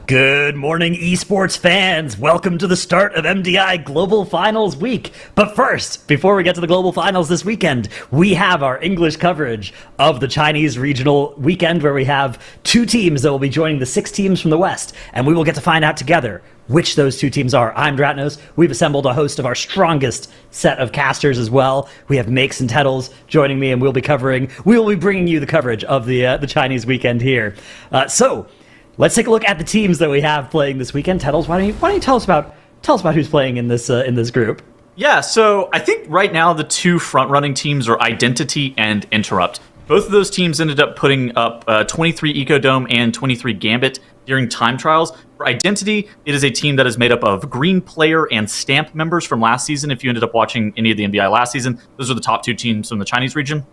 Good morning, esports fans. Welcome to the start of MDI Global Finals Week. But first, before we get to the Global Finals this weekend, we have our English coverage of the Chinese regional weekend, where we have two teams that will be joining the 6 teams from the West, and we will get to find out together which those two teams are. I'm Dratnos. We've assembled a host of our strongest set of casters as well. We have Makes and Tettles joining me, and we will be bringing you the coverage of the Chinese weekend here. So let's take a look at the teams that we have playing this weekend. Tettles, why don't you tell us about who's playing in this group? Yeah, so I think right now the two front-running teams are Identity and Interrupt. Both of those teams ended up putting up 23 Ecodome and 23 Gambit during time trials. For Identity, it is a team that is made up of Green Player and Stamp members from last season. If you ended up watching any of the MDI last season, those are the top two teams from the Chinese region.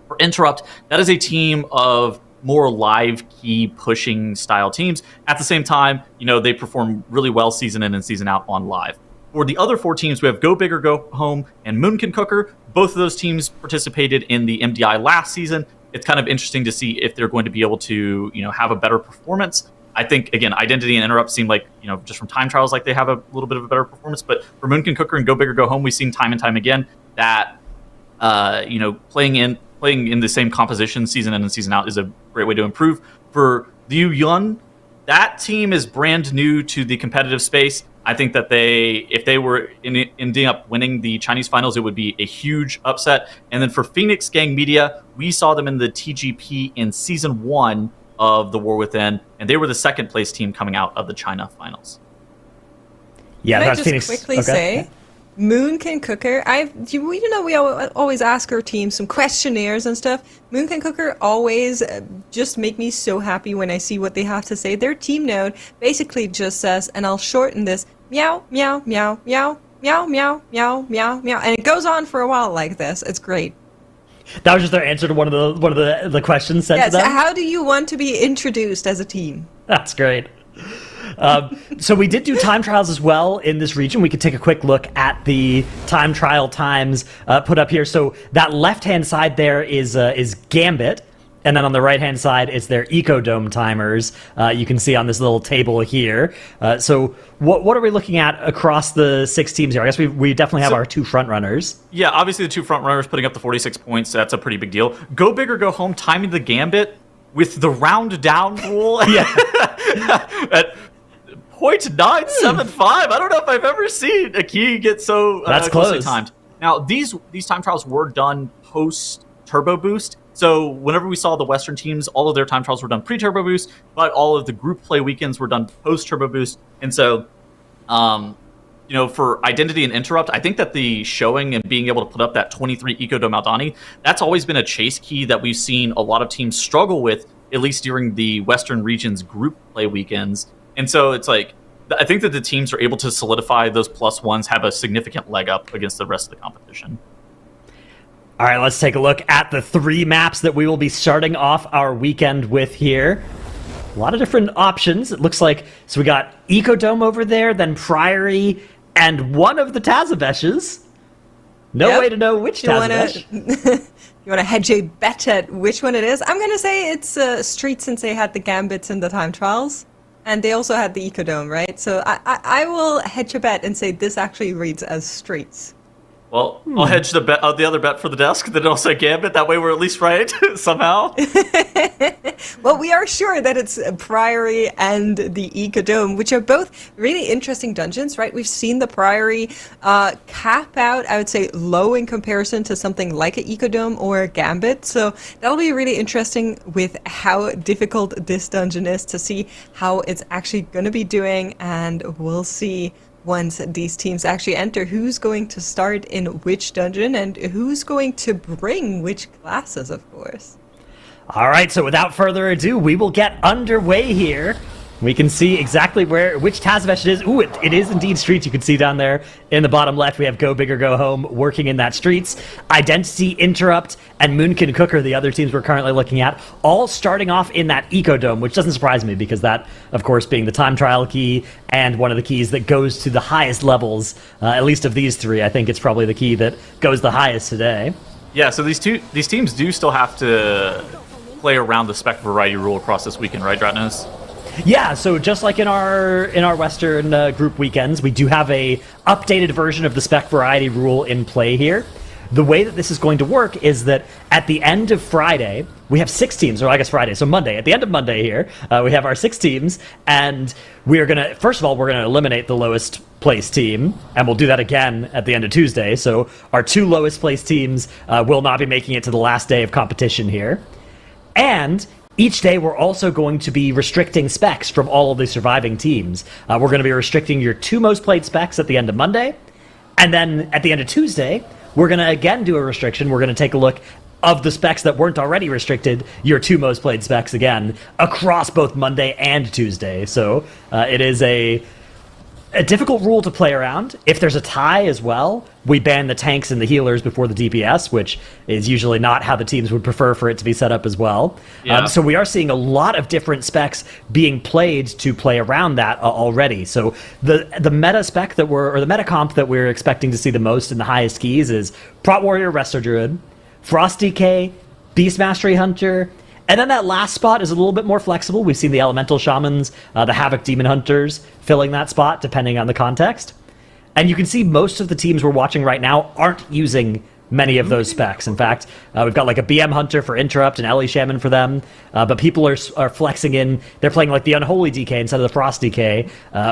For Interrupt, that is a team of more live key pushing style teams. At the same time, they perform really well season in and season out on live. For the other 4 teams, we have Go Big or Go Home and Moonkin Cooker. Both of those teams participated in the MDI last season. It's kind of interesting to see if they're going to be able to, have a better performance. I think, again, Identity and Interrupt seem like, just from time trials, like they have a little bit of a better performance. But for Moonkin Cooker and Go Big or Go Home, we've seen time and time again that, playing in the same composition season in and season out is a great way to improve. For Liu Yun, that team is brand new to the competitive space. I think that if they were ending up winning the Chinese finals, it would be a huge upset. And then for Phoenix Gang Media, we saw them in the TGP in season 1 of The War Within, and they were the second place team coming out of the China finals. Yeah, Can that's I just Phoenix. quickly say, Moonkin Cooker, we always ask our team some questionnaires and stuff. Moonkin Cooker always just make me so happy when I see what they have to say. Their team note basically just says, and I'll shorten this, meow, meow, meow, meow, meow, meow, meow, meow, meow, and it goes on for a while like this. It's great. That was just their answer to one of the questions sent to them? How do you want to be introduced as a team? That's great. So we did do time trials as well in this region. We could take a quick look at the time trial times put up here. So that left-hand side there is Gambit, and then on the right-hand side is their Ecodome timers. You can see on this little table here. So what are we looking at across the 6 teams here? I guess we definitely have our 2 front runners. Yeah, obviously the 2 front runners putting up the 46 points. That's a pretty big deal. Go Big or Go Home timing the Gambit with the round down rule. Yeah. At 0.975. I don't know if I've ever seen a key get so that's closely close. timed. Now, these time trials were done post Turbo Boost. So whenever we saw the Western teams, all of their time trials were done pre-Turbo Boost, but all of the group play weekends were done post-Turbo Boost. And so, for Identity and Interrupt, I think that the showing and being able to put up that 23 Ecodome Aldani, that's always been a chase key that we've seen a lot of teams struggle with, at least during the Western region's group play weekends. And so it's like, I think that the teams are able to solidify those +1s, have a significant leg up against the rest of the competition. All right, let's take a look at the 3 maps that we will be starting off our weekend with here. A lot of different options. It looks like, so we got Ecodome over there, then Priory, and one of the Tazaveshes. No way to know which Tazavesh. You want to hedge a bet at which one it is? I'm going to say it's Street, since they had the Gambits in the time trials. And they also had the Ecodome, right? So I will hedge a bet and say this actually reads as Streets. Well, I'll hedge the other bet for the desk, then I'll say Gambit. That way we're at least right, somehow. Well, we are sure that it's Priory and the Ecodome, which are both really interesting dungeons, right? We've seen the Priory cap out, I would say, low in comparison to something like an Ecodome or a Gambit. So that'll be really interesting with how difficult this dungeon is to see how it's actually going to be doing, and we'll see once these teams actually enter who's going to start in which dungeon and who's going to bring which classes, of course. All right, so without further ado, we will get underway here. We can see exactly which Tazavesh it is. Ooh, it is indeed Streets. You can see down there in the bottom left, we have Go Big or Go Home working in that Streets. Identity, Interrupt, and Moonkin Cooker, the other teams we're currently looking at, all starting off in that Ecodome, which doesn't surprise me because that, of course, being the time trial key and one of the keys that goes to the highest levels, at least of these 3, I think it's probably the key that goes the highest today. Yeah, so these teams do still have to play around the spec variety rule across this weekend, right, Dratnos? Yeah, so just like in our Western group weekends, we do have a updated version of the spec variety rule in play here. The way that this is going to work is that at the end of Friday, we have 6 teams, or I guess Friday, so Monday. At the end of Monday here, we have our 6 teams, and we're going to, first of all, we're going to eliminate the lowest place team, and we'll do that again at the end of Tuesday. So our 2 lowest place teams will not be making it to the last day of competition here. And each day, we're also going to be restricting specs from all of the surviving teams. We're going to be restricting your 2 most played specs at the end of Monday, and then at the end of Tuesday, we're going to again do a restriction. We're going to take a look of the specs that weren't already restricted, your 2 most played specs again, across both Monday and Tuesday. So it is a difficult rule to play around. If there's a tie as well, we ban the tanks and the healers before the DPS, which is usually not how the teams would prefer for it to be set up as well. Yeah. So we are seeing a lot of different specs being played to play around that already. So the meta spec that or the meta comp that we're expecting to see the most in the highest keys is Prot Warrior, Resto Druid, Frost DK, Beast Mastery Hunter, and then that last spot is a little bit more flexible. We've seen the Elemental Shamans, the Havoc Demon Hunters filling that spot depending on the context. And you can see most of the teams we're watching right now aren't using many of those specs. In fact, we've got like a BM Hunter for Interrupt and Ellie Shaman for them, but people are flexing in. They're playing like the Unholy DK instead of the Frost DK,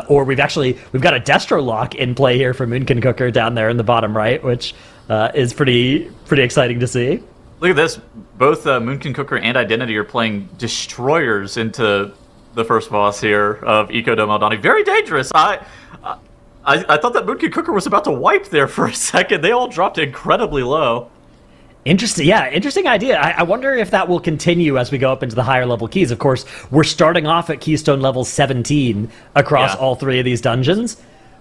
or we've got a Destro Lock in play here for Moonkin Cooker down there in the bottom right, which is pretty exciting to see. Look at this. Both Moonkin Cooker and Identity are playing Destroyers into the first boss here of Ecodome Aldani. Very dangerous. I thought that Moonkin Cooker was about to wipe there for a second. They all dropped incredibly low. Interesting. Yeah, interesting idea. I wonder if that will continue as we go up into the higher level keys. Of course, we're starting off at Keystone level 17 across all 3 of these dungeons.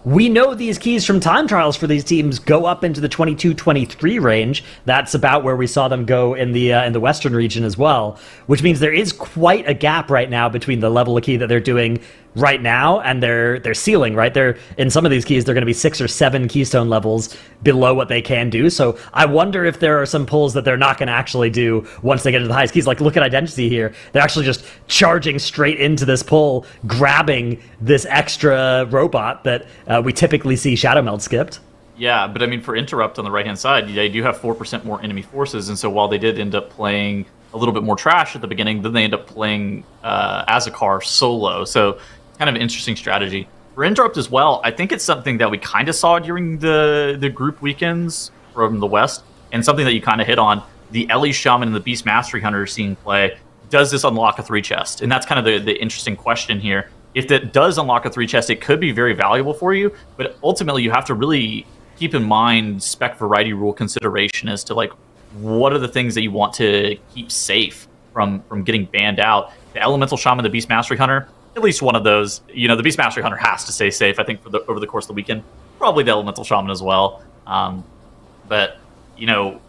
We know these keys from time trials for these teams go up into the 22-23 range. That's about where we saw them go in the Western region as well, which means there is quite a gap right now between the level of key that they're doing right now and their ceiling, right? They're in some of these keys, they're going to be 6 or 7 keystone levels below what they can do. So I wonder if there are some pulls that they're not going to actually do once they get to the highest keys. Like, look at Identity here. They're actually just charging straight into this pull, grabbing this extra robot that we typically see Shadow Meld skipped. Yeah, but I mean, for Interrupt on the right-hand side, they do have 4% more enemy forces, and so while they did end up playing a little bit more trash at the beginning, then they end up playing Azakar solo. So kind of an interesting strategy. For Interrupt as well, I think it's something that we kind of saw during the group weekends from the West, and something that you kind of hit on. The Ellie Shaman and the Beast Mastery Hunter seeing play. Does this unlock a 3 chest? And that's kind of the interesting question here. If that does unlock a 3 chest, it could be very valuable for you, but ultimately you have to really keep in mind spec variety rule consideration as to like what are the things that you want to keep safe from getting banned out. The Elemental Shaman, the Beast Mastery Hunter, at least one of those. You know, the Beast Mastery Hunter has to stay safe, I think, over the course of the weekend. Probably the Elemental Shaman as well. But, you know,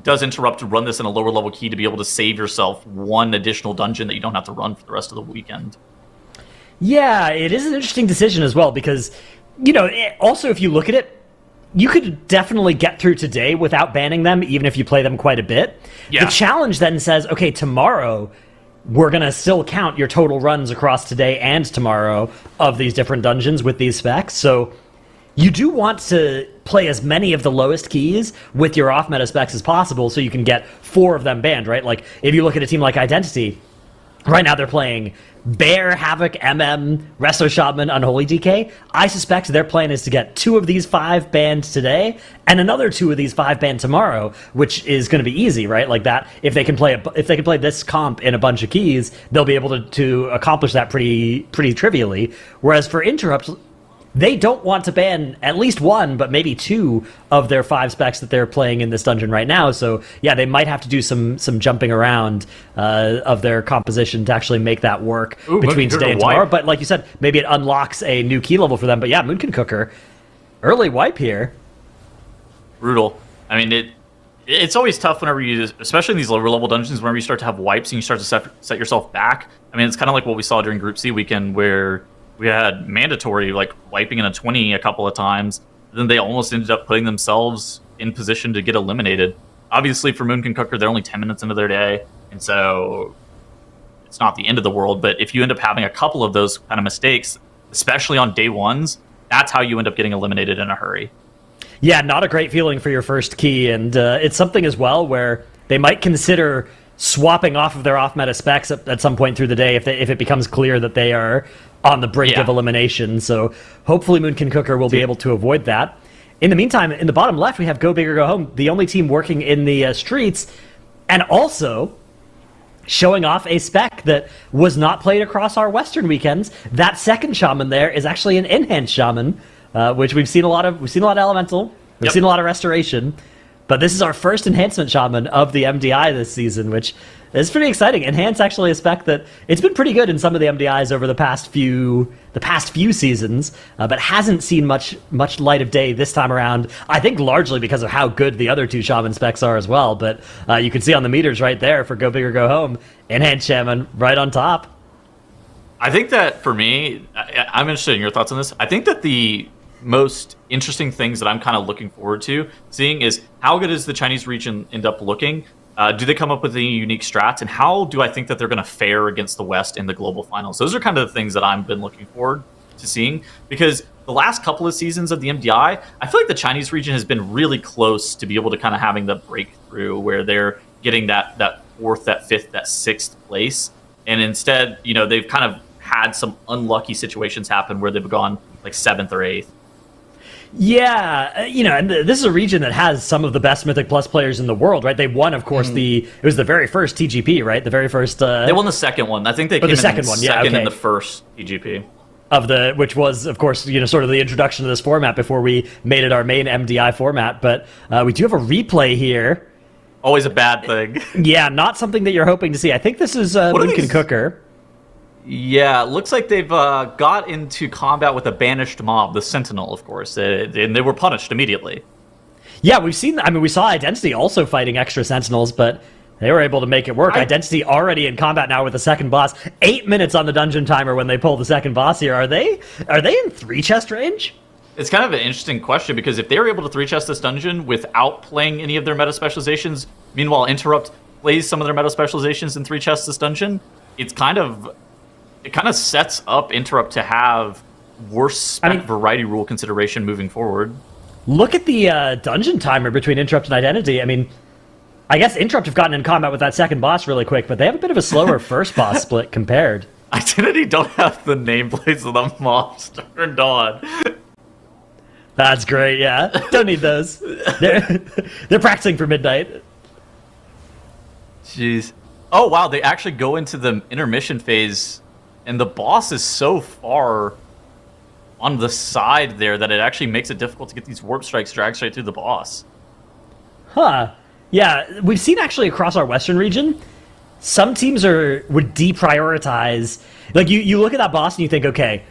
does Interrupt to run this in a lower level key to be able to save yourself 1 additional dungeon that you don't have to run for the rest of the weekend. Yeah, it is an interesting decision as well because, you know, also if you look at it, you could definitely get through today without banning them, even if you play them quite a bit. Yeah. The challenge then says, okay, tomorrow we're going to still count your total runs across today and tomorrow of these different dungeons with these specs. So you do want to play as many of the lowest keys with your off-meta specs as possible so you can get 4 of them banned, right? Like, if you look at a team like Identity, right now they're playing Bear, Havoc, Resto Shaman, Unholy DK. I suspect their plan is to get 2 of these 5 banned today and another 2 of these 5 banned tomorrow, which is going to be easy, right? Like that, if they can play this comp in a bunch of keys, they'll be able to accomplish that pretty trivially. Whereas for Interrupt, they don't want to ban at least 1, but maybe 2 of their 5 specs that they're playing in this dungeon right now. So yeah, they might have to do some jumping around of their composition to actually make that work between today and tomorrow. But like you said, maybe it unlocks a new key level for them. But yeah, Moonkin Cooker, early wipe here. Brutal. I mean, it's always tough whenever you, especially in these lower level dungeons, whenever you start to have wipes and you start to set yourself back. I mean, it's kind of like what we saw during Group C weekend where we had mandatory like wiping in a 20 a couple of times. Then they almost ended up putting themselves in position to get eliminated. Obviously, for Moonkin Cooker, they're only 10 minutes into their day, and so it's not the end of the world, but if you end up having a couple of those kind of mistakes, especially on day ones, that's how you end up getting eliminated in a hurry. Yeah, not a great feeling for your first key, and it's something as well where they might consider swapping off of their off-meta specs at some point through the day if it becomes clear that they are on the brink of elimination. So hopefully Moonkin Cooker will be able to avoid that. In the meantime, in the bottom left, we have Go Big or Go Home, the only team working in the streets, and also showing off a spec that was not played across our Western weekends. That second shaman there is actually an enhanced shaman, which we've seen a lot of. We've seen a lot of elemental. We've seen a lot of restoration. But this is our first enhancement shaman of the MDI this season, which is pretty exciting. Enhance actually a spec that it's been pretty good in some of the MDIs over the past few seasons, but hasn't seen much light of day this time around. I think largely because of how good the other two shaman specs are as well. But you can see on the meters right there for Go Big or Go Home, enhanced shaman right on top. I think that for me, I'm interested in your thoughts on this. I think that the most interesting things that I'm kind of looking forward to seeing is how good does the Chinese region end up looking? Do they come up with any unique strats? And how do I think that they're going to fare against the West in the global finals? Those are kind of the things that I've been looking forward to seeing, because the last couple of seasons of the MDI, I feel like the Chinese region has been really close to be able to kind of having the breakthrough where they're getting that fourth, that fifth, that sixth place. And instead, they've kind of had some unlucky situations happen where they've gone like seventh or eighth. Yeah, and this is a region that has some of the best Mythic Plus players in the world, right? They won, of course, it was the very first TGP, right? The very first... They won the second one. I think they came in second in the first TGP. Which was, of course, sort of the introduction to this format before we made it our main MDI format. But we do have a replay here. Always a bad thing. Yeah, not something that you're hoping to see. I think this is Moonkin Cooker. Yeah, it looks like they've got into combat with a banished mob, the Sentinel, of course, and they were punished immediately. Yeah, we saw Identity also fighting extra Sentinels, but they were able to make it work. Identity already in combat now with the second boss. 8 minutes on the dungeon timer when they pull the second boss here. Are they in 3-chest range? It's kind of an interesting question, because if they were able to 3-chest this dungeon without playing any of their meta specializations, meanwhile Interrupt plays some of their meta specializations and 3-chest this dungeon, it kind of sets up Interrupt to have worse spec variety rule consideration moving forward. Look at the dungeon timer between Interrupt and Identity. I guess Interrupt have gotten in combat with that second boss really quick, but they have a bit of a slower first boss split compared. Identity don't have the nameplates of the mobs turned on. That's great, yeah. Don't need those. They're practicing for midnight. Jeez. Oh, wow, they actually go into the intermission phase, and the boss is so far on the side there that it actually makes it difficult to get these warp strikes dragged straight through the boss. Huh. Yeah, we've seen actually across our Western region, some teams would deprioritize. Like, you look at that boss and you think, okay,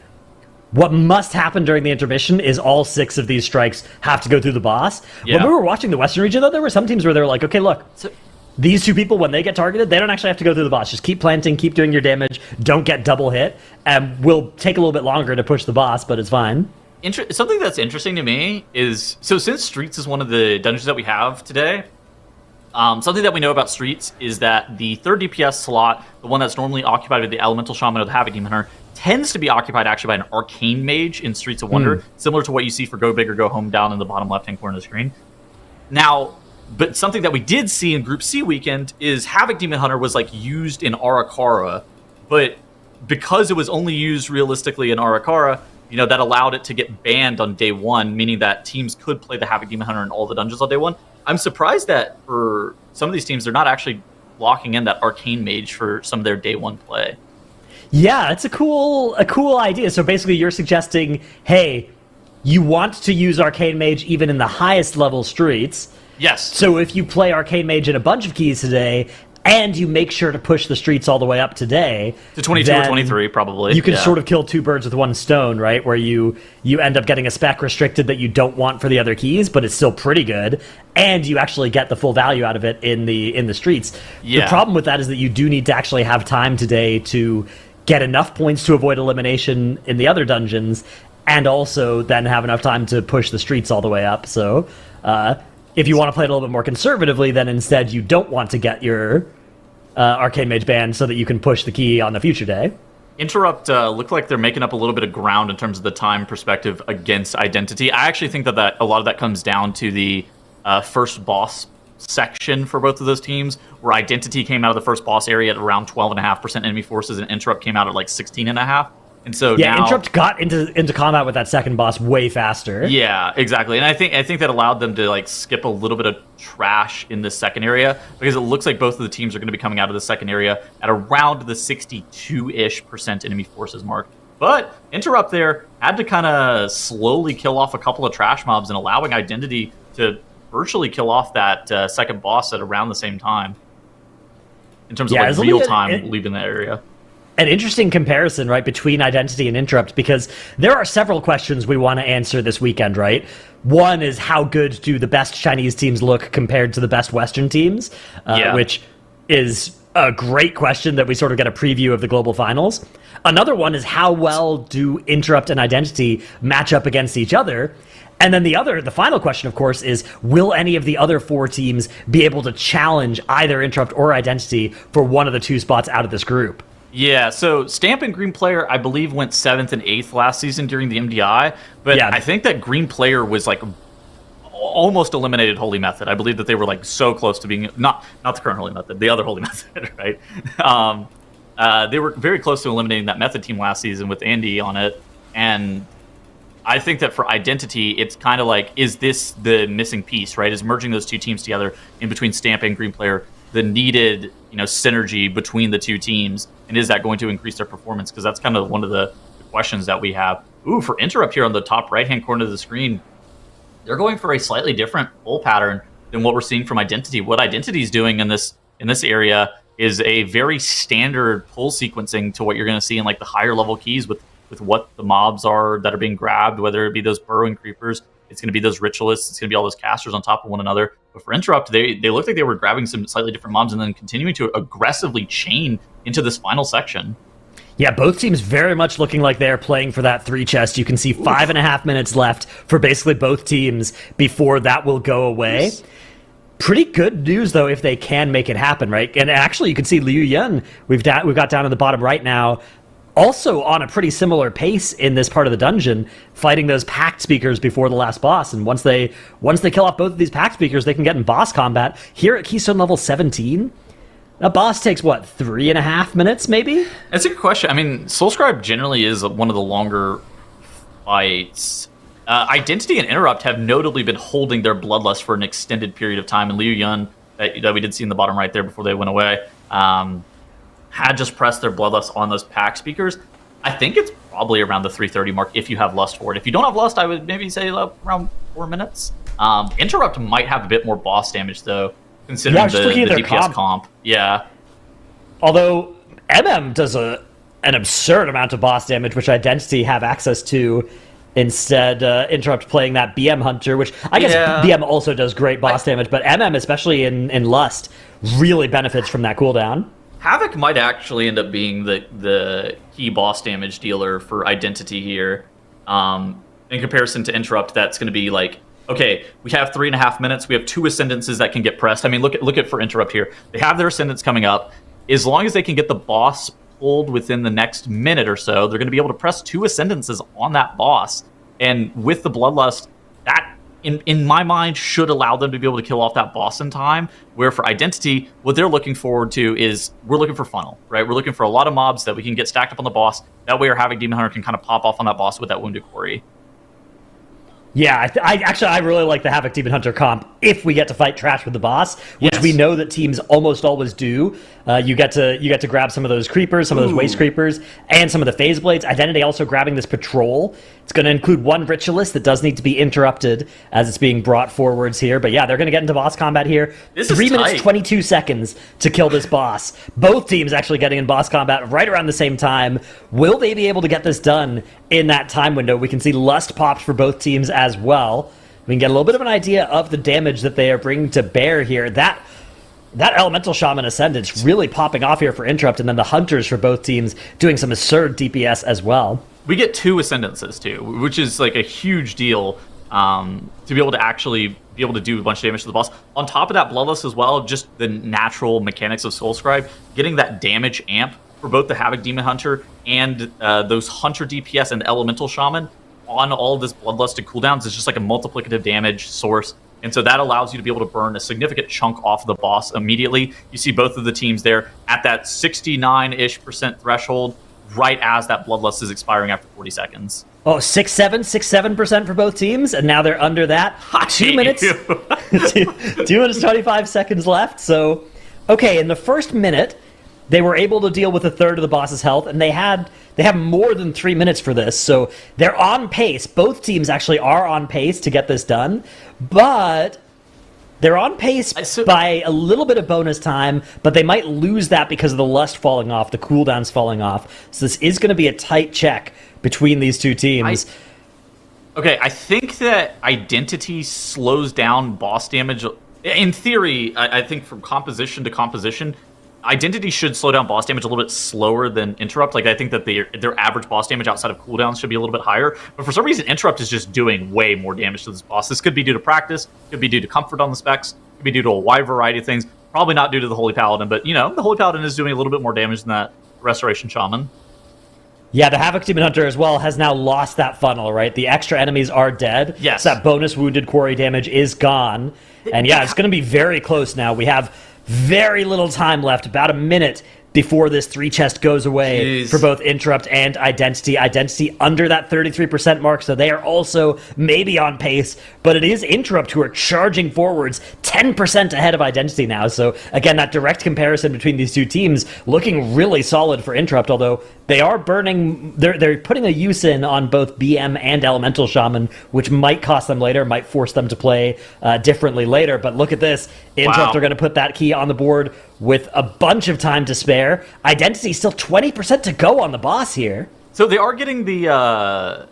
what must happen during the intermission is all 6 of these strikes have to go through the boss. Yeah. When we were watching the Western region, though, there were some teams where they were like, okay, look, these 2 people, when they get targeted, they don't actually have to go through the boss. Just keep planting, keep doing your damage, don't get double hit, and we'll take a little bit longer to push the boss, but it's fine. Something that's interesting to me is, so since Streets is one of the dungeons that we have today, something that we know about Streets is that the 3rd DPS slot, the one that's normally occupied by the Elemental Shaman or the Havoc Demon Hunter, tends to be occupied actually by an Arcane Mage in Streets of Wonder, similar to what you see for Go Big or Go Home down in the bottom left-hand corner of the screen. Now, but something that we did see in Group C weekend is Havoc Demon Hunter was used in Arakara, but because it was only used realistically in Arakara, that allowed it to get banned on day 1, meaning that teams could play the Havoc Demon Hunter in all the dungeons on day 1. I'm surprised that for some of these teams, they're not actually locking in that Arcane Mage for some of their day 1 play. Yeah, it's a cool idea. So basically you're suggesting, hey, you want to use Arcane Mage even in the highest level streets. Yes. So if you play Arcane Mage in a bunch of keys today, and you make sure to push the streets all the way up today... to 22 or 23, probably. You can sort of kill 2 birds with 1 stone, right? Where you end up getting a spec restricted that you don't want for the other keys, but it's still pretty good, and you actually get the full value out of it in the streets. Yeah. The problem with that is that you do need to actually have time today to get enough points to avoid elimination in the other dungeons, and also then have enough time to push the streets all the way up. So... if you want to play it a little bit more conservatively, then instead you don't want to get your Arcane Mage banned so that you can push the key on the future day. Interrupt look like they're making up a little bit of ground in terms of the time perspective against Identity. I actually think that a lot of that comes down to the first boss section for both of those teams, where Identity came out of the first boss area at around 12.5% enemy forces, and Interrupt came out at like 16.5%. And so yeah, now, Interrupt got into combat with that second boss way faster. Yeah, exactly. And I think that allowed them to like skip a little bit of trash in this second area, because it looks like both of the teams are going to be coming out of the second area at around the 62-ish% enemy forces mark. But Interrupt there had to kind of slowly kill off a couple of trash mobs and allowing Identity to virtually kill off that second boss at around the same time in terms of like real time leaving that area. An interesting comparison, right, between Identity and Interrupt, because there are several questions we want to answer this weekend, right? One is, how good do the best Chinese teams look compared to the best Western teams? Which is a great question that we sort of get a preview of the global finals. Another one is, how well do Interrupt and Identity match up against each other? And then the final question, of course, is, will any of the other four teams be able to challenge either Interrupt or Identity for one of the two spots out of this group? Yeah, so Stamp and Green Player, I believe, went 7th and 8th last season during the MDI, but I think that Green Player was like almost eliminated Holy Method. I believe that they were like so close to being not the current Holy Method, the other Holy Method, right? They were very close to eliminating that Method team last season with Andy on it, and I think that for Identity, it's kind of like, is this the missing piece, right? Is merging those two teams together in between Stamp and Green Player the needed, synergy between the two teams, and is that going to increase their performance? Because that's kind of one of the questions that we have. For Interrupt here on the top right-hand corner of the screen, they're going for a slightly different pull pattern than what we're seeing from Identity. What Identity is doing in this area is a very standard pull sequencing to what you're going to see in like the higher level keys with what the mobs are that are being grabbed, whether it be those burrowing creepers, it's going to be those ritualists, it's going to be all those casters on top of one another. But for Interrupt, they looked like they were grabbing some slightly different mobs and then continuing to aggressively chain into this final section. Yeah, both teams very much looking like they're playing for that 3 chest. You can see 5.5 minutes left for basically both teams before that will go away. Pretty good news, though, if they can make it happen, right? And actually, you can see Liu Yun, we've got down in the bottom right now, also on a pretty similar pace in this part of the dungeon, fighting those pact speakers before the last boss. And once they kill off both of these pact speakers, they can get in boss combat. Here at Keystone level 17, a boss takes, 3.5 minutes, maybe? That's a good question. I mean, Soulscribe generally is one of the longer fights. Identity and Interrupt have notably been holding their Bloodlust for an extended period of time, and Liu Yun, that we did see in the bottom right there before they went away, had just pressed their Bloodlust on those pack speakers. I think it's probably around the 3:30 mark if you have Lust for it. If you don't have Lust, I would maybe say around 4 minutes. Interrupt might have a bit more boss damage, though, considering the DPS comp. Yeah. Although does an absurd amount of boss damage, which Identity have access to. Instead, Interrupt playing that BM Hunter, which I guess BM also does great boss damage, but especially in Lust, really benefits from that cooldown. Havoc might actually end up being the key boss damage dealer for Identity here. In comparison to Interrupt, that's going to be like, okay, we have 3.5 minutes. We have 2 Ascendances that can get pressed. I mean, look at for Interrupt here. They have their Ascendants coming up. As long as they can get the boss pulled within the next minute or so, they're going to be able to press 2 Ascendances on that boss. And with the Bloodlust, that, in my mind, should allow them to be able to kill off that boss in time. Where for Identity, what they're looking forward to is, we're looking for funnel, right? We're looking for a lot of mobs that we can get stacked up on the boss. That way our Havoc Demon Hunter can kind of pop off on that boss with that Wounded Quarry. Yeah, I really like the Havoc Demon Hunter comp if we get to fight trash with the boss, which we know that teams almost always do. You get to grab some of those creepers, some of those waste creepers, and some of the phase blades. Identity also grabbing this patrol. It's going to include 1 ritualist that does need to be interrupted as it's being brought forwards here. But yeah, they're going to get into boss combat here. 3 minutes, 22 seconds to kill this boss. Both teams actually getting in boss combat right around the same time. Will they be able to get this done in that time window? We can see Lust popped for both teams as well. We can get a little bit of an idea of the damage that they are bringing to bear here. That Elemental Shaman Ascendant's really popping off here for Interrupt, and then the Hunters for both teams doing some absurd DPS as well. We get 2 Ascendances, too, which is like a huge deal. to be able to actually be able to do a bunch of damage to the boss. On top of that, Bloodlust as well, just the natural mechanics of Soulscribe, getting that damage amp for both the Havoc Demon Hunter and those Hunter DPS and the Elemental Shaman on all of this Bloodlusted cooldowns is just like a multiplicative damage source. And so that allows you to be able to burn a significant chunk off the boss immediately. You see both of the teams there at that 69-ish% threshold right as that Bloodlust is expiring after 40 seconds. Oh, 6-7% for both teams, and now they're under that. 2 minutes, 2 minutes 25 seconds left. So, okay, in the first minute, they were able to deal with a third of the boss's health, and they have more than 3 minutes for this. So they're on pace. Both teams actually are on pace to get this done, but they're on pace by a little bit of bonus time, but they might lose that because of the lust falling off, the cooldowns falling off. So this is going to be a tight check between these two teams. I think that Identity slows down boss damage. In theory, I think from composition to composition, Identity should slow down boss damage a little bit slower than Interrupt. Like, I think that their average boss damage outside of cooldowns should be a little bit higher. But for some reason, Interrupt is just doing way more damage to this boss. This could be due to practice, could be due to comfort on the specs, could be due to a wide variety of things. Probably not due to the Holy Paladin, but, the Holy Paladin is doing a little bit more damage than that Restoration Shaman. Yeah, the Havoc Demon Hunter as well has now lost that funnel, right? The extra enemies are dead. Yes. So that bonus wounded quarry damage is gone. And yeah, it's going to be very close now. We have very little time left, about a minute before this 3 chest goes away for both Interrupt and Identity. Identity under that 33% mark, so they are also maybe on pace, but it is Interrupt who are charging forwards 10% ahead of Identity now. So again, that direct comparison between these two teams looking really solid for Interrupt, although they are burning, they're putting a use in on both BM and Elemental Shaman, which might cost them later, might force them to play differently later. But look at this. Interrupt are going to put that key on the board with a bunch of time to spare. Identity still 20% to go on the boss here. So they are getting the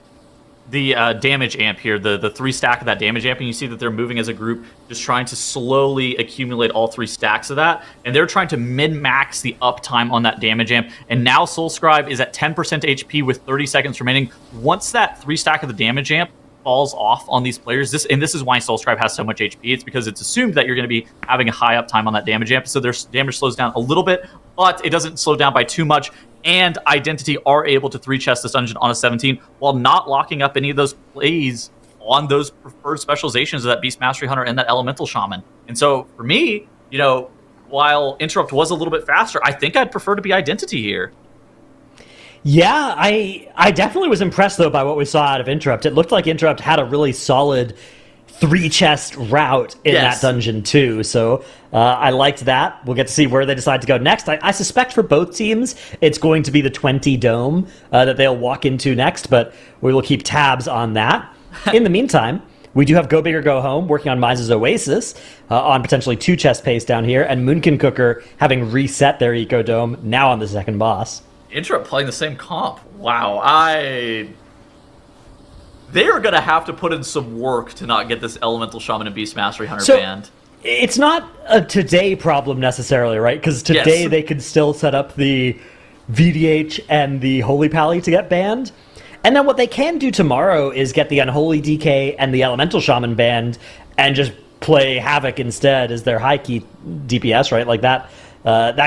damage amp here, the 3 stack of that damage amp, and you see that they're moving as a group, just trying to slowly accumulate all 3 stacks of that, and they're trying to min-max the uptime on that damage amp, and now Soulscribe is at 10% HP with 30 seconds remaining. Once that 3 stack of the damage amp falls off on these players, this is why Soulscribe has so much HP. It's because it's assumed that you're going to be having a high uptime on that damage amp, so their damage slows down a little bit, but it doesn't slow down by too much. And Identity are able to 3-chest this dungeon on a 17 while not locking up any of those plays on those preferred specializations of that Beast Mastery Hunter and that Elemental Shaman. And so for me, while Interrupt was a little bit faster, I think I'd prefer to be Identity here. Yeah, I definitely was impressed, though, by what we saw out of Interrupt. It looked like Interrupt had a really solid 3-chest route in that dungeon, too. So I liked that. We'll get to see where they decide to go next. I suspect for both teams, it's going to be the 20 dome that they'll walk into next, but we will keep tabs on that. In the meantime, we do have Go Big or Go Home working on Mize's Oasis on potentially 2-chest pace down here, and Moonkin Cooker having reset their Eco Dome now on the second boss. Interrupt playing the same comp. Wow, they are going to have to put in some work to not get this Elemental Shaman and Beast Mastery Hunter banned. It's not a today problem necessarily, right? Because today they could still set up the VDH and the Holy Pally to get banned. And then what they can do tomorrow is get the Unholy DK and the Elemental Shaman banned and just play Havoc instead as their high key DPS, right? Like that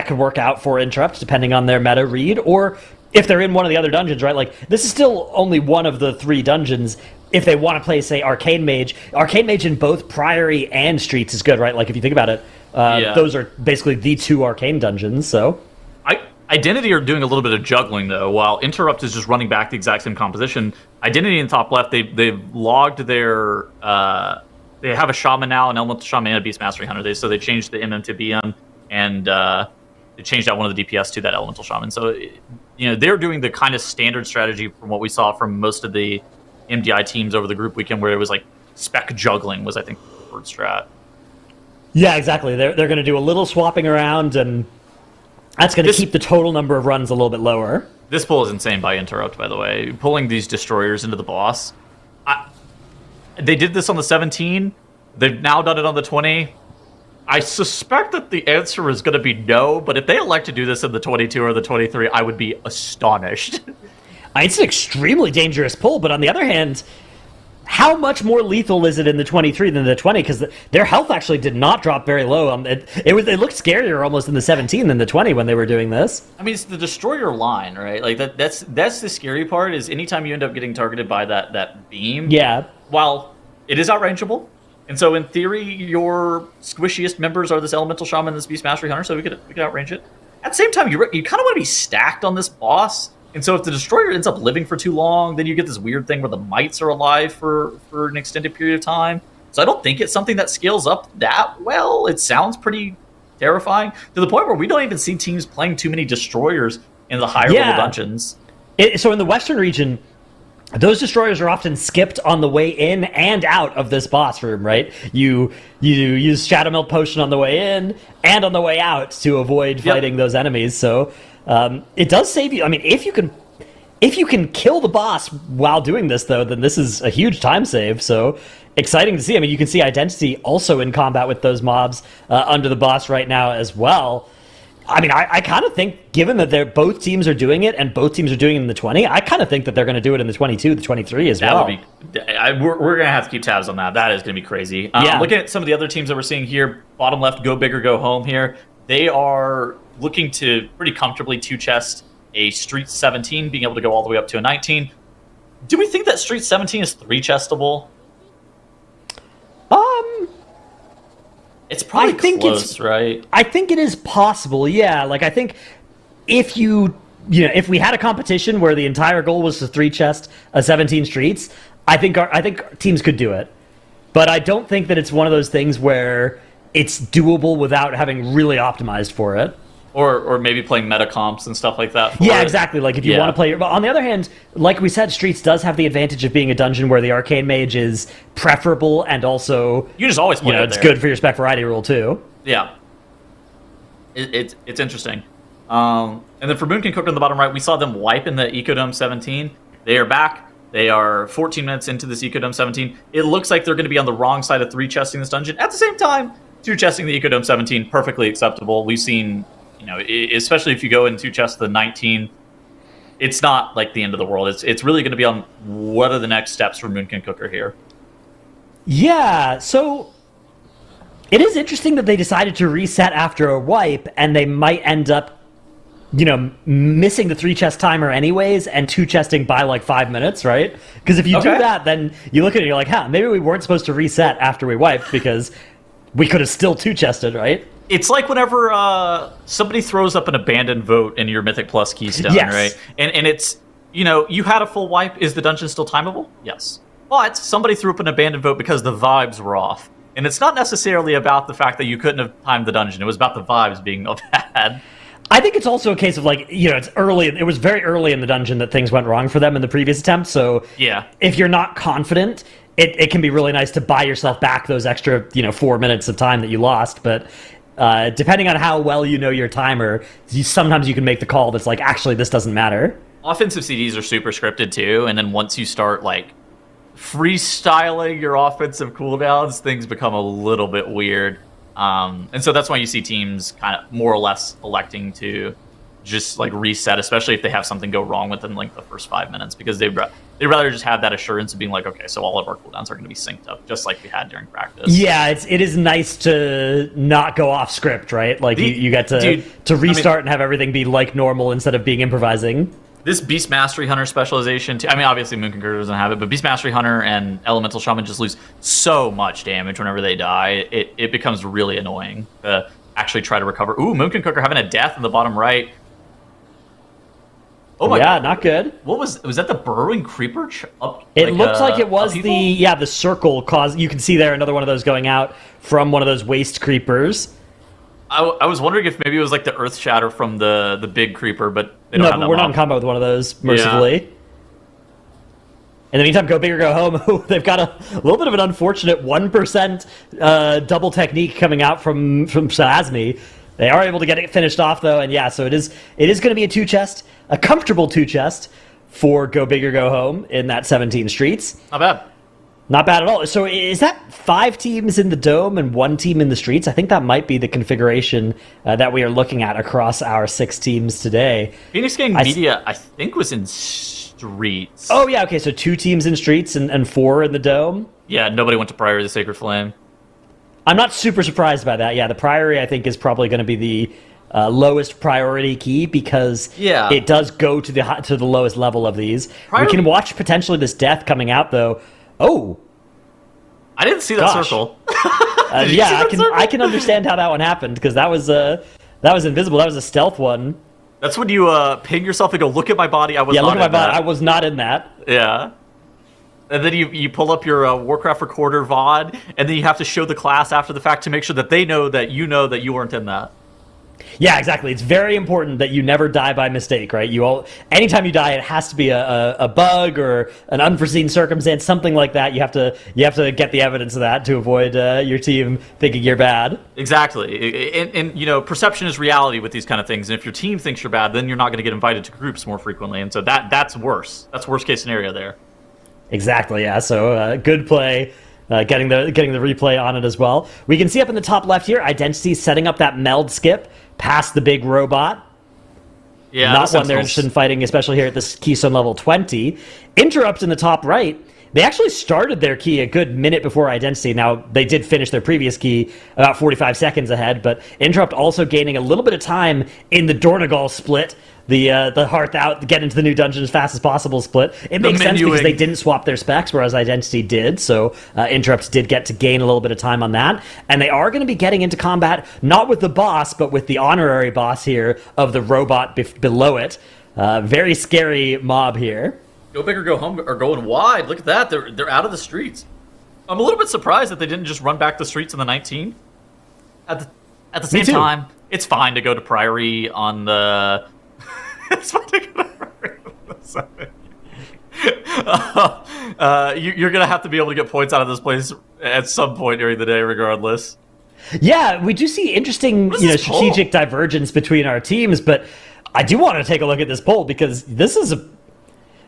could work out for Interrupt depending on their meta read, or if they're in one of the other dungeons, right? Like, this is still only one of the 3 dungeons. If they want to play, say, Arcane Mage in both Priory and Streets is good, right? Like, if you think about it, those are basically the 2 Arcane dungeons, so... Identity are doing a little bit of juggling, though. While Interrupt is just running back the exact same composition, Identity in the top left, they've logged their... they have a Shaman now, an Elemental Shaman and a Beast Mastery Hunter. So they changed the MM to BM, and they changed out one of the DPS to that Elemental Shaman. So, they're doing the kind of standard strategy from what we saw from most of the MDI teams over the group weekend, where it was like spec juggling was, I think, the preferred strat. Yeah, exactly. They're going to do a little swapping around, and that's going to keep the total number of runs a little bit lower. This pull is insane by Interrupt, by the way. Pulling these destroyers into the boss. They did this on the 17. They've now done it on the 20. I suspect that the answer is going to be no, but if they elect to do this in the 22 or the 23, I would be astonished. It's an extremely dangerous pull, but on the other hand, how much more lethal is it in the 23 than the 20? Because their health actually did not drop very low. It looked scarier almost in the 17 than the 20 when they were doing this. I mean, it's the destroyer line, right? Like that's the scary part is anytime you end up getting targeted by that beam. Yeah. While it is outrangeable, and so in theory your squishiest members are this elemental shaman and this beast mastery hunter, so we could outrange it. At the same time, you kind of want to be stacked on this boss. And so if the destroyer ends up living for too long, then you get this weird thing where the mites are alive for an extended period of time. So I don't think it's something that scales up that well. It sounds pretty terrifying to the point where we don't even see teams playing too many destroyers in the higher level dungeons. So in the Western region, those destroyers are often skipped on the way in and out of this boss room, right? You use Shadow Melt Potion on the way in and on the way out to avoid fighting those enemies. So it does save you. I mean, if you can kill the boss while doing this, though, then this is a huge time save. So exciting to see. I mean, you can see Identity also in combat with those mobs under the boss right now as well. I mean, I kind of think, given that both teams are doing it and both teams are doing it in the 20, I kind of think that they're going to do it in the 22, the 23 as well. We're going to have to keep tabs on that. That is going to be crazy. Looking at some of the other teams that we're seeing here, bottom left, Go Big or Go Home here, they are looking to pretty comfortably two-chest a Street 17, being able to go all the way up to a 19. Do we think that Street 17 is three-chestable? It's probably close, right? I think it is possible, yeah. Like, I think if if we had a competition where the entire goal was to three-chest a 17 Streets, I think teams could do it. But I don't think that it's one of those things where it's doable without having really optimized for it. Or maybe playing meta comps and stuff like that. Yeah, exactly. Like if you want to play. But on the other hand, like we said, Streets does have the advantage of being a dungeon where the Arcane Mage is preferable, and also you just always play it it's good for your spec variety rule too. Yeah, it's interesting. And then for Moonkin Cooker on the bottom right, we saw them wipe in the Ecodome 17. They are back. They are 14 minutes into this Ecodome 17. It looks like they're going to be on the wrong side of three-chesting this dungeon. At the same time, two-chesting the Ecodome 17, perfectly acceptable. We've seen, especially if you go into chest the 19, it's not like the end of the world. It's really going to be on what are the next steps for Moonkin Cooker here. Yeah, so it is interesting that they decided to reset after a wipe, and they might end up, missing the three-chest timer anyways, and two-chesting by like 5 minutes, right? Because if you do that, then you look at it and you're like, maybe we weren't supposed to reset after we wiped, because we could have still two-chested, right? It's like whenever somebody throws up an abandoned vote in your Mythic Plus Keystone, right? And it's, you had a full wipe. Is the dungeon still timeable? Yes. But somebody threw up an abandoned vote because the vibes were off. And it's not necessarily about the fact that you couldn't have timed the dungeon. It was about the vibes being bad. I think it's also a case of it's early. It was very early in the dungeon that things went wrong for them in the previous attempt. So if you're not confident, it can be really nice to buy yourself back those extra 4 minutes of time that you lost. But depending on how well you know your timer, sometimes you can make the call that's like, actually, this doesn't matter. Offensive CDs are super scripted too, and then once you start freestyling your offensive cooldowns, things become a little bit weird. And so that's why you see teams kind of more or less electing to just reset, especially if they have something go wrong within the first 5 minutes, because they'd rather just have that assurance of being like, okay, so all of our cooldowns are going to be synced up, just like we had during practice. Yeah, it is nice to not go off script, right? You get to restart and have everything be like normal instead of being improvising. This Beast Mastery Hunter specialization, obviously Moonkin Cooker doesn't have it, but Beast Mastery Hunter and Elemental Shaman just lose so much damage whenever they die. It becomes really annoying to actually try to recover. Ooh, Moonkin Cooker having a death in the bottom right. Oh my god, not good. What was that? The burrowing creeper up? It looks like it was the circle cause. You can see there another one of those going out from one of those waste creepers. I was wondering if maybe it was the Earth Shatter from the big creeper, but they don't have that. We're not in combat with one of those, mercifully. Yeah. In the meantime, Go Big or Go Home. They've got a little bit of an unfortunate 1% double technique coming out from Sasmi. They are able to get it finished off though, and so it is going to be a two-chest, a comfortable two-chest for Go Big or Go Home in that 17 Streets. Not bad. Not bad at all. So is that 5 teams in the Dome and 1 team in the Streets? I think that might be the configuration that we are looking at across our 6 teams today. Phoenix Gang Media, I think, was in Streets. Streets. Oh, yeah, okay, so 2 teams in Streets and 4 in the Dome. Yeah, nobody went to Priory of the Sacred Flame. I'm not super surprised by that. Yeah, the Priory, I think, is probably going to be the lowest priority key because it does go to the lowest level of these. We can watch potentially this death coming out, though. Oh, I didn't see that circle. Yeah, I can understand how that one happened because that was invisible. That was a stealth one. That's when you ping yourself and go, "Look at my body. I was not look at my in body. that." I was not in that. Yeah. And then you pull up your Warcraft recorder VOD, and then you have to show the class after the fact to make sure that they know that you weren't in that. Yeah, exactly. It's very important that you never die by mistake, right? Anytime you die, it has to be a bug or an unforeseen circumstance, something like that. You have to get the evidence of that to avoid your team thinking you're bad. Exactly. And perception is reality with these kind of things. And if your team thinks you're bad, then you're not going to get invited to groups more frequently. And so that's worse. That's worst case scenario there. Exactly, yeah. So good play, getting the replay on it as well. We can see up in the top left here, Identity setting up that meld skip past the big robot. Yeah, not one they're interested in fighting, especially here at this Keystone level 20. Interrupt in the top right. They actually started their key a good minute before Identity. Now, they did finish their previous key about 45 seconds ahead, but Interrupt also gaining a little bit of time in the Dornegal split, the Hearth out, get into the new dungeon as fast as possible split. It makes sense because they didn't swap their specs, whereas Identity did, so Interrupt did get to gain a little bit of time on that. And they are going to be getting into combat, not with the boss, but with the honorary boss here of the robot below it. Very scary mob here. Go big or go home are going wide. Look at that. They're out of the streets. I'm a little bit surprised that they didn't just run back the streets in the 19. At the same time, it's fine to go to Priory on the... it's fine to go to Priory on the... You're going to have to be able to get points out of this place at some point during the day regardless. Yeah, we do see interesting strategic divergence between our teams, but I do want to take a look at this poll because this is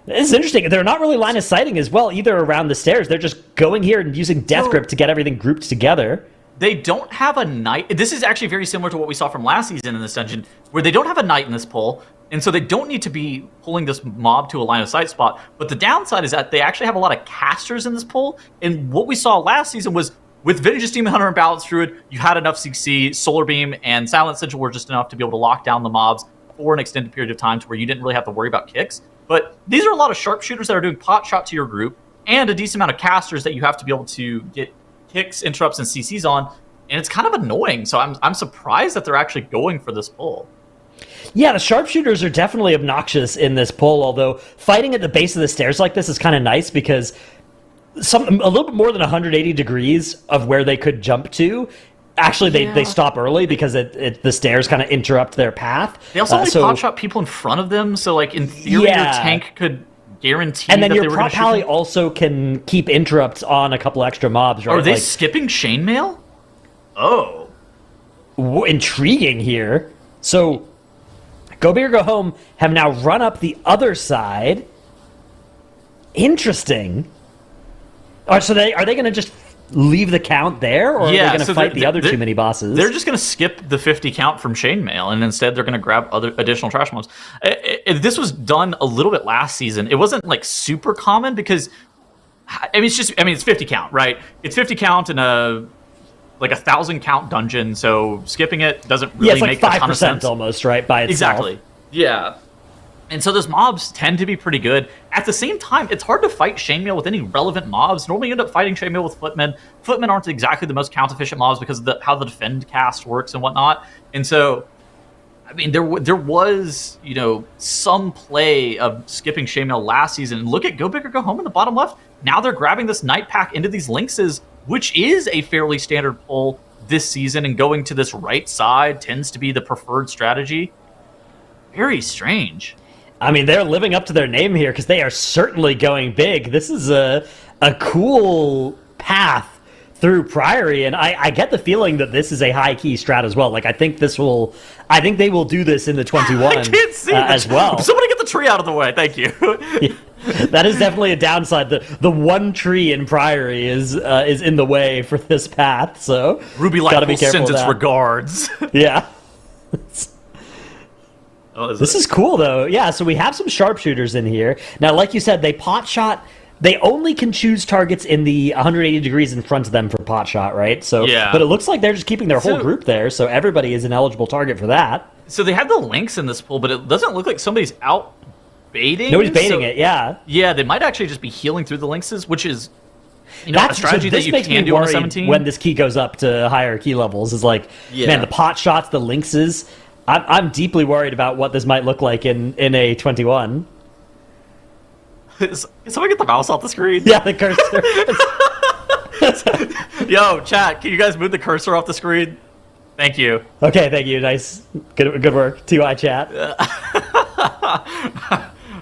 interesting. They're not really line of sighting as well either around the stairs. They're just going here and using Death Grip to get everything grouped together. They don't have a knight. This is actually very similar to what we saw from last season in this dungeon, where they don't have a knight in this poll, and so they don't need to be pulling this mob to a line of sight spot. But the downside is that they actually have a lot of casters in this poll, and what we saw last season was with Vintage's Demon Hunter and Balance Druid, you had enough CC, Solar Beam, and Silent Sigil were just enough to be able to lock down the mobs for an extended period of time to where you didn't really have to worry about kicks. But these are a lot of sharpshooters that are doing pot shot to your group, and a decent amount of casters that you have to be able to get kicks, interrupts, and CCs on, and it's kind of annoying. So I'm surprised that they're actually going for this pull. Yeah, the sharpshooters are definitely obnoxious in this pull, although fighting at the base of the stairs like this is kind of nice because a little bit more than 180 degrees of where they could jump to. Actually, they stop early because the stairs kind of interrupt their path. They also only pot shot people in front of them, so like in theory, your tank could guarantee. And then your prop pally also can keep interrupts on a couple extra mobs. Right? Are they skipping chainmail? Oh, intriguing here. So, Go Big or Go Home have now run up the other side. Interesting. So are they going to just leave the count there, or are they going to fight the other two mini bosses? They're just going to skip the 50 count from chainmail, and instead they're going to grab other additional trash mobs. This was done a little bit last season. It wasn't like super common because, it's 50 count, right? It's 50 count in a 1,000 count dungeon, so skipping it doesn't really make a ton of sense. 5% almost, right, by itself. Exactly. Yeah. And so those mobs tend to be pretty good. At the same time, it's hard to fight chainmail with any relevant mobs. Normally you end up fighting chainmail with footmen. Footmen aren't exactly the most count-efficient mobs because of how the defend cast works and whatnot. And so, there was, some play of skipping chainmail last season. Look at Go Big or Go Home in the bottom left. Now they're grabbing this Night Pack into these Lynxes, which is a fairly standard pull this season, and going to this right side tends to be the preferred strategy. Very strange. They're living up to their name here because they are certainly going big. This is a cool path through Priory, and I get the feeling that this is a high key strat as well. I think they will do this in the 21 I can't see as well. Somebody get the tree out of the way. Thank you. Yeah, that is definitely a downside. The one tree in Priory is in the way for this path. So Ruby Light sends its regards. Yeah. Oh, This is cool, though. Yeah, so we have some sharpshooters in here. Now, like you said, they pot shot. They only can choose targets in the 180 degrees in front of them for pot shot, right? So, Yeah. But it looks like they're just keeping their whole So- group there, so everybody is an eligible target for that. So they have the lynx in this pool, but it doesn't look like somebody's out baiting. Nobody's baiting So- it, yeah. Yeah, they might actually just be healing through the lynxes, which is a strategy this that you makes can me do on a worried 17. when this key goes up to higher key levels. Is like, Yeah. man, the pot shots, the lynxes. I'm deeply worried about what this might look like in a 21. Can somebody get the mouse off the screen? Yeah, the cursor. Yo, chat, can you guys move the cursor off the screen? Thank you. Okay, thank you. Nice, good work. TY chat.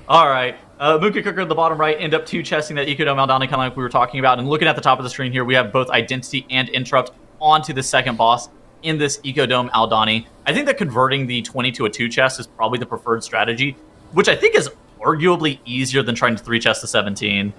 All right. Mooka Cooker at the bottom right end up two chesting that Ecodome Aldani, kind of like we were talking about. And looking at the top of the screen here, we have both Identity and Interrupt onto the second boss in this Ecodome Aldani. I think that converting the 20 to a 2 chest is probably the preferred strategy, which I think is arguably easier than trying to 3 chest the 17.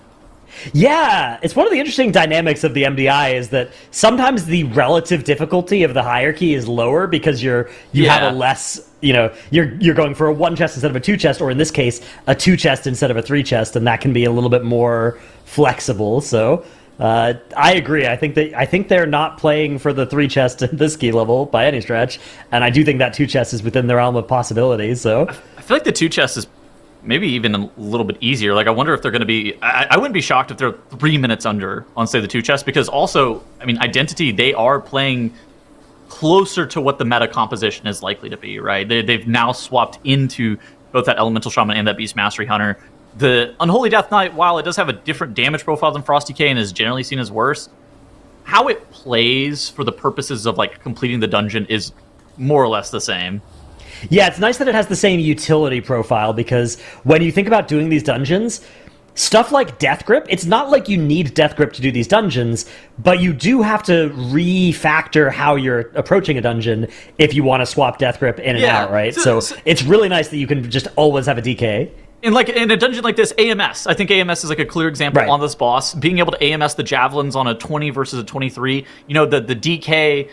Yeah, it's one of the interesting dynamics of the MDI is that sometimes the relative difficulty of the hierarchy is lower because you have a less, you're going for a 1 chest instead of a 2 chest, or in this case, a 2 chest instead of a 3 chest, and that can be a little bit more flexible. So I agree. I think they're not playing for the 3 chest at this key level by any stretch, and I do think that 2 chest is within the realm of possibilities. So I feel like the 2 chest is maybe even a little bit easier. Like, I wonder if they're going to be... I wouldn't be shocked if they're 3 minutes under on, say, the 2 chest, because also, I mean, Identity, they are playing closer to what the meta composition is likely to be, right? They've now swapped into both that Elemental Shaman and that Beast Mastery Hunter. The Unholy Death Knight, while it does have a different damage profile than Frosty K and is generally seen as worse, how it plays for the purposes of, like, completing the dungeon is more or less the same. yeah, it's nice that it has the same utility profile, because when you think about doing these dungeons, stuff like Death Grip, it's not like you need Death Grip to do these dungeons, but you do have to refactor how you're approaching a dungeon if you want to swap Death Grip in and out, right? So it's really nice that you can just always have a DK. In a dungeon like this, AMS, I think AMS is like a clear example Right. on this boss. Being able to AMS the javelins on a 20 versus a 23, the DK,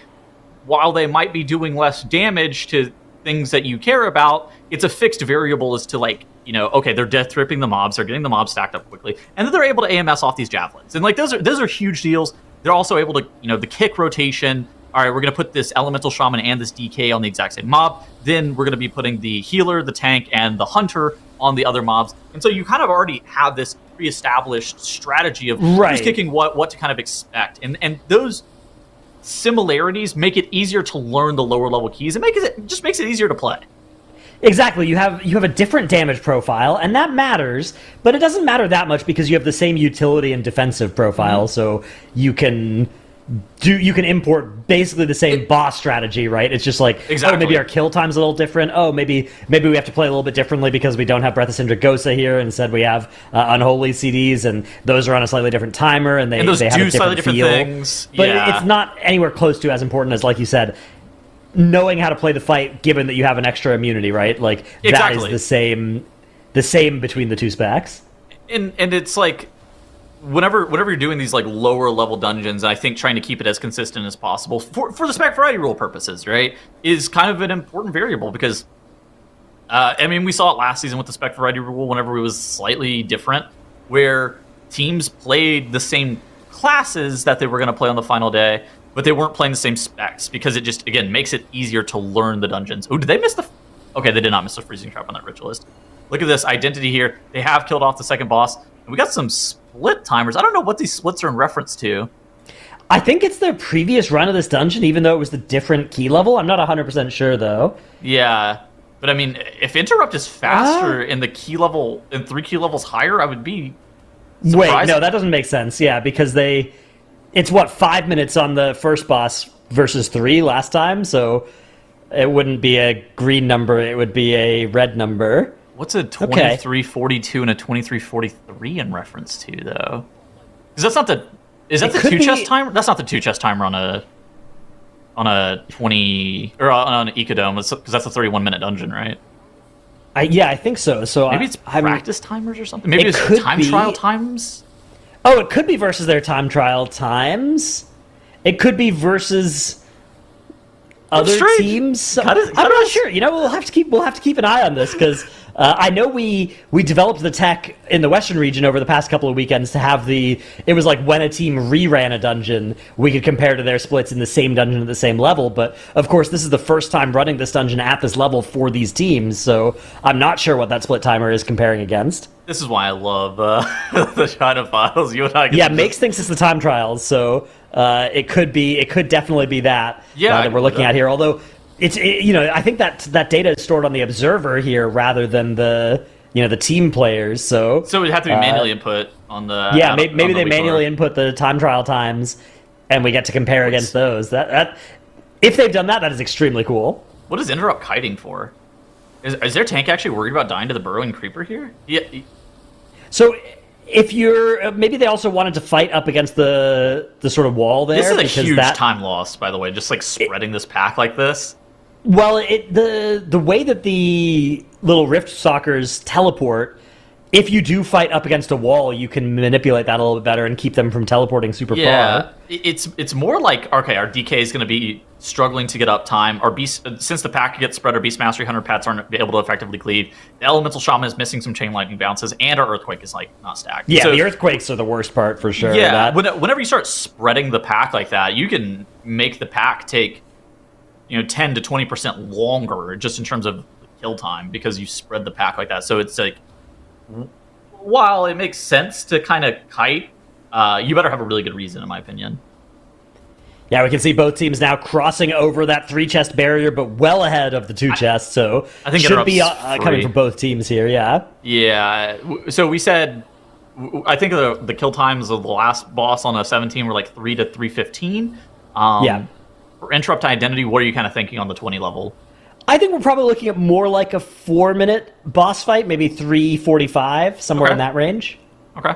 while they might be doing less damage to things that you care about, it's a fixed variable as to, like, okay, they're death tripping the mobs, they're getting the mobs stacked up quickly, and then they're able to AMS off these javelins. And, like, those are huge deals. They're also able to, the kick rotation. All right, we're going to put this Elemental Shaman and this DK on the exact same mob. Then we're going to be putting the healer, the tank, and the hunter on the other mobs. And so you kind of already have this pre-established strategy of who's kicking what to kind of expect. And those similarities make it easier to learn the lower level keys. It just makes it easier to play. Exactly. You have a different damage profile, and that matters, but it doesn't matter that much because you have the same utility and defensive profile, so you can import basically the same boss strategy, right? It's just like, Exactly. oh, maybe our kill time's a little different. Oh, maybe we have to play a little bit differently because we don't have Breath of Sindragosa here. Instead, we have Unholy CDs, and those are on a slightly different timer, and those they have do a slightly different different feel. things. But Yeah. it's not anywhere close to as important as, like you said, knowing how to play the fight, given that you have an extra immunity, right? Like, Exactly. that is the same between the two specs. And it's like, whenever you're doing these, like, lower level dungeons, I think trying to keep it as consistent as possible for the spec variety rule purposes, right, is kind of an important variable, because we saw it last season with the spec variety rule whenever it was slightly different, where teams played the same classes that they were going to play on the final day, but they weren't playing the same specs, because it just, again, makes it easier to learn the dungeons. Oh, did they miss okay, they did not miss the freezing trap on that ritualist. Look at this Identity here. They have killed off the second boss. And we got some split timers. I don't know what these splits are in reference to. I think it's their previous run of this dungeon, even though it was the different key level. I'm not 100% sure, though. Yeah. But, if Interrupt is faster in the key level, in 3 key levels higher, I would be surprised. Wait, no, that doesn't make sense. Yeah, because it's 5 minutes on the first boss versus 3 last time, so it wouldn't be a green number, it would be a red number. What's a 2342 and a 2343 in reference to, though? Because that's not the... Is that the 2 chest timer? That's not the 2 chest timer on a 20... Or on an Ecodome, because that's a 31-minute dungeon, right? I think so. So Maybe it's practice timers or something? Maybe it's time trial times? Oh, it could be versus their time trial times. It could be versus... other strange. teams. Cut I'm not sure. We'll have to keep an eye on this because I know we developed the tech in the Western region over the past couple of weekends to have it was like when a team reran a dungeon, we could compare to their splits in the same dungeon at the same level. But of course, this is the first time running this dungeon at this level for these teams, so I'm not sure what that split timer is comparing against. This is why I love the China files. You and I. Yeah, Makes thinks it's the time trials, so it could definitely be that that we're looking at here. Although I think that data is stored on the observer here rather than the team players. So it would have to be manually input on the. Yeah, maybe they manually input the time trial times, and we get to compare against those. That if they've done that, that is extremely cool. What is interrupt kiting for? Is their tank actually worried about dying to the burrowing creeper here? Yeah. So if you're maybe they also wanted to fight up against the sort of wall there. This is a huge time loss, by the way. Just like spreading this pack like this. Well, the way that the little rift stalkers teleport, if you do fight up against a wall, you can manipulate that a little bit better and keep them from teleporting super far. It's more like, okay, our DK is going to be struggling to get up time. Our beast, since the pack gets spread, our Beast Mastery Hunter pets aren't able to effectively cleave. The Elemental Shaman is missing some Chain Lightning bounces, and our Earthquake is like not stacked. Yeah, so, the Earthquakes are the worst part for sure. Yeah, whenever you start spreading the pack like that, you can make the pack take 10 to 20% longer just in terms of kill time because you spread the pack like that. So it's like, while it makes sense to kind of kite, you better have a really good reason, in my opinion. Yeah, we can see both teams now crossing over that 3-chest barrier, but well ahead of the 2 chests. So I think should be coming from both teams here. Yeah. Yeah. So we said, I think the kill times of the last boss on a 17 were like 3 to 3:15. Yeah. For Interrupt Identity, what are you kind of thinking on the 20 level? I think we're probably looking at more like a 4-minute boss fight, maybe 3:45, somewhere in that range. Okay.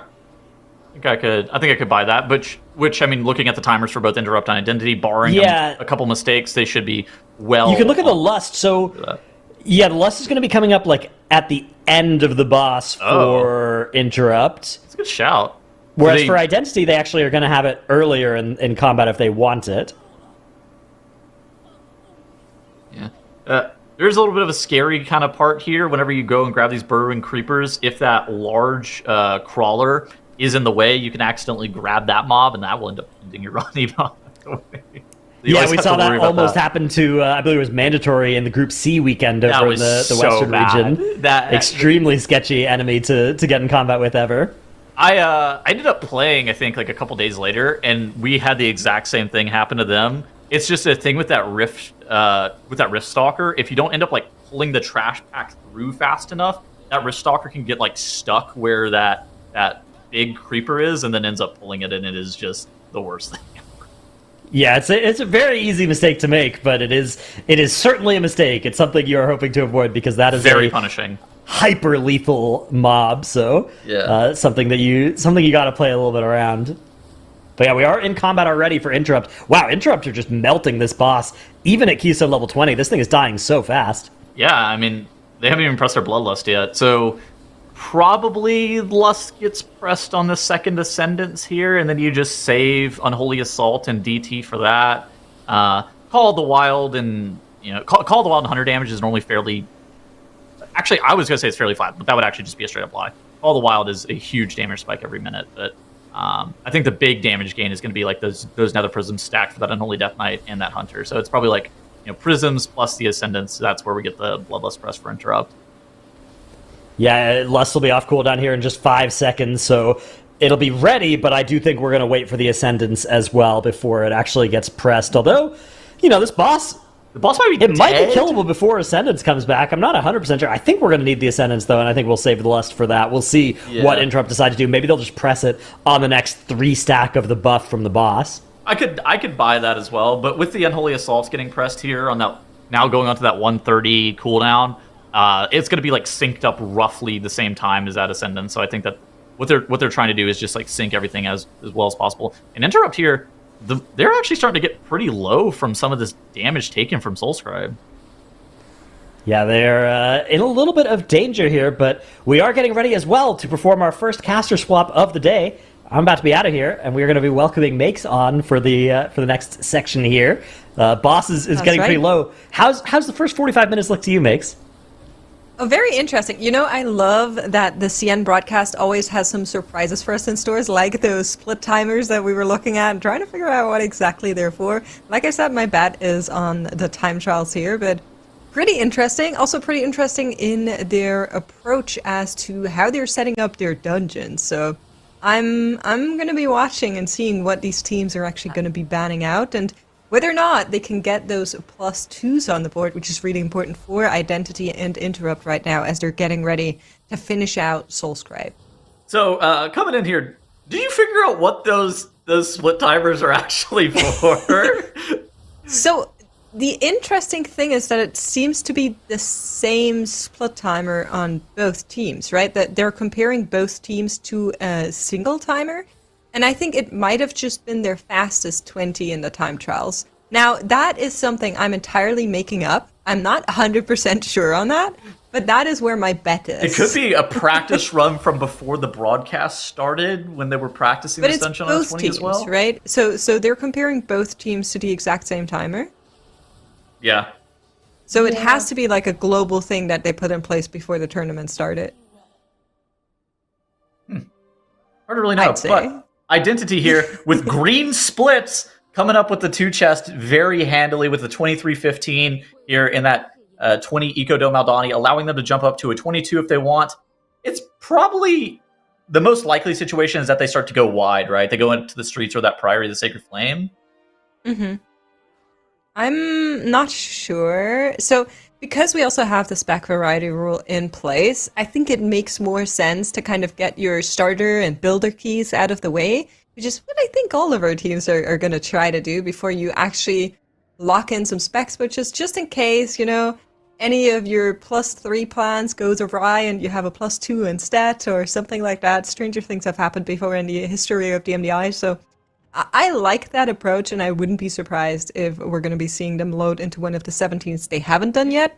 I think I could buy that, which I mean, looking at the timers for both Interrupt and Identity, barring a couple mistakes, they should be well. You can look at the Lust. So, yeah, the Lust is going to be coming up like at the end of the boss for Interrupt. That's a good shout. Whereas for Identity, they actually are going to have it earlier in combat if they want it. Yeah. There's a little bit of a scary kind of part here whenever you go and grab these burrowing creepers. If that large crawler is in the way, you can accidentally grab that mob, and that will end up ending your run even on the way. Yeah, we saw that almost happen to, I believe it was mandatory in the Group C weekend over in the Western region. Extremely sketchy enemy to get in combat with ever. I ended up playing, I think, like a couple days later, and we had the exact same thing happen to them. It's just a thing with that rift stalker. If you don't end up like pulling the trash pack through fast enough, that rift stalker can get like stuck where that big creeper is, and then ends up pulling it, and it is just the worst thing ever. Yeah, it's a very easy mistake to make, but it is certainly a mistake. It's something you are hoping to avoid because that is very punishing, hyper lethal mob. So something you got to play a little bit around. But yeah, we are in combat already for Interrupt. Wow, Interrupt are just melting this boss. Even at Keystone level 20, this thing is dying so fast. Yeah, I mean, they haven't even pressed their Bloodlust yet. So probably Lust gets pressed on the second Ascendance here, and then you just save Unholy Assault and DT for that. Call the Wild and Call the Wild and 100 damage is normally fairly... Actually, I was going to say it's fairly flat, but that would actually just be a straight up lie. Call the Wild is a huge damage spike every minute, but... I think the big damage gain is going to be like those Nether Prisms stacked for that Unholy Death Knight and that Hunter. So it's probably like Prisms plus the Ascendants. That's where we get the Bloodlust press for Interrupt. Yeah, Lust will be off cooldown here in just 5 seconds, so it'll be ready. But I do think we're going to wait for the Ascendants as well before it actually gets pressed. Although, this boss. The boss might be dead. Might be killable before Ascendance comes back. I'm not 100% sure. I think we're going to need the Ascendance, though, and I think we'll save the Lust for that. We'll see what Interrupt decide to do. Maybe they'll just press it on the next 3 stack of the buff from the boss. I could buy that as well, but with the Unholy Assaults getting pressed here on that, now going on to that 130 cooldown, it's going to be like synced up roughly the same time as that Ascendance. So I think that what they're trying to do is just like sync everything as well as possible. And Interrupt here, they're actually starting to get pretty low from some of this damage taken from Soulscribe. Yeah, they're in a little bit of danger here, but we are getting ready as well to perform our first caster swap of the day. I'm about to be out of here, and we're going to be welcoming Makes on for the next section here. Boss is getting pretty low. How's the first 45 minutes look to you, Makes? Oh, very interesting. You know, I love that the CN broadcast always has some surprises for us in stores, like those split timers that we were looking at and trying to figure out what exactly they're for. Like I said, my bet is on the time trials here, but pretty interesting. Also pretty interesting in their approach as to how they're setting up their dungeons. So I'm going to be watching and seeing what these teams are actually going to be banning out, and whether or not they can get those +2s on the board, which is really important for Identity and Interrupt right now as they're getting ready to finish out Soulscribe. So, coming in here, do you figure out what those split timers are actually for? So, the interesting thing is that it seems to be the same split timer on both teams, right? That they're comparing both teams to a single timer. And I think it might have just been their fastest 20 in the time trials. Now, that is something I'm entirely making up. I'm not 100% sure on that, but that is where my bet is. It could be a practice run from before the broadcast started when they were practicing this dungeon on 20 teams, as well. Right? So they're comparing both teams to the exact same timer. Yeah. So it has to be like a global thing that they put in place before the tournament started. Hard to really know, I'd say. But Identity here with green splits coming up with the 2 chest very handily with the 23-15 here in that 20 Ecodome Aldani, allowing them to jump up to a 22 if they want. It's probably the most likely situation is that they start to go wide, right? They go into the streets or that Priory of the Sacred Flame. Mm-hmm. I'm not sure. So because we also have the spec variety rule in place, I think it makes more sense to kind of get your starter and builder keys out of the way, which is what I think all of our teams are going to try to do before you actually lock in some spec switches, just in case, you know, any of your +3 plans goes awry and you have a +2 instead or something like that. Stranger things have happened before in the history of the MDI, so I like that approach, and I wouldn't be surprised if we're going to be seeing them load into one of the 17s they haven't done yet.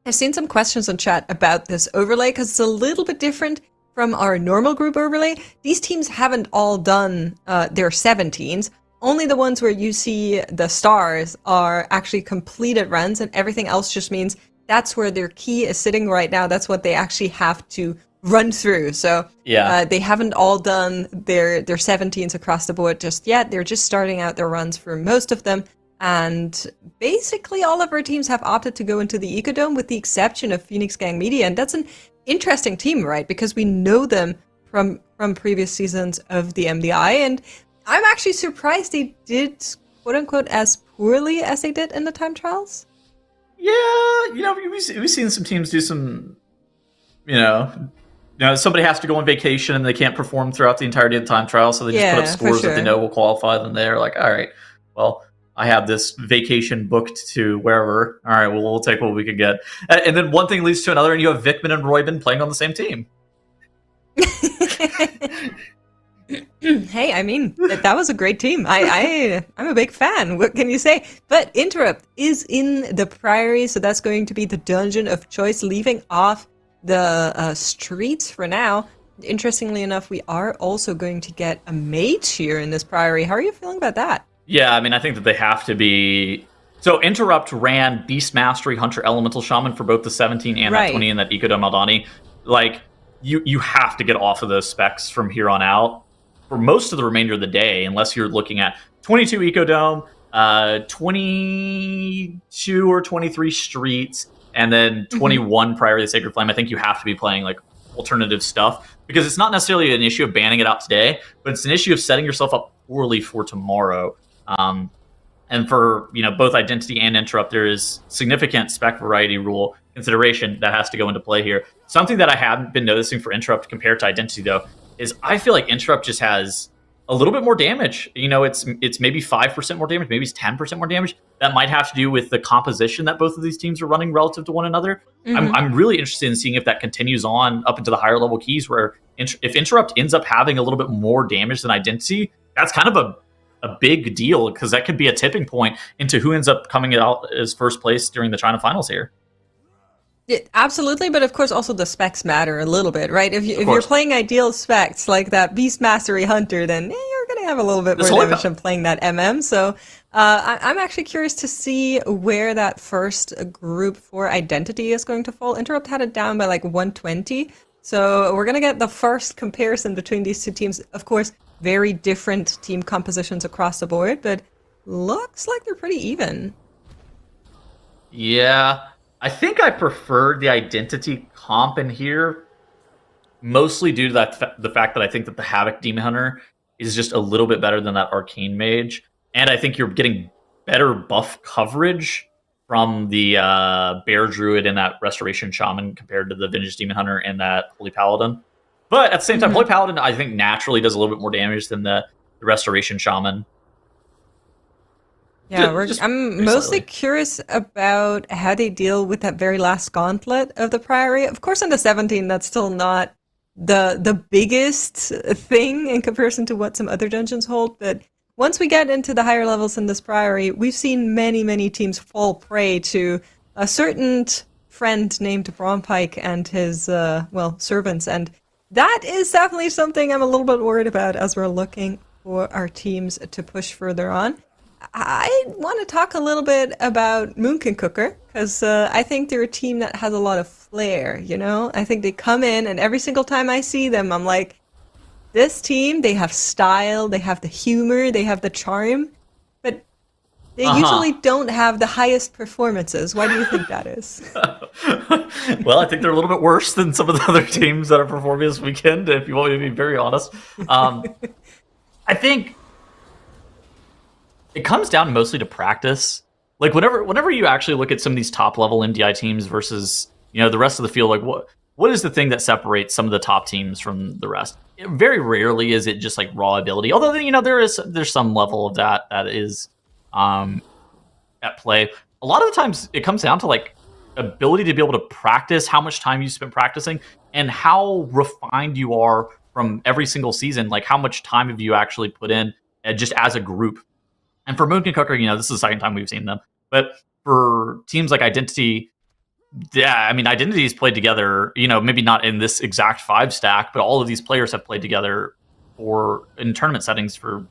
I've seen some questions on chat about this overlay, because it's a little bit different from our normal group overlay. These teams haven't all done their 17s. Only the ones where you see the stars are actually completed runs, and everything else just means that's where their key is sitting right now. That's what they actually have to run through. So they haven't all done their 17s across the board just yet. They're just starting out their runs for most of them. And basically all of our teams have opted to go into the Ecodome with the exception of Phoenix Gang Media. And that's an interesting team, right? Because we know them from previous seasons of the MDI. And I'm actually surprised they did, quote unquote, as poorly as they did in the time trials. Yeah, you know, we've seen some teams do some, you know, somebody has to go on vacation and they can't perform throughout the entirety of the time trial, so they just put up scores that they know will qualify them. They're like, all right, well, I have this vacation booked to wherever. All right, well, we'll take what we can get. And then one thing leads to another, and you have Vikman and Roybin playing on the same team. Hey, I mean, that was a great team. I'm a big fan. What can you say? But Interrupt is in the Priory, so that's going to be the dungeon of choice, leaving off the streets for now. Interestingly enough, we are also going to get a mage here in this Priory. How are you feeling about that? Yeah, I mean, I think that they have to be... So Interrupt ran Beast Mastery, Hunter Elemental Shaman for both the 17 and that 20 and that Ecodome Aldani. Like, you have to get off of those specs from here on out for most of the remainder of the day, unless you're looking at 22 Ecodome, 22 or 23 streets, and then 21 Priory of the Sacred Flame. I think you have to be playing like alternative stuff, because it's not necessarily an issue of banning it out today, but it's an issue of setting yourself up poorly for tomorrow. And for both Identity and Interrupt, there is significant spec variety rule consideration that has to go into play here. Something that I haven't been noticing for Interrupt compared to Identity, though, is I feel like Interrupt just has a little bit more damage. It's maybe 5% more damage, maybe it's 10% more damage. That might have to do with the composition that both of these teams are running relative to one another. I'm really interested in seeing if that continues on up into the higher level keys, where if Interrupt ends up having a little bit more damage than Identity, that's kind of a big deal, because that could be a tipping point into who ends up coming out as first place during the China finals here. Yeah, absolutely, but of course also the specs matter a little bit, right? If you're course. playing ideal specs like that Beast Mastery Hunter, then you're going to have a little bit This more whole damage than playing that MM. So I'm actually curious to see where that first group for Identity is going to fall. Interrupt had it down by like 120. So we're going to get the first comparison between these two teams. Of course, very different team compositions across the board, but looks like they're pretty even. Yeah, I think I preferred the Identity comp in here, mostly due to the fact that I think that the Havoc Demon Hunter is just a little bit better than that Arcane Mage, and I think you're getting better buff coverage from the Bear Druid and that Restoration Shaman compared to the Vintage Demon Hunter and that Holy Paladin. But at the same time, Holy Paladin I think naturally does a little bit more damage than the Restoration Shaman. Yeah, very I'm mostly slightly. curious about how they deal with that very last gauntlet of the Priory. Of course, on the 17, that's still not the biggest thing in comparison to what some other dungeons hold. But once we get into the higher levels in this Priory, we've seen many teams fall prey to a certain friend named Brompike and his servants, and that is definitely something I'm a little bit worried about as we're looking for our teams to push further on. I want to talk a little bit about Moonkin Cooker because I think they're a team that has a lot of flair, you know? I think they come in and every single time I see them, I'm like, this team, they have style, they have the humor, they have the charm, but they usually don't have the highest performances. Why do you think that is? Well, I think they're a little bit worse than some of the other teams that are performing this weekend, if you want me to be very honest. I think it comes down mostly to practice. Like whenever you actually look at some of these top level MDI teams versus the rest of the field, like what is the thing that separates some of the top teams from the rest? Very rarely is it just like raw ability. Although there's some level of that is at play. A lot of the times it comes down to like ability to be able to practice, how much time you spend practicing, and how refined you are from every single season. Like how much time have you actually put in just as a group. And for Moonkin Cooker, this is the second time we've seen them. But for teams like Identity, yeah, I mean, Identity's played together, maybe not in this exact 5 stack, but all of these players have played together in tournament settings for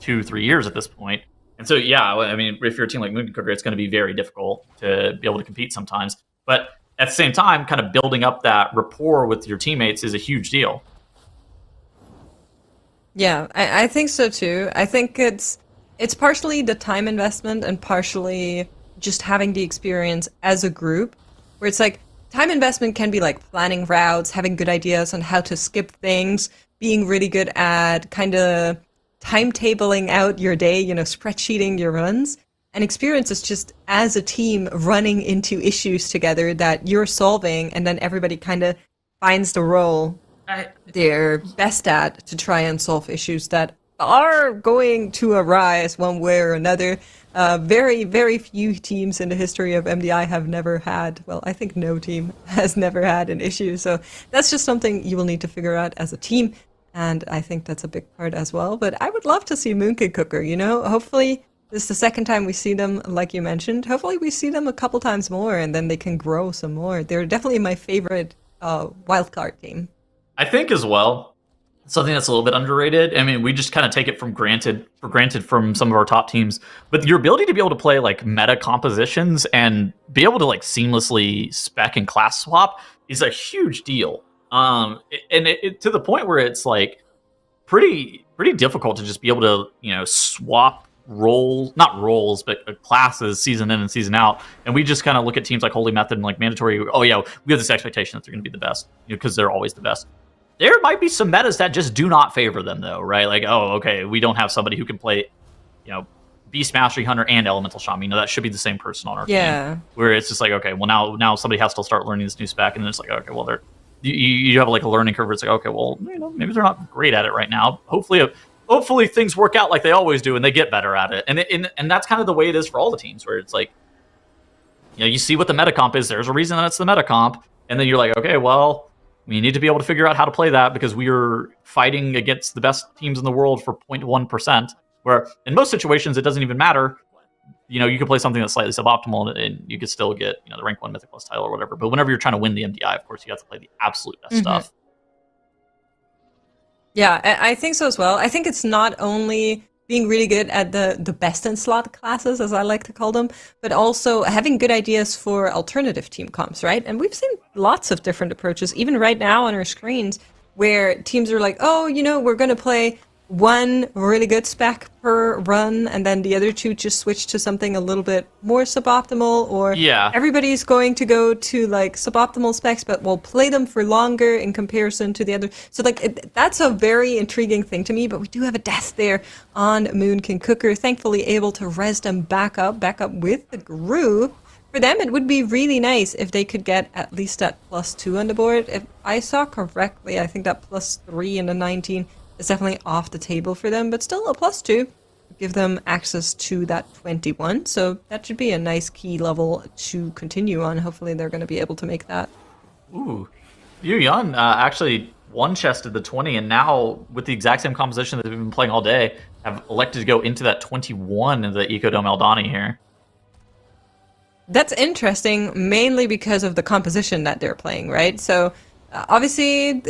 2-3 years at this point. And so, yeah, I mean, if you're a team like Moonkin Cooker, it's going to be very difficult to be able to compete sometimes. But at the same time, kind of building up that rapport with your teammates is a huge deal. Yeah, I think so too. I think it's partially the time investment and partially just having the experience as a group, where it's like time investment can be like planning routes, having good ideas on how to skip things, being really good at kind of timetabling out your day, spreadsheeting your runs. And experience is just as a team running into issues together that you're solving, and then everybody kind of finds the role they're best at to try and solve issues that are going to arise one way or another. Very few teams in the history of MDI have never had, well, I think no team has never had an issue. So that's just something you will need to figure out as a team. And I think that's a big part as well. But I would love to see Moonkin Cooker, hopefully this is the second time we see them, like you mentioned. Hopefully we see them a couple times more and then they can grow some more. They're definitely my favorite wildcard team. I think as well, something that's a little bit underrated. I mean, we just kind of take it for granted from some of our top teams, but your ability to be able to play like meta compositions and be able to like seamlessly spec and class swap is a huge deal. And it to the point where it's like pretty difficult to just be able to swap not roles, but classes season in and season out. And we just kind of look at teams like Holy Method and like Mandatory. Oh yeah, we have this expectation that they're going to be the best because they're always the best. There might be some metas that just do not favor them, though, right? Like, oh, okay, we don't have somebody who can play, Beast Mastery Hunter and Elemental Shaman. That should be the same person on our team. Where it's just like, okay, well now somebody has to start learning this new spec, and then it's like, okay, well you have like a learning curve where it's like, okay, well maybe they're not great at it right now. Hopefully things work out like they always do, and they get better at it. And that's kind of the way it is for all the teams, where it's like, you see what the meta comp is. There's a reason that it's the meta comp, and then you're like, okay, well, we need to be able to figure out how to play that because we are fighting against the best teams in the world for 0.1%, where in most situations it doesn't even matter. you could play something that's slightly suboptimal and you could still get, the rank 1 Mythic Plus title or whatever. But whenever you're trying to win the MDI, of course, you have to play the absolute best stuff. Yeah, I think so as well. I think it's not only being really good at the best in slot classes, as I like to call them, but also having good ideas for alternative team comps, right? And we've seen lots of different approaches, even right now on our screens, where teams are like, oh, we're going to play one really good spec per run, and then the other two just switch to something a little bit more suboptimal, or everybody's going to go to like suboptimal specs, but we'll play them for longer in comparison to the other. So like that's a very intriguing thing to me, but we do have a death there on Moon King Cooker, thankfully able to res them back up with the group. For them, it would be really nice if they could get at least that +2 on the board. If I saw correctly, I think that +3 in the 19 is definitely off the table for them, but still a +2 give them access to that 21. So that should be a nice key level to continue on. Hopefully they're going to be able to make that. Ooh, Yu Yun actually one-chested the 20, and now with the exact same composition that they've been playing all day, have elected to go into that 21 in the Ecodome Eldani here. That's interesting, mainly because of the composition that they're playing, right? So obviously,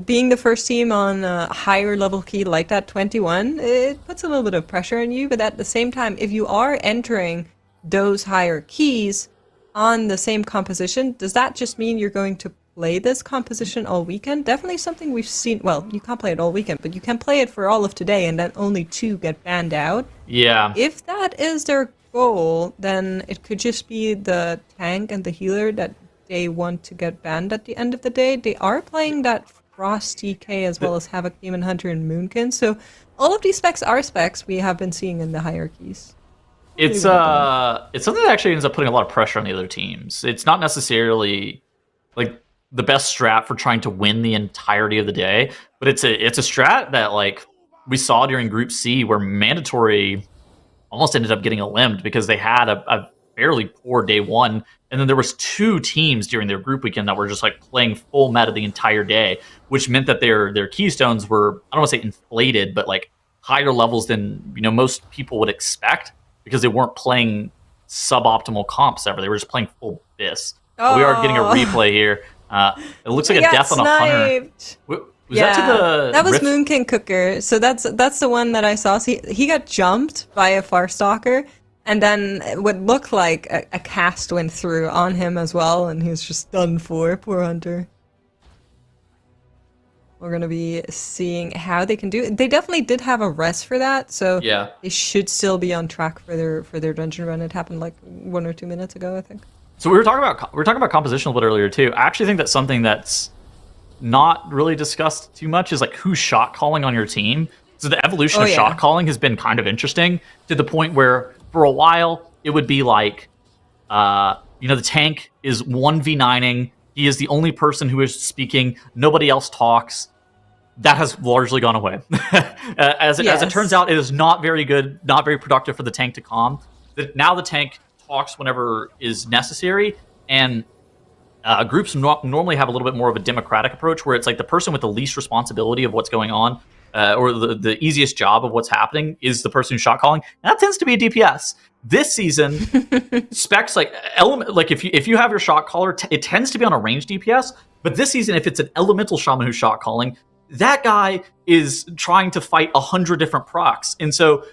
being the first team on a higher level key like that 21, it puts a little bit of pressure on you, but at the same time, if you are entering those higher keys on the same composition, does that just mean you're going to play this composition all weekend? Definitely something we've seen. Well, you can't play it all weekend, but you can play it for all of today, and then only 2 get banned out. Yeah. If that is their goal, then it could just be the tank and the healer that they want to get banned at the end of the day. They are playing that Frost TK as well as Havoc Demon Hunter and Moonkin, so all of these specs are specs we have been seeing in the hierarchies. It's something that actually ends up putting a lot of pressure on the other teams. It's not necessarily like the best strat for trying to win the entirety of the day, but it's a strat that like we saw during Group C where Mandatory almost ended up getting eliminated because they had a fairly poor day one, and then there was 2 teams during their group weekend that were just like playing full meta the entire day, which meant that their keystones were, I don't want to say inflated, but like higher levels than most people would expect because they weren't playing suboptimal comps ever. They were just playing full BIS. Oh. We are getting a replay here. It looks like a death on a hunter. Was that to the that was Rift? Moon King Cooker. So that's the one that I saw. So he got jumped by a Farstalker, and then what looked like a cast went through on him as well, and he was just done for. Poor Hunter. We're going to be seeing how they can do it. They definitely did have a rest for that, so they should still be on track for their dungeon run. It happened like 1 or 2 minutes ago, I think. So we were talking about composition a little bit earlier too. I actually think that's something that's not really discussed too much is like who's shot calling on your team. So the evolution of shot calling has been kind of interesting to the point where for a while it would be like, the tank is 1v9ing. He is the only person who is speaking. Nobody else talks. That has largely gone away. As it turns out, it is not very good, not very productive for the tank to calm. Now the tank talks whenever is necessary, and groups normally have a little bit more of a democratic approach where it's like the person with the least responsibility of what's going on or the easiest job of what's happening is the person who's shot calling, and that tends to be a DPS. This season, specs like element, like if you have your shot caller, it tends to be on a ranged DPS. But this season, if it's an elemental shaman who's shot calling, that guy is trying to fight 100 different procs, and so.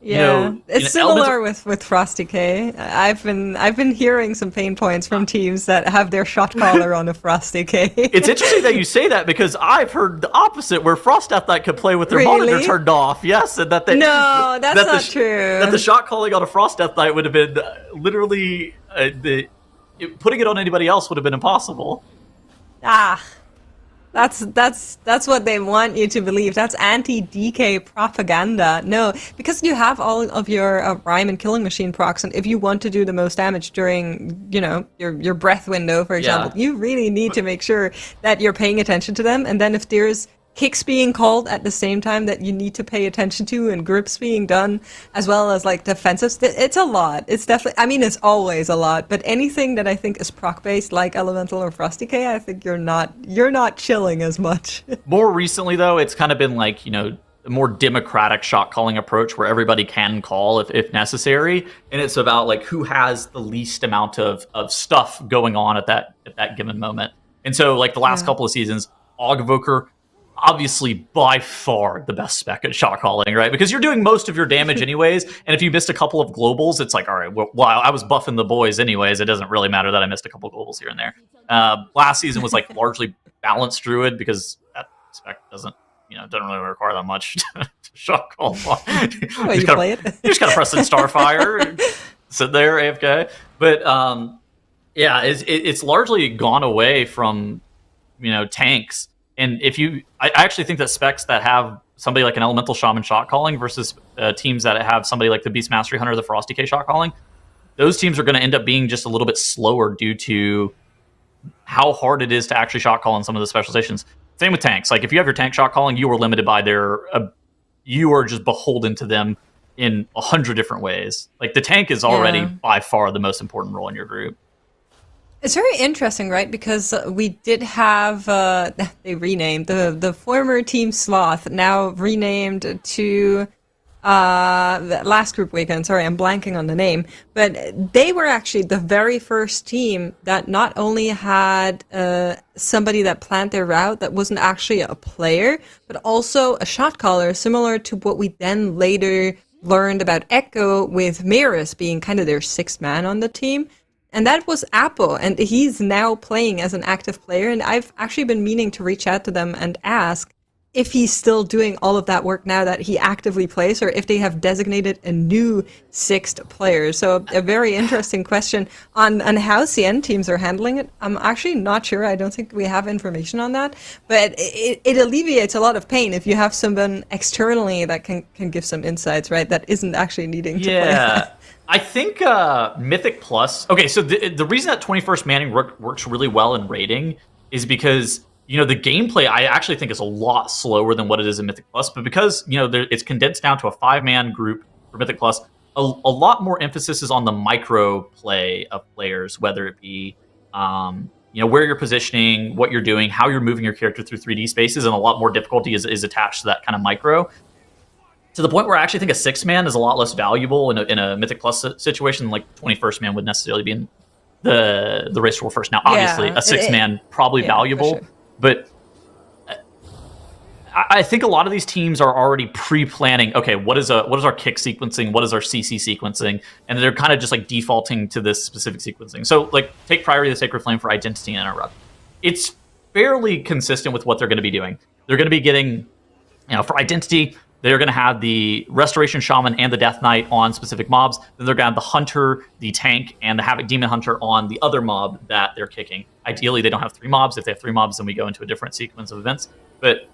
It's similar with Frosty K. I've been hearing some pain points from teams that have their shot caller on a Frosty K. It's interesting that you say that because I've heard the opposite, where Frost Death Knight could play with their monitor turned off. Yes, and that that's not true. That the shot calling on a Frost Death Knight would have been literally putting it on anybody else would have been impossible. That's what they want you to believe. That's anti-DK propaganda. No, because you have all of your Rhyme and Killing Machine procs, and if you want to do the most damage during, your breath window, for example, you really need to make sure that you're paying attention to them. And then if there's kicks being called at the same time that you need to pay attention to, and grips being done, as well as like defensives, it's a lot. It's definitely, it's always a lot, but anything that I think is proc based like Elemental or Frosty K, I think you're not chilling as much. More recently though, it's kind of been like, more democratic shot calling approach where everybody can call if necessary, and it's about like who has the least amount of stuff going on at that given moment. And so like the last couple of seasons, Augvoker, obviously by far the best spec at shot calling, right? Because you're doing most of your damage anyways, and if you missed a couple of globals, it's like, all right, well, I was buffing the boys anyways. It doesn't really matter that I missed a couple of globals here and there. Last season was like largely balanced druid because that spec doesn't really require that much to shot call. You play it. You just gotta press in Starfire, sit there AFK. But it's largely gone away from tanks. And I actually think that specs that have somebody like an Elemental Shaman shot calling versus teams that have somebody like the Beast Mastery Hunter, the Frosty K shot calling, those teams are going to end up being just a little bit slower due to how hard it is to actually shot call in some of the specializations. Same with tanks. Like if you have your tank shot calling, you are limited by you are just beholden to them in 100 different ways. Like the tank is already by far the most important role in your group. It's very interesting, right? Because we did have, they renamed, the former Team Sloth, now renamed to the last group weekend. Sorry, I'm blanking on the name. But they were actually the very first team that not only had somebody that planned their route that wasn't actually a player, but also a shot caller, similar to what we then later learned about Echo with Mirus being kind of their sixth man on the team. And that was Apple, and he's now playing as an active player, and I've actually been meaning to reach out to them and ask if he's still doing all of that work now that he actively plays, or if they have designated a new sixth player. So a very interesting question on how CN teams are handling it. I'm actually not sure. I don't think we have information on that, but it alleviates a lot of pain if you have someone externally that can give some insights, right, that isn't actually needing to play. I think Mythic Plus... Okay, so the reason that 21st Manning works really well in raiding is because, the gameplay I actually think is a lot slower than what it is in Mythic Plus, but because, it's condensed down to a 5-man group for Mythic Plus, a lot more emphasis is on the micro play of players, whether it be, where you're positioning, what you're doing, how you're moving your character through 3D spaces, and a lot more difficulty is attached to that kind of micro. To the point where I actually think a 6-man is a lot less valuable in a Mythic Plus situation, like 21st man would necessarily be in the race to war first. Now, obviously, a 6-man probably valuable, for sure. But I think a lot of these teams are already pre-planning. Okay, what is our kick sequencing? What is our CC sequencing? And they're kind of just like defaulting to this specific sequencing. So, like, take Priory of the Sacred Flame for Identity and Interrupt. It's fairly consistent with what they're going to be doing. They're going to be getting, for Identity, they're going to have the Restoration Shaman and the Death Knight on specific mobs. Then they're going to have the Hunter, the Tank, and the Havoc Demon Hunter on the other mob that they're kicking. Ideally, they don't have 3 mobs. If they have 3 mobs, then we go into a different sequence of events. But,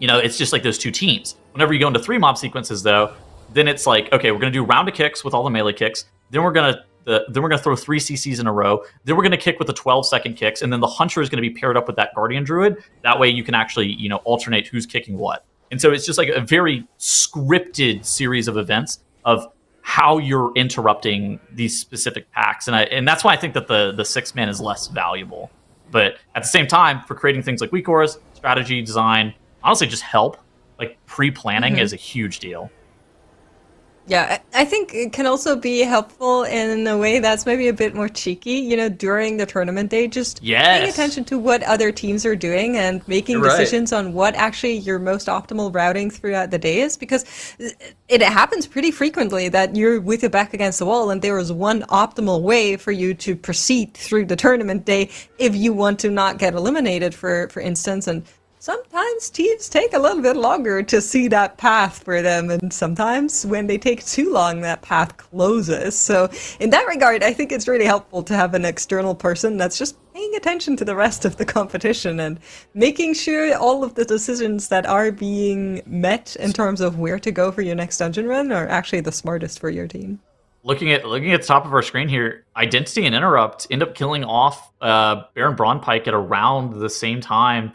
it's just like those 2 teams. Whenever you go into 3 mob sequences, though, then it's like, okay, we're going to do round of kicks with all the melee kicks. Then we're going to throw 3 CCs in a row. Then we're going to kick with the 12-second kicks. And then the Hunter is going to be paired up with that Guardian Druid. That way you can actually, alternate who's kicking what. And so it's just like a very scripted series of events of how you're interrupting these specific packs. And that's why I think that the 6-man is less valuable. But at the same time, for creating things like weak auras, strategy, design, honestly just help, like pre-planning is a huge deal. Yeah, I think it can also be helpful in a way that's maybe a bit more cheeky, during the tournament day, just paying attention to what other teams are doing and making decisions on what actually your most optimal routing throughout the day is, because it happens pretty frequently that you're with your back against the wall and there is one optimal way for you to proceed through the tournament day if you want to not get eliminated, for instance, and sometimes teams take a little bit longer to see that path for them, and sometimes when they take too long, that path closes. So in that regard, I think it's really helpful to have an external person that's just paying attention to the rest of the competition and making sure all of the decisions that are being met in terms of where to go for your next dungeon run are actually the smartest for your team. Looking at the top of our screen here, Identity and Interrupt end up killing off Baron Braunpike at around the same time,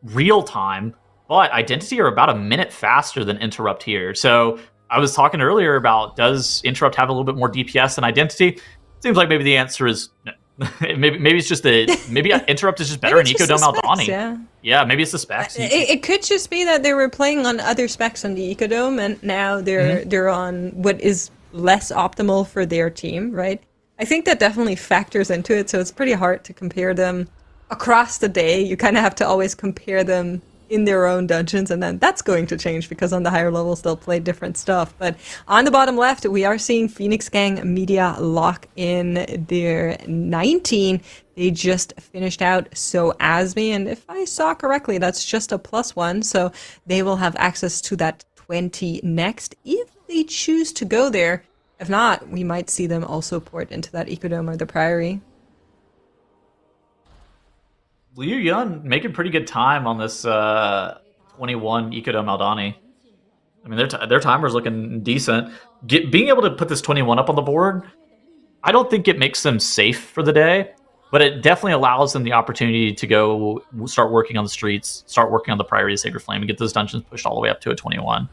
real time, but Identity are about a minute faster than Interrupt here. So I was talking earlier about, does Interrupt have a little bit more DPS than Identity? Seems like maybe the answer is no. maybe it's just maybe Interrupt is just better in Ecodome Aldani. Yeah, maybe it's the specs. It could just be that they were playing on other specs on the Ecodome, and now they're on what is less optimal for their team, right? I think that definitely factors into it, so it's pretty hard to compare them across the day. You kind of have to always compare them in their own dungeons, and then that's going to change because on the higher levels they'll play different stuff. But on the bottom left, we are seeing Phoenix Gang Media lock in their 19. They just finished out So Asmi, and if I saw correctly, that's just a +1, so they will have access to that 20 next if they choose to go there. If not, we might see them also port into that Ecodome or the Priory. Liu Yun making pretty good time on this 21 Ecodome Aldani. I mean, their timer's looking decent. Being able to put this 21 up on the board, I don't think it makes them safe for the day, but it definitely allows them the opportunity to go start working on the streets, start working on the Priory of Sacred Flame, and get those dungeons pushed all the way up to a 21.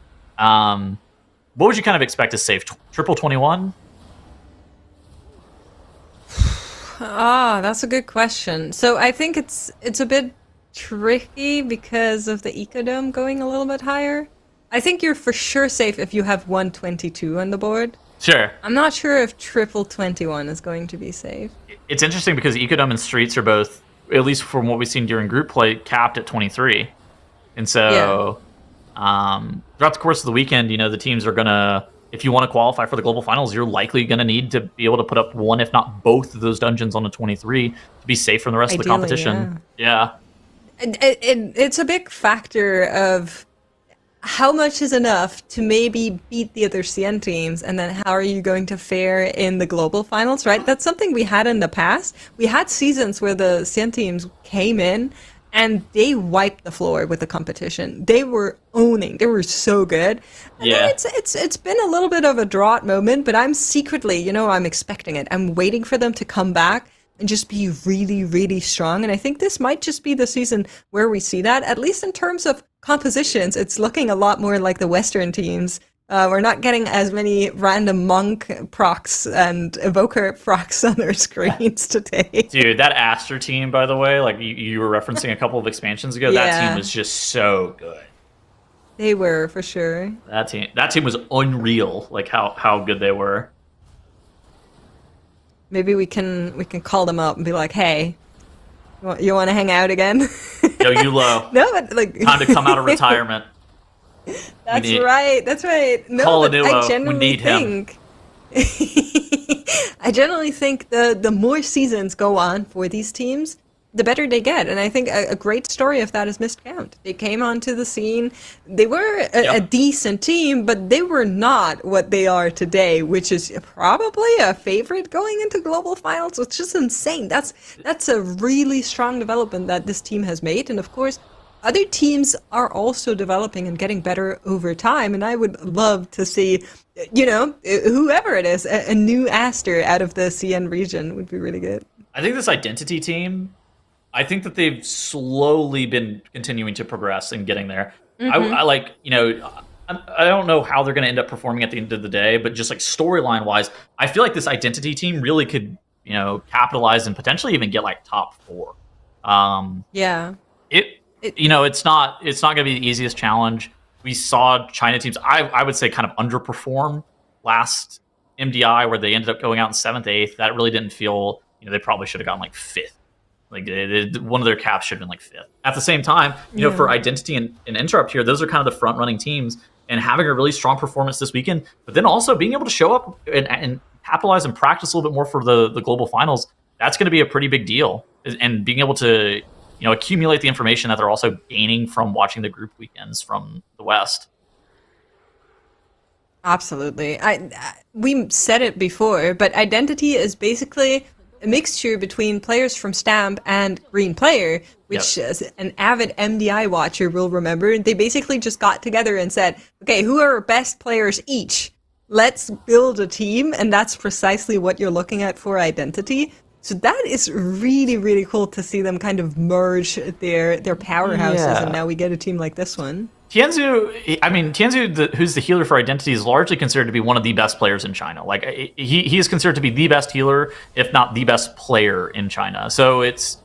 What would you kind of expect to save? Triple 21? That's a good question. So I think it's a bit tricky because of the Ecodome going a little bit higher. I think you're for sure safe if you have 122 on the board. Sure. I'm not sure if triple 21 is going to be safe. It's interesting because Ecodome and Streets are both, at least from what we've seen during group play, capped at 23. And so throughout the course of the weekend, the teams are going to, if you want to qualify for the global finals, you're likely going to need to be able to put up one, if not both of those dungeons on a 23 to be safe from the rest of the competition. Yeah. It's a big factor of how much is enough to maybe beat the other CN teams, and then how are you going to fare in the global finals, right? That's something we had in the past. We had seasons where the CN teams came in and they wiped the floor with the competition. They were owning. They were so good. And then it's been a little bit of a drought moment, but I'm secretly, I'm expecting it. I'm waiting for them to come back and just be really, really strong. And I think this might just be the season where we see that, at least in terms of compositions. It's looking a lot more like the Western teams. We're not getting as many random monk procs and evoker procs on their screens today. Dude, that Aster team, by the way, like you were referencing a couple of expansions ago, that team was just so good. They were, for sure. That team was unreal, like how good they were. Maybe we can call them up and be like, hey, you want to hang out again? Yo, Yulo. No, but like time to come out of retirement. That's right. No, call but Anuo. I genuinely think I generally think the more seasons go on for these teams, the better they get. And I think a great story of that is Missed Count. They came onto the scene. They were a decent team, but they were not what they are today, which is probably a favorite going into global finals, which is insane. That's a really strong development that this team has made. And of course, other teams are also developing and getting better over time, and I would love to see, whoever it is, a new Aster out of the CN region would be really good. I think this Identity team, I think that they've slowly been continuing to progress and getting there. Mm-hmm. I don't know how they're going to end up performing at the end of the day, but just like storyline wise, I feel like this Identity team really could, capitalize and potentially even get like top 4. It's not going to be the easiest challenge. We saw China teams, I would say, kind of underperform last MDI, where they ended up going out in 7th, 8th. That really didn't feel, they probably should have gone like 5th. Like one of their caps should have been like 5th. At the same time, for Identity and Interrupt here, those are kind of the front running teams, and having a really strong performance this weekend, but then also being able to show up and capitalize and practice a little bit more for the global finals, that's going to be a pretty big deal. And being able to accumulate the information that they're also gaining from watching the group weekends from the West. Absolutely. We said it before, but Identity is basically a mixture between players from Stamp and Green Player, which as an avid MDI watcher will remember. They basically just got together and said, okay, who are our best players each? Let's build a team, and that's precisely what you're looking at for Identity. So that is really, really cool to see them kind of merge their powerhouses, and now we get a team like this one. Tianzu, who's the healer for Identity, is largely considered to be one of the best players in China. Like he is considered to be the best healer, if not the best player in China. So it's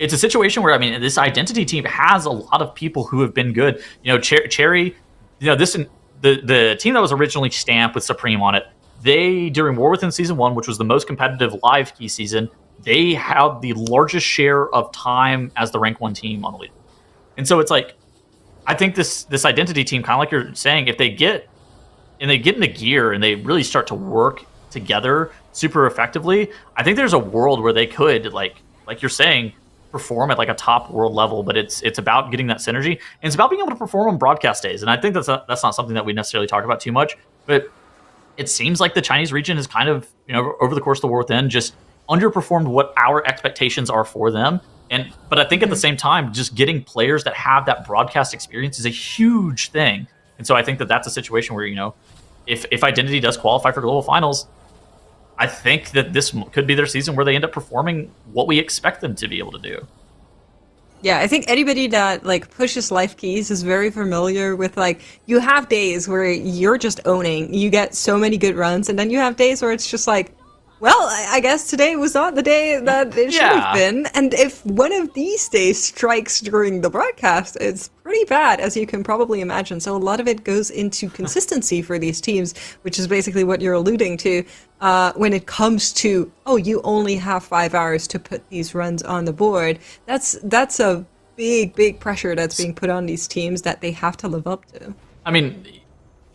it's a situation where, I mean, this identity team has a lot of people who have been good. Cherry, the team that was originally stamped with Supreme on it, they, during War Within Season 1, which was the most competitive live key season, they had the largest share of time as the rank 1 team on the league. And so it's like, I think this identity team, kind of like you're saying, if they get into gear and they really start to work together super effectively, I think there's a world where they could, like you're saying, perform at like a top world level. But it's about getting that synergy, and it's about being able to perform on broadcast days. And I think that's not something that we necessarily talk about too much, but it seems like the Chinese region has kind of, over the course of the War Within, just underperformed what our expectations are for them. But I think at the same time, just getting players that have that broadcast experience is a huge thing. And so I think that that's a situation where, if Identity does qualify for global finals, I think that this could be their season where they end up performing what we expect them to be able to do. Yeah, I think anybody that pushes life keys is very familiar with you have days where you're just owning, you get so many good runs, and then you have days where it's just well, I guess today was not the day that it should have been. And if one of these days strikes during the broadcast, it's pretty bad, as you can probably imagine. So a lot of it goes into consistency for these teams, which is basically what you're alluding to when it comes to, you only have 5 hours to put these runs on the board. That's a big pressure that's being put on these teams that they have to live up to. I mean,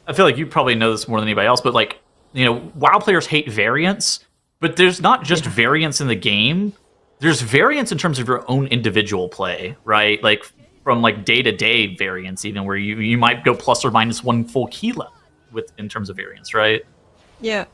I feel like you probably know this more than anybody else, but WoW players hate variance. But there's not just variance in the game. There's variance in terms of your own individual play, right? From day-to-day variance, even where you might go plus or minus 1 full key level in terms of variance, right? Yeah,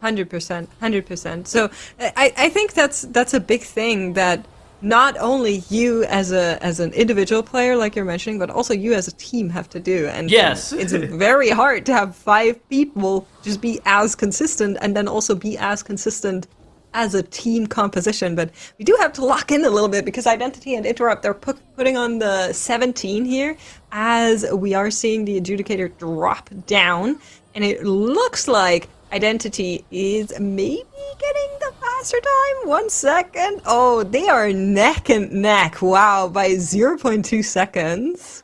100%. So I think that's a big thing that not only you as an individual player, like you're mentioning, but also you as a team have to do. And yes, it's very hard to have 5 people just be as consistent and then also be as consistent as a team composition. But we do have to lock in a little bit because Identity and Interrupt, they're putting on the 17 here as we are seeing the adjudicator drop down. And it looks like Identity is maybe getting the faster time. 1 second. Oh, they are neck and neck. Wow, by 0.2 seconds.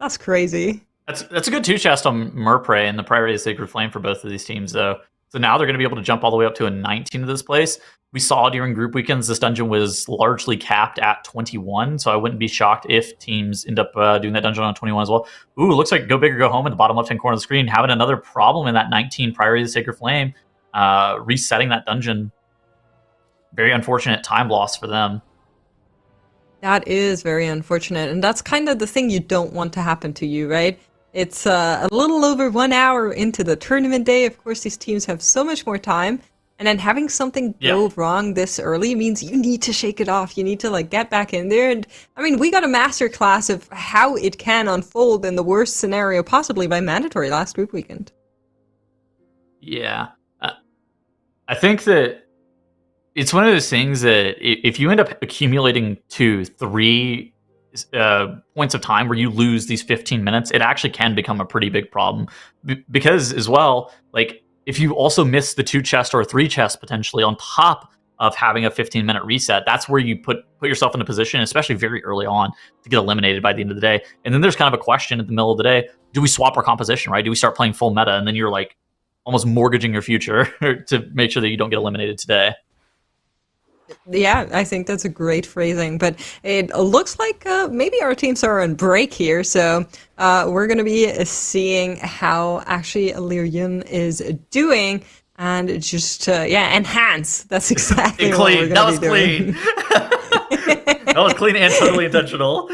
That's crazy. That's a good 2-chest on Murpray and the Priority of Sacred Flame for both of these teams, though. So now they're going to be able to jump all the way up to a 19 to this place. We saw during group weekends, this dungeon was largely capped at 21, so I wouldn't be shocked if teams end up doing that dungeon on 21 as well. Ooh, looks like Go Big or Go Home at the bottom left-hand corner of the screen, having another problem in that 19 Priority of the Sacred Flame, resetting that dungeon. Very unfortunate time loss for them. That is very unfortunate, and that's kind of the thing you don't want to happen to you, right? It's a little over 1 hour into the tournament day. Of course, these teams have so much more time. And then having something go wrong this early means you need to shake it off. You need to get back in there. And I mean, we got a master class of how it can unfold in the worst scenario possibly by Mandatory last group weekend. Yeah. I think that it's one of those things that if you end up accumulating 2-3 points of time where you lose these 15 minutes, it actually can become a pretty big problem. Because as well, if you also miss the 2-chest or a 3-chest potentially on top of having a 15-minute reset, that's where you put yourself in a position, especially very early on, to get eliminated by the end of the day. And then there's kind of a question at the middle of the day: do we swap our composition? Right? Do we start playing full meta? And then you're almost mortgaging your future to make sure that you don't get eliminated today. Yeah, I think that's a great phrasing, but it looks like maybe our teams are on break here, so we're going to be seeing how actually Liu Yun is doing, and just, enhance. That's exactly what we're going to be doing. That was clean and totally intentional.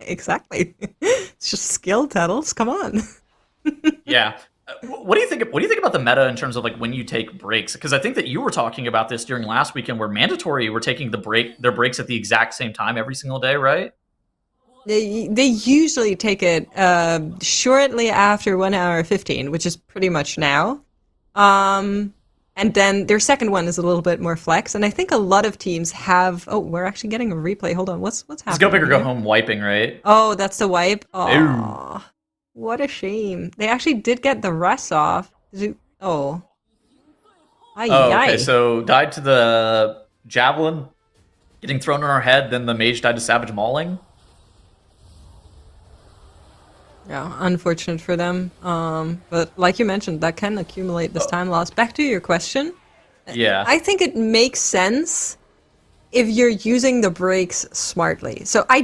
Exactly. It's just skill, Tettles. Come on. Yeah. What do you think? What do you think about the meta in terms of when you take breaks? Because I think that you were talking about this during last weekend, where Mandatory were taking their breaks at the exact same time every single day, right? They usually take it shortly after 1 hour 15, which is pretty much now. And then their second one is a little bit more flex, and I think a lot of teams have. Oh, we're actually getting a replay. Hold on, what's happening? It's Go Big or Go Home wiping, right? Oh, that's the wipe. Oh. What a shame. They actually did get the rest off. Okay, so died to the Javelin. getting thrown on our head, then the mage died to savage mauling. Yeah, unfortunate for them. But like you mentioned, that can accumulate this time loss. Back to your question. Yeah. I think it makes sense if you're using the breaks smartly. So I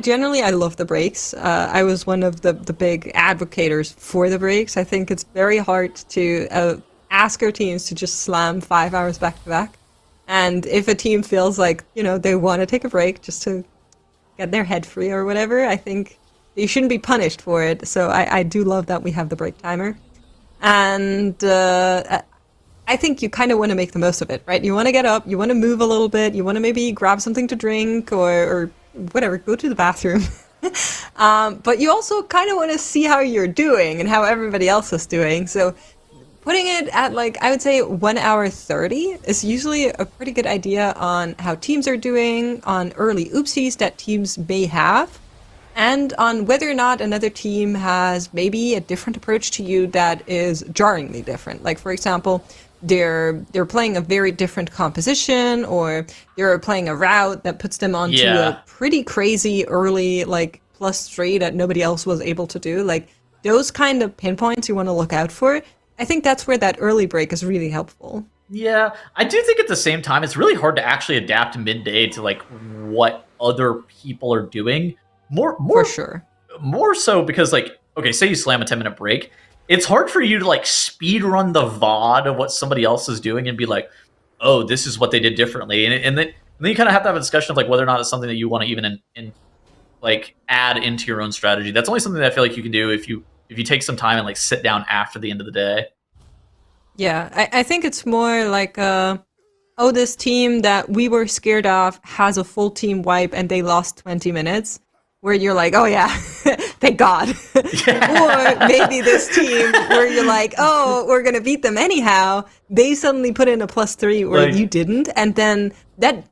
love the breaks. I was one of the big advocators for the breaks. I think it's very hard to ask our teams to just slam 5 hours back to back. And if a team feels like, they want to take a break just to get their head free or whatever, I think you shouldn't be punished for it. So I do love that we have the break timer. And I think you kind of want to make the most of it, right? You want to get up, you want to move a little bit, you want to maybe grab something to drink or whatever, go to the bathroom. But you also kind of want to see how you're doing and how everybody else is doing. So putting it at I would say 1 hour 30 is usually a pretty good idea on how teams are doing, on early oopsies that teams may have, and on whether or not another team has maybe a different approach to you that is jarringly different. Like, for example, they're playing a very different composition, or they're playing a route that puts them onto a pretty crazy early +3 that nobody else was able to do. Those kind of pinpoints you want to look out for. I think that's where that early break is really helpful. Yeah, I do think at the same time it's really hard to actually adapt midday to what other people are doing. More for sure. More so because okay, say you slam a 10-minute break. It's hard for you to speed run the VOD of what somebody else is doing and be like, oh, this is what they did differently. And then you kind of have to have a discussion of whether or not it's something that you want to even add into your own strategy. That's only something that I feel like you can do if you take some time and sit down after the end of the day. Yeah, I think it's more this team that we were scared of has a full team wipe and they lost 20 minutes. Where you're like, oh yeah, thank God. Or maybe this team where you're like, oh, we're going to beat them anyhow. They suddenly put in a +3 where you didn't. And then that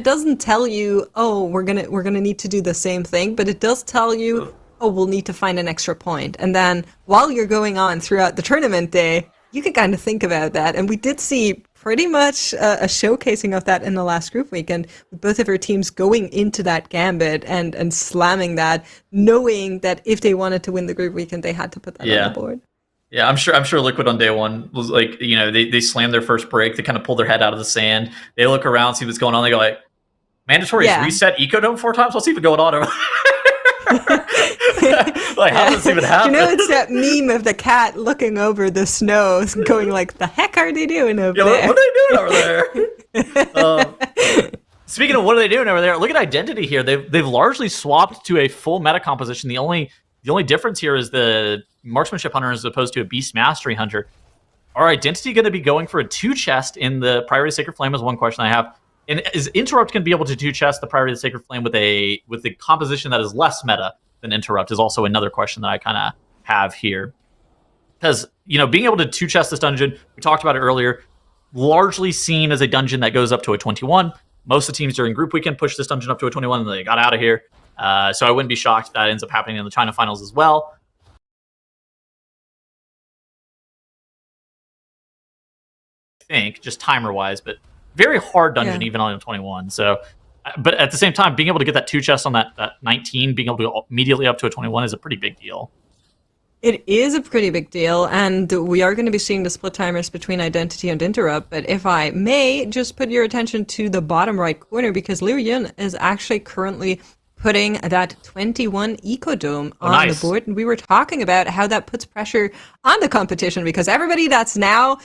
doesn't tell you, oh, we're going to need to do the same thing. But it does tell you, oh, we'll need to find an extra point. And then while you're going on throughout the tournament day, you can kind of think about that. And we did see pretty much a showcasing of that in the last group weekend, with both of our teams going into that gambit and slamming that, knowing that if they wanted to win the group weekend, they had to put that on the board. Yeah, I'm sure Liquid on day one was they slammed their first break, they kind of pulled their head out of the sand, they look around, see what's going on, they go mandatory reset Ecodome 4 times, let's see what's going on over how does this even happen? It's that meme of the cat looking over the snow, going the heck are they doing over there? What are they doing over there? Speaking of what are they doing over there, look at Identity here. They've largely swapped to a full meta composition. The only difference here is the Marksmanship Hunter as opposed to a Beast Mastery Hunter. Are Identity going to be going for a 2-chest in the Priority Sacred Flame is one question I have. And is Interrupt going to be able to 2-chest the Priority of the Sacred Flame with the composition that is less meta than Interrupt is also another question that I kind of have here. Because, being able to 2-chest this dungeon, we talked about it earlier, largely seen as a dungeon that goes up to a 21. Most of the teams during group weekend push this dungeon up to a 21 and they got out of here. So I wouldn't be shocked if that ends up happening in the China finals as well. I think, just timer-wise, but very hard dungeon even on a 21. So, but at the same time, being able to get that 2-chest on that 19, being able to go immediately up to a 21 is a pretty big deal. It is a pretty big deal, and we are going to be seeing the split timers between Identity and Interrupt, but if I may just put your attention to the bottom right corner, because Liu Yun is actually currently putting that 21 Ecodome on the board. And we were talking about how that puts pressure on the competition, because everybody that's now,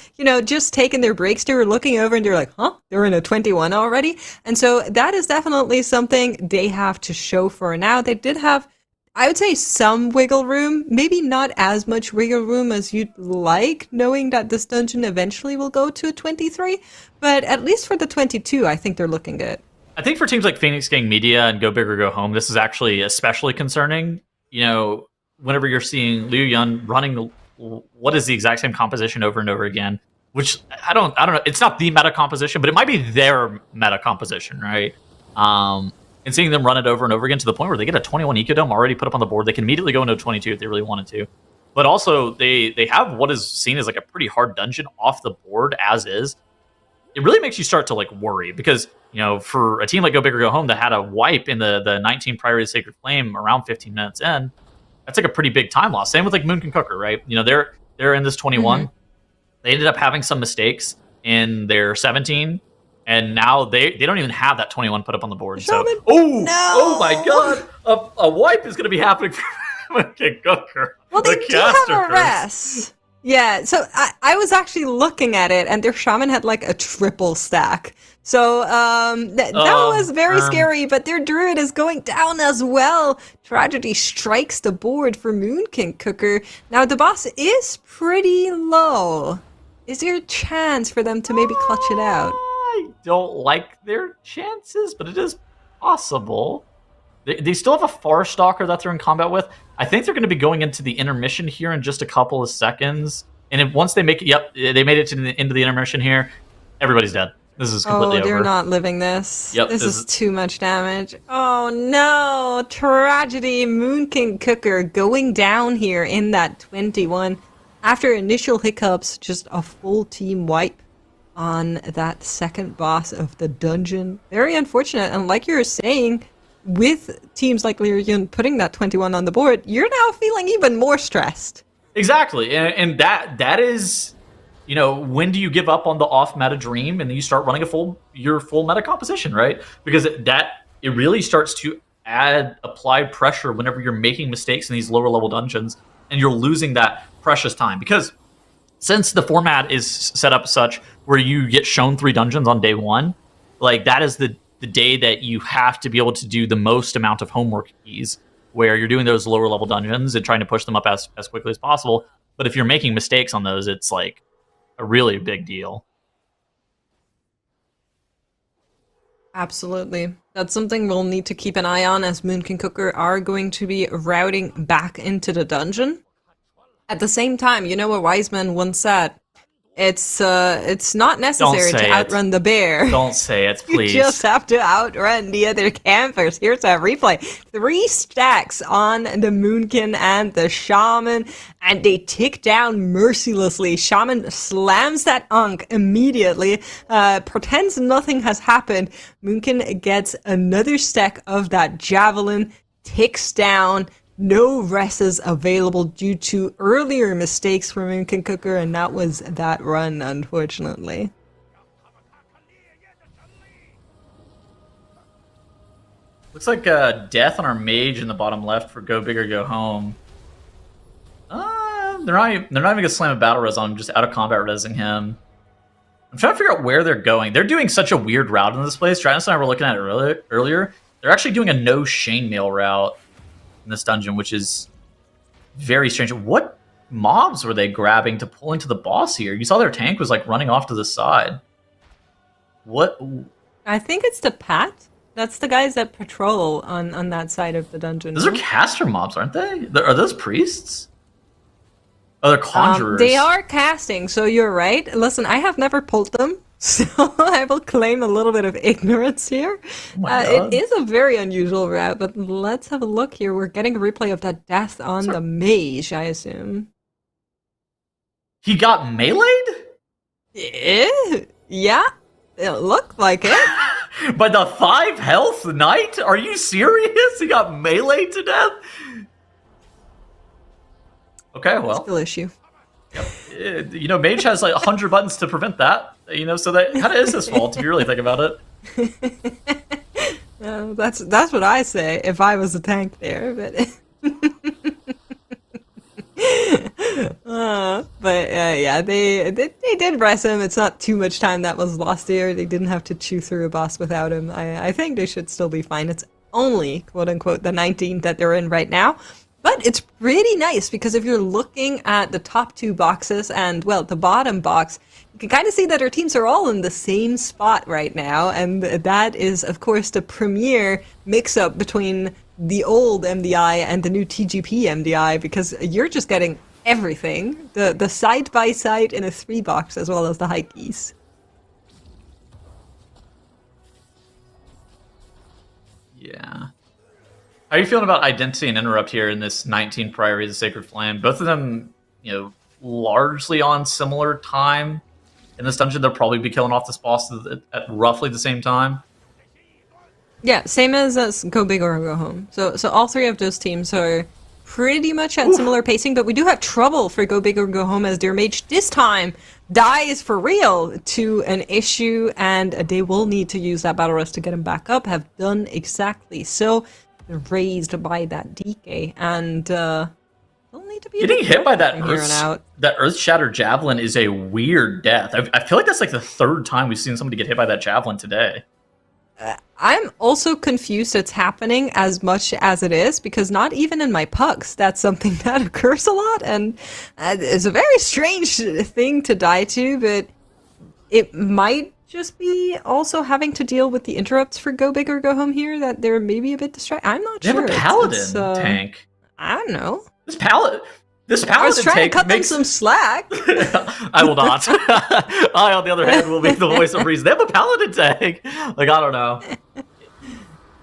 just taking their breaks, they were looking over and they're like, huh, they're in a 21 already. And so that is definitely something they have to show for now. They did have, I would say, some wiggle room, maybe not as much wiggle room as you'd like, knowing that this dungeon eventually will go to a 23. But at least for the 22, I think they're looking good. I think for teams like Phoenix Gang Media and Go Big or Go Home, this is actually especially concerning. Whenever you're seeing Liu Yun running what is the exact same composition over and over again, which I don't know. It's not the meta composition, but it might be their meta composition, right? And seeing them run it over and over again to the point where they get a 21 Ecodome already put up on the board, they can immediately go into a 22 if they really wanted to. But also, they have what is seen as a pretty hard dungeon off the board as is. It really makes you start to worry, because for a team like Go Big or Go Home that had a wipe in the 19 Priority of the Sacred Flame around 15 minutes in, that's like a pretty big time loss. Same with like Moonkin Cooker, right? They're in this 21. Mm-hmm. They ended up having some mistakes in their 17, and now they don't even have that 21 put up on the board. Oh my God, a wipe is going to be happening for Moonkin Cooker. Well, they do have a rest. Yeah, so I was actually looking at it, and their shaman had like a triple stack. So that was very scary, but their druid is going down as well. Tragedy strikes the board for Moonkin Cooker. Now, the boss is pretty low. Is there a chance for them to maybe clutch it out? I don't like their chances, but it is possible. They still have a Far Stalker that they're in combat with. I think they're going to be going into the intermission here in just a couple of seconds. And once they make it, they made it to the end of the intermission here. Everybody's dead. This is completely over. They're not living this. Yep, this is too much damage. Oh no, tragedy. Moonkin Cooker going down here in that 21. After initial hiccups, just a full team wipe on that second boss of the dungeon. Very unfortunate. And like you were saying, with teams like Lyrian putting that 21 on the board, you're now feeling even more stressed. Exactly. And that is, when do you give up on the off meta dream and then you start running your full meta composition, right? Because it really starts to apply pressure whenever you're making mistakes in these lower level dungeons and you're losing that precious time. Because since the format is set up such where you get shown 3 dungeons on day 1, like that is the day that you have to be able to do the most amount of homework keys, where you're doing those lower level dungeons and trying to push them up as quickly as possible. But if you're making mistakes on those, it's like a really big deal. Absolutely. That's something we'll need to keep an eye on, as Moonkin Cooker are going to be routing back into the dungeon. At the same time, what Wise Man once said, it's not necessary to outrun the bear. Don't say it, please. You just have to outrun the other campers. Here's a replay. 3 stacks on the Moonkin and the Shaman, and they tick down mercilessly. Shaman slams that Ankh immediately, pretends nothing has happened. Moonkin gets another stack of that Javelin, ticks down. No rests available due to earlier mistakes from Moonkin Cooker, and that was that run, unfortunately. Looks like death on our mage in the bottom left for Go Big or Go Home. They're not even going to slam a battle res on him, just out of combat resing him. I'm trying to figure out where they're going. They're doing such a weird route in this place. Travis and I were looking at it earlier. They're actually doing a no chainmail route in this dungeon, which is very strange. What mobs were they grabbing to pull into the boss here? You saw their tank was like running off to the side. What? I think it's the Pat. That's the guys that patrol on that side of the dungeon. Those are caster mobs, aren't they? Are those priests? Oh, they're conjurers. They are casting, so you're right. Listen, I have never pulled them, so I will claim a little bit of ignorance here. Oh my God. It is a very unusual route, but let's have a look here. We're getting a replay of that death on the mage, I assume. He got meleeed? Yeah, it looked like it. By the 5 health knight? Are you serious? He got meleeed to death? Okay, well. Skill issue. Yep. Mage has like 100 buttons to prevent that. So that kind of is his fault if you really think about it. That's what I say if I was a tank there, but yeah, they did rest him. It's not too much time that was lost here. They didn't have to chew through a boss without him. I think they should still be fine. It's only, quote unquote, the 19th that they're in right now. But it's pretty nice, because if you're looking at the top 2 boxes and, well, the bottom box, you can kind of see that our teams are all in the same spot right now. And that is, of course, the premier mix-up between the old MDI and the new TGP MDI, because you're just getting everything. The side-by-side in a 3 box, as well as the high keys. Yeah. How are you feeling about Identity and Interrupt here in this 19 Priory of the Sacred Flame? Both of them, largely on similar time. In this dungeon, they'll probably be killing off this boss at roughly the same time. Yeah, same as Go Big or Go Home. So all three of those teams are pretty much at similar pacing, but we do have trouble for Go Big or Go Home as their mage this time dies for real to an issue, and they will need to use that battle rust to get him back up. Have done exactly so. They're raised by that DK, and they'll need to be getting hit by that from here on out. Earth Shatter Javelin is a weird death. I feel like that's like the third time we've seen somebody get hit by that javelin today. I'm also confused it's happening as much as it is, because not even in my pucks that's something that occurs a lot, and it's a very strange thing to die to, but it might just be also having to deal with the interrupts for Go Big or Go Home here, that they're maybe a bit distracted. I'm not They sure. have a paladin tank. I don't know. This paladin I was trying to tank cut makes... them some slack. I will not. I, on the other hand, will be the voice of reason. They have a paladin tank. Like, I don't know.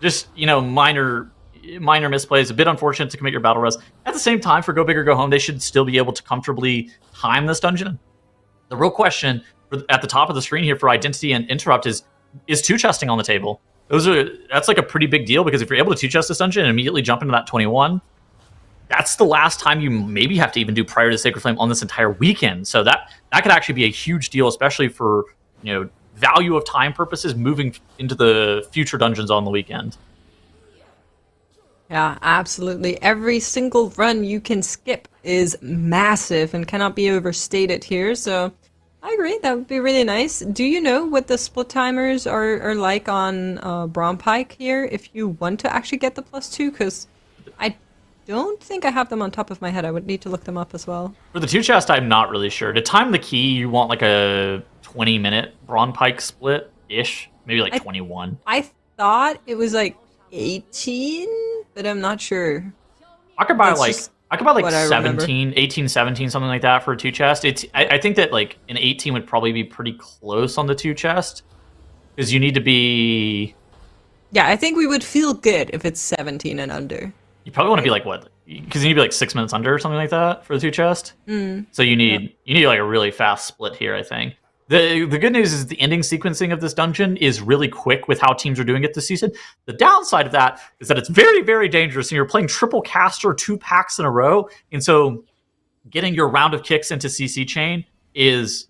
Just, minor misplays. A bit unfortunate to commit your battle rust. At the same time, for Go Big or Go Home, they should still be able to comfortably time this dungeon. The real question at the top of the screen here for Identity and Interrupt is two-chesting on the table. That's like a pretty big deal, because if you're able to two-chest this dungeon and immediately jump into that 21, that's the last time you maybe have to even do Prior to Sacred Flame on this entire weekend. So that could actually be a huge deal, especially for value of time purposes moving into the future dungeons on the weekend. Yeah, absolutely. Every single run you can skip is massive and cannot be overstated here. So I agree, that would be really nice. Do you know what the split timers are like on Braum Pike here, if you want to actually get the +2? Because I don't think I have them on top of my head. I would need to look them up as well. For the 2-chest, I'm not really sure. To time the key, you want like a 20-minute Braun Pike split-ish. Maybe like 21. I thought it was like 18, but I'm not sure. I could buy like 17, 18, 17, something like that for a 2-chest. I think that like an 18 would probably be pretty close on the 2-chest, because you need to be... Yeah, I think we would feel good if it's 17 and under. You probably want to be like, what? Because you need to be like 6 minutes under or something like that for the 2-chest. So you need like a really fast split here, I think. The good news is the ending sequencing of this dungeon is really quick with how teams are doing it this season. The downside of that is that it's very, very dangerous, and you're playing triple caster 2 packs in a row. And so getting your round of kicks into CC chain is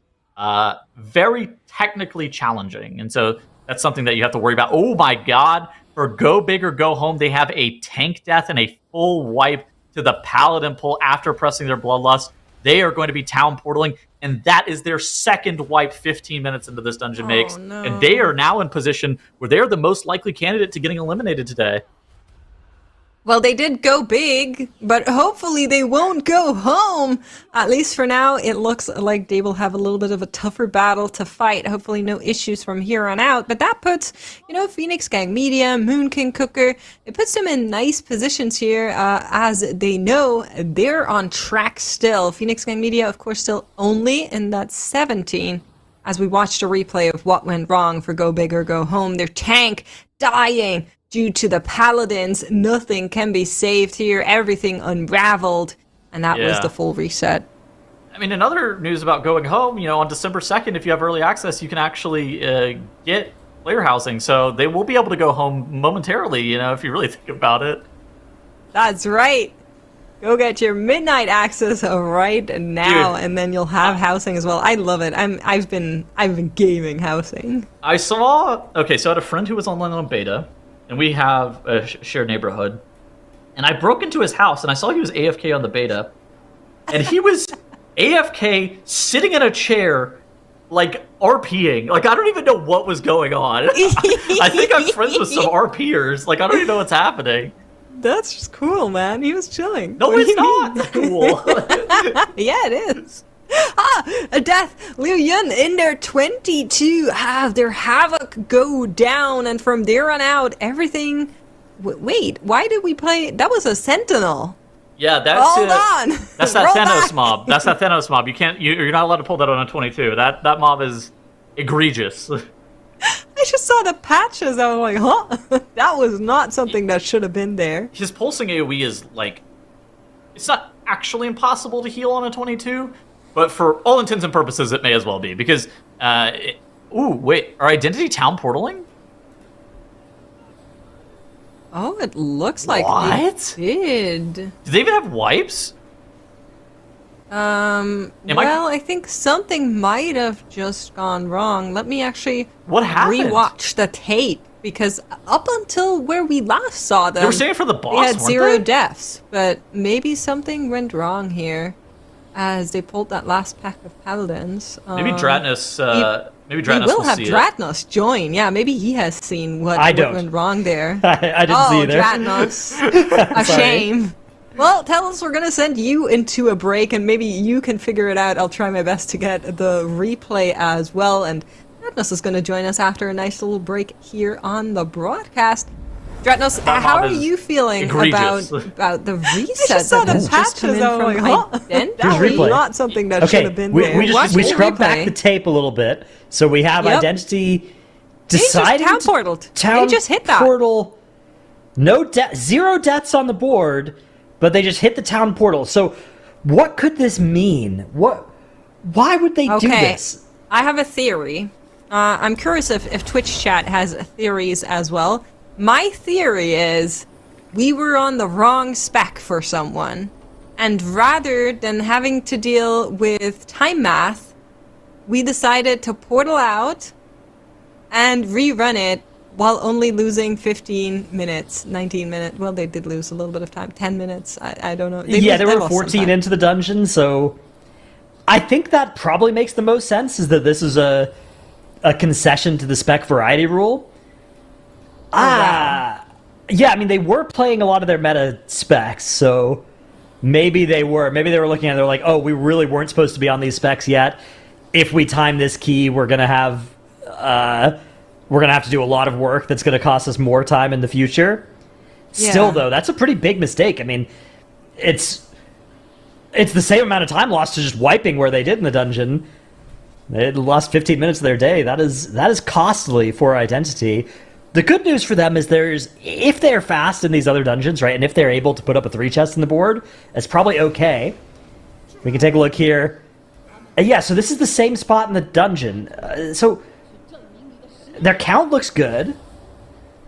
very technically challenging. And so that's something that you have to worry about. Oh my god. For Go Big or Go Home, they have a tank death and a full wipe to the Paladin pull after pressing their Bloodlust. They are going to be town portaling, and that is their second wipe 15 minutes into this dungeon makes. No. And they are now in position where they are the most likely candidate to getting eliminated today. Well, they did go big, but hopefully they won't go home. At least for now, it looks like they will have a little bit of a tougher battle to fight. Hopefully no issues from here on out. But that puts, Phoenix Gang Media, Moon King Cooker, it puts them in nice positions here, as they know they're on track still. Phoenix Gang Media, of course, still only in that 17. As we watched a replay of what went wrong for Go Big or Go Home, their tank dying due to the Paladins. Nothing can be saved here. Everything unraveled. And that was the full reset. I mean, in other news about going home, on December 2nd, if you have early access, you can actually get player housing. So they will be able to go home momentarily, if you really think about it. That's right. Go get your midnight access right now, Dude, and then you'll have housing as well. I love it. I've been gaming housing. I saw... Okay, so I had a friend who was online on beta, and we have a shared neighborhood. And I broke into his house, and I saw he was AFK on the beta. And he was AFK sitting in a chair, like, RPing. Like, I don't even know what was going on. I think I'm friends with some RPers. Like, I don't even know what's happening. That's just cool, man. He was chilling. No, it's not cool. Yeah, it is. A death. Liu Yun in their 22 have their Havoc go down, and from there on out, everything... Wait, why did we play... That was a Sentinel. Yeah, that's... Hold on. That's that Roll Thanos back. mob. That's that Thanos mob. You're not allowed to pull that on a 22. That mob is egregious. I just saw the patches. I was like, huh? That was not something that should have been there. His pulsing AoE is, like... It's not actually impossible to heal on a 22, but for all intents and purposes, it may as well be, because... ooh, wait, are Identity town portaling? Oh, it looks like What? they did. Do they even have wipes? I think something might have just gone wrong. Let me actually What happened? rewatch the tape, because up until where we last saw them, They were saying for the boss, they had weren't 0 they? deaths, but maybe something went wrong here as they pulled that last pack of paladins. Maybe Dratnos. Maybe We Dratnos will have see it. Dratnos join. Yeah, maybe he has seen what went wrong there. I didn't see either. Dratnos. A Sorry. shame. Well, tell us, we're going to send you into a break, and maybe you can figure it out. I'll try my best to get the replay as well, and Dratnos is going to join us after a nice little break here on the broadcast. Dratnos, That how mob are is you feeling egregious. about the I reset just saw that the has just come in patches. I'm from like, huh? Identity? That was replay. not something that should Okay, have been we, there. we Watch just we the scrubbed replay. back the tape a little bit, so we have Yep. Identity just deciding town to- portaled. Town They just hit that. portal. No 0 deaths on the board, but they just hit the town portal. So, what could this mean? Why would they do Okay, this? I have a theory. I'm curious if Twitch chat has theories as well. My theory is we were on the wrong spec for someone, and rather than having to deal with time math, we decided to portal out and rerun it while only losing 15 minutes, 19 minutes. Well, they did lose a little bit of time, 10 minutes. I don't know. They lost were some 14 time. into the dungeon, so I think that probably makes the most sense, is that this is a concession to the spec variety rule. wow. Yeah, I mean, they were playing a lot of their meta specs, so maybe they were looking at it, they're like, oh, we really weren't supposed to be on these specs yet. If we time this key, we're gonna have to do a lot of work that's gonna cost us more time in the future. Still, Yeah. though, that's a pretty big mistake. I mean, it's the same amount of time lost to just wiping where they did in the dungeon. They lost 15 minutes of their day. That is costly for Identity. The good news for them is if they're fast in these other dungeons, right, and if they're able to put up a 3 chest in the board, it's probably okay. We can take a look here. Yeah, so this is the same spot in the dungeon. So their count looks good,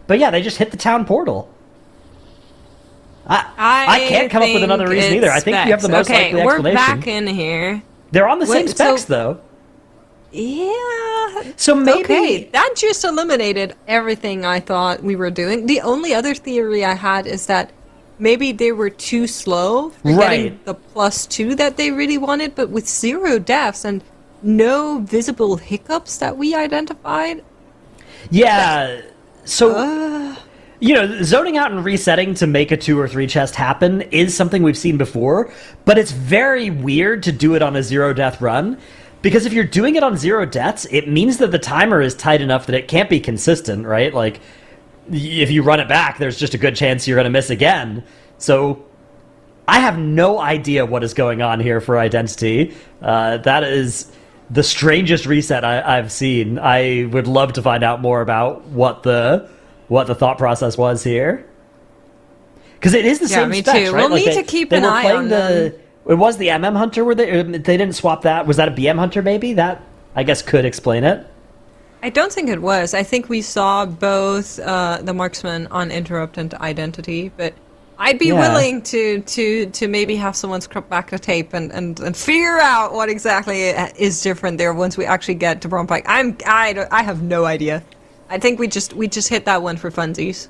but yeah, they just hit the town portal. I can't come up with another reason either. I think you have the most likely explanation. We're back in here. They're on the same Wait, specs, so- though. Yeah. So maybe Okay, that just eliminated everything I thought we were doing. The only other theory I had is that maybe they were too slow for getting Right. the +2 that they really wanted, but with 0 deaths and no visible hiccups that we identified. Yeah. So, zoning out and resetting to make a 2 or 3 chest happen is something we've seen before, but it's very weird to do it on a 0 death run. Because if you're doing it on 0 deaths, it means that the timer is tight enough that it can't be consistent, right? Like, if you run it back, there's just a good chance you're going to miss again. So, I have no idea what is going on here for Identity. That is the strangest reset I've seen. I would love to find out more about what the thought process was here. Because it is the same me specs, too. right? We'll need to keep an eye on them. It was the MM Hunter where they didn't swap that. Was that a BM Hunter maybe? That, I guess, could explain it. I don't think it was. I think we saw both the marksman on Interrupt and Identity, but I'd be willing to maybe have someone scrub back the tape and figure out what exactly is different there once we actually get to Brompike. I have no idea. I think we just hit that one for funsies.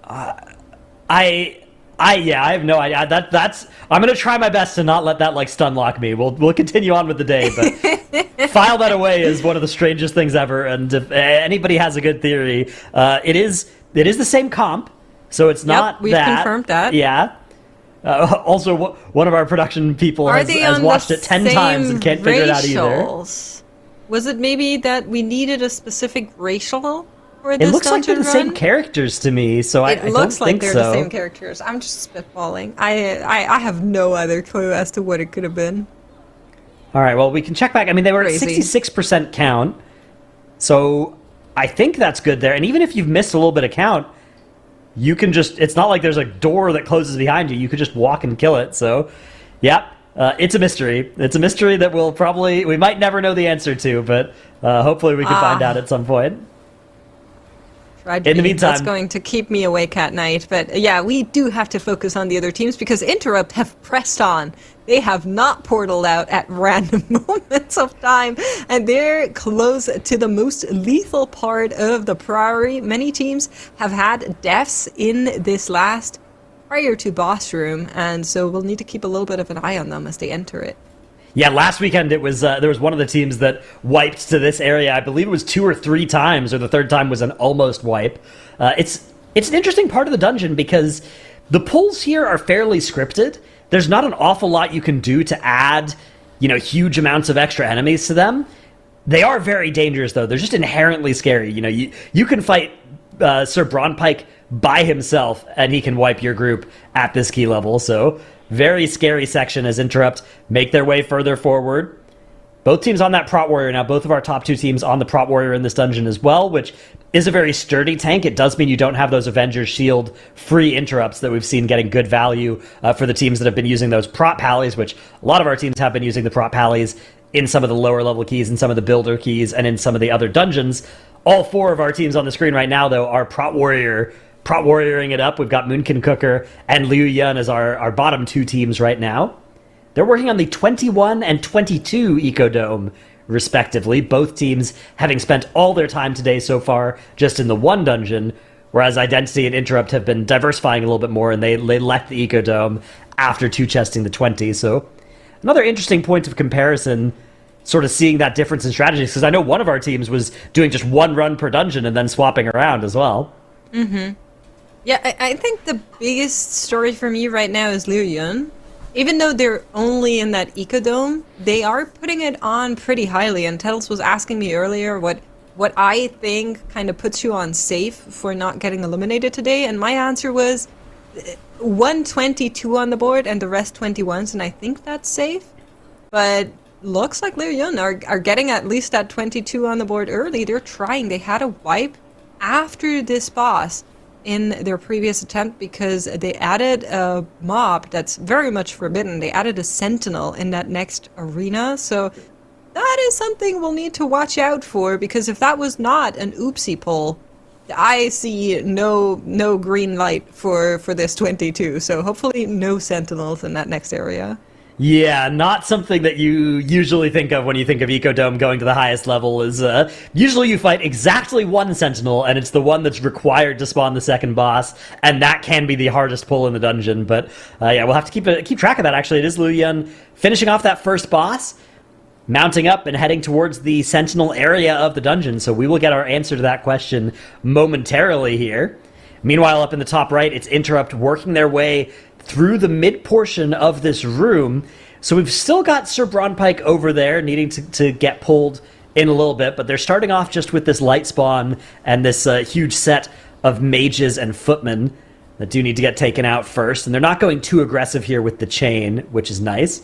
I have no idea. That's I'm gonna try my best to not let that like stun lock me. We'll continue on with the day, but file that away is one of the strangest things ever. And if anybody has a good theory, it is the same comp, so it's not we've that. confirmed that. Yeah. Also, one of our production people Are has they has on watched the it 10 same times and can't figure it out either. racials? Was it maybe that we needed a specific racial for It this looks like they're the dungeon same run? characters to me, so I It don't looks like think they're so. the same characters. I'm just spitballing. I have no other clue as to what it could have been. All right, well, we can check back. I mean, they were Crazy. at 66% count, so I think that's good there. And even if you've missed a little bit of count, you can just, it's not like there's a door that closes behind you. You could just walk and kill it. So, yeah, it's a mystery. It's a mystery that we might never know the answer to, but hopefully we can find out at some point. Tragedy. In the meantime, that's going to keep me awake at night. But yeah, we do have to focus on the other teams because Interrupt have pressed on. They have not portaled out at random moments of time, and they're close to the most lethal part of the Priory. Many teams have had deaths in this last prior to boss room, and so we'll need to keep a little bit of an eye on them as they enter it. Yeah, last weekend it was there was one of the teams that wiped to this area. I believe it was 2 or 3 times, or the third time was an almost wipe. It's an interesting part of the dungeon because the pulls here are fairly scripted. There's not an awful lot you can do to add, huge amounts of extra enemies to them. They are very dangerous though. They're just inherently scary. You can fight Sir Braunpike by himself and he can wipe your group at this key level. So very scary section as Interrupt make their way further forward. Both teams on that Prot Warrior now. Both of our top 2 teams on the Prot Warrior in this dungeon as well, which is a very sturdy tank. It does mean you don't have those Avengers Shield free interrupts that we've seen getting good value for the teams that have been using those Prot Pallies, which a lot of our teams have been using the Prot Pallies in some of the lower level keys, in some of the builder keys, and in some of the other dungeons. All 4 of our teams on the screen right now, though, are Prot Warrioring it up. We've got Moonkin Cooker and Liu Yun as our bottom 2 teams right now. They're working on the 21 and 22 Ecodome, respectively, both teams having spent all their time today so far just in the one dungeon, whereas Identity and Interrupt have been diversifying a little bit more, and they left the Ecodome after 2-chesting the 20. So another interesting point of comparison, sort of seeing that difference in strategies, because I know one of our teams was doing just 1 run per dungeon and then swapping around as well. Mm-hmm. Yeah, I think the biggest story for me right now is Liu Yun. Even though they're only in that Ecodome, they are putting it on pretty highly. And Tettles was asking me earlier what I think kind of puts you on safe for not getting eliminated today. And my answer was 122 on the board and the rest 21s, and I think that's safe. But looks like Liu Yun are getting at least that 22 on the board early. They're trying. They had a wipe after this boss in their previous attempt because they added a mob that's very much forbidden. They added a sentinel in that next arena, so that is something we'll need to watch out for, because if that was not an oopsie pull, I see no green light for this 22, so hopefully no sentinels in that next area. Yeah, not something that you usually think of when you think of Ecodome going to the highest level. Is usually you fight exactly 1 Sentinel, and it's the one that's required to spawn the second boss, and that can be the hardest pull in the dungeon. But yeah, we'll have to keep track of that, actually. It is Liu Yun finishing off that first boss, mounting up and heading towards the Sentinel area of the dungeon, so we will get our answer to that question momentarily here. Meanwhile, up in the top right, it's Interrupt working their way through the mid portion of this room. So we've still got Sir Braunpike over there needing to get pulled in a little bit, but they're starting off just with this light spawn and this huge set of mages and footmen that do need to get taken out first. And they're not going too aggressive here with the chain, which is nice.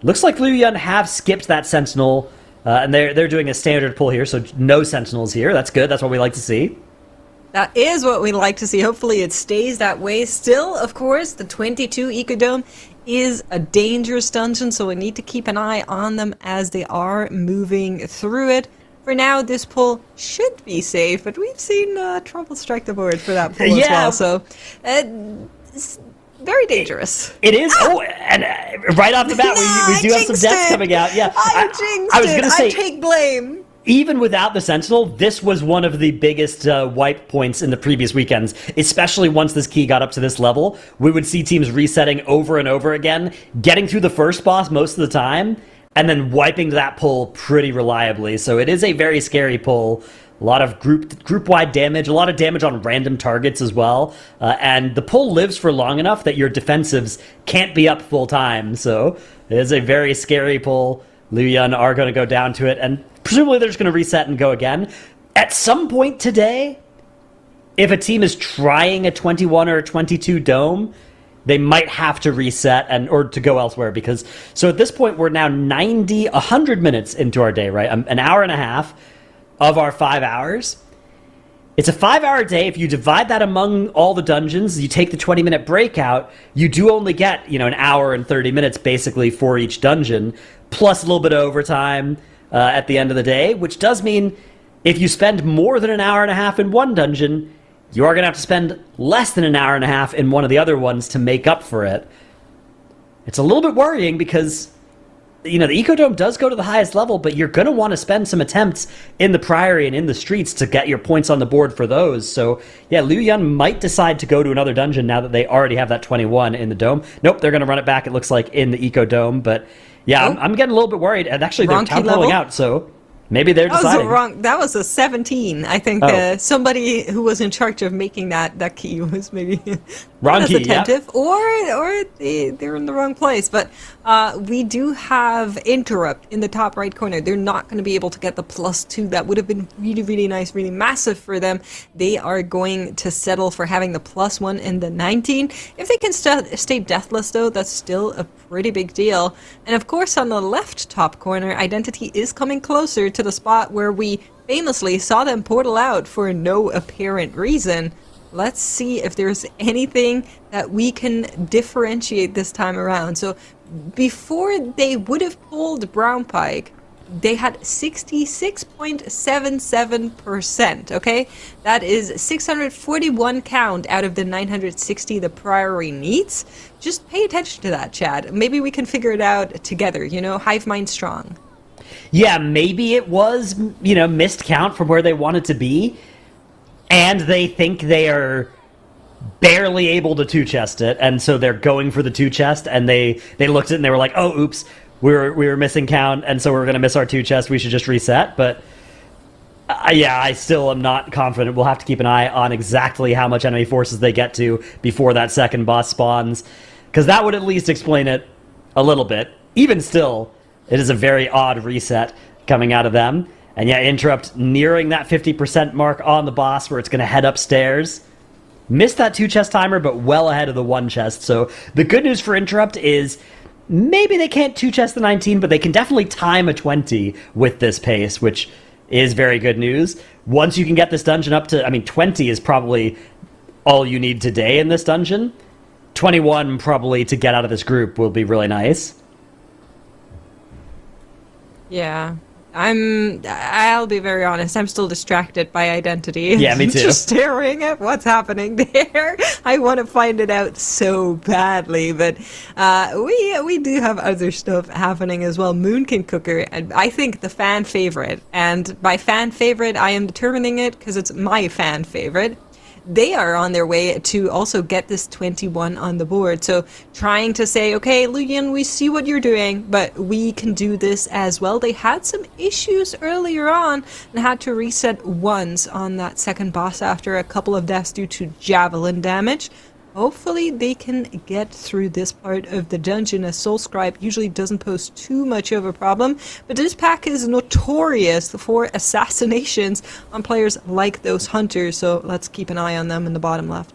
Looks like Liu Yun have skipped that sentinel, and they're doing a standard pull here, so no sentinels here. That's good. That's what we like to see. That is what we like to see. Hopefully it stays that way. Still, of course, the 22 Ecodome is a dangerous dungeon, so we need to keep an eye on them as they are moving through it. For now, this pull should be safe, but we've seen trouble strike the board for that pull as well, so it's very dangerous. It is. Oh, and right off the bat, we do have some deaths coming out. Yeah, I jinxed it. I take blame. Even without the Sentinel, this was one of the biggest wipe points in the previous weekends, especially once this key got up to this level. We would see teams resetting over and over again, getting through the first boss most of the time, and then wiping that pull pretty reliably. So it is a very scary pull. A lot of group-wide damage, a lot of damage on random targets as well. And the pull lives for long enough that your defensives can't be up full time. So it is a very scary pull. Liu Yun are going to go down to it, and presumably they're just going to reset and go again. At some point today, if a team is trying a 21 or a 22 dome, they might have to reset or to go elsewhere, because so at this point we're now 100 minutes into our day, right? An hour and a half of our 5 hours. It's a 5-hour day. If you divide that among all the dungeons, you take the 20-minute break out, you do only get, an hour and 30 minutes basically for each dungeon, plus a little bit of overtime at the end of the day, which does mean if you spend more than an hour and a half in one dungeon, you are going to have to spend less than an hour and a half in one of the other ones to make up for it. It's a little bit worrying because, the Ecodome does go to the highest level, but you're going to want to spend some attempts in the Priory and in the streets to get your points on the board for those. So, yeah, Liu Yun might decide to go to another dungeon now that they already have that 21 in the Dome. Nope, they're going to run it back, it looks like, in the Ecodome. But, yeah, I'm getting a little bit worried. And actually, they're town pulling out, so maybe they're deciding. That was a 17. I think somebody who was in charge of making that key was maybe wrong not key, attentive, or they're in the wrong place. But we do have Interrupt in the top right corner. They're not going to be able to get the +2. That would have been really, really nice, really massive for them. They are going to settle for having the +1 and the 19. If they can stay deathless, though, that's still a pretty big deal. And of course, on the left top corner, Identity is coming closer to the spot where we famously saw them portal out for no apparent reason. Let's see if there's anything that we can differentiate this time around. So before they would have pulled Brown Pike, they had 66.77%, okay? That is 641 count out of the 960 the Priory needs. Just pay attention to that, Chad. Maybe we can figure it out together, hive mind strong. Yeah, maybe it was, missed count from where they wanted to be, and they think they are barely able to two-chest it, and so they're going for the two-chest, and they looked at it and they were like, oh, oops, we were missing count, and so we're going to miss our two-chest, we should just reset. But I still am not confident. We'll have to keep an eye on exactly how much enemy forces they get to before that second boss spawns, because that would at least explain it a little bit. Even still, it is a very odd reset coming out of them. And yeah, Interrupt nearing that 50% mark on the boss where it's going to head upstairs. Missed that 2-chest timer, but well ahead of the 1-chest. So the good news for Interrupt is maybe they can't 2-chest the 19, but they can definitely time a 20 with this pace, which is very good news. Once you can get this dungeon up to, 20 is probably all you need today in this dungeon. 21 probably to get out of this group will be really nice. Yeah. I'll be very honest, I'm still distracted by Identity. Yeah, me too. Just staring at what's happening there. I want to find it out so badly, but we do have other stuff happening as well. Moonkin Cooker, and I think the fan favorite, and by fan favorite, I am determining it because it's my fan favorite. They are on their way to also get this 21 on the board. So trying to say, okay, Liu Yun, we see what you're doing, but we can do this as well. They had some issues earlier on and had to reset once on that second boss after a couple of deaths due to javelin damage. Hopefully they can get through this part of the dungeon, as Soul Scribe usually doesn't pose too much of a problem, but this pack is notorious for assassinations on players like those hunters, so let's keep an eye on them in the bottom left.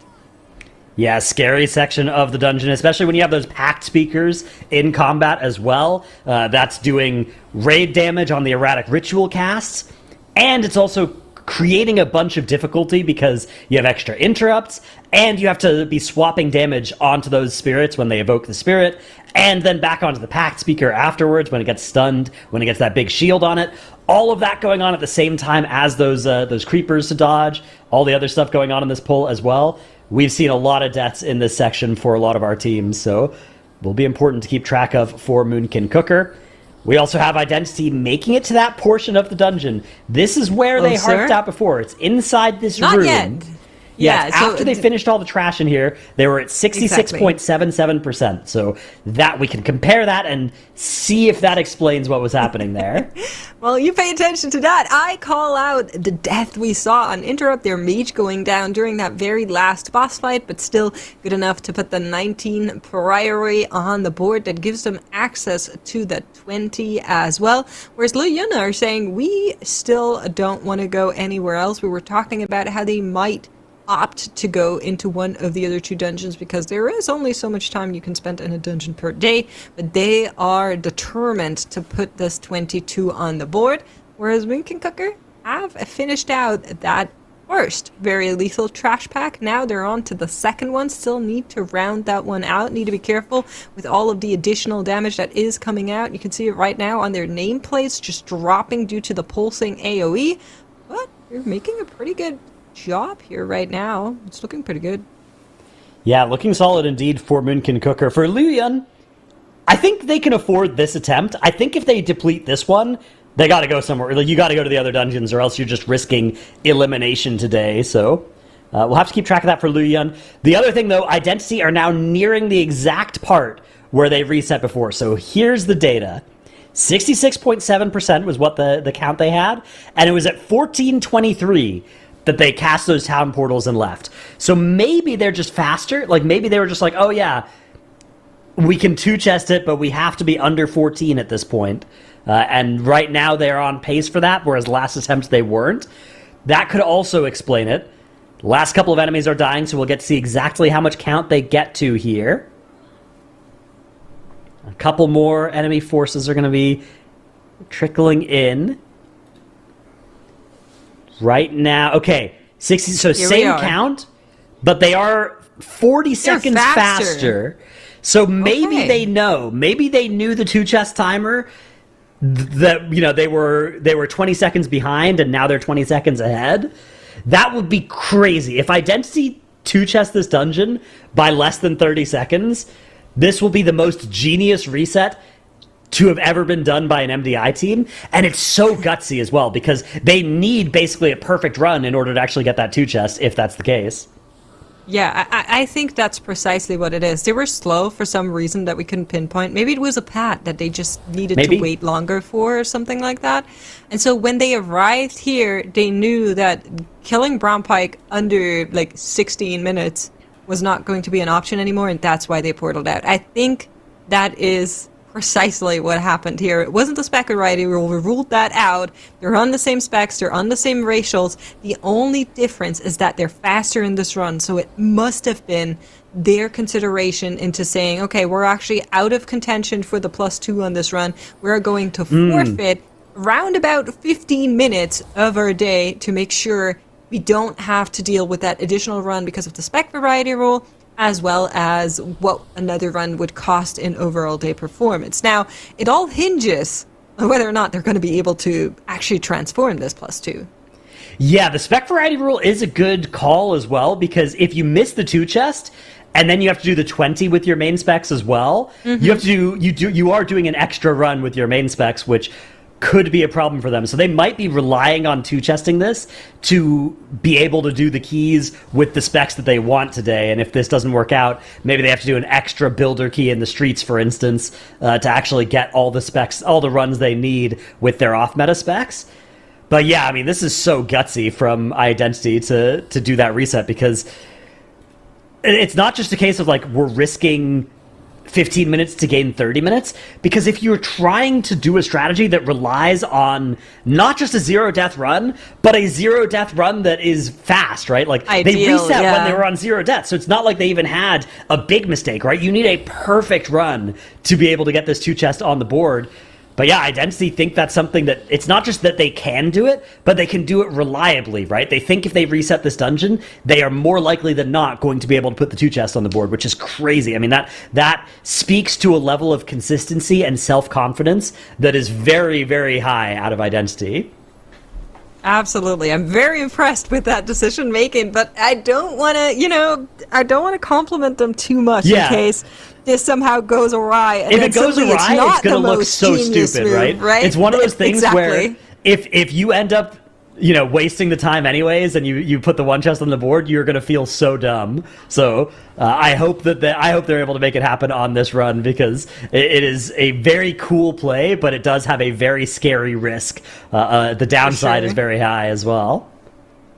Yeah, scary section of the dungeon, especially when you have those packed speakers in combat as well. That's doing raid damage on the erratic ritual casts, and it's also creating a bunch of difficulty because you have extra interrupts, and you have to be swapping damage onto those spirits when they evoke the spirit, and then back onto the packed speaker afterwards when it gets stunned, when it gets that big shield on it. All of that going on at the same time as those creepers to dodge, all the other stuff going on in this pull as well. We've seen a lot of deaths in this section for a lot of our teams, so will be important to keep track of for Moonkin Cooker. We also have Identity making it to that portion of the dungeon. This is where they harped out before. It's inside this room. Not yet. Yes, after they finished all the trash in here, they were at 66.77%. So that we can compare that and see if that explains what was happening there. Well, you pay attention to that. I call out the death we saw on Interrupt, their mage going down during that very last boss fight, but still good enough to put the 19 Priory on the board. That gives them access to the 20 as well. Whereas Liu Yun are saying, we still don't want to go anywhere else. We were talking about how they might opt to go into one of the other two dungeons because there is only so much time you can spend in a dungeon per day, but they are determined to put this 22 on the board, whereas Moonkin Cooker have finished out that first very lethal trash pack. Now they're on to the second one. Still need to round that one out. Need to be careful with all of the additional damage that is coming out. You can see it right now on their nameplates just dropping due to the pulsing AoE, but they're making a pretty good job here right now. It's looking pretty good. Yeah, looking solid indeed for Moonkin Cooker. For Liu Yun, I think they can afford this attempt. I think if they deplete this one, they got to go somewhere. Like, you got to go to the other dungeons, or else you're just risking elimination today. So we'll have to keep track of that for Liu Yun. The other thing, though, Identity are now nearing the exact part where they reset before. So here's the data. 66.7% was what the count they had, and it was at 14:23 that they cast those town portals and left. So maybe they're just faster. Like, maybe they were just like, oh yeah, we can two-chest it, but we have to be under 14 at this point. And right now they're on pace for that, whereas last attempt they weren't. That could also explain it. Last couple of enemies are dying, so we'll get to see exactly how much count they get to here. A couple more enemy forces are going to be trickling in. Right now, okay, 60. So Here same count, but they are 40 seconds faster. So maybe they know. Maybe they knew the two-chest timer. That, you know, they were 20 seconds behind, and now they're 20 seconds ahead. That would be crazy. If Identity two-chest this dungeon by less than 30 seconds, this will be the most genius reset to have ever been done by an MDI team. And it's so gutsy as well, because they need basically a perfect run in order to actually get that two-chest, if that's the case. Yeah, I think that's precisely what it is. They were slow for some reason that we couldn't pinpoint. Maybe it was a pat that they just needed to wait longer for, or something like that. And so when they arrived here, they knew that killing Brown Pike under like 16 minutes was not going to be an option anymore, and that's why they portaled out. I think that is precisely what happened here. It wasn't the spec variety rule. We ruled that out. They're on the same specs. They're on the same racials. The only difference is that they're faster in this run. So it must have been their consideration into saying, okay, we're actually out of contention for the +2 on this run. We're going to forfeit around about 15 minutes of our day to make sure we don't have to deal with that additional run because of the spec variety rule, as well as what another run would cost in overall day performance. Now, it all hinges on whether or not they're going to be able to actually transform this +2. Yeah, the spec variety rule is a good call as well, because if you miss the two-chest, and then you have to do the 20 with your main specs as well, you have to you are doing an extra run with your main specs, which could be a problem for them. So they might be relying on two-chesting this to be able to do the keys with the specs that they want today. And if this doesn't work out, maybe they have to do an extra builder key in the streets, for instance, to actually get all the specs, all the runs they need with their off-meta specs. But yeah, I mean, this is so gutsy from Identity to do that reset, because it's not just a case of like, we're risking 15 minutes to gain 30 minutes, because if you're trying to do a strategy that relies on not just a zero-death run, but a zero-death run that is fast, right? Like, they reset when they were on zero death, so it's not like they even had a big mistake, right? You need a perfect run to be able to get this two-chest on the board. But yeah, Identity think that's something that, it's not just that they can do it, but they can do it reliably, right? They think if they reset this dungeon, they are more likely than not going to be able to put the two chests on the board, which is crazy. I mean, that speaks to a level of consistency and self-confidence that is very, very high out of Identity. Absolutely. I'm very impressed with that decision making, but I don't want to, compliment them too much in case this somehow goes awry. And if it goes awry, it's going to look so stupid, right? It's one of those things where if you end up, wasting the time anyways, and you put the one chest on the board, you're going to feel so dumb. So I hope they're able to make it happen on this run, because it is a very cool play, but it does have a very scary risk. The downside is very high as well.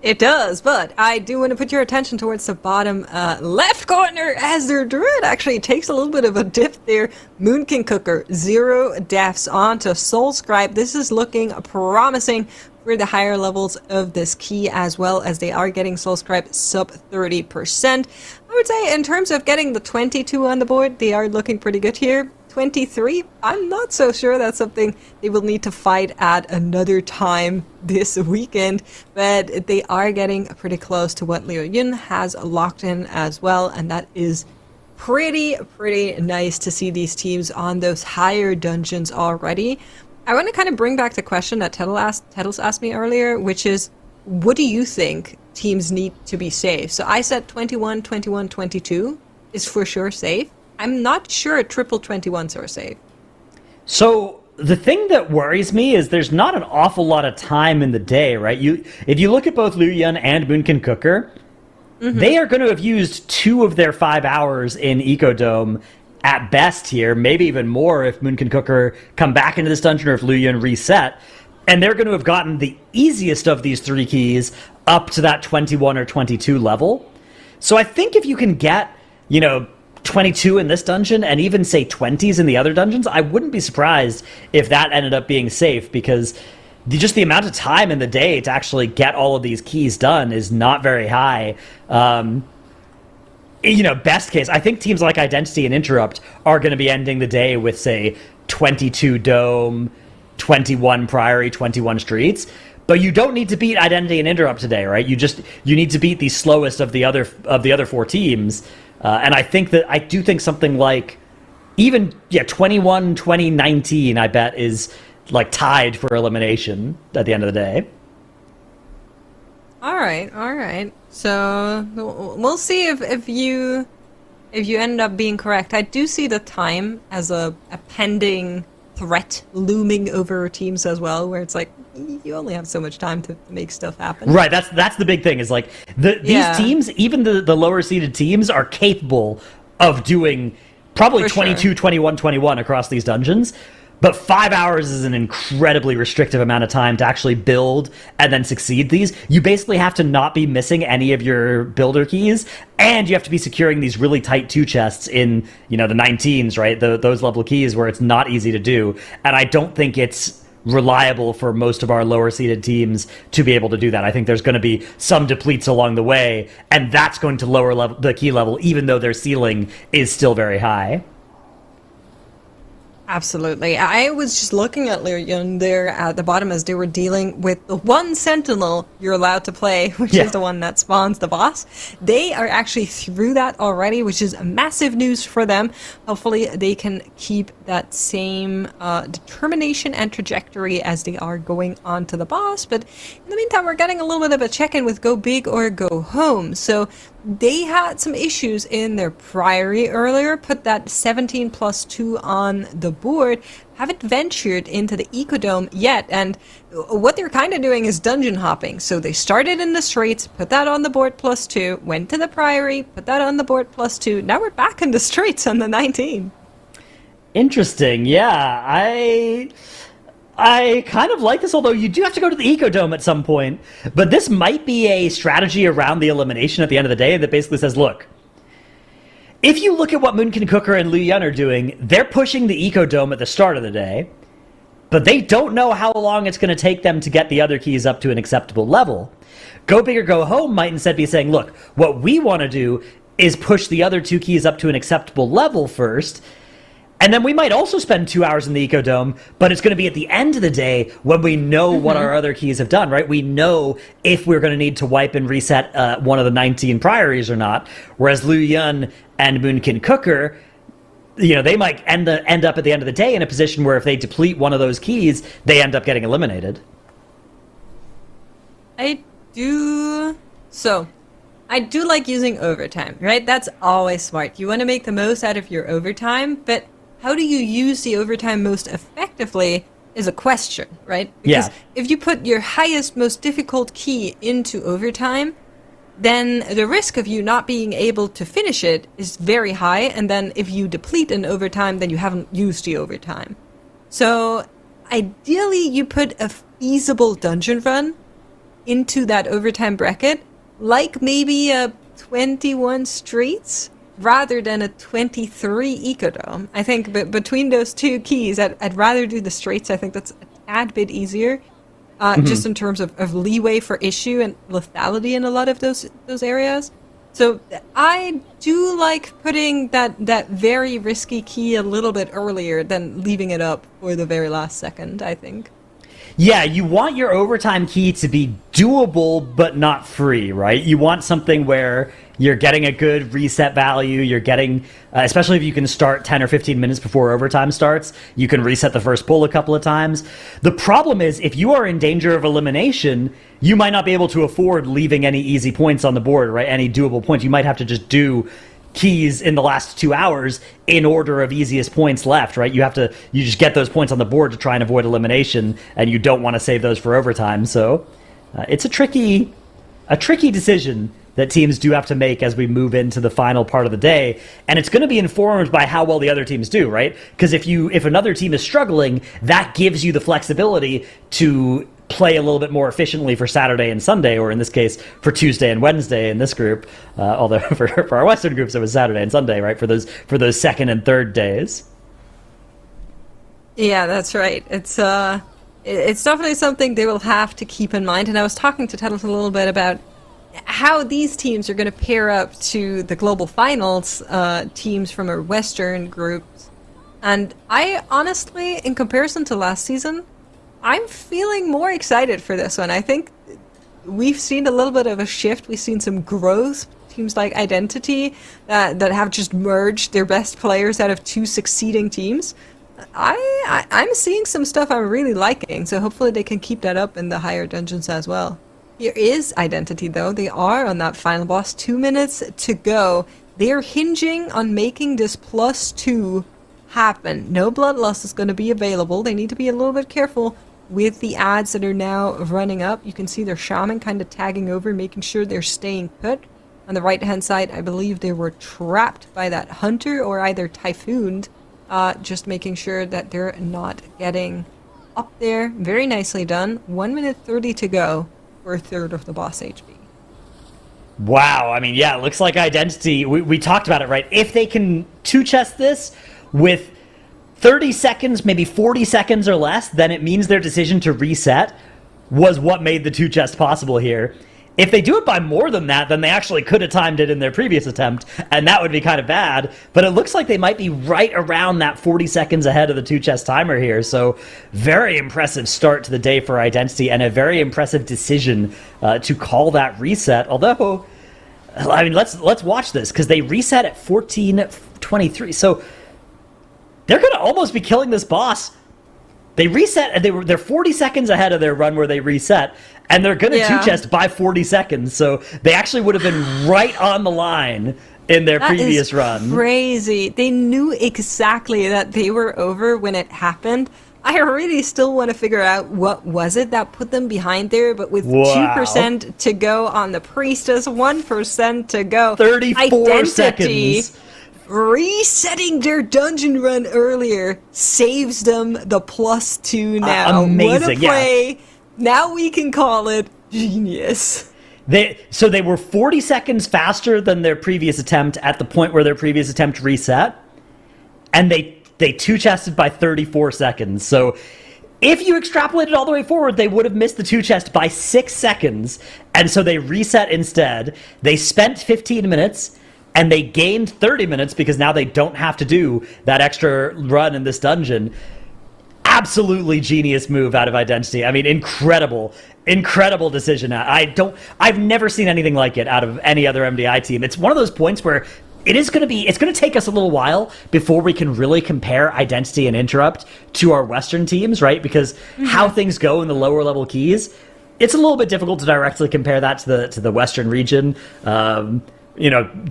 It does, but I do want to put your attention towards the bottom left corner, as their druid actually takes a little bit of a dip there. Moonkin Cooker, 0 deaths onto Soul Scribe. This is looking promising for the higher levels of this key, as well as they are getting Soul Scribe sub 30%. I would say in terms of getting the 22 on the board, they are looking pretty good here. 23, I'm not so sure. That's something they will need to fight at another time this weekend, but they are getting pretty close to what Liu Yun has locked in as well, and that is pretty nice to see these teams on those higher dungeons already. I want to kind of bring back the question that Tettles asked me earlier, which is, what do you think teams need to be safe? So I said 21, 21, 22 is for sure safe. I'm not sure triple 21s are safe. So the thing that worries me is there's not an awful lot of time in the day, right? If you look at both Liu Yun and Moonkin Cooker, they are going to have used 2 of their 5 hours in Ecodome at best here, maybe even more if Moonkin Cooker come back into this dungeon or if Liu Yun reset. And they're going to have gotten the easiest of these 3 keys up to that 21 or 22 level. So I think if you can get, 22 in this dungeon and even say 20s in the other dungeons, I wouldn't be surprised if that ended up being safe, because just the amount of time in the day to actually get all of these keys done is not very high. Best case, I think teams like Identity and Interrupt are going to be ending the day with, say, 22 Dome, 21 Priory, 21 Streets. But you don't need to beat Identity and Interrupt today, right? You need to beat the slowest of the other 4 teams. And I do think something like even 21, 2019, I bet is like tied for elimination at the end of the day. All right. So we'll see if you end up being correct. I do see the time as a pending threat looming over teams as well, where it's like you only have so much time to make stuff happen. Right, that's the big thing, is like these teams, even the lower seeded teams, are capable of doing probably For 22, sure. 21, 21 across these dungeons. But 5 hours is an incredibly restrictive amount of time to actually build and then succeed these. You basically have to not be missing any of your builder keys, and you have to be securing these really tight 2 chests in, the 19s, right? Those level keys where it's not easy to do. And I don't think it's reliable for most of our lower seeded teams to be able to do that. I think there's going to be some depletes along the way, and that's going to lower the key level, even though their ceiling is still very high. Absolutely. I was just looking at Liu Yun there at the bottom as they were dealing with the one sentinel you're allowed to play, which is the one that spawns the boss. They are actually through that already, which is massive news for them. Hopefully they can keep that same determination and trajectory as they are going on to the boss. But in the meantime, we're getting a little bit of a check-in with go big or go home. So they had some issues in their Priory earlier, put that 17 plus 2 on the board, haven't ventured into the Ecodome yet, and what they're kind of doing is dungeon hopping. So they started in the Straits, put that on the board plus 2, went to the Priory, put that on the board plus 2, now we're back in the Straits on the 19. Interesting, yeah. I kind of like this, although you do have to go to the Ecodome at some point. But this might be a strategy around the elimination at the end of the day that basically says, look, if you look at what Moonkin Cooker and Liu Yun are doing, they're pushing the Ecodome at the start of the day, but they don't know how long it's going to take them to get the other keys up to an acceptable level. Go Big or Go Home might instead be saying, look, what we want to do is push the other 2 keys up to an acceptable level first, and then we might also spend 2 hours in the Ecodome, but it's going to be at the end of the day when we know what our other keys have done, right? We know if we're going to need to wipe and reset one of the 19 Priories or not. Whereas Liu Yun and Moonkin Cooker, they might end up at the end of the day in a position where if they deplete one of those keys, they end up getting eliminated. I do like using overtime, right? That's always smart. You want to make the most out of your overtime, but how do you use the overtime most effectively is a question, right? Because if you put your highest, most difficult key into overtime, then the risk of you not being able to finish it is very high, and then if you deplete an overtime, then you haven't used the overtime. So ideally, you put a feasible dungeon run into that overtime bracket, like maybe a 21 Streets rather than a 23 Ecodome. I think between those 2 keys, I'd rather do the Straits. I think that's a tad bit easier, just in terms of leeway for issue and lethality in a lot of those areas. So I do like putting that very risky key a little bit earlier than leaving it up for the very last second, I think. Yeah, you want your overtime key to be doable but not free, right? You want something where you're getting a good reset value. You're getting, especially if you can start 10 or 15 minutes before overtime starts, you can reset the first pull a couple of times. The problem is, if you are in danger of elimination, you might not be able to afford leaving any easy points on the board, right? Any doable points. You might have to just do keys in the last 2 hours in order of easiest points left, right? You just get those points on the board to try and avoid elimination, and you don't want to save those for overtime. So it's a tricky decision that teams do have to make as we move into the final part of the day, and it's going to be informed by how well the other teams do, right? Because if another team is struggling, that gives you the flexibility to play a little bit more efficiently for Saturday and Sunday, or in this case, for Tuesday and Wednesday in this group. Although for our Western groups, it was Saturday and Sunday, right? For those second and third days. Yeah, that's right. It's definitely something they will have to keep in mind. And I was talking to Tettles a little bit about how these teams are going to pair up to the global finals teams from our Western groups. And I honestly, in comparison to last season, I'm feeling more excited for this one. I think we've seen a little bit of a shift. We've seen some growth. Teams like Identity that have just merged their best players out of two succeeding teams. I'm seeing some stuff I'm really liking, so hopefully they can keep that up in the higher dungeons as well. Here is Identity, though. They are on that final boss. 2 minutes to go. They're hinging on making this +2 happen. No bloodlust is going to be available. They need to be a little bit careful with the ads that are now running up. You can see their shaman kind of tagging over, making sure they're staying put. On the right-hand side, I believe they were trapped by that hunter or either typhooned. Just making sure that they're not getting up there. Very nicely done. 1 minute 30 to go for a third of the boss HP. Wow, I mean, yeah, it looks like Identity, we talked about it, right? If they can two-chest this with 30 seconds, maybe 40 seconds or less, then it means their decision to reset was what made the two-chest possible here. If they do it by more than that, then they actually could have timed it in their previous attempt, and that would be kind of bad. But it looks like they might be right around that 40 seconds ahead of the two-chest timer here. So very impressive start to the day for Identity, and a very impressive decision to call that reset. Although, I mean, let's watch this, because they reset at 14:23. So they're going to almost be killing this boss. They reset, they're 40 seconds ahead of their run where they reset, and they're going to two-chest by 40 seconds. So they actually would have been right on the line in their previous run. Crazy. They knew exactly that they were over when it happened. I really still want to figure out what was it that put them behind there, but with 2% to go on the Priestess, 1% to go. 34 seconds. Resetting their dungeon run earlier saves them the +2 now. Amazing, what a play. Yeah. Now we can call it genius. So they were 40 seconds faster than their previous attempt at the point where their previous attempt reset, and they two-chested by 34 seconds. So if you extrapolated all the way forward, they would have missed the two-chest by 6 seconds, and so they reset instead. They spent 15 minutes, and they gained 30 minutes because now they don't have to do that extra run in this dungeon. Absolutely genius move out of Identity. I mean, incredible decision. I've never seen anything like it out of any other MDI team. It's one of those points where it's going to take us a little while before we can really compare Identity and Interrupt to our Western teams, right? Because how things go in the lower level keys, it's a little bit difficult to directly compare that to the Western region.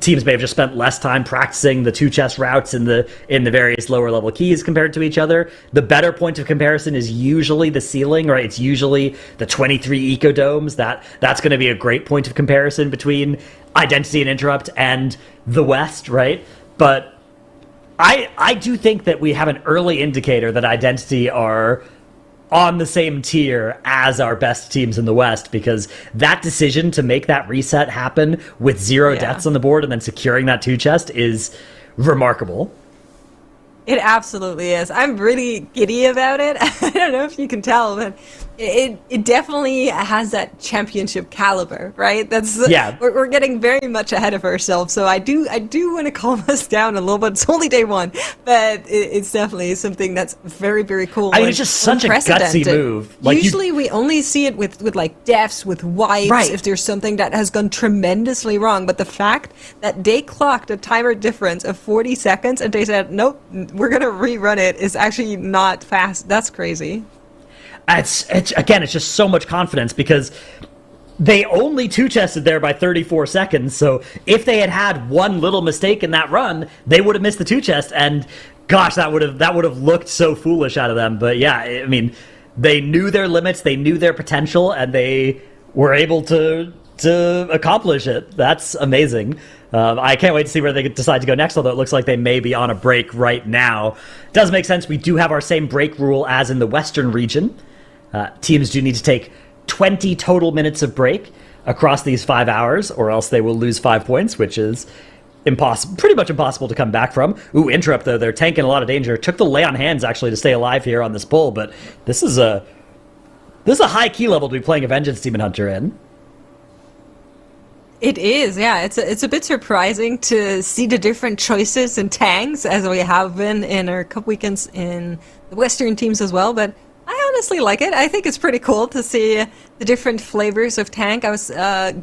Teams may have just spent less time practicing the two-chest routes in the various lower level keys compared to each other. The better point of comparison is usually the ceiling, right? It's usually the 23 ecodomes. That's going to be a great point of comparison between Identity and Interrupt and the West, right? But I do think that we have an early indicator that Identity are on the same tier as our best teams in the West, because that decision to make that reset happen with 0 deaths on the board and then securing that two-chest is remarkable. It absolutely is. I'm really giddy about it. I don't know if you can tell, but It definitely has that championship caliber, right? Yeah. We're getting very much ahead of ourselves. So I do want to calm us down a little bit. It's only day one, but it's definitely something that's very, very cool. I mean, it's just such a gutsy move. Like usually we only see it with like deaths, with wipes, right. if there's something that has gone tremendously wrong. But the fact that they clocked a timer difference of 40 seconds and they said, nope, we're going to rerun it is actually not fast. That's crazy. It's just so much confidence because they only two-chested there by 34 seconds. So if they had had one little mistake in that run, they would have missed the two-chest. And gosh, that would have looked so foolish out of them. But yeah, I mean, they knew their limits, they knew their potential, and they were able to accomplish it. That's amazing. I can't wait to see where they decide to go next, although it looks like they may be on a break right now. Does make sense. We do have our same break rule as in the Western region. Teams do need to take 20 total minutes of break across these 5 hours, or else they will lose 5 points, which is pretty much impossible to come back from. Ooh, interrupt though. They're tanking a lot of danger. Took the lay on hands actually to stay alive here on this pull, but this is a high key level to be playing a Vengeance Demon Hunter in. It is, yeah. It's a bit surprising to see the different choices in tanks as we have been in our cup weekends in the Western teams as well, but I honestly like it. I think it's pretty cool to see the different flavors of tank. I was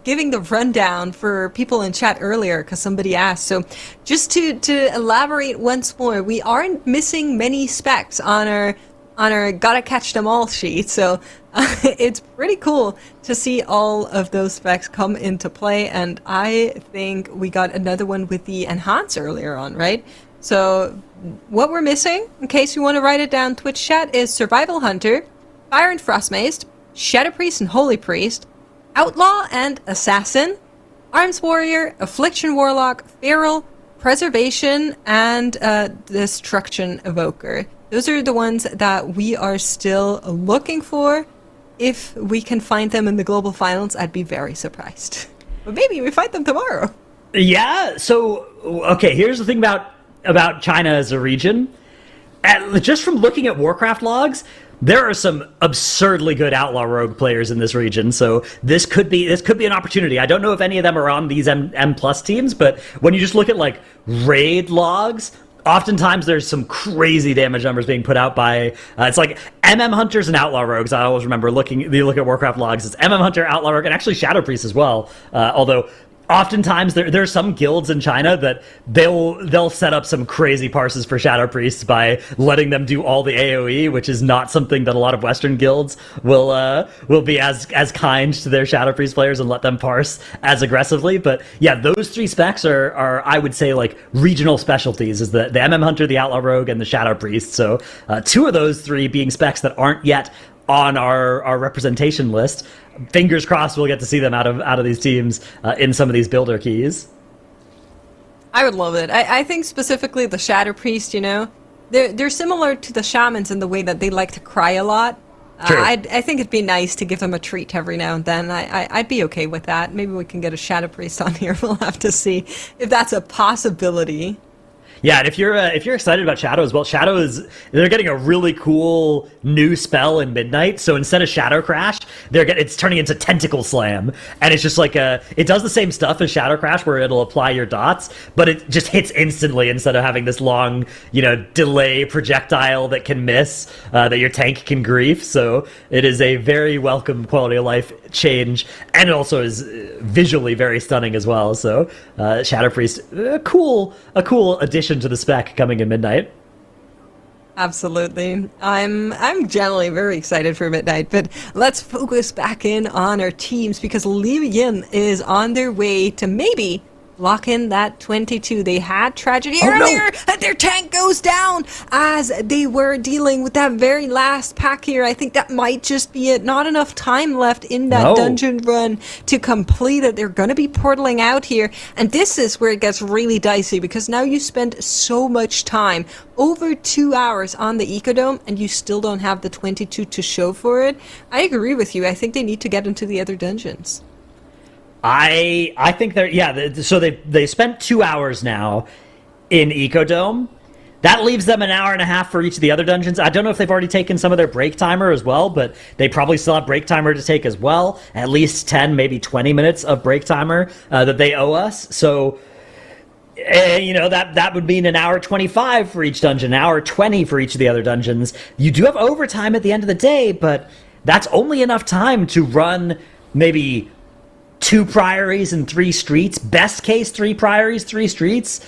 giving the rundown for people in chat earlier because somebody asked. So just to elaborate once more, we aren't missing many specs on our gotta catch them all sheet. So it's pretty cool to see all of those specs come into play. And I think we got another one with the enhance earlier on, right? So what we're missing, in case you want to write it down, Twitch chat, is Survival Hunter, Fire and Frostmace, Shadow Priest and Holy Priest, Outlaw and Assassin, Arms Warrior, Affliction Warlock, Feral, Preservation, and Destruction Evoker. Those are the ones that we are still looking for. If we can find them in the global finals, I'd be very surprised. But maybe we find them tomorrow. Yeah, so, okay, here's the thing about China as a region. Just from looking at Warcraft logs, there are some absurdly good Outlaw Rogue players in this region, so this could be an opportunity. I don't know if any of them are on these M plus teams, but when you just look at like raid logs, oftentimes there's some crazy damage numbers being put out by it's like MM Hunters and Outlaw Rogues. I always remember you look at Warcraft logs, it's MM Hunter, Outlaw Rogue, and actually Shadow Priest as well. Although oftentimes there are some guilds in China that they'll set up some crazy parses for Shadow Priests by letting them do all the AoE, which is not something that a lot of Western guilds will be as kind to their Shadow Priest players and let them parse as aggressively. But yeah, those three specs are I would say like regional specialties, is the MM Hunter, the Outlaw Rogue, and the Shadow Priest. So two of those three being specs that aren't yet on our representation list. Fingers crossed we'll get to see them out of these teams in some of these builder keys. I would love it. I think specifically the Shadow Priest, they're similar to the Shamans in the way that they like to cry a lot. I think it'd be nice to give them a treat every now and then. I'd be okay with that. Maybe we can get a Shadow Priest on here. We'll have to see if that's a possibility. Yeah, and if you're excited about Shadow as well, they're getting a really cool new spell in Midnight. So instead of Shadow Crash, it's turning into Tentacle Slam, and it's just like it does the same stuff as Shadow Crash, where it'll apply your dots, but it just hits instantly instead of having this long, delay projectile that can miss that your tank can grief. So it is a very welcome quality of life change, and it also is visually very stunning as well. So Shadow Priest, a cool addition to the spec coming in Midnight. Absolutely. I'm generally very excited for Midnight, but let's focus back in on our teams because Liu Yin is on their way to maybe lock in that 22. They had tragedy earlier, and their tank goes down as they were dealing with that very last pack here. I think that might just be it. Not enough time left in that dungeon run to complete it. They're going to be portaling out here, and this is where it gets really dicey because now you spend so much time, over 2 hours on the Ecodome, and you still don't have the 22 to show for it. I agree with you. I think they need to get into the other dungeons. I think so they spent 2 hours now in Ecodome. That leaves them an hour and a half for each of the other dungeons. I don't know if they've already taken some of their break timer as well, but they probably still have break timer to take as well. At least 10, maybe 20 minutes of break timer that they owe us. So, that would mean an hour 25 for each dungeon, an hour 20 for each of the other dungeons. You do have overtime at the end of the day, but that's only enough time to run maybe 2 priories and 3 streets. Best case, 3 priories, 3 streets.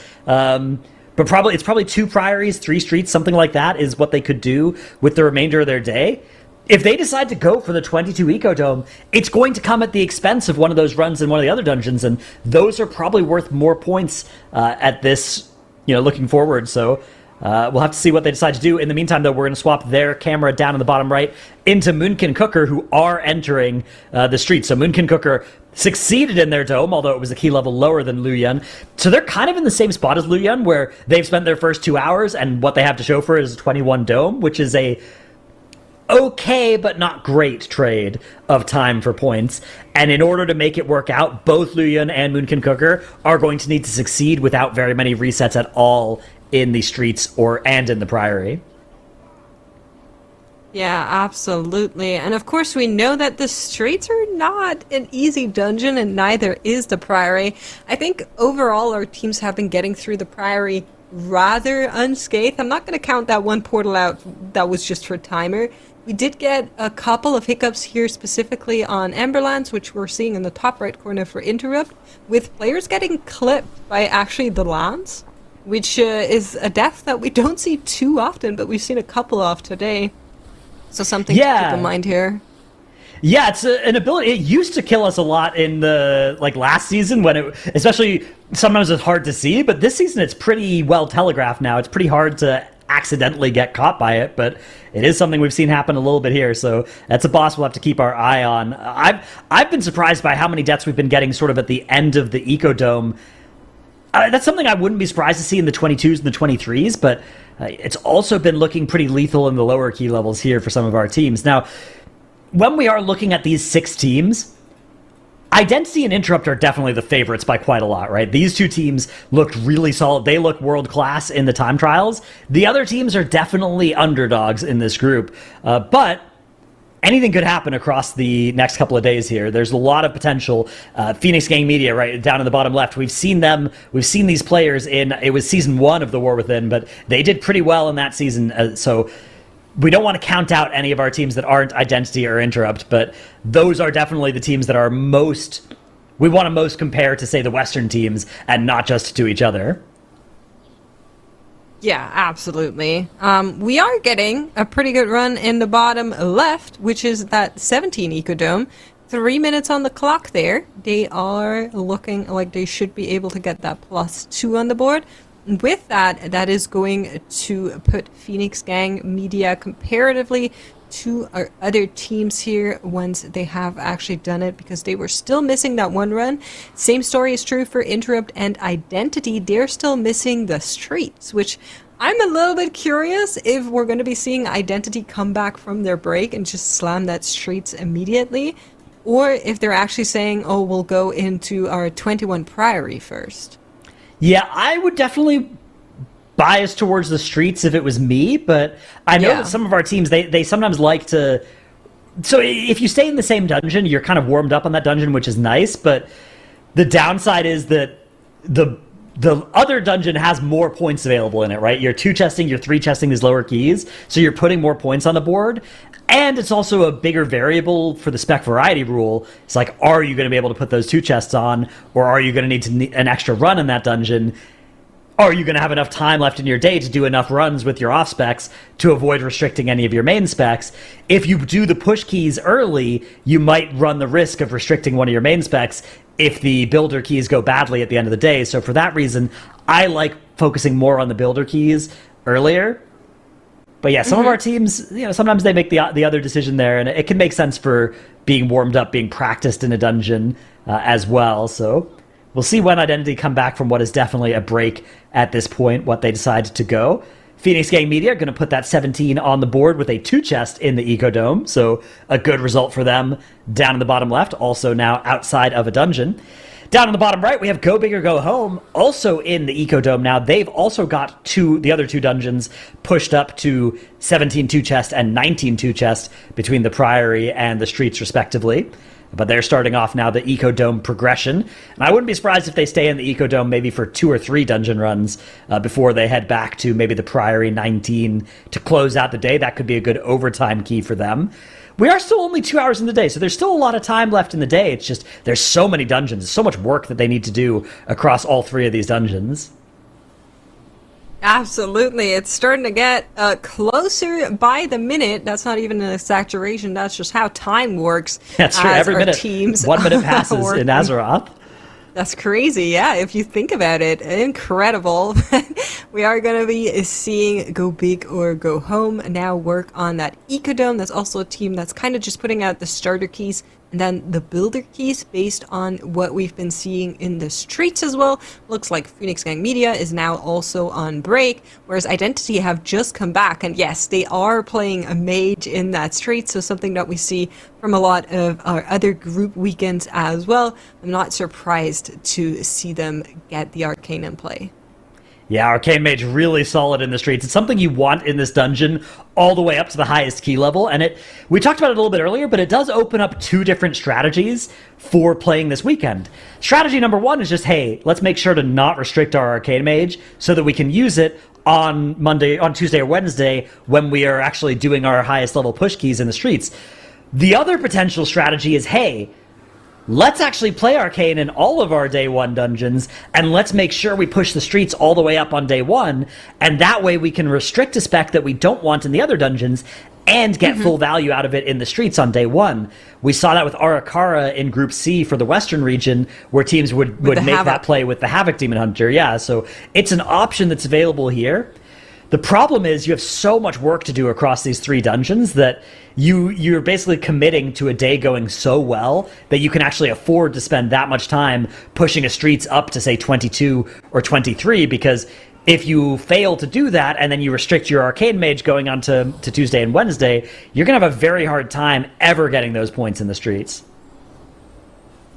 But it's probably 2 priories, 3 streets, something like that is what they could do with the remainder of their day. If they decide to go for the 22 Ecodome, it's going to come at the expense of one of those runs in one of the other dungeons, and those are probably worth more points at this, looking forward. So we'll have to see what they decide to do. In the meantime, though, we're going to swap their camera down in the bottom right into Moonkin Cooker, who are entering the streets. So Moonkin Cooker succeeded in their dome, although it was a key level lower than Luyan. So they're kind of in the same spot as Luyan, where they've spent their first 2 hours, and what they have to show for it is a 21 dome, which is a okay but not great trade of time for points. And in order to make it work out, both Luyan and Moonkin Cooker are going to need to succeed without very many resets at all in the streets and in the priory. Yeah, absolutely. And of course, we know that the streets are not an easy dungeon, and neither is the priory. I think overall our teams have been getting through the priory rather unscathed. I'm not going to count that one portal out that was just for timer. We did get a couple of hiccups here, specifically on Emberlands, which we're seeing in the top right corner for Interrupt, with players getting clipped by actually the lands, which is a death that we don't see too often, but we've seen a couple of today. So something to keep in mind here. Yeah, it's an ability. It used to kill us a lot in the last season, when especially sometimes it's hard to see. But this season, it's pretty well telegraphed now. It's pretty hard to accidentally get caught by it, but it is something we've seen happen a little bit here. So that's a boss we'll have to keep our eye on. I've been surprised by how many deaths we've been getting sort of at the end of the Ecodome. That's something I wouldn't be surprised to see in the 22s and the 23s, but it's also been looking pretty lethal in the lower key levels here for some of our teams. Now, when we are looking at these 6 teams, Identity and Interrupt are definitely the favorites by quite a lot, right? These 2 teams looked really solid. They look world-class in the time trials. The other teams are definitely underdogs in this group, but anything could happen across the next couple of days here. There's a lot of potential. Phoenix Gang Media, right down in the bottom left, we've seen these players it was season 1 of The War Within, but they did pretty well in that season, so we don't want to count out any of our teams that aren't Identity or Interrupt, but those are definitely the teams that are we want to most compare to, say, the Western teams, and not just to each other. Yeah, absolutely. We are getting a pretty good run in the bottom left, which is that 17 Ecodome. 3 minutes on the clock there. They are looking like they should be able to get that +2 on the board. With that is going to put Phoenix Gang Media comparatively to our other teams here once they have actually done it, because they were still missing that one run. Same story is true for Interrupt and Identity. They're still missing the streets, which I'm a little bit curious if we're going to be seeing Identity come back from their break and just slam that streets immediately, or if they're actually saying, oh, we'll go into our 21 Priory first. Yeah, I would definitely bias towards the streets if it was me, but I know that some of our teams, they sometimes like to... So if you stay in the same dungeon, you're kind of warmed up on that dungeon, which is nice, but the downside is that the other dungeon has more points available in it, right? You're 2-chesting, you're 3-chesting these lower keys, so you're putting more points on the board, and it's also a bigger variable for the spec variety rule. It's like, are you going to be able to put those 2 chests on, or are you going to need an extra run in that dungeon? Are you going to have enough time left in your day to do enough runs with your off specs to avoid restricting any of your main specs? If you do the push keys early, you might run the risk of restricting one of your main specs if the builder keys go badly at the end of the day. So for that reason, I like focusing more on the builder keys earlier. But yeah, some of our teams, sometimes they make the other decision there, and it can make sense for being warmed up, being practiced in a dungeon as well. So we'll see when Identity come back from what is definitely a break at this point, what they decide to go. Phoenix Gang Media are going to put that 17 on the board with a 2-chest in the Ecodome, so a good result for them down in the bottom left, also now outside of a dungeon. Down on the bottom right, we have Go Big or Go Home, also in the Ecodome now. They've also got the other two dungeons pushed up to 17 2-chest and 19 2-chest between the Priory and the Streets, respectively. But they're starting off now the Ecodome progression. And I wouldn't be surprised if they stay in the Ecodome maybe for 2 or 3 dungeon runs before they head back to maybe the Priory 19 to close out the day. That could be a good overtime key for them. We are still only 2 hours in the day, so there's still a lot of time left in the day. It's just there's so many dungeons, there's so much work that they need to do across all 3 of these dungeons. Absolutely. It's starting to get closer by the minute. That's not even an exaggeration. That's just how time works. That's true. Every minute, teams 1 minute passes in Azeroth. That's crazy, yeah, if you think about it. Incredible. We are going to be seeing Go Big or Go Home now work on that Ecodome. That's also a team that's kind of just putting out the starter keys and then the builder keys based on what we've been seeing in the streets as well. Looks like Phoenix Gang Media is now also on break, whereas Identity have just come back. And yes, they are playing a mage in that street, so something that we see from a lot of our other group weekends as well. I'm not surprised to see them get the Arcane in play. Yeah, Arcane Mage really solid in the streets. It's something you want in this dungeon all the way up to the highest key level. And we talked about it a little bit earlier, but it does open up 2 different strategies for playing this weekend. Strategy number 1 is just, hey, let's make sure to not restrict our Arcane Mage so that we can use it on Tuesday or Wednesday when we are actually doing our highest level push keys in the streets. The other potential strategy is, hey, let's actually play Arcane in all of our day 1 dungeons, and let's make sure we push the streets all the way up on day 1, and that way we can restrict a spec that we don't want in the other dungeons and get full value out of it in the streets on day 1. We saw that with Arakara in Group C for the Western region, where teams would make that play with the Havoc Demon Hunter. Yeah, so it's an option that's available here. The problem is you have so much work to do across these 3 dungeons that you're basically committing to a day going so well that you can actually afford to spend that much time pushing a streets up to, say, 22 or 23, because if you fail to do that and then you restrict your Arcane Mage going on to Tuesday and Wednesday, you're going to have a very hard time ever getting those points in the streets.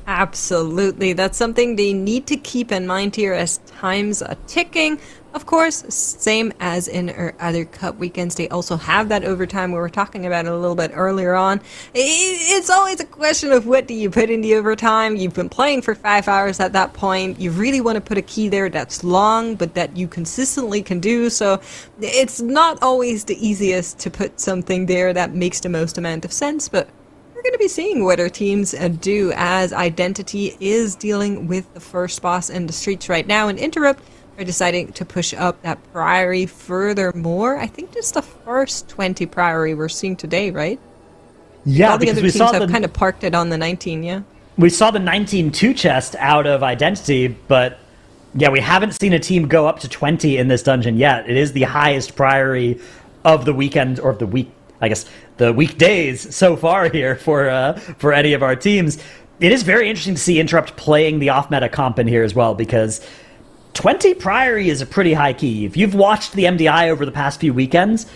Absolutely. That's something they need to keep in mind here as time's ticking. Of course, same as in our other cup weekends, they also have that overtime. We were talking about it a little bit earlier on. It's always a question of what do you put in the overtime. You've been playing for 5 hours at that point. You really want to put a key there that's long, but that you consistently can do. So it's not always the easiest to put something there that makes the most amount of sense, but we're going to be seeing what our teams do as Identity is dealing with the first boss in the streets right now, and Interrupt are deciding to push up that Priory furthermore. I think just the first 20 Priory we're seeing today, right? Yeah, all the because other we teams saw have kind of parked it on the 19, yeah? We saw the 19 2-chest out of Identity, but yeah, we haven't seen a team go up to 20 in this dungeon yet. It is the highest Priory of the weekend, or of the week, I guess, the weekdays so far here for any of our teams. It is very interesting to see Interrupt playing the off-meta comp in here as well, because 20 Priory is a pretty high key. If you've watched the MDI over the past few weekends,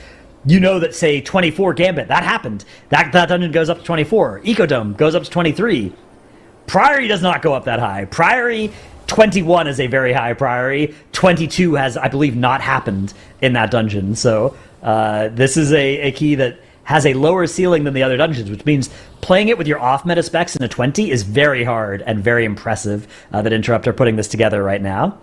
you know that, say, 24 Gambit, that happened. That dungeon goes up to 24. Ecodome goes up to 23. Priory does not go up that high. Priory 21 is a very high Priory. 22 has, I believe, not happened in that dungeon. So this is a key that has a lower ceiling than the other dungeons, which means playing it with your off-meta specs in a 20 is very hard and very impressive that Interrupt are putting this together right now.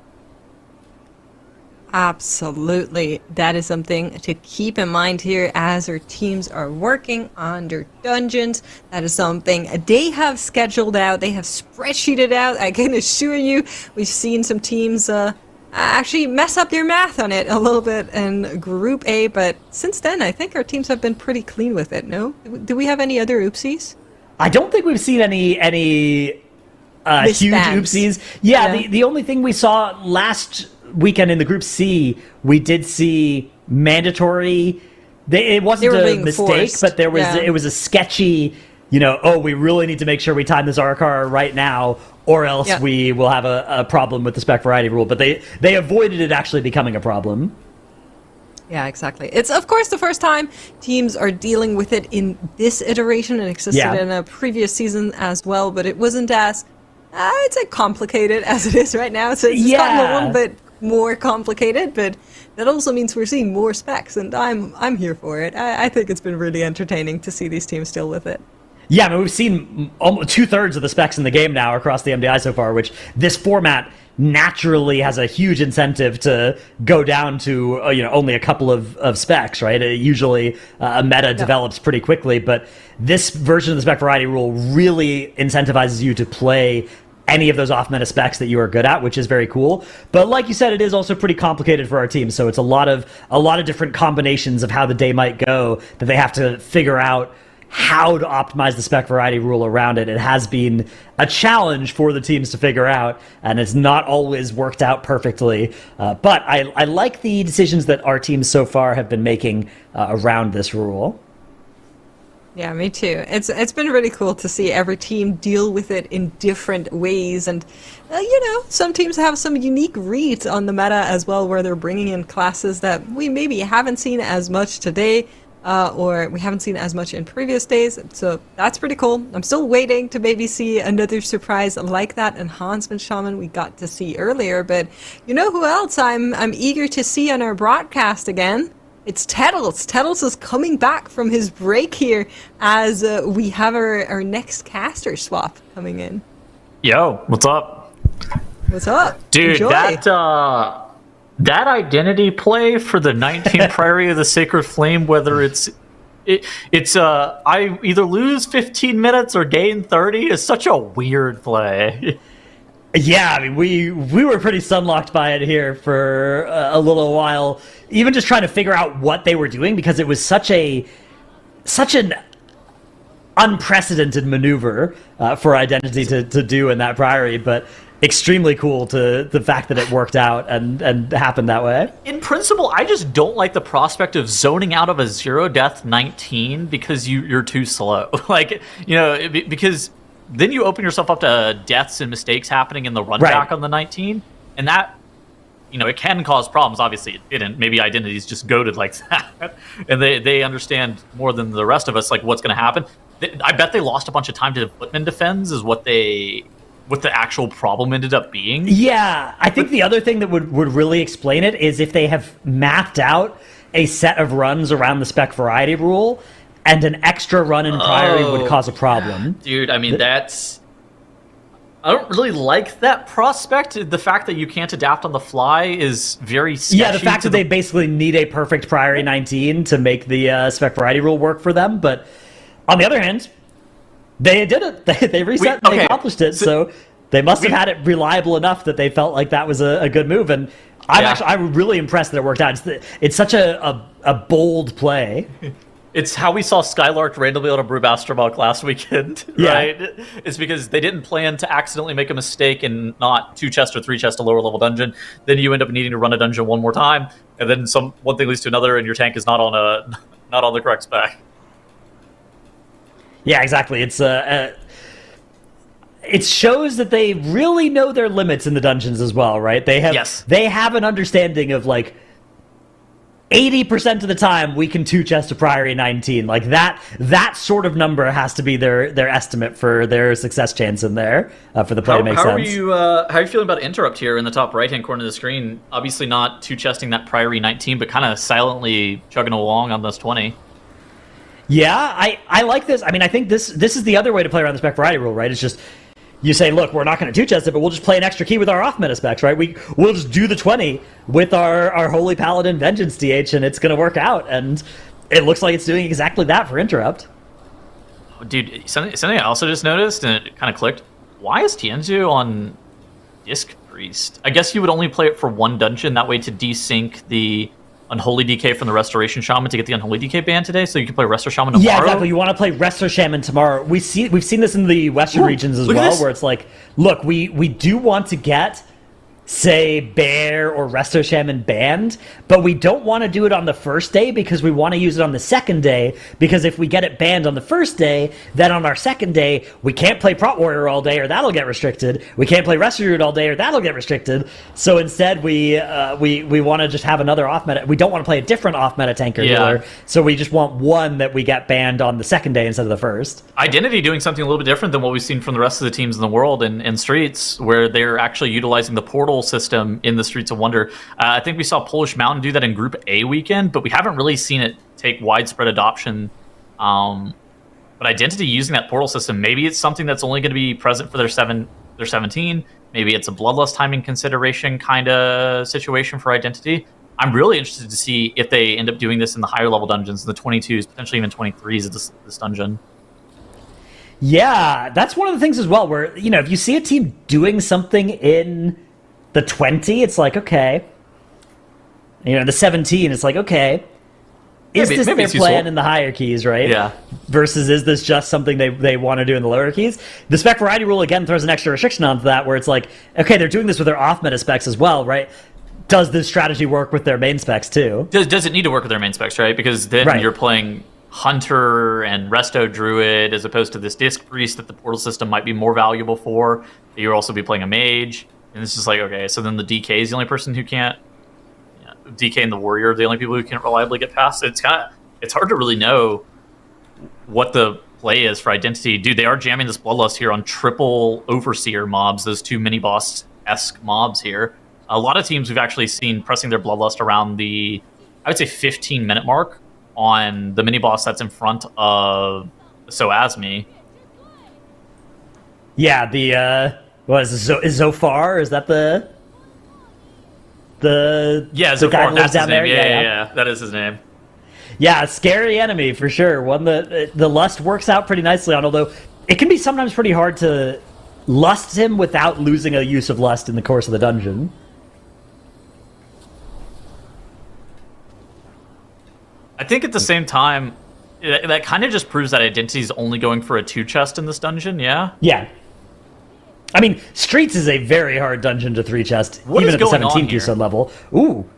Absolutely. That is something to keep in mind here as our teams are working on their dungeons. That is something they have scheduled out. They have spreadsheeted out. I can assure you, we've seen some teams actually mess up their math on it a little bit in Group A, but since then, I think our teams have been pretty clean with it, no? Do we have any other oopsies? I don't think we've seen any huge oopsies. Yeah, the only thing we saw last weekend in the Group C, we did see mandatory. It wasn't a mistake, forced. But there was it was a sketchy. We really need to make sure we time this RCAR right now, or else we will have a problem with the spec variety rule. But they avoided it actually becoming a problem. Yeah, exactly. It's, of course, the first time teams are dealing with it in this iteration. It existed in a previous season as well, but it wasn't as I'd say complicated as it is right now. So it's just gotten a little bit more complicated, but that also means we're seeing more specs, and I'm here for it. I think it's been really entertaining to see these teams still with it. Yeah, I mean, we've seen almost 2/3 of the specs in the game now across the MDI so far, which this format naturally has a huge incentive to go down to only a couple of specs, right? Usually a meta develops pretty quickly, but this version of the spec variety rule really incentivizes you to play any of those off-meta specs that you are good at, which is very cool. But like you said, it is also pretty complicated for our team, so it's a lot of different combinations of how the day might go that they have to figure out how to optimize the spec variety rule around it. It has been a challenge for the teams to figure out, and it's not always worked out perfectly. But I like the decisions that our teams so far have been making around this rule. Yeah, me too. It's been really cool to see every team deal with it in different ways, and some teams have some unique reads on the meta as well, where they're bringing in classes that we maybe haven't seen as much today. Or we haven't seen as much in previous days, so that's pretty cool. I'm still waiting to maybe see another surprise like that enhancement shaman we got to see earlier, but you know who else I'm eager to see on our broadcast again? It's Tettles. Tettles is coming back from his break here as we have our next caster swap coming in. Yo, what's up? What's up? Dude, Enjoy. That identity play for the 19 Priory of the Sacred Flame, whether it's I either lose 15 minutes or gain 30, is such a weird play. Yeah, I mean, we were pretty sunlocked by it here for a little while, even just trying to figure out what they were doing, because it was such an unprecedented maneuver for Identity to do in that Priory, but extremely cool to the fact that it worked out and happened that way. In principle, I just don't like the prospect of zoning out of a 0-death 19 because you're too slow. Because then you open yourself up to deaths and mistakes happening in the run back on the 19, and that, it can cause problems. Obviously, it didn't. Maybe Identity's just goated like that, and they understand more than the rest of us, like, what's going to happen. I bet they lost a bunch of time to Footman defends is what the actual problem ended up being. Yeah, I think the other thing that would really explain it is if they have mapped out a set of runs around the spec variety rule, and an extra run in Priory would cause a problem. Dude, I mean, I don't really like that prospect. The fact that you can't adapt on the fly is very sketchy. Yeah, the fact that they basically need a perfect Priory 19 to make the spec variety rule work for them, but on the other hand, they did it. They reset and they accomplished it, so they must have had it reliable enough that they felt like that was a good move, and I'm really impressed that it worked out. It's such a bold play. It's how we saw Skylark randomly on a Brewmaster Monk last weekend, right? Yeah. It's because they didn't plan to accidentally make a mistake and not 2-chest or 3-chest a lower level dungeon. Then you end up needing to run a dungeon one more time, and then one thing leads to another, and your tank is not on the correct spec. Yeah, exactly. It shows that they really know their limits in the dungeons as well, right? They have an understanding of, like, 80% of the time we can 2-chest a Priory 19. Like, that sort of number has to be their estimate for their success chance in there for the play to make sense. How are you feeling about Interrupt here in the top right-hand corner of the screen? Obviously not 2-chesting that Priory 19, but kind of silently chugging along on this 20. Yeah, I like this. I mean, I think this is the other way to play around the spec variety rule, right? It's just, you say, look, we're not going to 2-chest it, but we'll just play an extra key with our off-meta specs, right? We'll just do the 20 with our Holy Paladin Vengeance DH, and it's going to work out. And it looks like it's doing exactly that for Interrupt. Dude, something I also just noticed, and it kind of clicked. Why is Tianzu on Disc Priest? I guess you would only play it for one dungeon, that way to desync the Unholy DK from the Restoration Shaman to get the Unholy DK ban today, so you can play Resto Shaman tomorrow. Yeah, exactly. You want to play Resto Shaman tomorrow. We've seen this in the Western regions as well, where it's like, look, we do want to get say, Bear or Resto Shaman banned, but we don't want to do it on the first day because we want to use it on the second day, because if we get it banned on the first day, then on our second day, we can't play Prot Warrior all day or that'll get restricted. We can't play Rescue Root all day or that'll get restricted. So instead, we want to just have another off-meta. We don't want to play a different off-meta tanker healer, so we just want one that we get banned on the second day instead of the first. Identity doing something a little bit different than what we've seen from the rest of the teams in the world in Streets, where they're actually utilizing the portal system in the Streets of Wonder. I think we saw Polish Mountain do that in Group A weekend, but we haven't really seen it take widespread adoption. But Identity using that portal system, maybe it's something that's only going to be present for their 17. Maybe it's a Bloodlust timing consideration kind of situation for Identity. I'm really interested to see if they end up doing this in the higher level dungeons, the 22s, potentially even 23s of this dungeon. Yeah, that's one of the things as well, where, if you see a team doing something in the 20, it's like, okay. The 17, it's like, okay. Is this their plan in the higher keys, right? Yeah. Versus is this just something they want to do in the lower keys? The spec variety rule, again, throws an extra restriction onto that, where it's like, okay, they're doing this with their off-meta specs as well, right? Does this strategy work with their main specs, too? Does it need to work with their main specs, right? Because then you're playing Hunter and Resto Druid as opposed to this Disc Priest that the portal system might be more valuable for. You'll also be playing a Mage. And it's just like, okay, so then the DK is the only person who can't... DK and the Warrior are the only people who can't reliably get past. It's hard to really know what the play is for Identity. Dude, they are jamming this Bloodlust here on triple Overseer mobs, those two mini-boss-esque mobs here. A lot of teams we've actually seen pressing their Bloodlust around the, I would say, 15-minute mark on the mini-boss that's in front of Soasmi. Yeah, the... What is it, Zofar? Is that the Zofar, guy who lives down there? Yeah, that is his name. Yeah, scary enemy for sure. One that the lust works out pretty nicely on, although it can be sometimes pretty hard to lust him without losing a use of lust in the course of the dungeon. I think at the same time, that kind of just proves that Identity is only going for a 2-chest in this dungeon, yeah? Yeah. I mean, Streets is a very hard dungeon to 3-chest, even at the 17 keystone level. Ooh.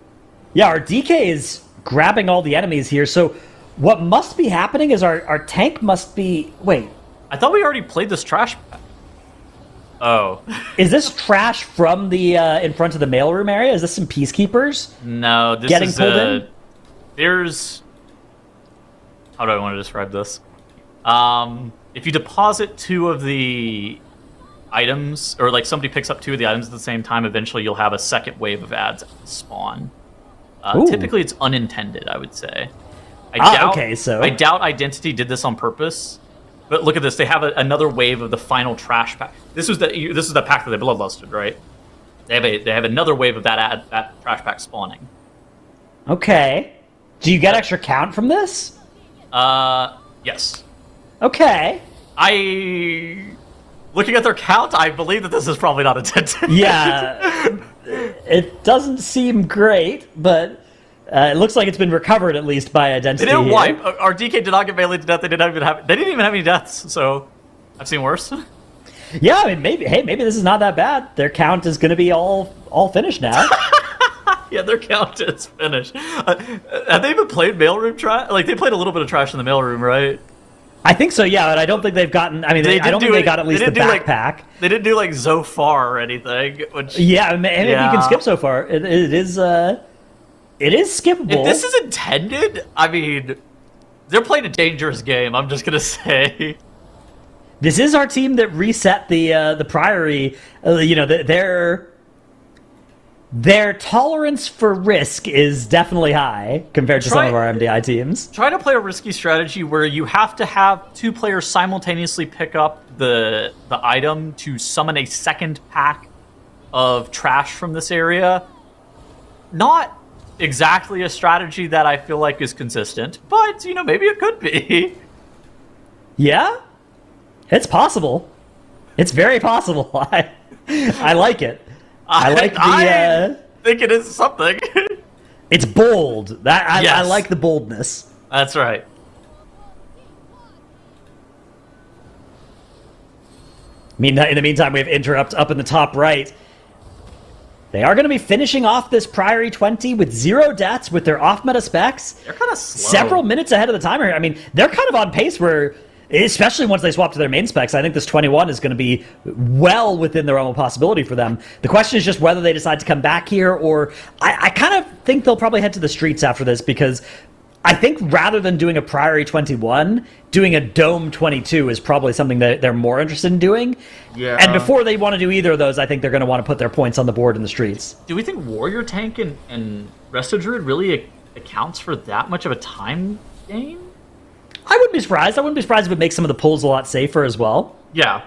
Yeah, our DK is grabbing all the enemies here, so what must be happening is our tank must be... Wait. I thought we already played this trash... Oh. Is this trash from the in front of the mailroom area? Is this some Peacekeepers? No, this getting is pulled in? There's... How do I want to describe this? If you deposit 2 of the items, or like somebody picks up 2 of the items at the same time, eventually you'll have a second wave of ads spawn. Typically it's unintended, I would say. I doubt Identity did this on purpose. But look at this, they have another wave of the final trash pack. This is the pack that they bloodlusted, right? They have another wave of that trash pack spawning. Okay. Do you get extra count from this? Yes. Okay. Looking at their count, I believe that this is probably not intended. Yeah. It doesn't seem great, but it looks like it's been recovered at least by Identity. They didn't here. wipe. Our DK did not get melee to death. They didn't even have any deaths, so I've seen worse. Yeah, I mean, maybe this is not that bad. Their count is going to be all finished now. Yeah, their count is finished. Have they even played mailroom trash? Like, they played a little bit of trash in the mailroom, right? I think so, yeah, but I don't think they've gotten... I mean, I don't think they got at least the backpack. They didn't do, like, Zofar or anything. Which, yeah, maybe you can skip so far. It is skippable. If this is intended, I mean, they're playing a dangerous game, I'm just going to say. This is our team that reset the Priory. Their tolerance for risk is definitely high compared to some of our MDI teams. Try to play a risky strategy where you have to have 2 players simultaneously pick up the item to summon a second pack of trash from this area. Not exactly a strategy that I feel like is consistent, but, maybe it could be. Yeah? It's possible. It's very possible. I like it. I think it is something. It's bold. I like the boldness. That's right. I mean, in the meantime, we have Interrupt up in the top right. They are going to be finishing off this Priory 20 with 0 deaths with their off-meta specs. They're kind of slow. Several minutes ahead of the timer. I mean, they're kind of on pace where, especially once they swap to their main specs, I think this 21 is going to be well within their own possibility for them. The question is just whether they decide to come back here, or I kind of think they'll probably head to the streets after this, because I think rather than doing a Priory 21, doing a Dome 22 is probably something that they're more interested in doing. Yeah. And before they want to do either of those, I think they're going to want to put their points on the board in the streets. Do we think Warrior Tank and Resto Druid really accounts for that much of a time gain? I wouldn't be surprised. I wouldn't be surprised if it makes some of the pulls a lot safer as well. Yeah.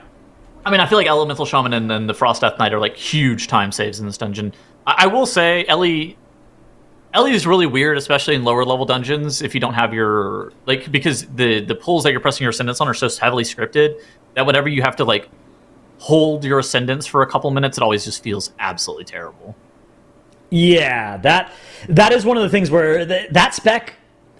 I mean, I feel like Elemental Shaman and the Frost Death Knight are like huge time saves in this dungeon. I will say, Ellie is really weird, especially in lower level dungeons, if you don't have your, like, because the pulls that you're pressing your Ascendants on are so heavily scripted that whenever you have to, like, hold your Ascendants for a couple minutes, it always just feels absolutely terrible. Yeah, that is one of the things where that spec,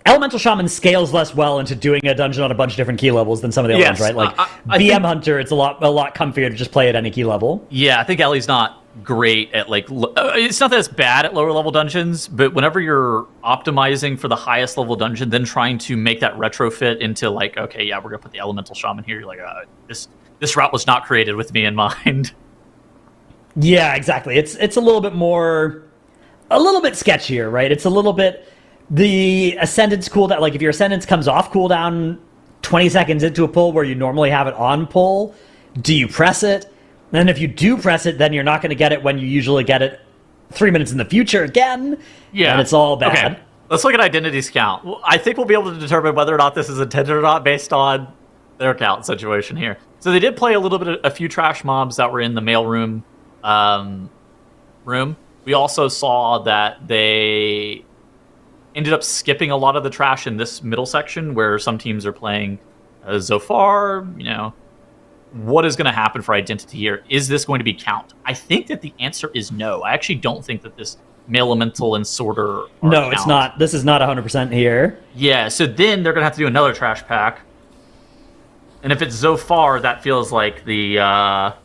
Elemental Shaman, scales less well into doing a dungeon on a bunch of different key levels than some of the other ones, right? Like, I BM think, Hunter, it's a lot comfier to just play at any key level. Yeah, I think Ellie's not great at, like, it's not that it's bad at lower level dungeons, but whenever you're optimizing for the highest level dungeon, then trying to make that retrofit into, like, okay, yeah, we're gonna put the Elemental Shaman here, you're like, this route was not created with me in mind. Yeah, exactly. It's a little bit sketchier, right? It's a little bit, the Ascendance cooldown, like if your Ascendance comes off cooldown 20 seconds into a pull where you normally have it on pull, do you press it? And if you do press it, then you're not going to get it when you usually get it 3 minutes in the future again. Yeah. And it's all bad. Okay. Let's look at Identity's count. I think we'll be able to determine whether or not this is intended or not based on their count situation here. So they did play a few trash mobs that were in the mailroom room. We also saw that they ended up skipping a lot of the trash in this middle section where some teams are playing Zofar, what is going to happen for Identity here? Is this going to be count? I think that the answer is no. I actually don't think that this Mail Elemental and Sorter are No, count. It's not. This is not 100% here. Yeah, so then they're going to have to do another trash pack. And if it's Zofar, that feels like the...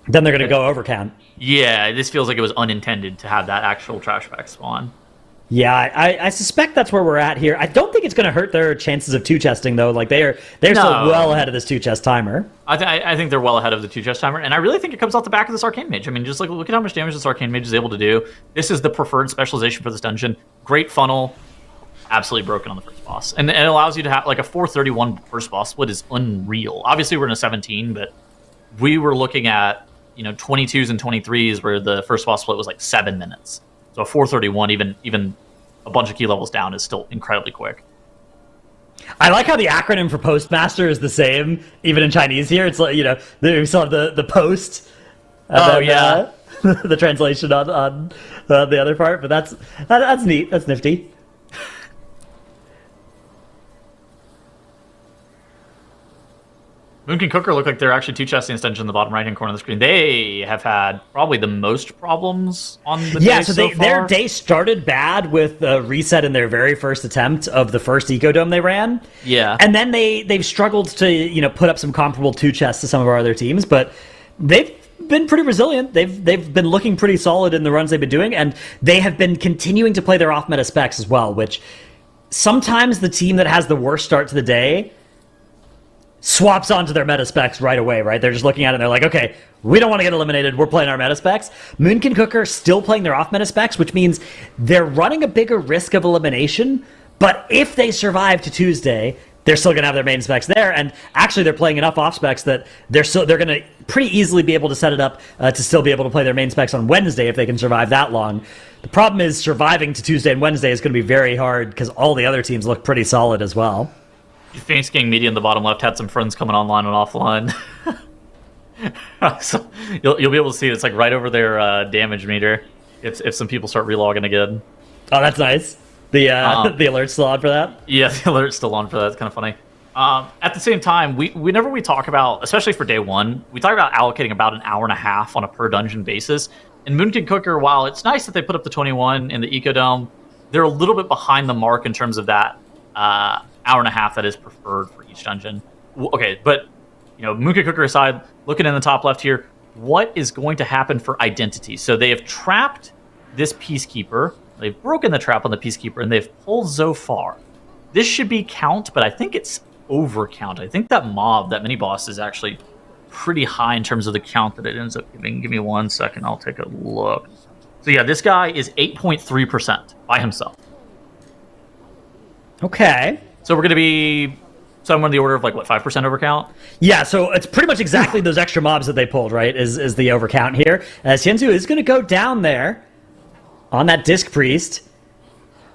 then they're going to go over count. Yeah, this feels like it was unintended to have that actual trash pack spawn. Yeah, I suspect that's where we're at here. I don't think it's going to hurt their chances of 2-chesting, though. Like, they're still well ahead of this 2-chest timer. I think they're well ahead of the 2-chest timer, and I really think it comes off the back of this Arcane Mage. I mean, just look at how much damage this Arcane Mage is able to do. This is the preferred specialization for this dungeon. Great funnel, absolutely broken on the first boss. And it allows you to have, like, a 431 first boss split is unreal. Obviously, we're in a 17, but we were looking at, 22s and 23s where the first boss split was, like, 7 minutes. So a 431, even a bunch of key levels down, is still incredibly quick. I like how the acronym for Postmaster is the same, even in Chinese here. It's like, we still have the post. The translation on the other part, but that's neat. That's nifty. Moonkin Cooker look like they're actually 2-chesting this dungeon in the bottom right-hand corner of the screen. They have had probably the most problems on the day so far. Their day started bad with a reset in their very first attempt of the first Ecodome they ran. Yeah. And then they've struggled to, put up some comparable 2-chests to some of our other teams, but they've been pretty resilient. They've been looking pretty solid in the runs they've been doing, and they have been continuing to play their off-meta specs as well, which sometimes the team that has the worst start to the day swaps onto their meta specs right away, right? They're just looking at it and they're like, okay, we don't want to get eliminated. We're playing our meta specs. Moonkin Cooker still playing their off meta specs, which means they're running a bigger risk of elimination. But if they survive to Tuesday, they're still going to have their main specs there. And actually, they're playing enough off specs that they're going to pretty easily be able to set it up to still be able to play their main specs on Wednesday if they can survive that long. The problem is surviving to Tuesday and Wednesday is going to be very hard because all the other teams look pretty solid as well. Phoenix Gang Media in the bottom left had some friends coming online and offline. So you'll be able to see it's like right over their damage meter if some people start relogging again. Oh, that's nice. The alert's still on for that? Yeah, the alert's still on for that. It's kind of funny. At the same time, whenever we talk about, especially for day one, we talk about allocating about an hour and a half on a per dungeon basis. And Moonkin Cooker, while it's nice that they put up the 21 in the Ecodome, they're a little bit behind the mark in terms of that hour and a half that is preferred for each dungeon. Okay, but Moonkin Cooker aside, looking in the top left here, what is going to happen for Identity? So they have trapped this Peacekeeper. They've broken the trap on the Peacekeeper, and they've pulled Zofar. This should be count, but I think it's over count. I think that mob, that mini-boss, is actually pretty high in terms of the count that it ends up giving. Give me 1 second, I'll take a look. So yeah, this guy is 8.3% by himself. Okay. So we're going to be somewhere in the order of, like, what, 5% overcount? Yeah, so it's pretty much exactly those extra mobs that they pulled, right, is the overcount here. Xianzhu is going to go down there on that Disc Priest.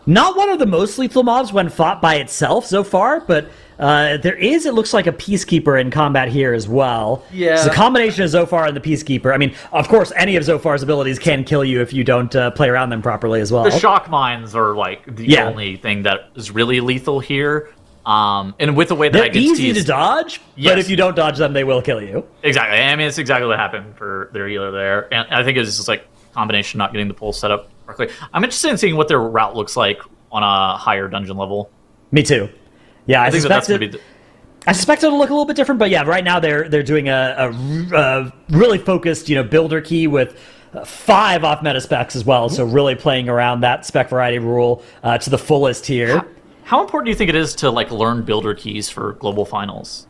Not one of the most lethal mobs when fought by itself so far, but there is, it looks like, a Peacekeeper in combat here as well. Yeah. So the combination of Zofar and the Peacekeeper. I mean, of course, any of Zofar's abilities can kill you if you don't play around them properly as well. The shock mines are, like, the only thing that is really lethal here. And with the way that they're easy to is, dodge, yes. But if you don't dodge them, they will kill you. Exactly. I mean, it's exactly what happened for their healer there. And I think it's just, like, combination not getting the pull set up correctly. I'm interested in seeing what their route looks like on a higher dungeon level. Me too. Yeah, I think that's going to be I suspect it'll look a little bit different, but yeah, right now they're doing a really focused, builder key with 5 off meta specs as well. So really playing around that spec variety rule to the fullest here. How important do you think it is to, like, learn builder keys for global finals?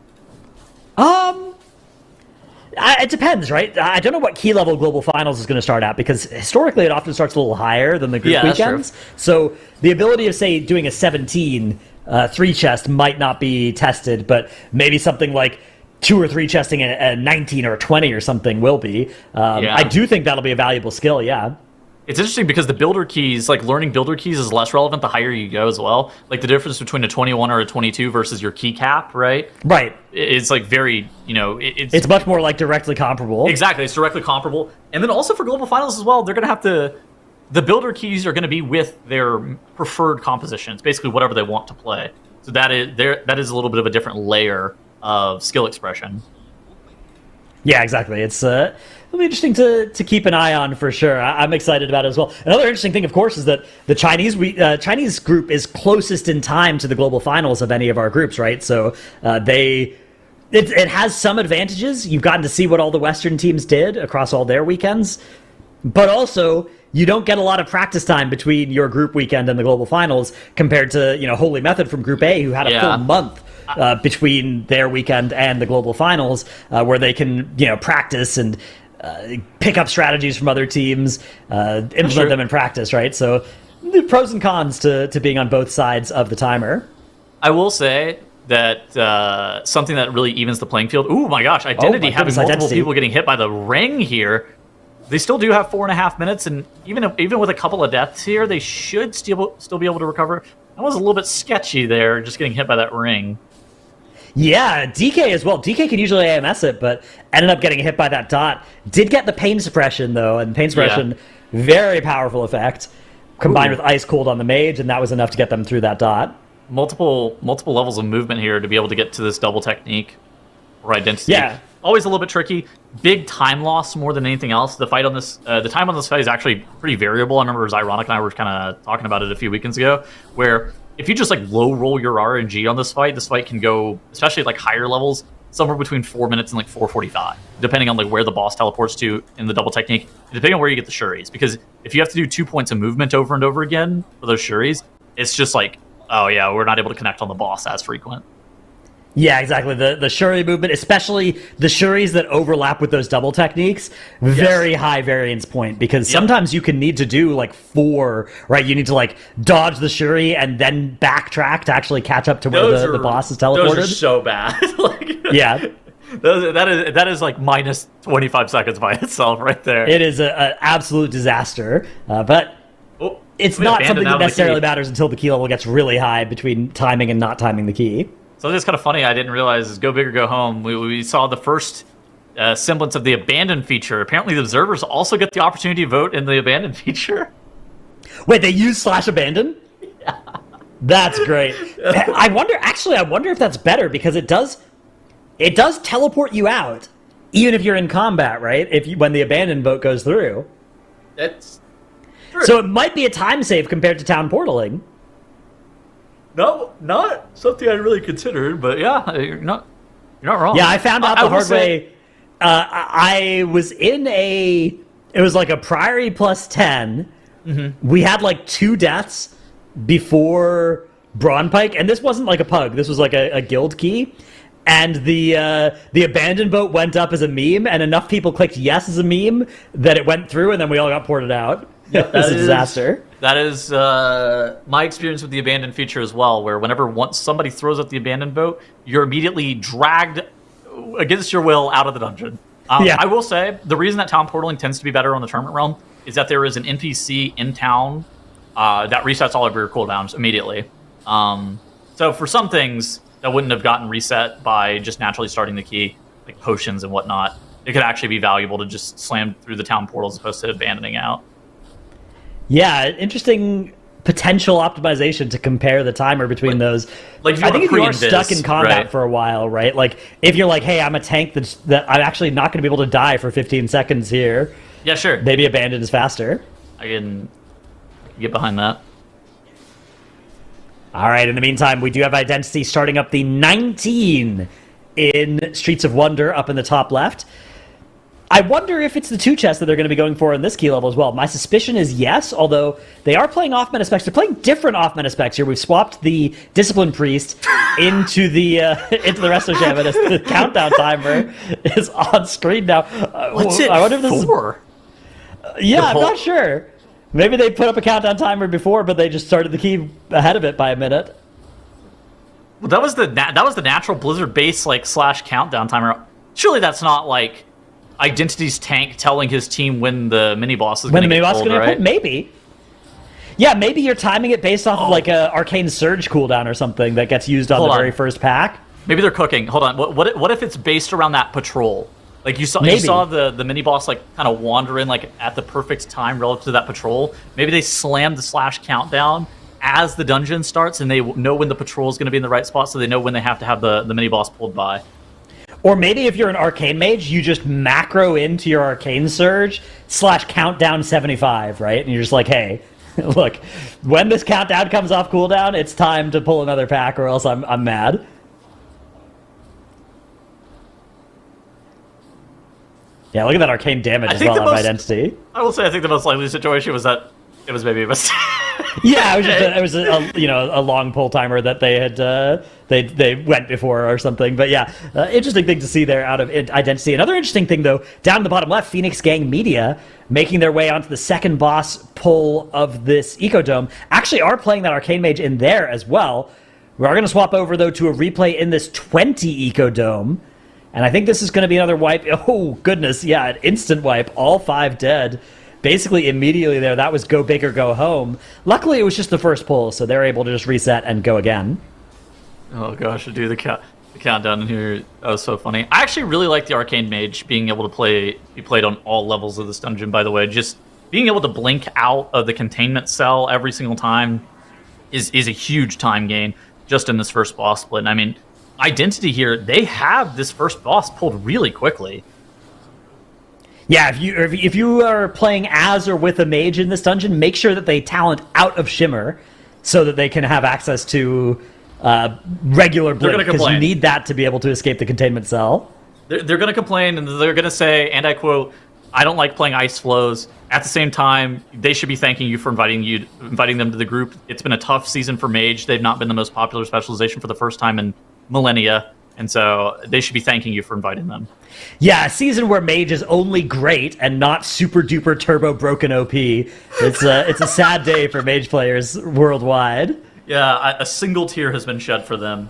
It depends, right? I don't know what key level global finals is going to start at, because historically it often starts a little higher than the group weekends. So the ability of, say, doing a 17 3 chest might not be tested, but maybe something like 2 or 3 chesting a 19 or a 20 or something will be. I do think that'll be a valuable skill, yeah. It's interesting because the builder keys, like, learning builder keys is less relevant the higher you go as well. Like, the difference between a 21 or a 22 versus your key cap, right? Right. It's, like, very, it's much more, like, directly comparable. Exactly, it's directly comparable. And then also for global finals as well, they're going to have the builder keys are going to be with their preferred compositions, basically whatever they want to play. So that is a little bit of a different layer of skill expression. Yeah, exactly. It'll be interesting to keep an eye on for sure. I'm excited about it as well. Another interesting thing, of course, is that the Chinese group is closest in time to the global finals of any of our groups, right? So it has some advantages. You've gotten to see what all the Western teams did across all their weekends, but also you don't get a lot of practice time between your group weekend and the global finals compared to Holy Method from Group A, who had a full month between their weekend and the global finals, where they can practice and pick up strategies from other teams, implement them in practice, right? So the pros and cons to being on both sides of the timer. I will say that something that really evens the playing field. Oh my gosh, Identity having multiple people getting hit by the ring here. They still do have 4.5 minutes, and even with a couple of deaths here, they should still be able to recover. That was a little bit sketchy there, just getting hit by that ring. Yeah, DK as well. DK can usually AMS it, but ended up getting hit by that dot. Did get the pain suppression, though, and pain suppression, very powerful effect, combined with Ice Cold on the mage, and that was enough to get them through that dot. Multiple levels of movement here to be able to get to this double technique or identity. Yeah. Always a little bit tricky. Big time loss more than anything else. The time on this fight is actually pretty variable. I remember Ironic and I were kind of talking about it a few weekends ago, where if you just, like, low roll your RNG on this fight can go, especially at, like, higher levels, somewhere between 4 minutes and, like, 4:45, depending on, like, where the boss teleports to in the double technique, and depending on where you get the Shuris. Because if you have to do 2 points of movement over and over again for those Shuris, it's just like, oh yeah, we're not able to connect on the boss as frequent. Yeah, exactly. The Shuri movement, especially the Shuris that overlap with those double techniques, very high variance point, because sometimes you can need to do, like, 4, right? You need to, like, dodge the Shuri and then backtrack to actually catch up to where the boss is teleported. Those are so bad. Yeah. That is like minus 25 seconds by itself right there. It is an absolute disaster, but it's not something that necessarily matters until the key level gets really high between timing and not timing the key. So that's kind of funny. I didn't realize is Go Big or Go Home. We saw the first semblance of the Abandon feature. Apparently the observers also get the opportunity to vote in the Abandon feature. Wait, they use /Abandon? Yeah. That's great. I wonder if that's better, because it does teleport you out, even if you're in combat, right? When the Abandon vote goes through. That's true. So it might be a time save compared to town portaling. No, not something I really considered, but yeah, you're not wrong. Yeah, I found out the hard way. I was in it was like a Priory plus 10 we had like 2 deaths before Braunpike, and this wasn't like a pug. This was like a guild key. And the abandoned boat went up as a meme, and enough people clicked yes as a meme that it went through, and then we all got ported out. Yep, it was a disaster. That is my experience with the abandoned feature as well, where once somebody throws up the abandoned boat, you're immediately dragged against your will out of the dungeon. I will say, the reason that town portaling tends to be better on the tournament realm is that there is an NPC in town that resets all of your cooldowns immediately. So for some things that wouldn't have gotten reset by just naturally starting the key, like potions and whatnot, it could actually be valuable to just slam through the town portal as opposed to abandoning out. Yeah, interesting potential optimization to compare the timer between those. Like, I think if you are stuck in combat for a while, right? Like, if you're like, hey, I'm a tank that I'm actually not going to be able to die for 15 seconds here. Yeah, sure. Maybe abandon is faster. I can get behind that. All right, in the meantime, we do have Identity starting up the 19 in Streets of Wonder up in the top left. I wonder if it's the 2 chests that they're going to be going for in this key level as well. My suspicion is yes, although they are playing off-meta specs. They're playing different off-meta specs here. We've swapped the Discipline Priest into the rest of Shaman as the countdown timer is on screen now. What's it for? I'm not sure. Maybe they put up a countdown timer before, but they just started the key ahead of it by a minute. Well, that was the natural Blizzard base / countdown timer. Surely that's not like Identity's tank telling his team when the mini boss is going to get pulled, right? Maybe. Yeah, maybe you're timing it based off of like a Arcane Surge cooldown or something that gets used on the very first pack. Maybe they're cooking. Hold on. What if it's based around that patrol? Like you saw the mini boss like kind of wander in like at the perfect time relative to that patrol. Maybe they slam the / countdown as the dungeon starts, and they know when the patrol is going to be in the right spot, so they know when they have to have the mini boss pulled by. Or maybe if you're an Arcane Mage, you just macro into your Arcane Surge / countdown 75, right? And you're just like, hey, look, when this countdown comes off cooldown, it's time to pull another pack, or else I'm mad. Yeah, look at that arcane damage as well on Identity. I will say, I think the most likely situation was that it was maybe a mistake. Yeah, it was a long pull timer that they had they went before or something. But yeah, interesting thing to see there out of Identity. Another interesting thing though, down in the bottom left, Phoenix Gang Media making their way onto the second boss pull of this Ecodome actually are playing that Arcane Mage in there as well. We are going to swap over though to a replay in this 20 Ecodome. And I think this is going to be another wipe. Oh, goodness. Yeah, an instant wipe. All 5 dead. Basically, immediately there, that was go big or go home. Luckily, it was just the first pull, so they're able to just reset and go again. Oh, gosh. The countdown in here. That was so funny. I actually really like the Arcane Mage being able to be played on all levels of this dungeon, by the way. Just being able to blink out of the containment cell every single time is a huge time gain just in this first boss split. And I mean, Identity here, they have this first boss pulled really quickly. Yeah, if you are playing as or with a mage in this dungeon, make sure that they talent out of Shimmer so that they can have access to regular blink, because you need that to be able to escape the containment cell. They're going to complain, and they're going to say, and I quote, "I don't like playing ice flows." At the same time, they should be thanking you for inviting them to the group. It's been a tough season for Mage. They've not been the most popular specialization for the first time in millennia, and so they should be thanking you for inviting them. Yeah, a season where Mage is only great and not super duper turbo broken OP. It's a sad day for Mage players worldwide. Yeah, a single tear has been shed for them.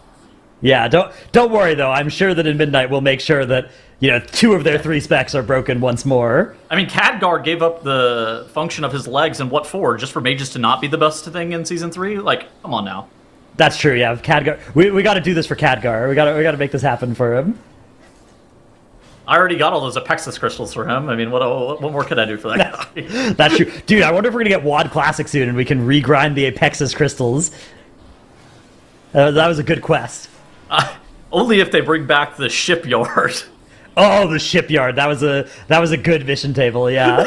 Yeah, don't worry though. I'm sure that in Midnight we'll make sure that 2 of their 3 specs are broken once more. I mean, Khadgar gave up the function of his legs, and what for? Just for Mages to not be the best thing in season 3? Like, come on now. That's true. Yeah, Khadgar. We got to do this for Khadgar. We got to make this happen for him. I already got all those Apexis crystals for him. I mean, what more could I do for that guy? That's true, dude. I wonder if we're gonna get WoD Classic soon and we can regrind the Apexis crystals. That was a good quest. Only if they bring back the shipyard. Oh, the shipyard. That was a good mission table. Yeah.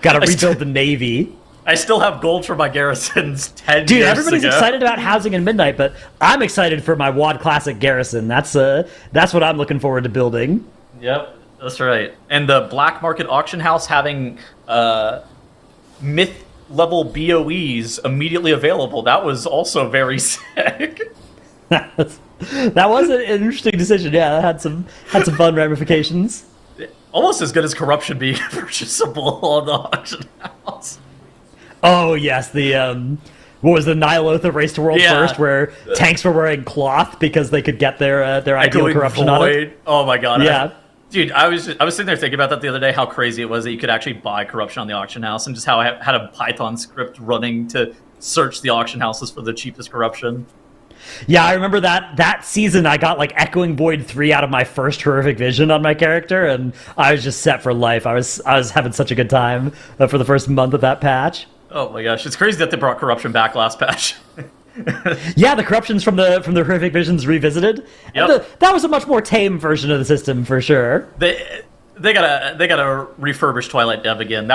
Got to rebuild the navy. I still have gold for my garrisons 10 years ago. Dude, everybody's excited about housing in Midnight, but I'm excited for my WoD Classic garrison. That's what I'm looking forward to building. Yep, that's right. And the black market auction house having myth level BOEs immediately available. That was also very sick. That was an interesting decision. Yeah, that had some fun ramifications. Almost as good as corruption being purchasable on the auction house. Oh yes, the what was the Nihilotha Race to World First, where tanks were wearing cloth because they could get their ideal corruption on it. Oh my god! Yeah. Dude, I was sitting there thinking about that the other day, how crazy it was that you could actually buy corruption on the auction house, and just how I had a Python script running to search the auction houses for the cheapest corruption. Yeah, I remember that season I got like Echoing Void 3 out of my first Horrific Vision on my character, and I was just set for life. I was having such a good time for the first month of that patch. Oh my gosh, it's crazy that they brought corruption back last patch. Yeah, the corruptions from the Horrific Visions revisited. Yep. That was a much more tame version of the system for sure. They gotta refurbish Twilight Dev again.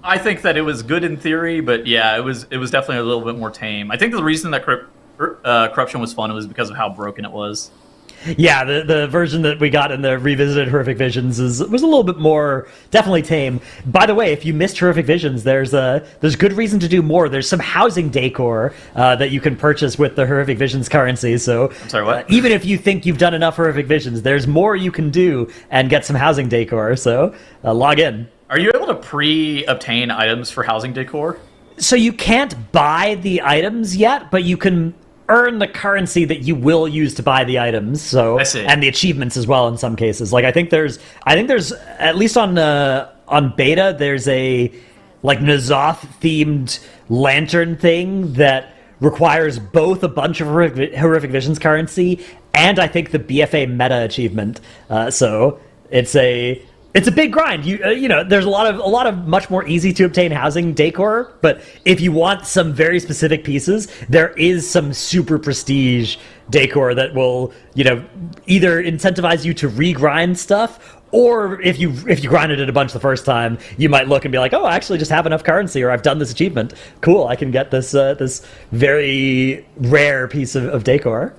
I think that it was good in theory, but yeah, it was definitely a little bit more tame. I think the reason that corruption was fun was because of how broken it was. Yeah, the version that we got in the revisited Horrific Visions was a little bit more definitely tame. By the way, if you missed Horrific Visions, there's good reason to do more. There's some housing decor that you can purchase with the Horrific Visions currency. So I'm sorry, what? Even if you think you've done enough Horrific Visions, there's more you can do and get some housing decor. So log in. Are you able to pre-obtain items for housing decor? So you can't buy the items yet, but you can earn the currency that you will use to buy the items. So I see. And the achievements as well in some cases. Like I think there's at least on beta there's a like N'Zoth themed lantern thing that requires both a bunch of Horrific Visions currency and I think the BFA meta achievement. So it's a big grind. You know, there's a lot of much more easy to obtain housing decor, but if you want some very specific pieces, there is some super prestige decor that will, you know, either incentivize you to regrind stuff, or if you grinded it a bunch the first time, you might look and be like, oh, I actually just have enough currency, or I've done this achievement. Cool, I can get this this very rare piece of decor.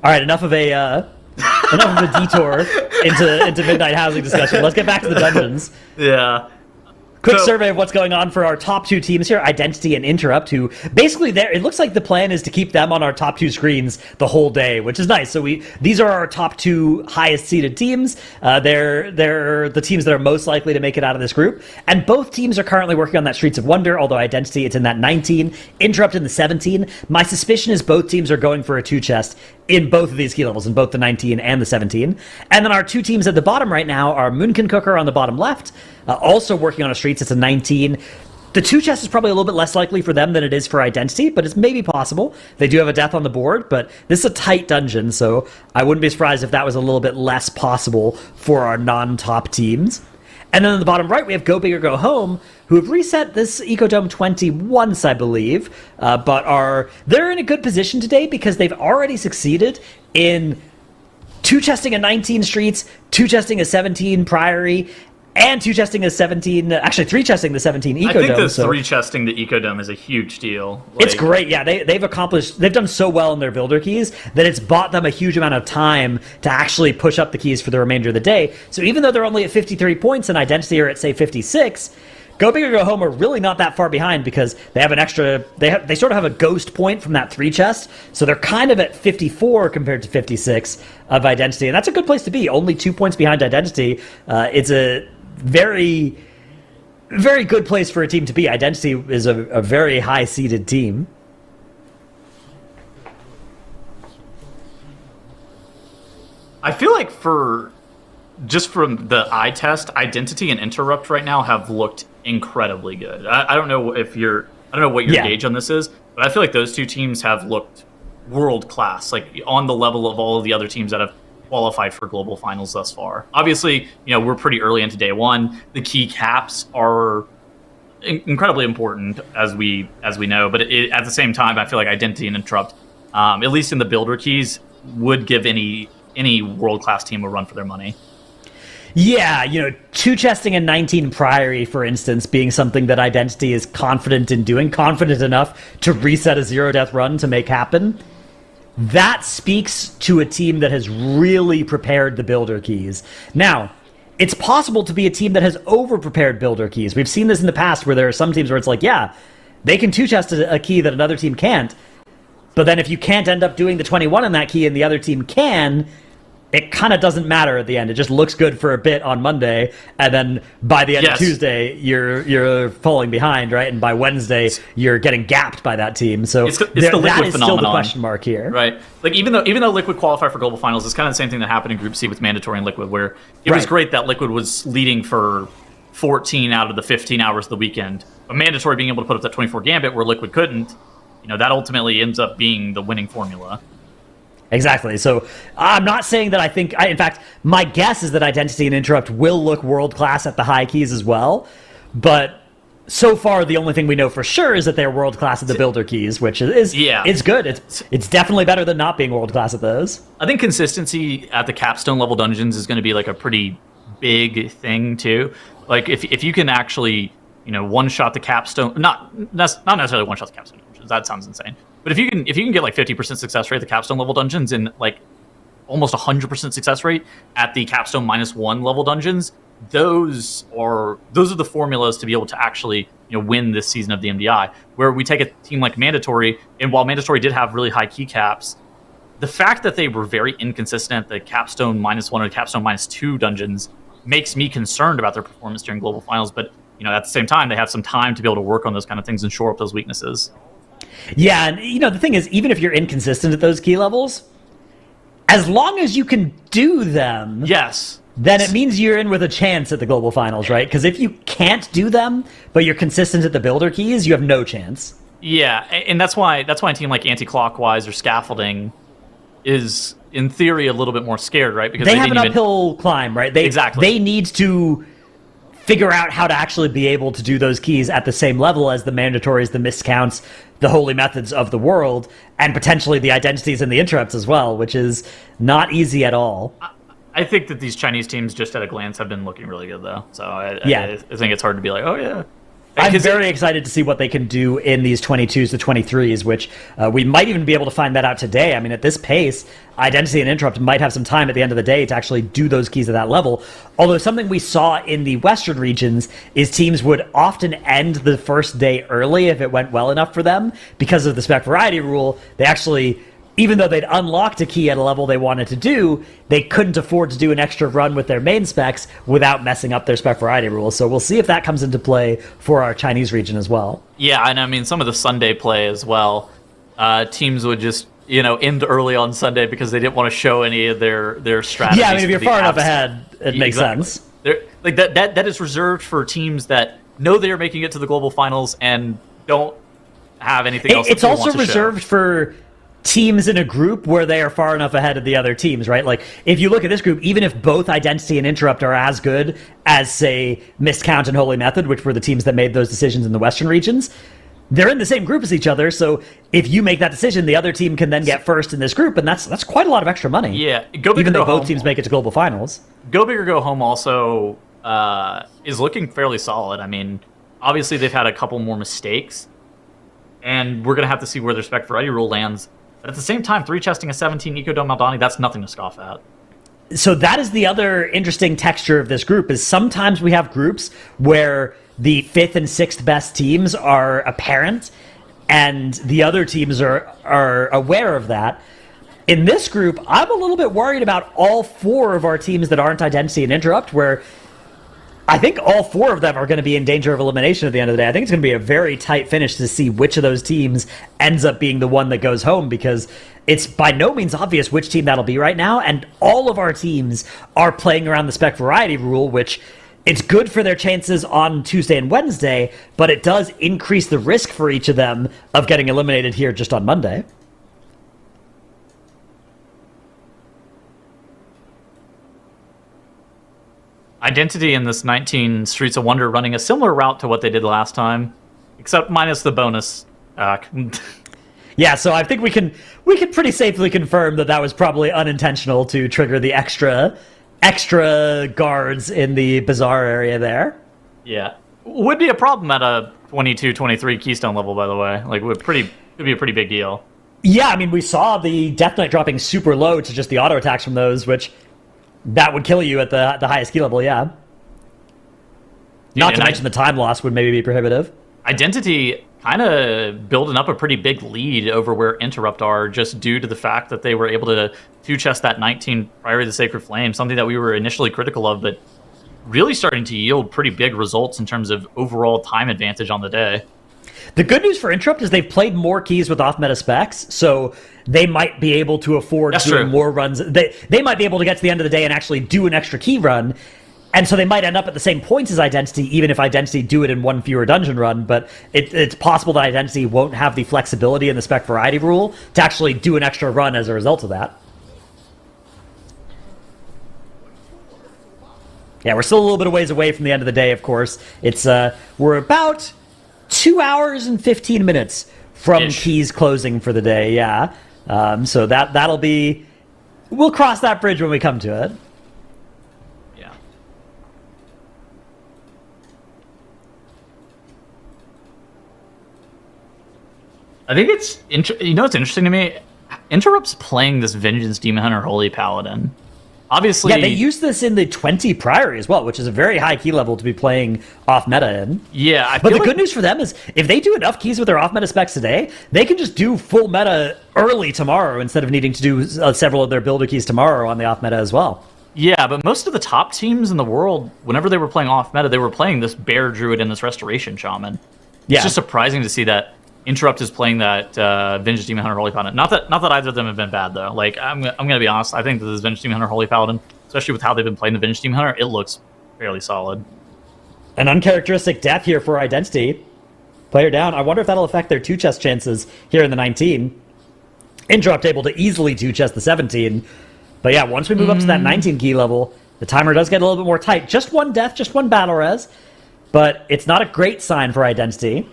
All right, enough of a detour into midnight housing discussion. Let's get back to the dungeons. Yeah. Quick survey of what's going on for our top two teams here, Identity and Interrupt, who basically it looks like the plan is to keep them on our top two screens the whole day, which is nice. So these are our top two highest seeded teams. They're the teams that are most likely to make it out of this group. And both teams are currently working on that Streets of Wonder, although Identity, it's in that 19, Interrupt in the 17. My suspicion is both teams are going for a 2-chest in both of these key levels, in both the 19 and the 17. And then our two teams at the bottom right now are Moonkin Cooker on the bottom left, also working on a Streets. It's a 19. The 2-chest is probably a little bit less likely for them than it is for Identity, but it's maybe possible. They do have a death on the board, but this is a tight dungeon, so I wouldn't be surprised if that was a little bit less possible for our non-top teams. And then on the bottom right, we have Go Big or Go Home, who have reset this Ecodome 20 once, I believe, but they're in a good position today because they've already succeeded in 2-chesting a 19 Streets, 2-chesting a 17 Priory, and 2-chesting a 17, actually 3-chesting the 17 Ecodome. I think the 3-chesting the Ecodome is a huge deal. It's great, yeah. They've done so well in their builder keys that it's bought them a huge amount of time to actually push up the keys for the remainder of the day. So even though they're only at 53 points and Identity are at, say, 56, Go Big or Go Home are really not that far behind because they have an extra, they sort of have a ghost point from that 3-chest, so they're kind of at 54 compared to 56 of Identity, and that's a good place to be. Only 2 points behind Identity. It's a very, very good place for a team to be. Identity is a very high-seeded team. I feel like just from the eye test, Identity and Interrupt right now have looked incredibly good. I don't know what your gauge on this is, but I feel like those two teams have looked world class, like on the level of all of the other teams that have qualified for global finals thus far. Obviously, you know, we're pretty early into day one. The key caps are incredibly important, as we know, but at the same time, I feel like Identity and Interrupt, at least in the builder keys, would give any world-class team a run for their money. Yeah, you know, 2-chesting a 19 Priory, for instance, being something that Identity is confident in doing, confident enough to reset a 0-death run to make happen. That speaks to a team that has really prepared the builder keys. Now, it's possible to be a team that has over-prepared builder keys. We've seen this in the past where there are some teams where it's like, yeah, they can two-chest a key that another team can't, but then if you can't end up doing the 21 in that key and the other team can, it kind of doesn't matter at the end. It just looks good for a bit on Monday, and then by the end of Tuesday, you're falling behind, right? And by Wednesday, you're getting gapped by that team. So it's the Liquid that is phenomenon. Still the question mark here, right? Like even though Liquid qualified for global finals, it's kind of the same thing that happened in Group C with Mandatory and Liquid, where it was great that Liquid was leading for 14 out of the 15 hours of the weekend, but Mandatory being able to put up that 24 gambit where Liquid couldn't, that ultimately ends up being the winning formula. Exactly. So I'm not saying that I think... in fact, my guess is that Identity and Interrupt will look world-class at the high keys as well. But so far, the only thing we know for sure is that they're world-class at the builder keys, which is it's good. It's definitely better than not being world-class at those. I think consistency at the capstone level dungeons is going to be like a pretty big thing, too. Like, if you can actually, one-shot the capstone... Not necessarily one-shot the capstone dungeons. That sounds insane. But if you can get like 50% success rate at the capstone level dungeons and like almost 100% success rate at the capstone -1 level dungeons, those are the formulas to be able to actually win this season of the MDI. Where we take a team like Mandatory, and while Mandatory did have really high key caps, the fact that they were very inconsistent at the capstone -1 or capstone -2 dungeons makes me concerned about their performance during global finals. But at the same time, they have some time to be able to work on those kind of things and shore up those weaknesses. Yeah, and the thing is, even if you're inconsistent at those key levels, as long as you can do them, then it means you're in with a chance at the global finals, right? Because if you can't do them, but you're consistent at the builder keys, you have no chance. Yeah, and that's why a team like Anti-Clockwise or Scaffolding is, in theory, a little bit more scared, right? Because they have an uphill climb, right? They need to figure out how to actually be able to do those keys at the same level as the Mandatories, the Miscounts, the Holy Methods of the world, and potentially the Identities and the Interrupts as well, which is not easy at all. I think that these Chinese teams, just at a glance, have been looking really good, though. So I think it's hard to be like, oh, yeah. I'm very excited to see what they can do in these 22s to 23s, which we might even be able to find that out today. I mean, at this pace, Identity and Interrupt might have some time at the end of the day to actually do those keys at that level. Although something we saw in the Western regions is teams would often end the first day early if it went well enough for them. Because of the spec variety rule, they actually... Even though they'd unlocked a key at a level they wanted to do, they couldn't afford to do an extra run with their main specs without messing up their spec variety rules. So we'll see if that comes into play for our Chinese region as well. Yeah, and I mean, some of the Sunday play as well. Teams would just, end early on Sunday because they didn't want to show any of their strategies. Yeah, I mean, if you're far enough ahead, it makes sense. Like that is reserved for teams that know they're making it to the global finals and don't have anything else. It's also reserved for teams in a group where they are far enough ahead of the other teams, right? Like, if you look at this group, even if both Identity and Interrupt are as good as, say, Miscount and Holy Method, which were the teams that made those decisions in the Western regions, they're in the same group as each other, so if you make that decision, the other team can then get first in this group, and that's quite a lot of extra money. Yeah, even though both teams make it to global finals. Go Big or Go Home also is looking fairly solid. I mean, obviously they've had a couple more mistakes, and we're going to have to see where their spec variety rule lands. But at the same time, 3-chesting a 17 Ecodome Maldani, that's nothing to scoff at. So that is the other interesting texture of this group, is sometimes we have groups where the 5th and 6th best teams are apparent, and the other teams are aware of that. In this group, I'm a little bit worried about all 4 of our teams that aren't Identity and Interrupt, where I think all 4 of them are going to be in danger of elimination at the end of the day. I think it's going to be a very tight finish to see which of those teams ends up being the one that goes home, because it's by no means obvious which team that'll be right now, and all of our teams are playing around the spec variety rule, which it's good for their chances on Tuesday and Wednesday, but it does increase the risk for each of them of getting eliminated here just on Monday. Identity in this 19 Streets of Wonder running a similar route to what they did last time, except minus the bonus. Yeah, so I think we can pretty safely confirm that was probably unintentional to trigger the extra guards in the bazaar area there. Yeah, would be a problem at a 22-23 Keystone level, by the way. Like, would be a pretty big deal. Yeah, I mean, we saw the Death Knight dropping super low to just the auto attacks from those, which That would kill you at the highest key level, yeah. Not to mention the time loss would maybe be prohibitive. Identity kind of building up a pretty big lead over where Interrupt are, just due to the fact that they were able to two-chest that 19 Priory of the Sacred Flame, something that we were initially critical of, but really starting to yield pretty big results in terms of overall time advantage on the day. The good news for Interrupt is they've played more keys with off-meta specs, so they might be able to afford doing more runs. They might be able to get to the end of the day and actually do an extra key run, and so they might end up at the same points as Identity, even if Identity do it in one fewer dungeon run, but it's possible that Identity won't have the flexibility in the spec variety rule to actually do an extra run as a result of that. Yeah, we're still a little bit of ways away from the end of the day, of course. It's we're about 2 hours and 15 minutes from keys closing for the day, yeah. So that'll be... We'll cross that bridge when we come to it. Yeah. I think it's... You know what's interesting to me? Interrupt's playing this Vengeance Demon Hunter Holy Paladin. Obviously... Yeah, they use this in the 20 Priory as well, which is a very high key level to be playing off-meta in. Yeah, but the good news for them is, if they do enough keys with their off-meta specs today, they can just do full meta early tomorrow instead of needing to do several of their builder keys tomorrow on the off-meta as well. Yeah, but most of the top teams in the world, whenever they were playing off-meta, they were playing this Bear Druid and this Restoration Shaman. Yeah. It's just surprising to see that Interrupt is playing that Vengeance Demon Hunter Holy Paladin. Not that either of them have been bad, though. Like, I'm gonna be honest. I think that this Vengeance Demon Hunter Holy Paladin, especially with how they've been playing the Vengeance Demon Hunter, it looks fairly solid. An uncharacteristic death here for Identity. Player down. I wonder if that'll affect their two-chest chances here in the 19. Interrupt able to easily two-chest the 17. But yeah, once we move up to that 19 key level, the timer does get a little bit more tight. Just one death, just one battle res. But it's not a great sign for Identity.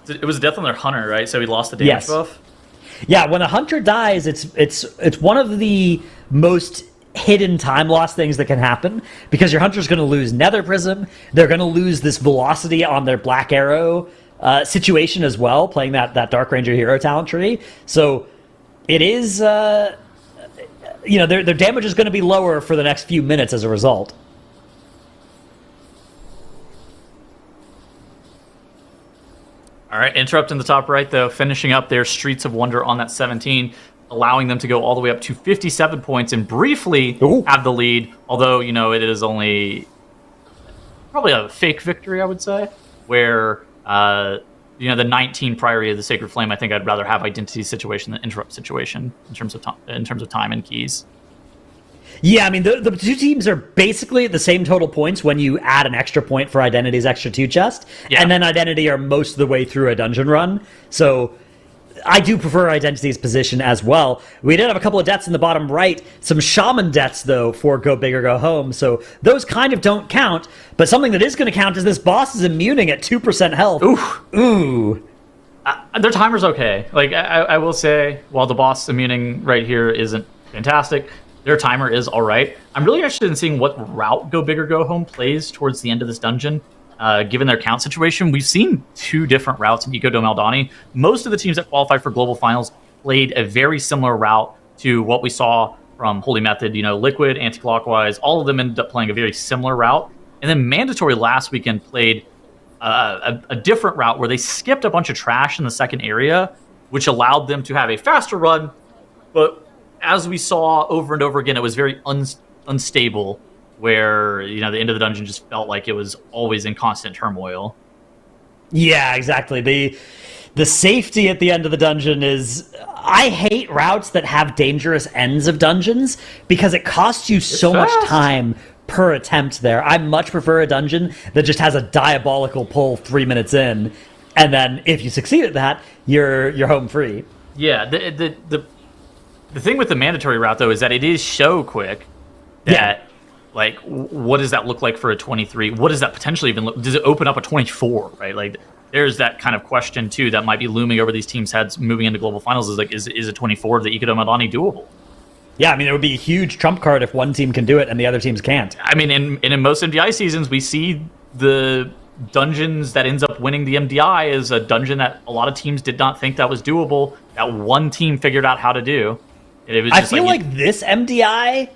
It was a death on their hunter, right? So he lost the damage buff? Yeah, when a hunter dies, it's one of the most hidden time loss things that can happen, because your hunter's going to lose Nether Prism, they're going to lose this velocity on their Black Arrow situation as well, playing that Dark Ranger hero talent tree. So it is, their damage is going to be lower for the next few minutes as a result. All right, Interrupt in the top right, though, finishing up their Streets of Wonder on that 17, allowing them to go all the way up to 57 points and briefly have the lead, although, it is only probably a fake victory, I would say, where, the 19 Priory of the Sacred Flame, I think I'd rather have Identity situation than Interrupt situation in terms of time and keys. Yeah, I mean, the two teams are basically at the same total points when you add an extra point for Identity's extra two chest, and then Identity are most of the way through a dungeon run. So I do prefer Identity's position as well. We did have a couple of deaths in the bottom right, some Shaman deaths, though, for Go Big or Go Home, so those kind of don't count, but something that is going to count is this boss is immuning at 2% health. Ooh. Their timer's okay. Like, I will say, while the boss immuning right here isn't fantastic, their timer is all right. I'm really interested in seeing what route Go Big or Go Home plays towards the end of this dungeon, given their count situation. We've seen two different routes in Ecodome Aldani. Most of the teams that qualified for global finals played a very similar route to what we saw from Holy Method. Liquid, anti-clockwise, all of them ended up playing a very similar route. And then Mandatory last weekend played a different route where they skipped a bunch of trash in the second area, which allowed them to have a faster run, but as we saw over and over again, it was very unstable, where the end of the dungeon just felt like it was always in constant turmoil. Yeah, exactly. The safety at the end of the dungeon is... I hate routes that have dangerous ends of dungeons, because it costs you so much time per attempt there. I much prefer a dungeon that just has a diabolical pull 3 minutes in, and then if you succeed at that, you're home free. Yeah, the thing with the Mandatory route, though, is that it is so quick that, like, what does that look like for a 23? What does that potentially even look? Does it open up a 24, right? Like, there's that kind of question, too, that might be looming over these teams' heads moving into global finals. Is a 24 of the Ecodome Aldani doable? Yeah, I mean, it would be a huge trump card if one team can do it and the other teams can't. I mean, in most MDI seasons, we see the dungeons that ends up winning the MDI is a dungeon that a lot of teams did not think that was doable, that one team figured out how to do. I feel like this MDI,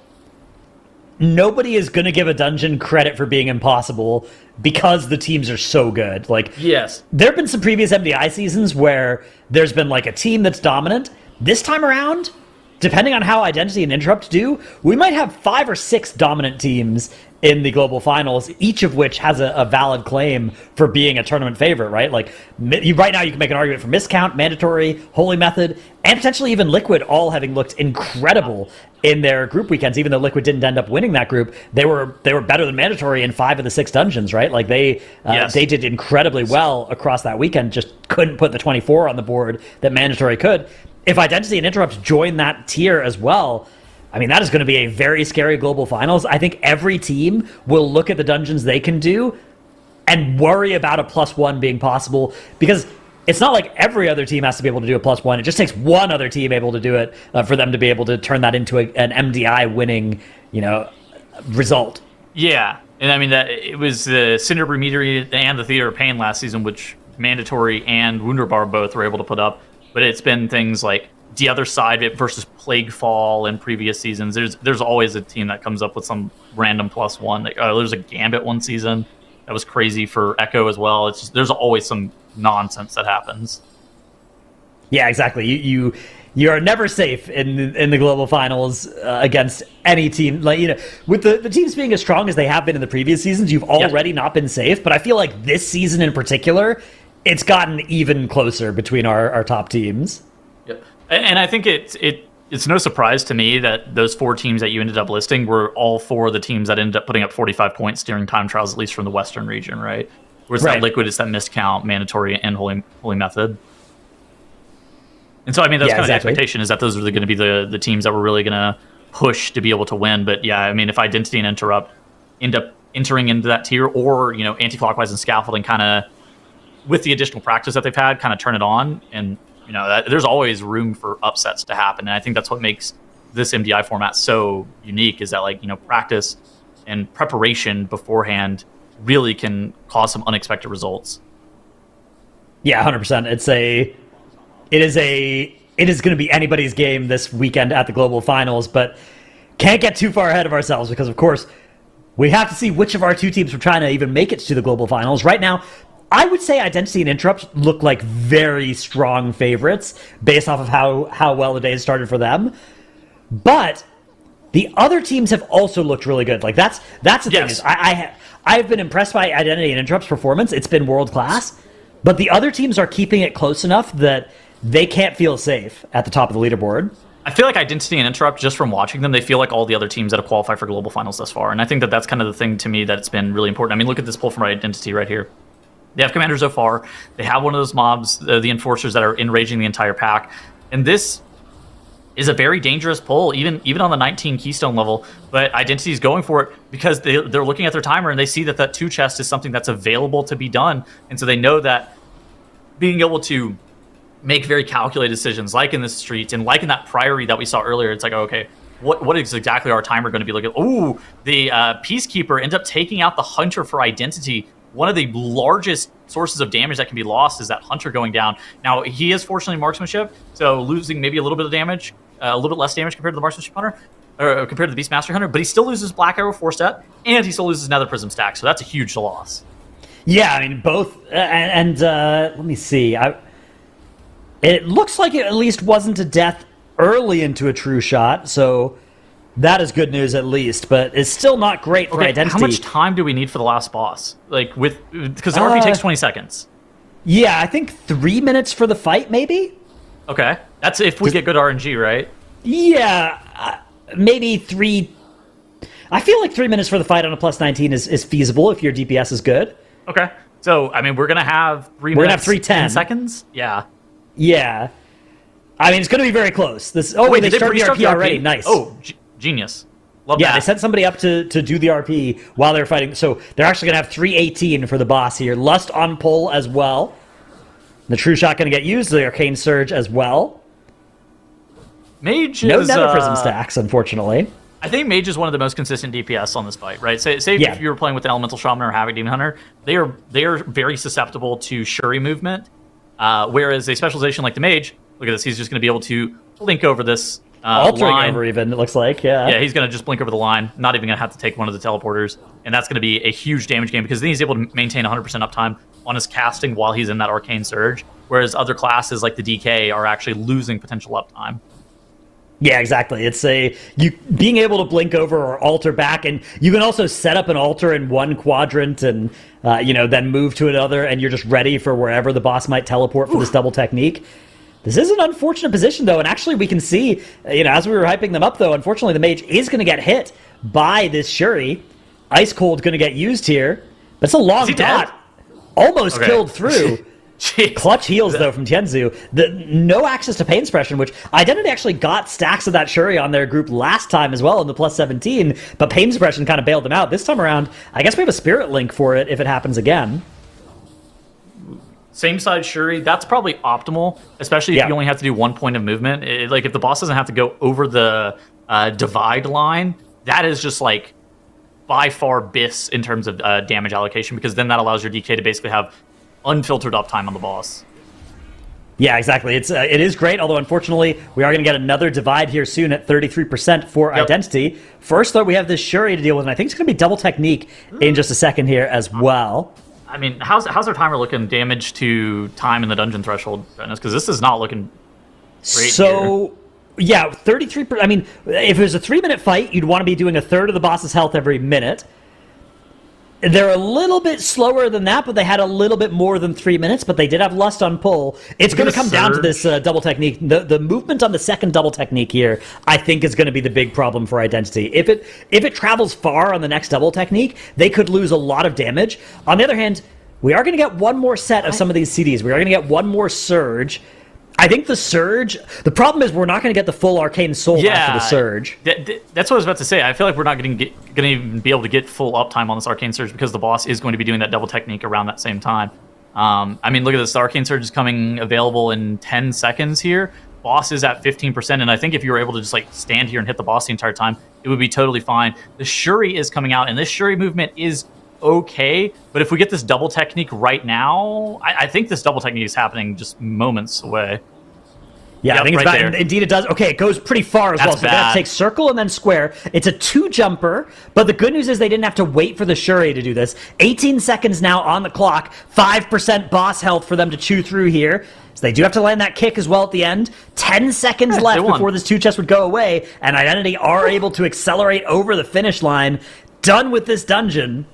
nobody is going to give a dungeon credit for being impossible because the teams are so good. Like, Yes. there have been some previous MDI seasons where there's been like a team that's dominant. This time around, depending on how Identity and Interrupt do, we might have 5 or 6 dominant teams in the global finals, each of which has a valid claim for being a tournament favorite, right? Like, right now you can make an argument for Miscount, Mandatory, Holy Method, and potentially even Liquid, all having looked incredible in their group weekends. Even though Liquid didn't end up winning that group, they were better than Mandatory in 5 of the 6 dungeons, right? Like, they did incredibly well across that weekend, just couldn't put the 24 on the board that Mandatory could. If Identity and Interrupt join that tier as well, I mean, that is going to be a very scary global finals. I think every team will look at the dungeons they can do and worry about a +1 being possible, because it's not like every other team has to be able to do a +1. It just takes one other team able to do it for them to be able to turn that into an MDI winning, result. Yeah, and I mean that it was the Cinder Bremetery and the Theater of Pain last season, which Mandatory and Wunderbar both were able to put up. But it's been things like the other side of it versus Plaguefall in previous seasons. There's always a team that comes up with some random +1. Like, there's a Gambit one season that was crazy for Echo as well. It's just, there's always some nonsense that happens. Yeah, exactly. You are never safe in the global finals against any team. Like, with the teams being as strong as they have been in the previous seasons, you've already not been safe. But I feel like this season in particular, it's gotten even closer between our top teams. Yep. And I think it's no surprise to me that those 4 teams that you ended up listing were all 4 of the teams that ended up putting up 45 points during time trials, at least from the Western region, right? Where it's that Liquid, it's that Miscount, Mandatory, and Holy Method. And so, I mean, that's kind of the expectation, is that those are going to be the teams that we're really going to push to be able to win. But yeah, I mean, if Identity and Interrupt end up entering into that tier, or, Anti-Clockwise and Scaffolding kind of, with the additional practice that they've had, kind of turn it on, and there's always room for upsets to happen. And I think that's what makes this MDI format so unique, is that practice and preparation beforehand really can cause some unexpected results. Yeah, 100%. It is going to be anybody's game this weekend at the global finals, but can't get too far ahead of ourselves, because of course we have to see which of our 2 teams we're trying to even make it to the global finals. Right now, I would say Identity and Interrupt look like very strong favorites based off of how well the day has started for them. But the other teams have also looked really good. Like, that's the thing. Is I've been impressed by Identity and Interrupt's performance. It's been world class. But the other teams are keeping it close enough that they can't feel safe at the top of the leaderboard. I feel like Identity and Interrupt, just from watching them, they feel like all the other teams that have qualified for global finals thus far. And I think that that's kind of the thing to me that's been really important. I mean, look at this pull from Identity right here. They have Commander Zofar. They have one of those mobs, the Enforcers, that are enraging the entire pack. And this is a very dangerous pull, even on the 19 Keystone level. But Identity is going for it because they're looking at their timer, and they see that 2 chest is something that's available to be done. And so they know that being able to make very calculated decisions, like in the streets and like in that Priory that we saw earlier, it's like, okay, what is exactly our timer going to be looking at? Ooh, the Peacekeeper ends up taking out the Hunter for Identity. One of the largest sources of damage that can be lost is that Hunter going down. Now, he is fortunately marksmanship, so losing maybe a little bit of damage, a little bit less damage compared to the marksmanship Hunter, or compared to the Beastmaster Hunter, but he still loses Black Arrow 4-step, and he still loses Nether Prism stack, so that's a huge loss. Yeah, I mean, both, and let me see. It looks like it at least wasn't a death early into a true shot, so that is good news at least, but it's still not great for Identity. How much time do we need for the last boss? Because the RP takes 20 seconds. Yeah, I think 3 minutes for the fight, maybe? Okay. That's if we get good RNG, right? Yeah, maybe 3... I feel like 3 minutes for the fight on a +19 is feasible if your DPS is good. Okay. So, I mean, we're going to have 3 minutes... We're going to have 3:10. 10 seconds? Yeah. Yeah. I mean, it's going to be very close. Wait, they started the RP already. Nice. Oh, genius. Love that. Yeah, they sent somebody up to do the RP while they're fighting. So they're actually going to have 3:18 for the boss here. Lust on pull as well. The True Shot going to get used. The Arcane Surge as well. Mage no is... Nether Prism stacks, unfortunately. I think Mage is one of the most consistent DPS on this fight, right? Say if you were playing with an Elemental Shaman or Havoc Demon Hunter, they are very susceptible to Shuri movement, whereas a specialization like the Mage, look at this, he's just going to be able to blink over this Altering line. over even, it looks like, yeah. Yeah, he's going to just blink over the line, not even going to have to take one of the teleporters. And that's going to be a huge damage gain because then he's able to maintain 100% uptime on his casting while he's in that Arcane Surge. Whereas other classes like the DK are actually losing potential uptime. Yeah, exactly. It's being able to blink over or alter back, and you can also set up an altar in one quadrant and then move to another, and you're just ready for wherever the boss might teleport for this double technique. This is an unfortunate position, though, and actually we can see, as we were hyping them up, though, unfortunately the mage is going to get hit by this Shuri. Ice Cold going to get used here, but it's a long dot. Almost killed through. Clutch heals, though, from Tianzu. No access to Pain Suppression, which Identity actually got stacks of that Shuri on their group last time as well in the plus 17, but Pain Suppression kind of bailed them out. This time around, I guess we have a Spirit Link for it if it happens again. Same side Shuri, that's probably optimal, especially if you only have to do 1 point of movement. If the boss doesn't have to go over the divide line, that is just like by far BIS in terms of damage allocation, because then that allows your DK to basically have unfiltered uptime on the boss. Yeah, exactly. It is great, although unfortunately we are going to get another divide here soon at 33% for Identity. First, though, we have this Shuri to deal with, and I think it's going to be double technique in just a second here as well. I mean, how's our timer looking? Damage to time in the dungeon threshold, because this is not looking great here. Yeah, 33%. I mean, if it was a 3-minute fight, you'd want to be doing a third of the boss's health every minute. They're a little bit slower than that, but they had a little bit more than 3 minutes, but they did have Lust on pull. It's going to come down to this double technique. The movement on the second double technique here, I think, is going to be the big problem for Identity. If it travels far on the next double technique, they could lose a lot of damage. On the other hand, we are going to get one more set of some of these CDs. We are going to get one more Surge. I think the Surge, the problem is we're not going to get the full Arcane Soul after the Surge. That's what I was about to say. I feel like we're not going to even be able to get full uptime on this Arcane Surge because the boss is going to be doing that double technique around that same time. I mean, look at this. The Arcane Surge is coming available in 10 seconds here. Boss is at 15%, and I think if you were able to just stand here and hit the boss the entire time, it would be totally fine. The Shuri is coming out, and this Shuri movement is okay, but if we get this double technique right now, I think this double technique is happening just moments away. Yeah, I think it's bad. Indeed, it does. Okay, it goes pretty far as well. So they have to take circle and then square. It's a 2-jumper, but the good news is they didn't have to wait for the Shuri to do this. 18 seconds now on the clock. 5% boss health for them to chew through here. So they do have to land that kick as well at the end. 10 seconds left before this 2 chest would go away, and Identity are able to accelerate over the finish line. Done with this dungeon.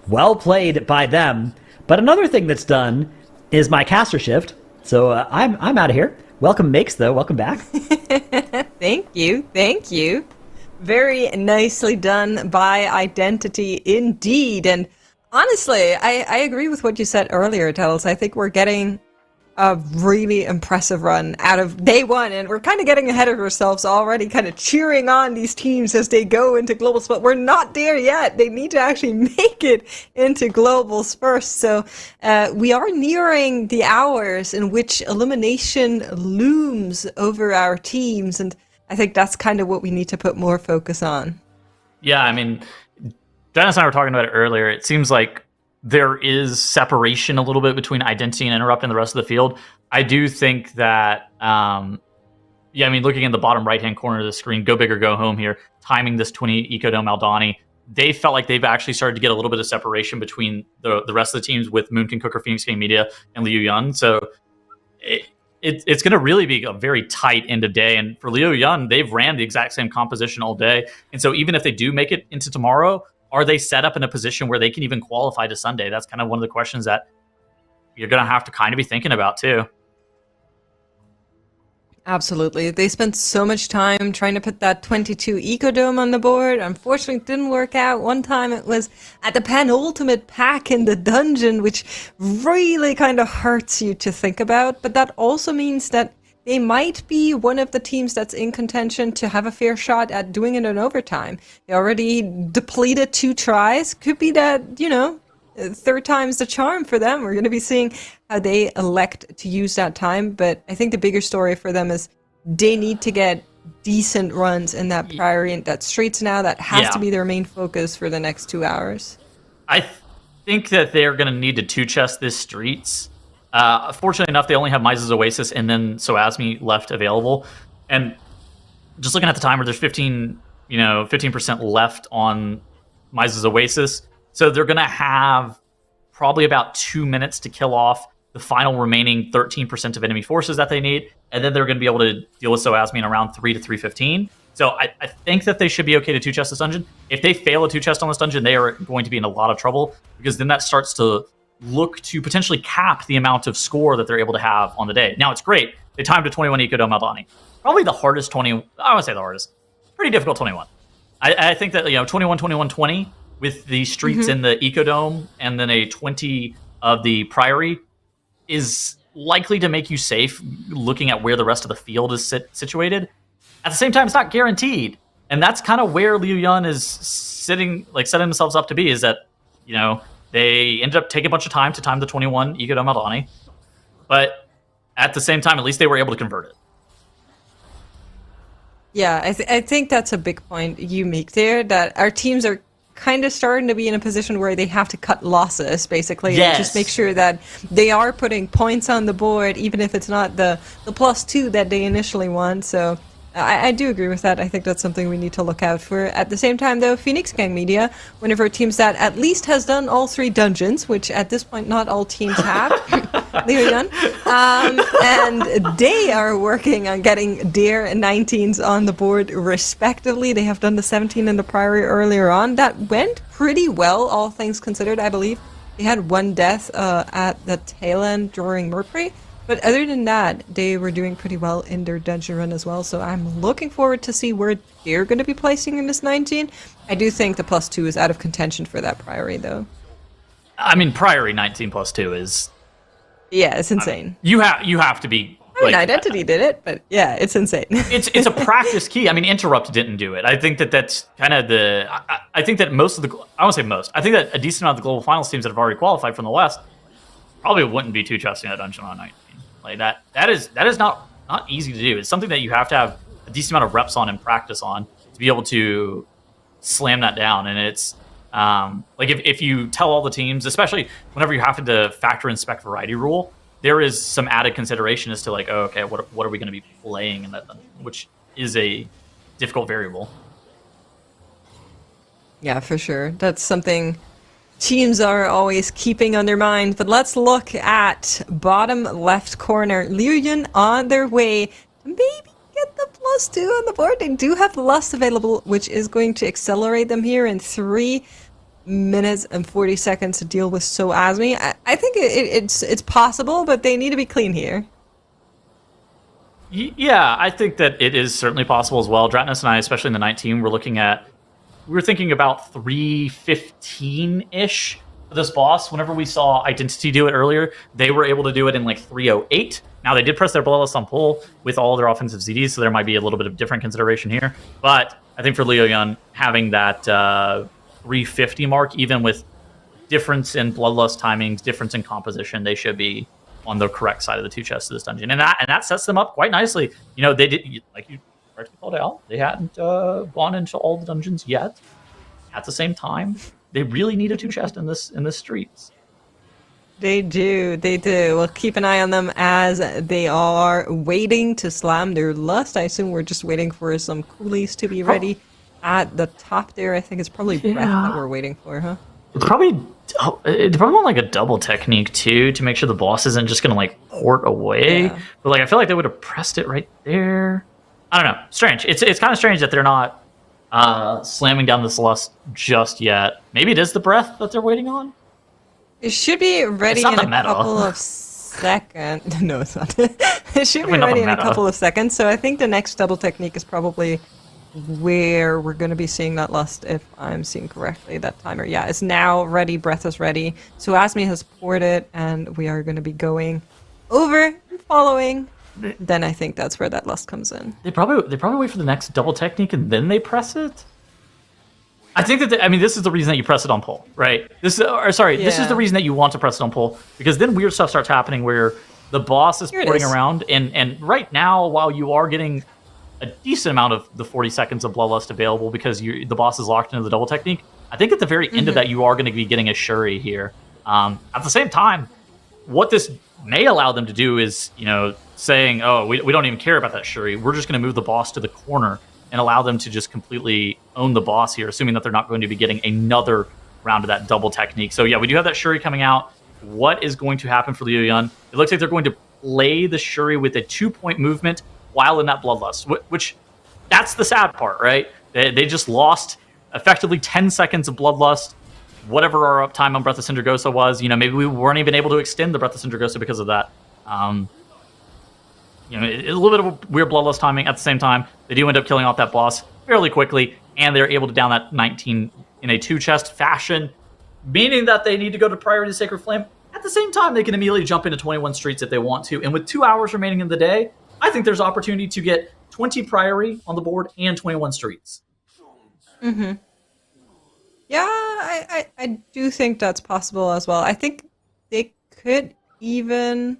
Well played by them. But another thing that's done is my caster shift. So I'm out of here. Welcome, Makes, though. Welcome back. Thank you. Very nicely done by Identity indeed. And honestly, I agree with what you said earlier, Tels. I think we're getting a really impressive run out of day one, and we're kind of getting ahead of ourselves already, kind of cheering on these teams as they go into globals, but we're not there yet. They need to actually make it into globals first. So we are nearing the hours in which elimination looms over our teams, and I think that's kind of what we need to put more focus on. Yeah, I mean, Dennis and I were talking about it earlier. It seems like there is separation a little bit between Identity and Interrupt and the rest of the field. I do think that, looking in the bottom right-hand corner of the screen, go big or go home here, timing this 20 Ecodome Aldani, they felt like they've actually started to get a little bit of separation between the rest of the teams with Moonkin Cooker, Phoenix Game Media, and Liu Yun. So it's going to really be a very tight end of day. And for Liu Yun, they've ran the exact same composition all day. And so even if they do make it into tomorrow, are they set up in a position where they can even qualify to Sunday? That's kind of one of the questions that you're going to have to kind of be thinking about, too. Absolutely. They spent so much time trying to put that 22 Ecodome on the board. Unfortunately, it didn't work out. One time it was at the penultimate pack in the dungeon, which really kind of hurts you to think about. But that also means that they might be one of the teams that's in contention to have a fair shot at doing it in overtime. They already depleted 2 tries. Could be that, third time's the charm for them. We're going to be seeing how they elect to use that time. But I think the bigger story for them is they need to get decent runs in that Priory and that Streets now. That has to be their main focus for the next 2 hours. I think that they're going to need to 2-chest this Streets. Fortunately enough, they only have Mize's Oasis and then Soasmi left available. And just looking at the timer, there's 15% left on Mize's Oasis. So they're going to have probably about 2 minutes to kill off the final remaining 13% of enemy forces that they need. And then they're going to be able to deal with Soasmi in around 3 to 3:15. So I think that they should be okay to two-chest this dungeon. If they fail a two-chest on this dungeon, they are going to be in a lot of trouble, because then that starts to look to potentially cap the amount of score that they're able to have on the day. Now, it's great. They timed to 21 Ecodome Aldani. Probably the hardest 20... I would say the hardest. Pretty difficult 21. I think that 21, 21, 20 with the streets in the Ecodome and then a 20 of the Priory is likely to make you safe looking at where the rest of the field is situated. At the same time, it's not guaranteed. And that's kind of where Liu Yun is setting themselves up to be, is that, they ended up taking a bunch of time to time the 21 Ecodome Aldani. But at the same time, at least they were able to convert it. Yeah, I think that's a big point you make there, that our teams are kind of starting to be in a position where they have to cut losses, basically, Yes. and just make sure that they are putting points on the board, even if it's not the +2 that they initially won. So I do agree with that. I think that's something we need to look out for. At the same time, though, Phoenix Gang Media, one of our teams that at least has done all 3 dungeons, which at this point not all teams have, Liu Yun, and they are working on getting their 19s on the board respectively. They have done the 17 in the Priory earlier on. That went pretty well, all things considered, I believe. They had 1 death at the tail end during Murphy. But other than that, they were doing pretty well in their dungeon run as well. So I'm looking forward to see where they're going to be placing in this 19. I do think the +2 is out of contention for that Priory, though. I mean, Priory 19 +2 is... Yeah, it's insane. You have to be... Identity did it, but yeah, it's insane. It's a practice key. I mean, Interrupt didn't do it. I think that's kind of the... I think that most of the... I won't say most. I think that a decent amount of the global finals teams that have already qualified from the West probably wouldn't be two-chesting that dungeon on 19. Like that is not easy to do. It's something that you have to have a decent amount of reps on and practice on to be able to slam that down. And it's if you tell all the teams, especially whenever you're having to factor in spec variety rule, there is some added consideration as to what are we going to be playing in that dungeon, which is a difficult variable. Yeah, for sure. That's something teams are always keeping on their mind. But let's look at bottom left corner. Liu Yun on their way to maybe get the +2 on the board. They do have the Lust available, which is going to accelerate them here in 3 minutes and 40 seconds to deal with Soasmi. I think it's possible, but they need to be clean here. Yeah, I think that it is certainly possible as well. Dratnus and I, especially in the 19, we were thinking about 3:15-ish for this boss. Whenever we saw Identity do it earlier, they were able to do it in 3:08. Now, they did press their bloodlust on pull with all their offensive ZDs, so there might be a little bit of different consideration here. But I think for Liu Yun, having that 3:50 mark, even with difference in bloodlust timings, difference in composition, they should be on the correct side of the two chests of this dungeon. And that sets them up quite nicely. They did, like you correctly called out, they hadn't gone into all the dungeons yet. At the same time, they really need a two chest in this streets. They do. We'll keep an eye on them as they are waiting to slam their lust. I assume we're just waiting for some coolies to be ready at the top there. I think it's probably Breath that we're waiting for, huh? It's probably want a double technique too, to make sure the boss isn't just gonna port away. Yeah. But I feel like they would have pressed it right there. I don't know. Strange. It's kind of strange that they're not slamming down this lust just yet. Maybe it is the breath that they're waiting on. It should be ready in a couple of seconds. No, it's not. It should be ready in a couple of seconds. So I think the next double technique is probably where we're going to be seeing that lust, if I'm seeing correctly. That timer, yeah, it's now ready. Breath is ready. So Asmi has poured it, and we are going to be going over and following. Then I think that's where that lust comes in. They probably wait for the next double technique and then they press it. I think that this is the reason that you press it on pull, right? This is the reason that you want to press it on pull, because then weird stuff starts happening where the boss is porting around, and right now, while you are getting a decent amount of the 40 seconds of bloodlust available because the boss is locked into the double technique, I think at the very end of that you are going to be getting a Shuri here. At the same time, what this may allow them to do is, saying, oh, we don't even care about that Shuri. We're just going to move the boss to the corner and allow them to just completely own the boss here, assuming that they're not going to be getting another round of that double technique. So yeah, we do have that Shuri coming out. What is going to happen for Liu Yun? It looks like they're going to play the Shuri with a 2-point movement while in that Bloodlust, which that's the sad part, right? They just lost effectively 10 seconds of Bloodlust. Whatever our uptime on Breath of Sindragosa was, maybe we weren't even able to extend the Breath of Sindragosa because of that. It's a little bit of a weird Bloodlust timing. At the same time, they do end up killing off that boss fairly quickly, and they're able to down that 19 in a 2-chest fashion, meaning that they need to go to Priority Sacred Flame. At the same time, they can immediately jump into 21 Streets if they want to, and with 2 hours remaining in the day, I think there's opportunity to get 20 Priory on the board and 21 Streets. Mm-hmm. Yeah, I do think that's possible as well. I think they could even...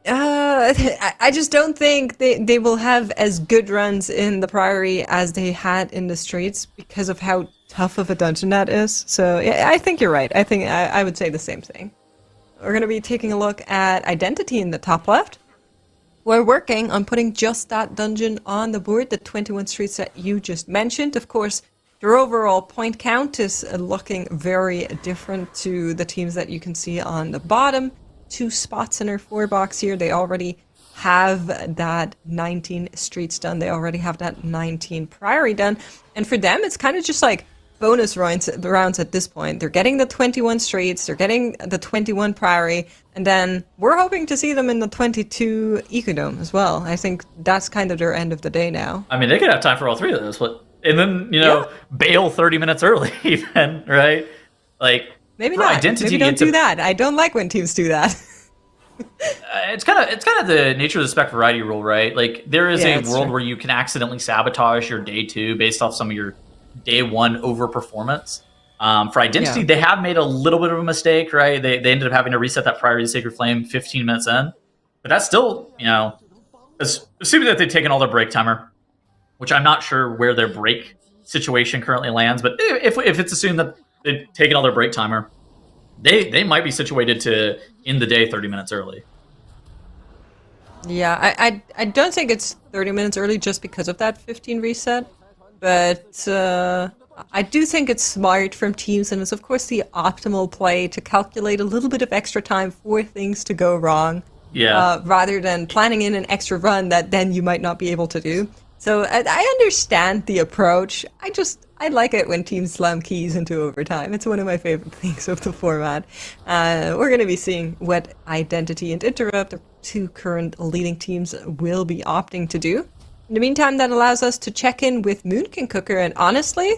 I just don't think they will have as good runs in the Priory as they had in the Streets because of how tough of a dungeon that is. So yeah, I think you're right. I think I would say the same thing. We're going to be taking a look at Identity in the top left. We're working on putting just that dungeon on the board, the 21 Streets that you just mentioned. Of course, their overall point count is looking very different to the teams that you can see on the bottom 2 spots in our 4 box here. They already have that 19 Streets done. They already have that 19 Priory done. And for them, it's kind of just like bonus rounds at this point. They're getting the 21 Streets, they're getting the 21 Priory, and then we're hoping to see them in the 22 Ecodome as well. I think that's kind of their end of the day now. I mean, they could have time for all 3 of those, and then, bail 30 minutes early even, right? Like, maybe not. Identity, maybe don't do that. I don't like when teams do that. It's kind of the nature of the spec variety rule, right? Like, there is a world where you can accidentally sabotage your day 2 based off some of your day 1 overperformance. For Identity, they have made a little bit of a mistake, right? They ended up having to reset that Priority Sacred Flame 15 minutes in. But that's still, assuming that they've taken all their break timer, which I'm not sure where their break situation currently lands. But if it's assumed that they've taken all their break timer, they might be situated to end the day 30 minutes early. Yeah, I don't think it's 30 minutes early just because of that 15 reset. But I do think it's smart from teams, and it's of course the optimal play to calculate a little bit of extra time for things to go wrong. Yeah. Rather than planning in an extra run that then you might not be able to do. So I understand the approach. I like it when teams slam keys into overtime. It's one of my favorite things of the format. We're going to be seeing what Identity and Interrupt, the 2 current leading teams, will be opting to do. In the meantime, that allows us to check in with Moonkin Cooker, and honestly,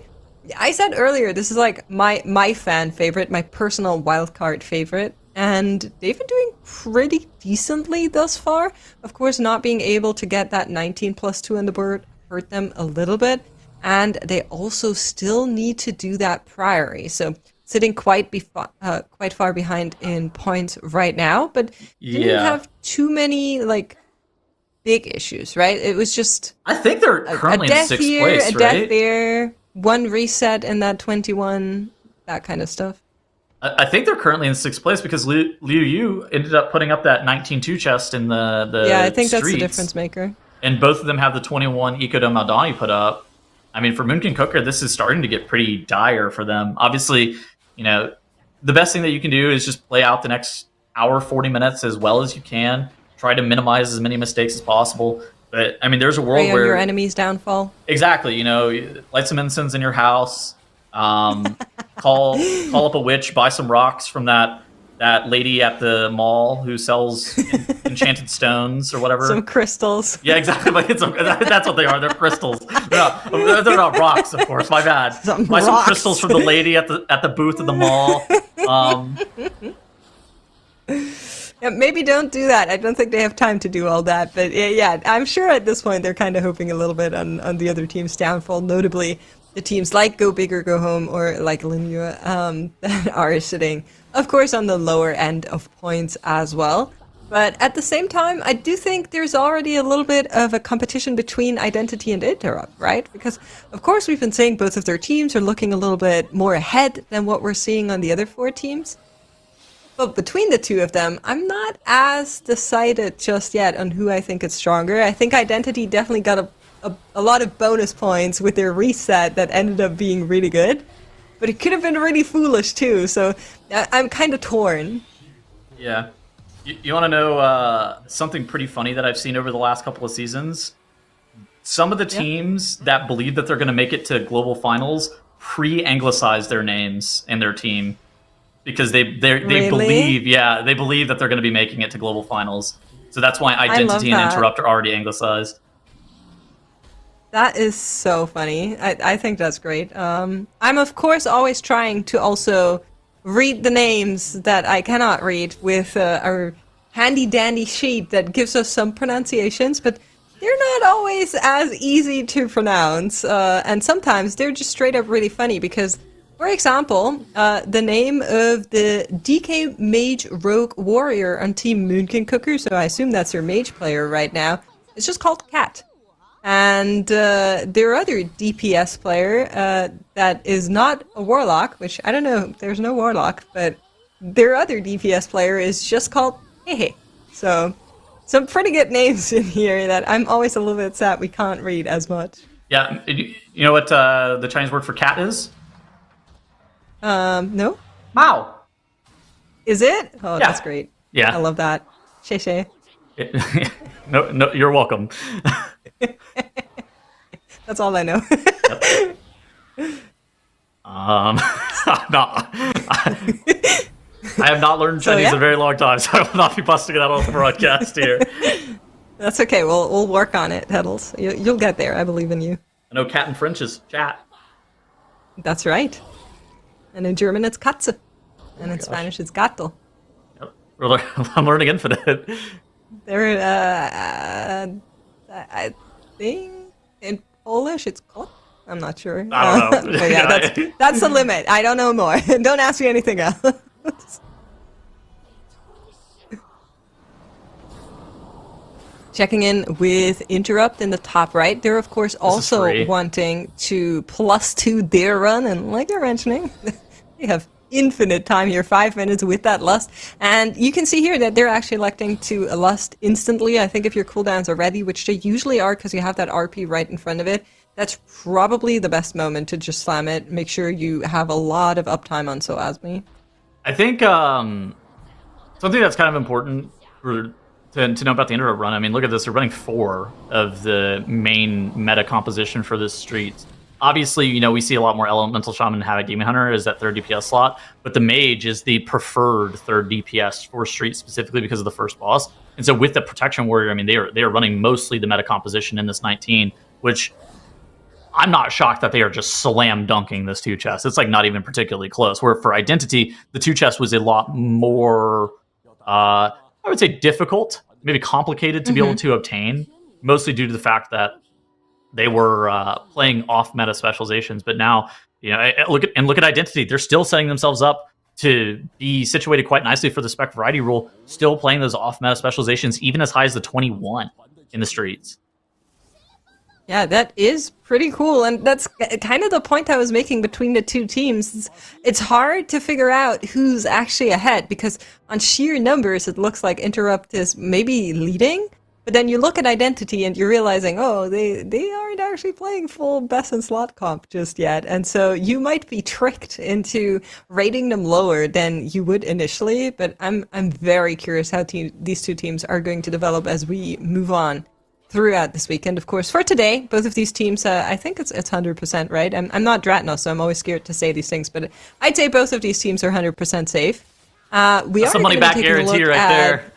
I said earlier, this is like my fan favorite, my personal wildcard favorite, and they've been doing pretty decently thus far. Of course, not being able to get that 19+2 on the board hurt them a little bit, and they also still need to do that Priory, so sitting quite far behind in points right now, but didn't have too many big issues, right? It was just I think they're currently in 6th place, a death there, 1 reset in that 21, that kind of stuff. I think they're currently in 6th place because Liu Yu ended up putting up that 19-2 chest in the yeah, I think Streets. That's the difference maker. And both of them have the 21 Ecodome Aldani put up. I mean, for Moonkin Cooker, this is starting to get pretty dire for them. Obviously, the best thing that you can do is just play out the next hour, 40 minutes as well as you can. Try to minimize as many mistakes as possible. But, I mean, there's a world where... your enemy's downfall. Exactly. Light some incense in your house. Call up a witch, buy some rocks from that lady at the mall who sells enchanted stones or whatever. Some crystals. Yeah, exactly. That's what they are. They're crystals. They're not rocks, of course. My bad. Buy some crystals from the lady at the booth at the mall. Yeah, maybe don't do that. I don't think they have time to do all that. But yeah, I'm sure at this point they're kind of hoping a little bit on the other team's downfall, notably the teams like Go Big or Go Home or like Linua that are sitting, of course, on the lower end of points as well. But at the same time, I do think there's already a little bit of a competition between Identity and Interrupt, right? Because, of course, we've been saying both of their teams are looking a little bit more ahead than what we're seeing on the other 4 teams. But between the 2 of them, I'm not as decided just yet on who I think is stronger. I think Identity definitely got a a lot of bonus points with their reset that ended up being really good. But it could have been really foolish too, so I'm kind of torn. Yeah. You want to know something pretty funny that I've seen over the last couple of seasons? Some of the teams that believe that they're going to make it to global finals pre-anglicize their names and their team because they Really? believe that they're going to be making it to global finals. So that's why Identity and that. Interrupt are already anglicized. That is so funny. I think that's great. I'm of course always trying to also read the names that I cannot read with our handy dandy sheet that gives us some pronunciations, but they're not always as easy to pronounce. And sometimes they're just straight up really funny because, for example, the name of the DK Mage Rogue Warrior on Team Moonkin Cooker, so I assume that's your mage player right now, is just called Cat. And their other DPS player that is not a warlock, which I don't know, there's no warlock, but their other DPS player is just called Hehe. So some pretty good names in here that I'm always a little bit sad we can't read as much. Yeah, you know what the Chinese word for cat is? No? Mao. Is it? Oh, Yeah. that's great. Yeah. I love that. Sheshe. No, you're welcome. That's all I know. I have not learned Chinese in a very long time, so I will not be busting it out on the broadcast here. That's okay. We'll work on it, Heddles. You'll get there. I believe in you. I know cat in French is chat. That's right. And in German, it's Katze. And in Spanish, it's Gato. Yep. I'm learning Infinite. There, I think in Polish it's kot. I'm not sure. I don't know. But yeah, that's the limit. I don't know more. Don't ask me anything else. Checking in with Interrupt in the top right. They're, of course, also wanting to +2 their run. And like you're mentioning, they have infinite time here, 5 minutes with that lust. And you can see here that they're actually electing to lust instantly. I think if your cooldowns are ready, which they usually are because you have that RP right in front of it, that's probably the best moment to just slam it. Make sure you have a lot of uptime on Soasmi. I think something that's kind of important to know about the Interrupt run. I mean, look at this. They're running 4 of the main meta composition for this street. Obviously, you know, we see a lot more Elemental Shaman and Havoc Demon Hunter as that third DPS slot, but the Mage is the preferred third DPS for Street specifically because of the first boss. And so with the Protection Warrior, I mean, they are running mostly the meta composition in this 19, which I'm not shocked that they are just slam dunking this 2 chest. It's like not even particularly close. Where for Identity, the 2 chest was a lot more, I would say difficult, maybe complicated to be able to obtain, mostly due to the fact that they were playing off-meta specializations, but now, you know, look at Identity. They're still setting themselves up to be situated quite nicely for the Spec Variety rule, still playing those off-meta specializations, even as high as the 21 in the streets. Yeah, that is pretty cool, and that's kind of the point I was making between the two teams. It's hard to figure out who's actually ahead, because on sheer numbers, it looks like Interrupt is maybe leading, but then you look at Identity and you're realizing, oh, they aren't actually playing full best in slot comp just yet. And so you might be tricked into rating them lower than you would initially. But I'm very curious how these two teams are going to develop as we move on throughout this weekend. Of course, for today, both of these teams, I think it's 100%, right? I'm not Dratnos, so I'm always scared to say these things, but I'd say both of these teams are 100% safe. We That's are a money back guarantee right there.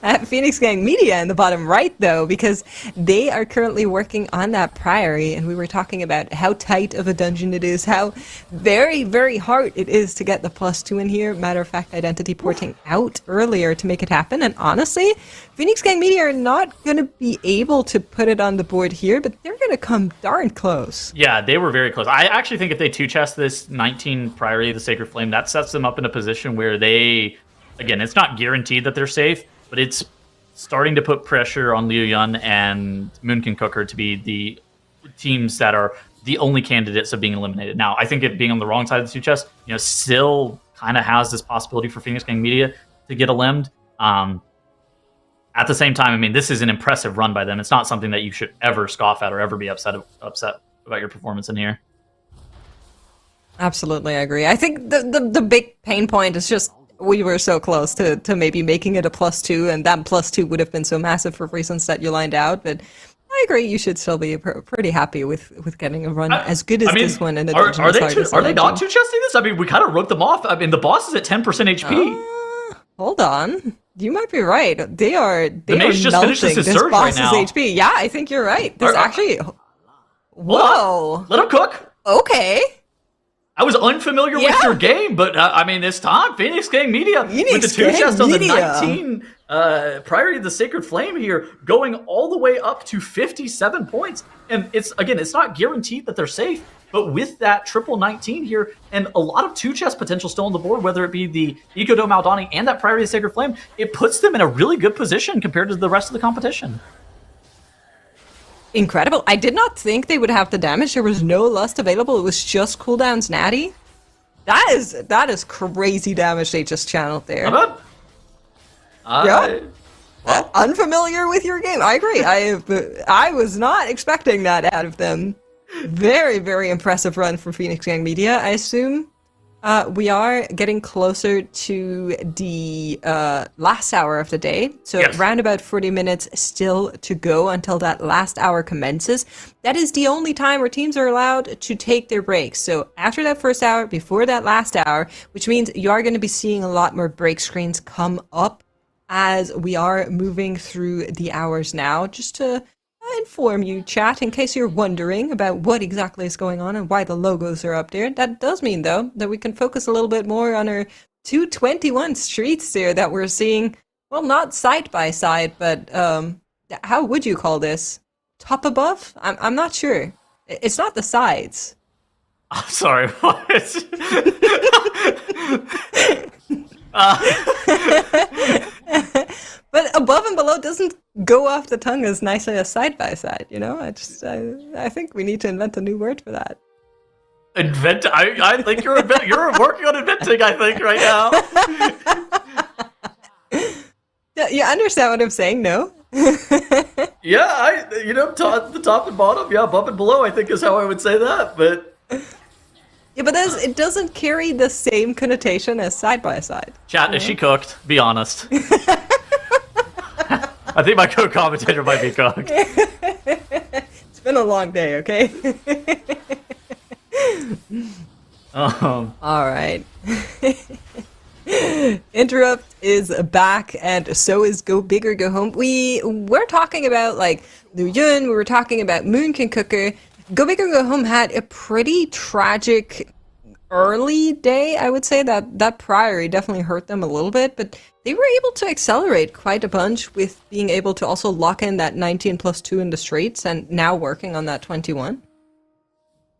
At Phoenix Gang Media in the bottom right, though, because they are currently working on that Priory, and we were talking about how tight of a dungeon it is, how very, very hard it is to get the +2 in here. Matter of fact, Identity porting out earlier to make it happen, and honestly, Phoenix Gang Media are not going to be able to put it on the board here, but they're going to come darn close. Yeah, they were very close. I actually think if they 2-chest this 19 Priory, the Sacred Flame, that sets them up in a position where they... Again, it's not guaranteed that they're safe, but it's starting to put pressure on Liu Yun and Moonkin Cooker to be the teams that are the only candidates of being eliminated. Now, I think it being on the wrong side of the 2 chest, you know, still kind of has this possibility for Phoenix Gang Media to get eliminated. At the same time, I mean, this is an impressive run by them. It's not something that you should ever scoff at or ever be upset about your performance in here. Absolutely, I agree. I think the big pain point is just we were so close to maybe making it a +2, and that +2 would have been so massive for reasons that you lined out. But I agree, you should still be pretty happy with getting a run as good as this one. And are they not two chesting this? I mean, we kind of wrote them off. I mean, the boss is at 10% HP. Hold on. You might be right. They are mage just finishes his this surge right boss's now. HP. Yeah, I think you're right. This actually... Whoa. Let him cook. Okay. I was unfamiliar with your game, but I mean, this time, Phoenix Gang Media with the 2 chest on the 19 Priority of the Sacred Flame here, going all the way up to 57 points. And it's not guaranteed that they're safe, but with that triple 19 here, and a lot of 2 chest potential still on the board, whether it be the Ecodome Aldani and that Priority of the Sacred Flame, it puts them in a really good position compared to the rest of the competition. Incredible. I did not think they would have the damage. There was no lust available. It was just cooldowns natty. That is crazy damage they just channeled there. Yeah. Well. Unfamiliar with your game. I agree. I was not expecting that out of them. Very, very impressive run from Phoenix Gang Media. I assume we are getting closer to the last hour of the day. So around about 40 minutes still to go until that last hour commences. That is the only time where teams are allowed to take their breaks. So after that first hour, before that last hour, which means you are going to be seeing a lot more break screens come up as we are moving through the hours now, just to inform you, chat, in case you're wondering about what exactly is going on and why the logos are up there. That does mean, though, that we can focus a little bit more on our 221 streets there that we're seeing, well, not side by side, but how would you call this? Top above? I'm not sure. It's not the sides. I'm sorry, what? But above and below doesn't go off the tongue as nicely as side by side, you know? I think we need to invent a new word for that. Invent? I think you're working on inventing, I think, right now. Yeah, you understand what I'm saying, no? Yeah, the top and bottom, yeah, above and below, I think is how I would say that, but... Yeah, but it doesn't carry the same connotation as side by side. Chat, is she cooked? Be honest. I think my co-commentator might be cooked. It's been a long day, okay? All right. Interrupt is back, and so is Go Big or Go Home. We're talking about, like, Liu Yun, we were talking about Moonkin Cooker. Go Big or Go Home had a pretty tragic early day, I would say. That Priory definitely hurt them a little bit, but they were able to accelerate quite a bunch with being able to also lock in that 19 plus 2 in the straights and now working on that 21.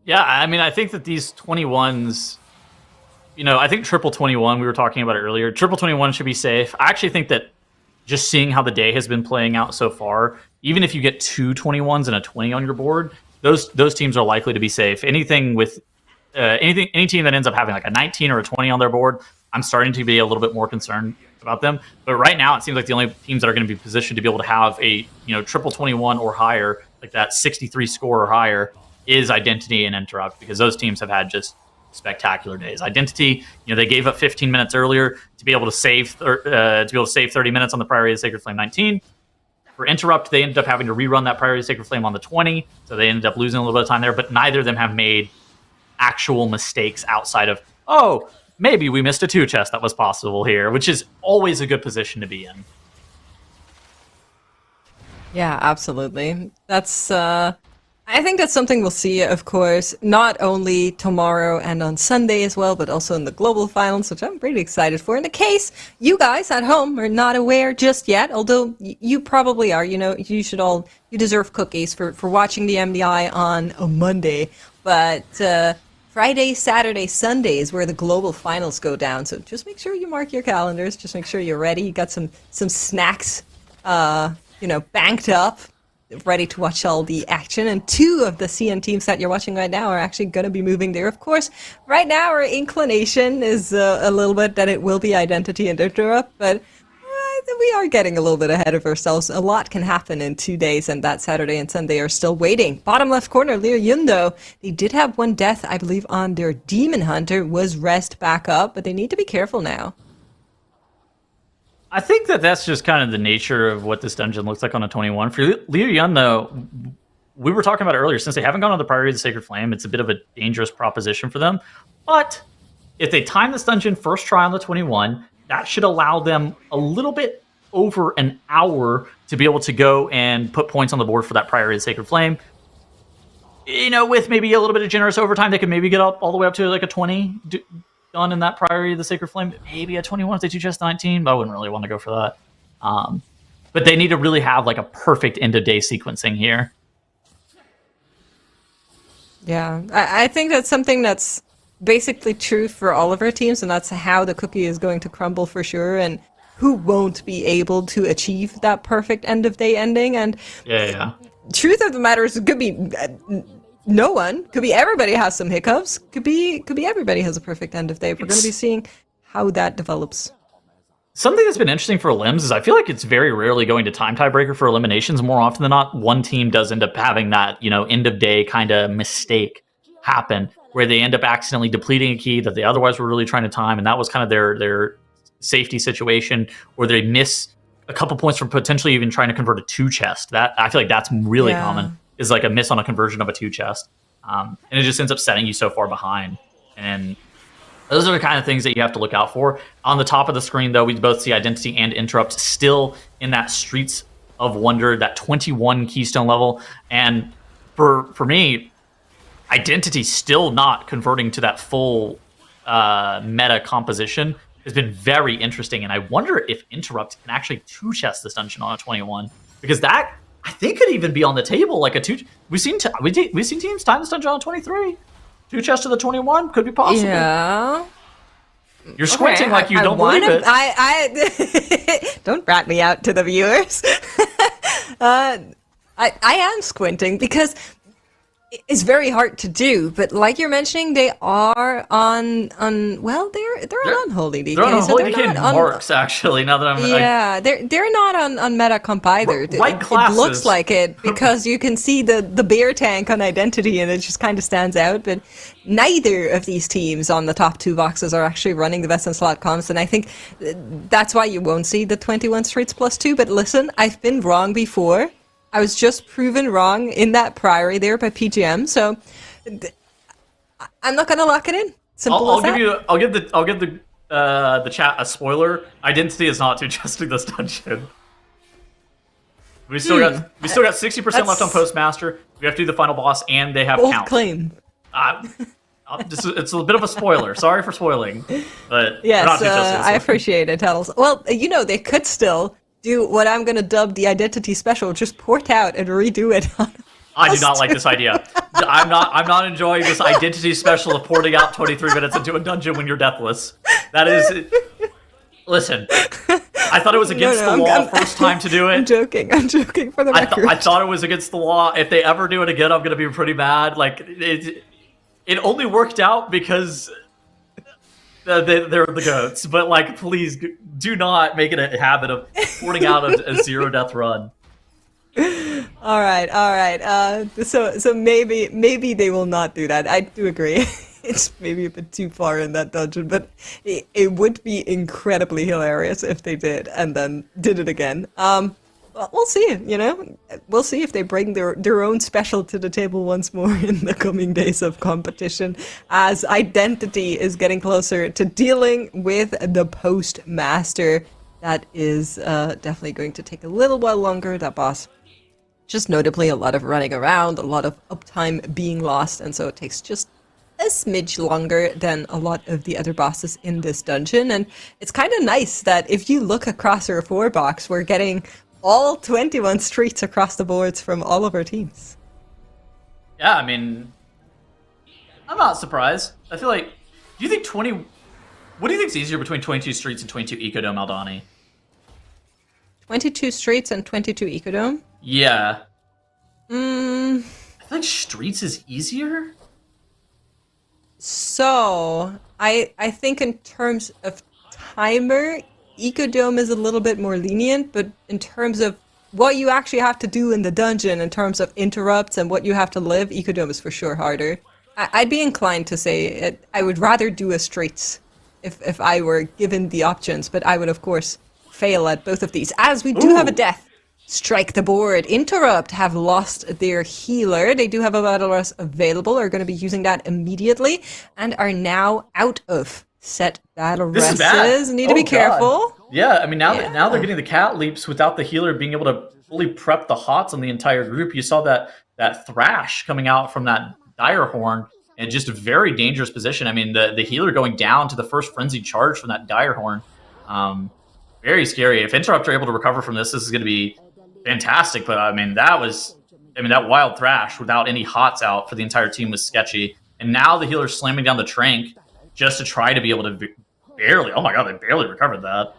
Yeah, I mean, I think that these 21s, I think triple 21, we were talking about it earlier, triple 21 should be safe. I actually think that just seeing how the day has been playing out so far, even if you get 2 21s and a 20 on your board, those teams are likely to be safe. Any team that ends up having like a 19 or a 20 on their board, I'm starting to be a little bit more concerned about them. But right now, it seems like the only teams that are going to be positioned to be able to have a triple 21 or higher, like that 63 score or higher, is Identity and Interrupt, because those teams have had just spectacular days. Identity, they gave up 15 minutes earlier to be able to save 30 minutes on the Priority of the Sacred Flame 19. For Interrupt, they ended up having to rerun that Priority of the Sacred Flame on the 20, so they ended up losing a little bit of time there, but neither of them have made actual mistakes outside of, maybe we missed a 2 chest that was possible here, which is always a good position to be in. Yeah, absolutely. That's I think that's something we'll see, of course, not only tomorrow and on Sunday as well, but also in the global finals, which I'm pretty excited for. In the case you guys at home are not aware just yet, although you probably are, you deserve cookies for watching the MDI on a Monday, but Friday, Saturday, Sunday is where the global finals go down. So just make sure you mark your calendars. Just make sure you're ready. You got some snacks, banked up, ready to watch all the action. And 2 of the CN teams that you're watching right now are actually going to be moving there. Of course, right now our inclination is a little bit that it will be Identity and Interrupt, but I we are getting a little bit ahead of ourselves. A lot can happen in 2 days, and that Saturday and Sunday are still waiting. Bottom left corner, Liu Yun, though, they did have one death, I believe, on their Demon Hunter, was rest back up, but they need to be careful now. I think that's just kind of the nature of what this dungeon looks like on a 21. For Liu Yun, though, we were talking about it earlier, since they haven't gone on the Priory of the Sacred Flame, it's a bit of a dangerous proposition for them. But if they time this dungeon first try on the 21, that should allow them a little bit over an hour to be able to go and put points on the board for that Priory of the Sacred Flame. You know, with maybe a little bit of generous overtime, they could maybe get up all the way up to like a 20 done in that Priory of the Sacred Flame. Maybe a 21 if they 2-chest 19, but I wouldn't really want to go for that. But they need to really have like a perfect end-of-day sequencing here. Yeah, I think that's something that's basically true for all of our teams, and that's how the cookie is going to crumble for sure, and who won't be able to achieve that perfect end-of-day ending. And Yeah. truth of the matter is, it could be no one, could be everybody has some hiccups, could be everybody has a perfect end of day. We're going to be seeing how that develops. Something that's been interesting for Limbs is I feel like it's very rarely going to time tiebreaker for eliminations. More often than not, one team does end up having that, end of day kind of mistake happen where they end up accidentally depleting a key that they otherwise were really trying to time, and that was kind of their safety situation, or they miss a couple points from potentially even trying to convert a 2-chest. That I feel like that's really common, is like a miss on a conversion of a 2-chest, and it just ends up setting you so far behind. And those are the kind of things that you have to look out for. On the top of the screen, though, we both see Identity and Interrupt still in that Streets of Wonder, that 21 Keystone level. And for me, Identity still not converting to that full meta composition has been very interesting. And I wonder if Interrupt can actually 2-chest this dungeon on a 21. Because that, I think, could even be on the table. Like a 2... We've seen teams time this dungeon on 23. 2-chest to the 21 could be possible. Yeah. You're squinting like you don't believe it. I don't rat me out to the viewers. I am squinting because it's very hard to do, but like you're mentioning, they are on they're on Unholy DK. They're on Unholy so DK and Marks, actually, now that I'm... they're not on meta comp either. Right classes. It looks like it, because you can see the bear tank on Identity, and it just kind of stands out, but neither of these teams on the top 2 boxes are actually running the best in slot comps, and I think that's why you won't see the 21 Streets +2, but listen, I've been wrong before. I was just proven wrong in that Priory there by PGM, so I'm not gonna lock it in. Simple as that. I'll give the chat a spoiler. Identity is not 2-chesting this dungeon. We still got 60% left on Postmaster. We have to do the final boss, and they have Bold count. claim. It's a bit of a spoiler. Sorry for spoiling, but yes, not 2-chesting. I appreciate it, Tuttles. Well, they could still do what I'm going to dub the Identity Special, just port out and redo it. I do not like this idea. I'm not enjoying this Identity Special of porting out 23 minutes into a dungeon when you're deathless. That is... Listen, I thought it was against the law first time to do it. I'm joking for the record. I thought it was against the law. If they ever do it again, I'm going to be pretty mad. Like, it only worked out because... they're the goats, but like, please do not make it a habit of porting out a 0-death run. All right. So maybe they will not do that. I do agree. It's maybe a bit too far in that dungeon, but it would be incredibly hilarious if they did and then did it again. Well, we'll see, We'll see if they bring their own special to the table once more in the coming days of competition, as Identity is getting closer to dealing with the Postmaster. That is definitely going to take a little while longer, that boss. Just notably a lot of running around, a lot of uptime being lost, and so it takes just a smidge longer than a lot of the other bosses in this dungeon. And it's kind of nice that if you look across our 4 box, we're getting all 21 streets across the boards from all of our teams. Yeah, I mean, I'm not surprised. I feel like, what do you think is easier between 22 streets and 22 Ecodome, Aldani? 22 streets and 22 Ecodome? Yeah. I feel like streets is easier. So, I think in terms of timer, Ecodome is a little bit more lenient, but in terms of what you actually have to do in the dungeon, in terms of interrupts and what you have to live, Ecodome is for sure harder. I'd be inclined to say I would rather do a streets if I were given the options, but I would, of course, fail at both of these. As we do have a death. Strike the board. Interrupt have lost their healer. They do have a battle rest available, are going to be using that immediately, and are now out of set battle rests. Need to be careful. Yeah, I mean, now they're getting the cat leaps without the healer being able to fully prep the hots on the entire group. You saw that thrash coming out from that dire horn, and just a very dangerous position. I mean, the healer going down to the first frenzied charge from that dire horn. Very scary. If Interrupt are able to recover from this is going to be fantastic. But I mean, that wild thrash without any hots out for the entire team was sketchy. And now the healer's slamming down the trank just to try to be able to barely. Oh my god, they barely recovered that.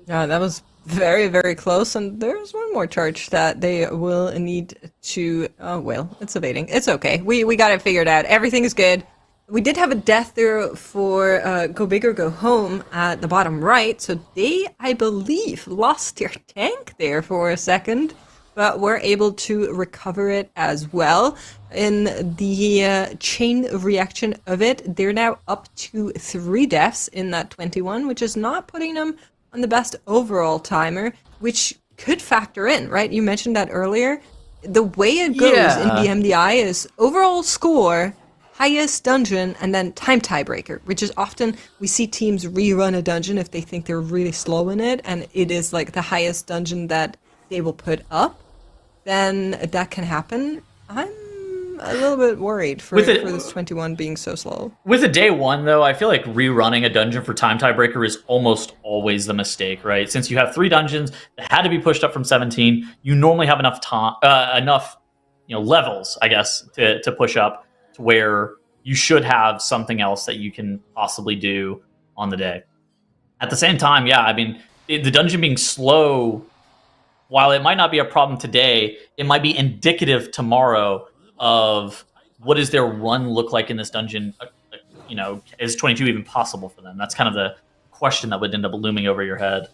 Yeah, that was very, very close. And there's one more charge that they will need to. Oh well, it's evading. It's okay. We got it figured out. Everything is good. We did have a death there for Go Big or Go Home at the bottom right, so they, I believe, lost their tank there for a second, but were able to recover it as well. In the chain reaction of it, they're now up to 3 deaths in that 21, which is not putting them on the best overall timer, which could factor in, right? You mentioned that earlier. The way it goes in the MDI is overall score, highest dungeon, and then time tiebreaker, which is often we see teams rerun a dungeon if they think they're really slow in it, and it is like the highest dungeon that they will put up, then that can happen. I'm a little bit worried for this 21 being so slow. With a day one, though, I feel like rerunning a dungeon for time tiebreaker is almost always the mistake, right? Since you have 3 dungeons that had to be pushed up from 17, you normally have enough time, levels, I guess, to push up to where you should have something else that you can possibly do on the day. At the same time, yeah, I mean, the dungeon being slow, while it might not be a problem today, it might be indicative tomorrow of what does their run look like in this dungeon. Is 22 even possible for them? That's kind of the question that would end up looming over your head.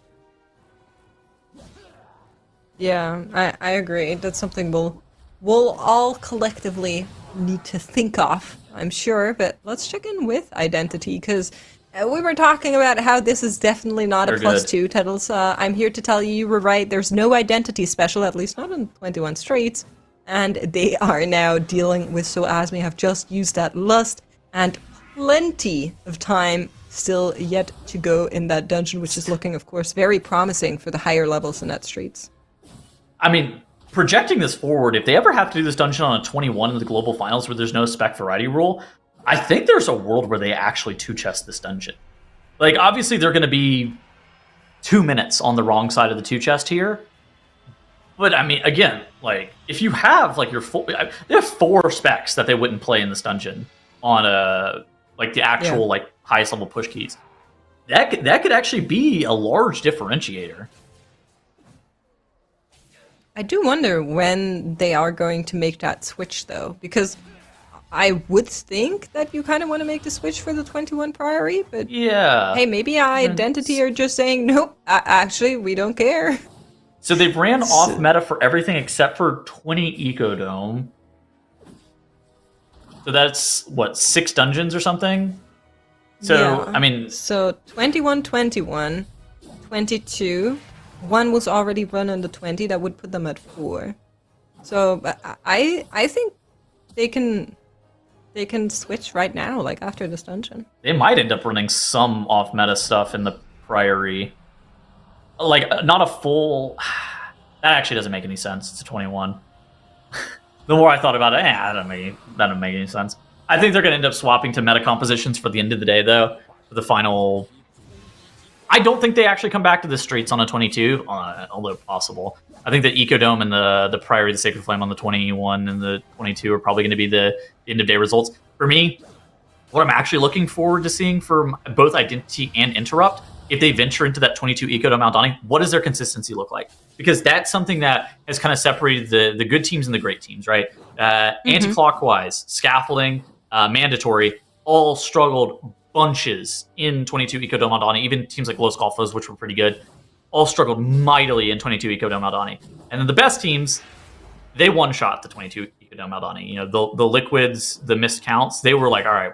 Yeah, I agree. That's something we'll all collectively need to think of, I'm sure, but let's check in with Identity, because we were talking about how this is definitely not a +2, Tettles. I'm here to tell you were right. There's no Identity special, at least not in 21 Streets, and they are now dealing with Soasmi, have just used that Lust, and plenty of time still yet to go in that dungeon, which is looking, of course, very promising for the higher levels in that Streets. I mean, projecting this forward, if they ever have to do this dungeon on a 21 in the global finals where there's no spec variety rule, I think there's a world where they actually 2-chest this dungeon. Like, obviously they're going to be 2 minutes on the wrong side of the 2-chest here. But, I mean, again, like, if you have, like, your full... They have 4 specs that they wouldn't play in this dungeon on, the actual, highest level push keys. That could actually be a large differentiator. I do wonder when they are going to make that switch, though, because I would think that you kind of want to make the switch for the 21 Priory, but hey, maybe Identity are just saying, nope, actually, we don't care. So they've ran off meta for everything except for 20 Ecodome. So that's, 6 dungeons or something? So, yeah. I mean... So 21, 22... 1 was already run on the 20, that would put them at 4. So I think they can switch right now, like after this dungeon. They might end up running some off-meta stuff in the Priory. Like, not a full... That actually doesn't make any sense. It's a 21. The more I thought about it, that doesn't make any sense. I think they're going to end up swapping to meta compositions for the end of the day, though, for the final... I don't think they actually come back to the Streets on a 22, although possible. I think the Ecodome and the Priory, the Sacred Flame on the 21 and the 22 are probably going to be the end-of-day results. For me, what I'm actually looking forward to seeing for both Identity and Interrupt, if they venture into that 22 Ecodome Mount Donnie, what does their consistency look like? Because that's something that has kind of separated the good teams and the great teams, right? Anti-clockwise, scaffolding, mandatory, all struggled bunches in 22 Ecodome Aldani, even teams like Los Golfos, which were pretty good, all struggled mightily in 22 Ecodome Aldani. And then the best teams, they one-shot the 22 Ecodome Aldani. You know, the Liquids, the missed counts, they were like, all right,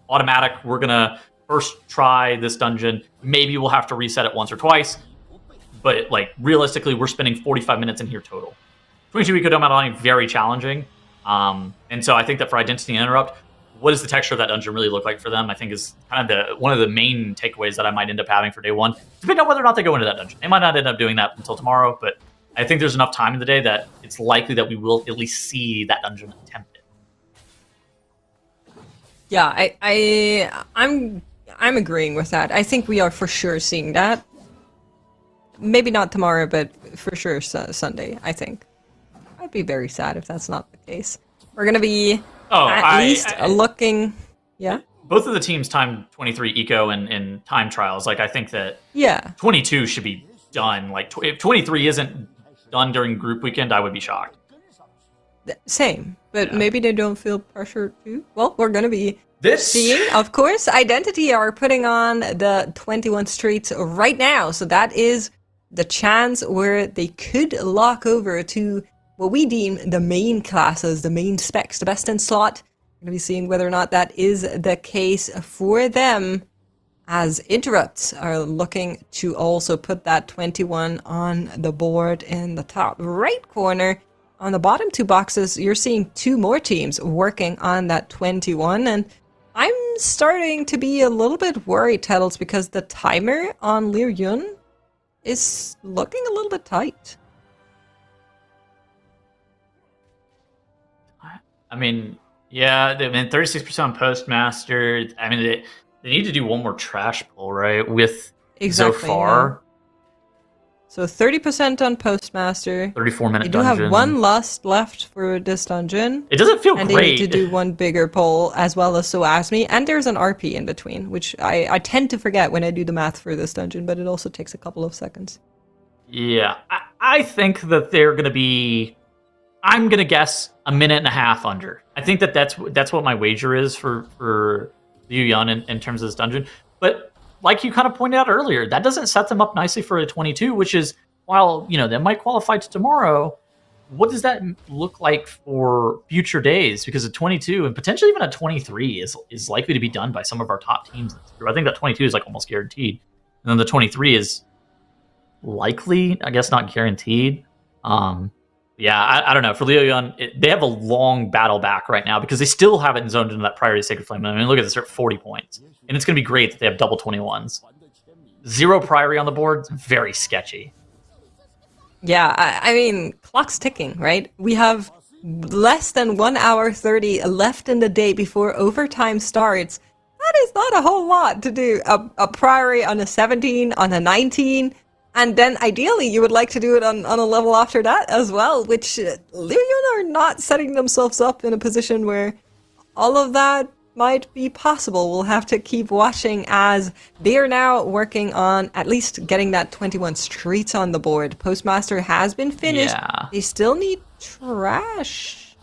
automatic, we're going to first try this dungeon. Maybe we'll have to reset it once or twice. But, like, realistically, we're spending 45 minutes in here total. 22 Ecodome Aldani, very challenging. And so I think that for Identity and Interrupt, what does the texture of that dungeon really look like for them? I think is kind of one of the main takeaways that I might end up having for day one. Depending on whether or not they go into that dungeon. They might not end up doing that until tomorrow, but I think there's enough time in the day that it's likely that we will at least see that dungeon attempted. Yeah, I'm agreeing with that. I think we are for sure seeing that. Maybe not tomorrow, but for sure Sunday, I think. I'd be very sad if that's not the case. We're going to be at least looking... Yeah? Both of the teams timed 23 eco and time trials. Like, I think that 22 should be done. Like, if 23 isn't done during group weekend, I would be shocked. Same. But maybe they don't feel pressure too. Well, we're going to be seeing, of course, Identity are putting on the 21 streets right now. So that is the chance where they could lock over to what we deem the main classes, the main specs, the best in slot. We're going to be seeing whether or not that is the case for them, as Interrupts are looking to also put that 21 on the board in the top right corner. On the bottom two boxes, you're seeing two more teams working on that 21, and I'm starting to be a little bit worried, Tettles, because the timer on Liu Yun is looking a little bit tight. I mean, yeah, I mean, 36% on Postmaster. I mean, they need to do one more trash pull, right? With Zofar. Yeah. So 30% on Postmaster. 34-minute dungeon. You do have one lust left for this dungeon. It doesn't feel and great. And they need to do one bigger pull as well as Soasmi. And there's an RP in between, which I tend to forget when I do the math for this dungeon, but it also takes a couple of seconds. Yeah, I think that they're going to be... I'm going to guess a minute and a half under. I think that's what my wager is for Liu Yun in terms of this dungeon. But like you kind of pointed out earlier, that doesn't set them up nicely for a 22, which is, while, you know, they might qualify to tomorrow, what does that look like for future days? Because a 22 and potentially even a 23 is likely to be done by some of our top teams. I think that 22 is like almost guaranteed. And then the 23 is likely, I guess not guaranteed. Yeah, I don't know. For Liu Yun, they have a long battle back right now because they still haven't zoned into that priority Sacred Flame. I mean, look at this, they're at 40 points. And it's going to be great that they have double 21s. 0 priority on the board, very sketchy. Yeah, I mean, clock's ticking, right? We have less than 1 hour 30 left in the day before overtime starts. That is not a whole lot to do. A priority on a 17, on a 19... And then ideally, you would like to do it on a level after that as well, which Liu Yun are not setting themselves up in a position where all of that might be possible. We'll have to keep watching as they are now working on at least getting that 21 streets on the board. Postmaster has been finished. Yeah. They still need trash.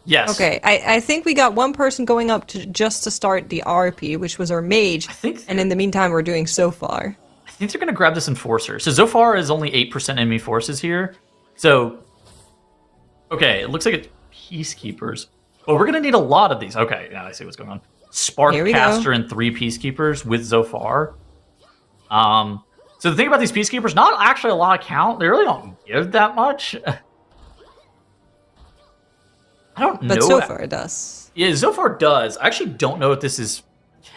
Yes. Okay, I think we got one person going up just to start the RP, which was our mage. And in the meantime, we're doing so far. I think they're going to grab this Enforcer. So Zofar is only 8% enemy forces here. So, okay, it looks like it's Peacekeepers. But we're going to need a lot of these. Okay, now I see what's going on. Sparkcaster and 3 Peacekeepers with Zofar. So the thing about these Peacekeepers, not actually a lot of count. They really don't give that much. I don't know. But Zofar does. Yeah, Zofar does. I actually don't know if this is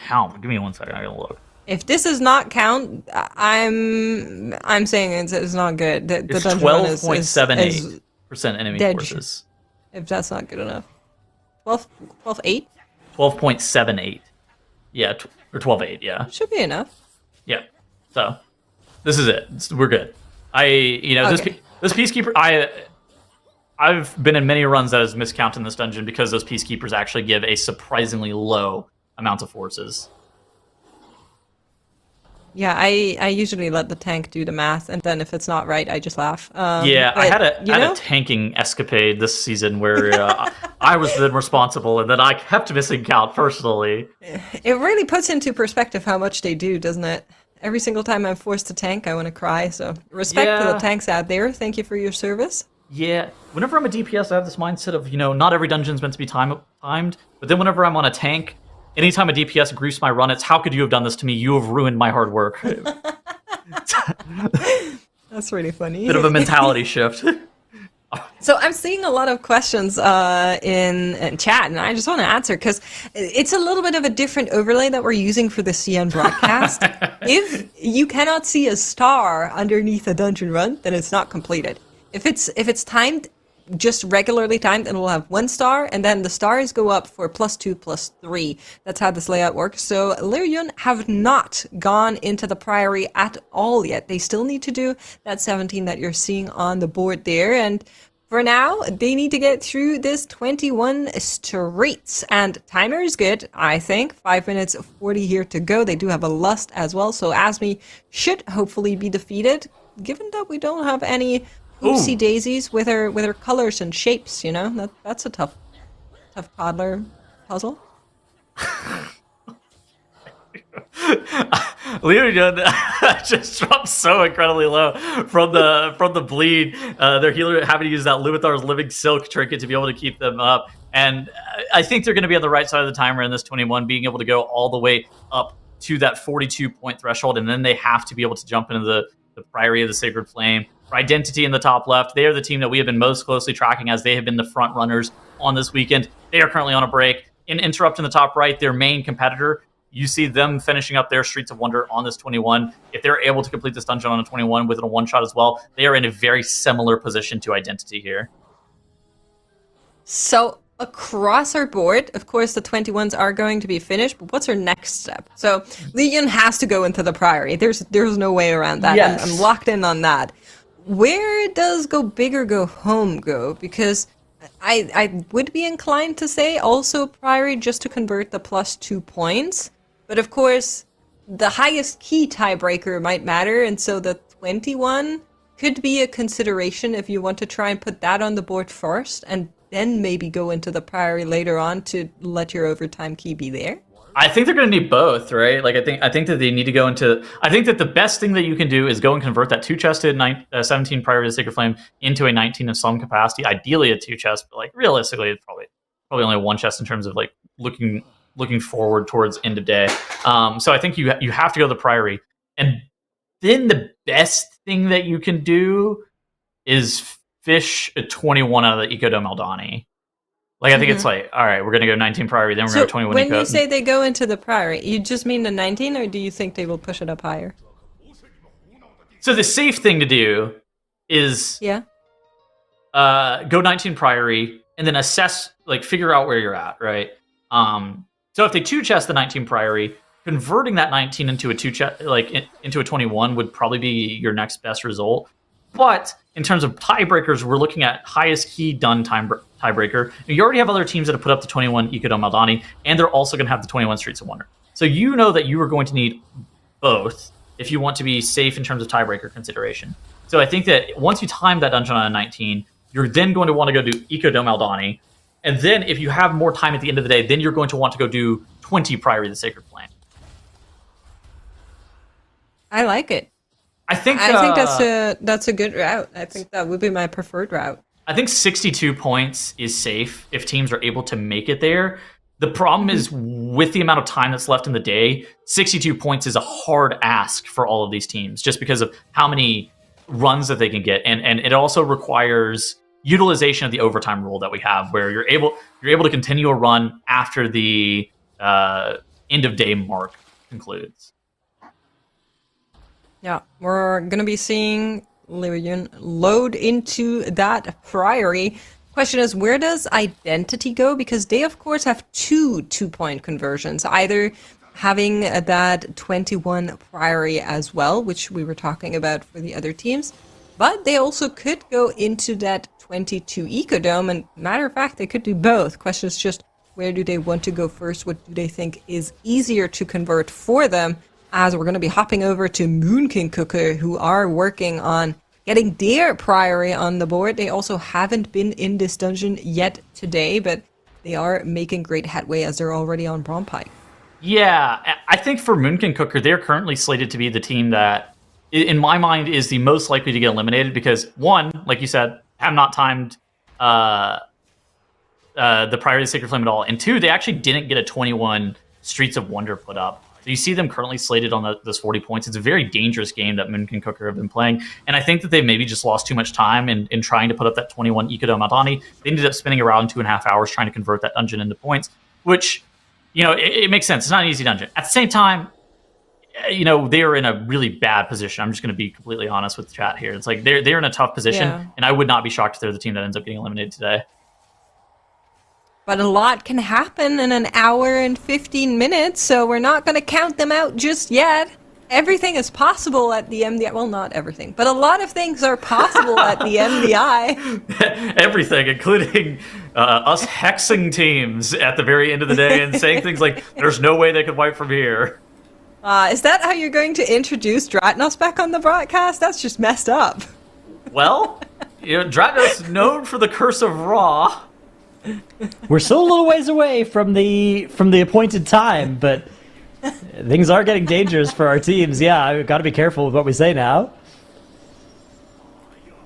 count. Give me 1 second. I gotta look. If this is not count, I'm saying it's not good. The it's dungeon 12.78% enemy forces. If that's not good enough. 12.8? 12.78. Yeah, or 12.8, yeah. Should be enough. Yeah. So, this is it. We're good. This Peacekeeper, I've been in many runs that has miscounted in this dungeon because those Peacekeepers actually give a surprisingly low amount of forces. Yeah, I usually let the tank do the math, and then if it's not right, I just laugh. Yeah, I but, had a tanking escapade this season where I was then responsible, and then I kept missing count personally. it really puts into perspective how much they do, doesn't it? Every single time I'm forced to tank, I want to cry. So respect to the Yeah. tanks out there. Thank you for your service. Yeah, whenever I'm a DPS, I have this mindset of, not every dungeon's meant to be timed, but then whenever I'm on a tank, anytime a DPS griefs my run, it's, how could you have done this to me? You have ruined my hard work. That's really funny. Bit of a mentality shift. So I'm seeing a lot of questions in chat, and I just want to answer because it's a little bit of a different overlay that we're using for the CN broadcast. If you cannot see a star underneath a dungeon run, then it's not completed. If it's timed, just regularly timed, and we'll have 1 star, and then the stars go up for +2, +3. That's how this layout works. So Lyrian have not gone into the Priory at all yet. They still need to do that 17 that you're seeing on the board there, and for now, they need to get through this 21 streets, and timer is good, I think. 5 minutes 40 here to go. They do have a lust as well, so Asmi should hopefully be defeated, given that we don't have any oopsie daisies with her colors and shapes. That's a tough toddler puzzle. Leon just dropped so incredibly low from the bleed. Their healer having to use that Lumithar's Living Silk trinket to be able to keep them up, and I think they're going to be on the right side of the timer in this 21, being able to go all the way up to that 42 point threshold, and then they have to be able to jump into the Priory of the Sacred Flame. For Identity in the top left, they are the team that we have been most closely tracking, as they have been the front runners on this weekend. They are currently on a break. In Interrupt in the top right, their main competitor, you see them finishing up their Streets of Wonder on this 21. If they're able to complete this dungeon on a 21 with a one-shot as well, they are in a very similar position to Identity here. So across our board, of course, the 21s are going to be finished, but what's our next step? So Legion has to go into the Priory. There's no way around that. Yes. I'm locked in on that. Where does go big or go home go? Because I would be inclined to say also Priory just to convert the +2 points. But of course, the highest key tiebreaker might matter, and so the 21 could be a consideration if you want to try and put that on the board first, and then maybe go into the Priory later on to let your overtime key be there. I think they're going to need both, right? Like I think that they need to go into. I think that the best thing that you can do is go and convert that 2-chested 17 Priory of the Sacred Flame into a 19 of some capacity. Ideally a 2-chest, but like realistically, it's probably only a 1-chest in terms of like looking forward towards end of day. So I think you have to go to the Priory, and then the best thing that you can do is fish a 21 out of the Ecodome Aldani. Like, I think it's like, all right, we're going to go 19 Priory, then we're going to go 21 when Eco. you say they go into the Priory, you just mean the 19, or do you think they will push it up higher? So the safe thing to do is Yeah. go 19 Priory, and then assess, like, figure out where you're at, right? So if they 2-chest the 19 Priory, converting that 19 into a 2-chest, like, into a 21 would probably be your next best result. But in terms of tiebreakers, we're looking at highest key done tiebreaker. You already have other teams that have put up the 21 Ecodome Aldani, and they're also going to have the 21 Streets of Wonder. So you know that you are going to need both if you want to be safe in terms of tiebreaker consideration. So I think that once you time that dungeon on a 19, you're then going to want to go do Ecodome Aldani. And then if you have more time at the end of the day, then you're going to want to go do 20 Priory of the Sacred Flame. I like it. I think that's a good route. I think that would be my preferred route. I think 62 points is safe if teams are able to make it there. The problem is with the amount of time that's left in the day, 62 points is a hard ask for all of these teams just because of how many runs that they can get. And it also requires utilization of the overtime rule that we have where you're able to continue a run after the end of day mark concludes. Yeah, we're going to be seeing Lyrian load into that Priory. Question is, where does Identity go? Because they, of course, have two 2-point conversions, either having that 21 Priory as well, which we were talking about for the other teams, but they also could go into that 22 Ecodome, and matter of fact, they could do both. Question is just, where do they want to go first? What do they think is easier to convert for them? as we're going to be hopping over to Moon King Cooker, who are working on getting their priory on the board. They also haven't been in this dungeon yet today, but they are making great headway as they're already on Brawn Pike. Yeah, I think for Moonkin Cooker, they're currently slated to be the team that, in my mind, is the most likely to get eliminated because, one, like you said, have not timed the Priority of the Sacred Flame at all, and two, they actually didn't get a 21 Streets of Wonder put up. So you see them currently slated on those 40 points. It's a very dangerous game that Moonkin Cooker have been playing, and I think that they maybe just lost too much time in trying to put up that 21 Icodome Adani. They ended up spending around 2.5 hours trying to convert that dungeon into points, which... it makes sense. It's not an easy dungeon. At the same time, they are in a really bad position. I'm just going to be completely honest with the chat here. It's like they're in a tough position, and I would not be shocked if they're the team that ends up getting eliminated today. But a lot can happen in an hour and 15 minutes, so we're not going to count them out just yet. Everything is possible at the MDI. Well, not everything, but a lot of things are possible at the MDI. Everything, including us hexing teams at the very end of the day and saying things like, there's no way they could wipe from here. Is that how you're going to introduce Dratnos back on the broadcast? That's just messed up. Well, Dratnos known for the curse of Ra. We're still a little ways away from the appointed time, but... things are getting dangerous for our teams. Yeah, I've got to be careful with what we say now.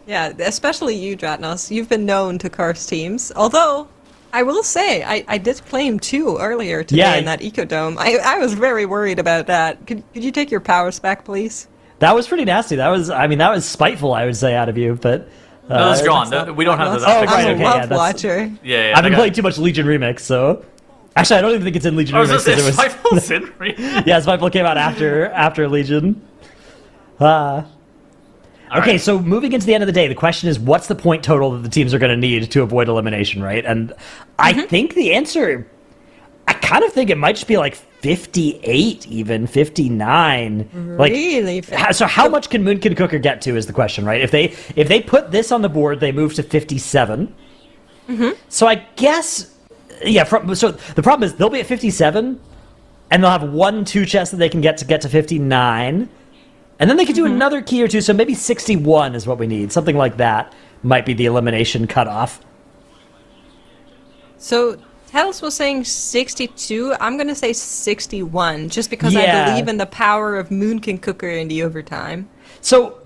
Yeah, especially you, Dratnos. You've been known to curse teams. Although, I will say, I did claim 2 earlier today in that Ecodome. I was very worried about that. Could you take your powers back, please? That was pretty nasty. That was spiteful, I would say, out of you, but... no, that's gone. We don't have those. Oh, right, I'm okay, a love watcher. Yeah, I've been playing too much Legion Remix, so... Actually, I don't even think it's in Legion Remix. Spiteful's in Remix. Yeah, Spiteful came out after Legion. Okay, right. So moving into the end of the day, the question is, what's the point total that the teams are going to need to avoid elimination, right? And I think the answer, I kind of think it might just be like 58, even 59. Really? So how much can Moonkin Cooker get to is the question, right? If they put this on the board, they move to 57. So I guess... Yeah, so the problem is they'll be at 57, and they'll have 1-2 chests that they can get to 59, and then they could do another key or two, so maybe 61 is what we need. Something like that might be the elimination cutoff. So Tails was saying 62. I'm going to say 61, just because I believe in the power of Moonkin Cooker in the overtime. So...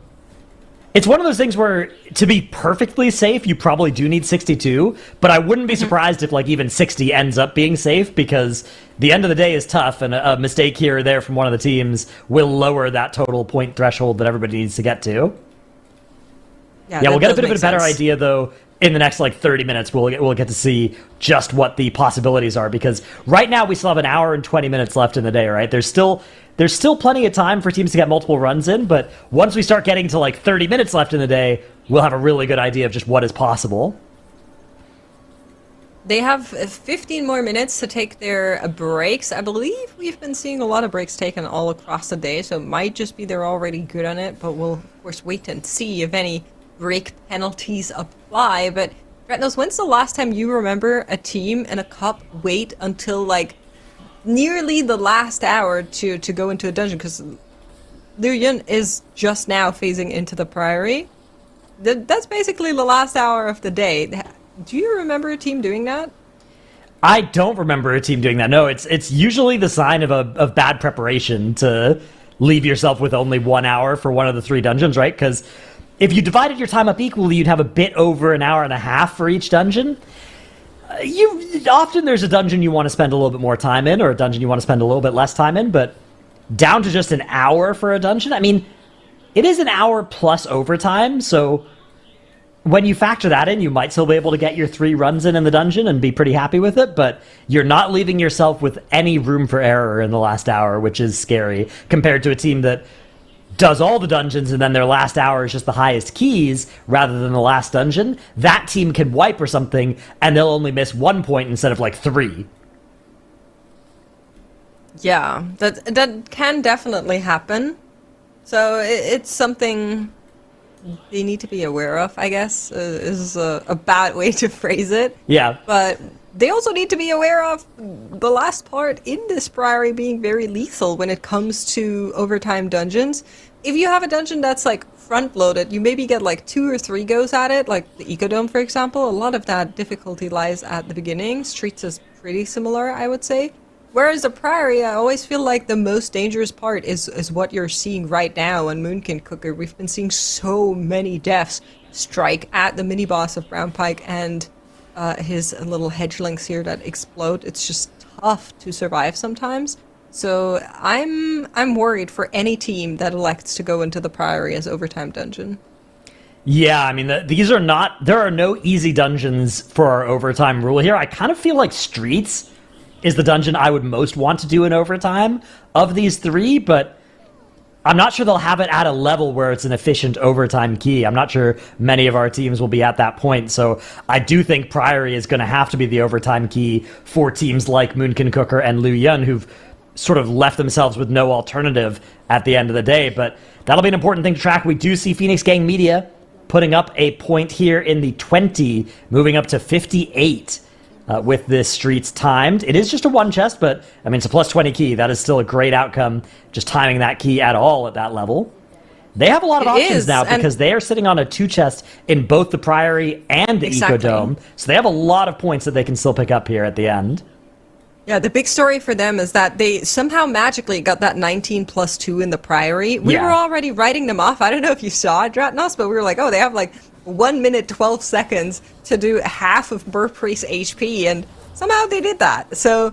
it's one of those things where, to be perfectly safe, you probably do need 62, but I wouldn't be surprised if, even 60 ends up being safe, because the end of the day is tough, and a mistake here or there from one of the teams will lower that total point threshold that everybody needs to get to. Yeah, we'll get a bit of a better idea, though, in the next, 30 minutes. We'll get to see just what the possibilities are, because right now we still have an hour and 20 minutes left in the day, right? There's still plenty of time for teams to get multiple runs in, but once we start getting to 30 minutes left in the day, we'll have a really good idea of just what is possible. They have 15 more minutes to take their breaks. I believe we've been seeing a lot of breaks taken all across the day, so it might just be they're already good on it, but we'll, of course, wait and see if any break penalties apply. But, Retnos, when's the last time you remember a team in a cup wait until, nearly the last hour to go into a dungeon? Because Liu Yun is just now phasing into the Priory. That's basically the last hour of the day. Do you remember a team doing that? I don't remember a team doing that. No, it's usually the sign of bad preparation to leave yourself with only 1 hour for one of the 3 dungeons, right? Because if you divided your time up equally, you'd have a bit over an hour and a half for each dungeon. Often there's a dungeon you want to spend a little bit more time in, or a dungeon you want to spend a little bit less time in, but down to just an hour for a dungeon, I mean, it is an hour plus overtime, so when you factor that in, you might still be able to get your 3 runs in the dungeon and be pretty happy with it, but you're not leaving yourself with any room for error in the last hour, which is scary, compared to a team that does all the dungeons and then their last hour is just the highest keys rather than the last dungeon. That team can wipe or something, and they'll only miss 1 point instead of 3. Yeah, that can definitely happen. So it's something they need to be aware of, I guess, is a bad way to phrase it. Yeah. But they also need to be aware of the last part in this Priory being very lethal when it comes to overtime dungeons. If you have a dungeon that's like front-loaded, you maybe get like 2 or 3 goes at it, like the Ecodome, for example. A lot of that difficulty lies at the beginning. Streets is pretty similar, I would say. Whereas the Priory, I always feel like the most dangerous part is what you're seeing right now on Moonkin Cooker. We've been seeing so many deaths strike at the mini-boss of Brown Pike and his little hedgelings here that explode. It's just tough to survive sometimes. So I'm worried for any team that elects to go into the Priory as overtime dungeon. Yeah, I mean, there are no easy dungeons for our overtime rule here. I kind of feel like Streets is the dungeon I would most want to do in overtime of these 3, but I'm not sure they'll have it at a level where it's an efficient overtime key. I'm not sure many of our teams will be at that point, so I do think Priory is going to have to be the overtime key for teams like Moonkin Cooker and Lu Yun, who've sort of left themselves with no alternative at the end of the day, but that'll be an important thing to track. We do see Phoenix Gang Media putting up a point here in the 20, moving up to 58 with this Streets timed. It is just a 1 chest, but I mean, it's a plus 20 key. That is still a great outcome, just timing that key at all at that level. They have a lot of options now because they are sitting on a 2 chest in both the Priory and the Ecodome, so they have a lot of points that they can still pick up here at the end. Yeah, the big story for them is that they somehow magically got that 19 plus 2 in the Priory. We were already writing them off. I don't know if you saw it, Dratnos, but we were like, oh, they have like 1 minute, 12 seconds to do half of Merpriest's HP, and somehow they did that. So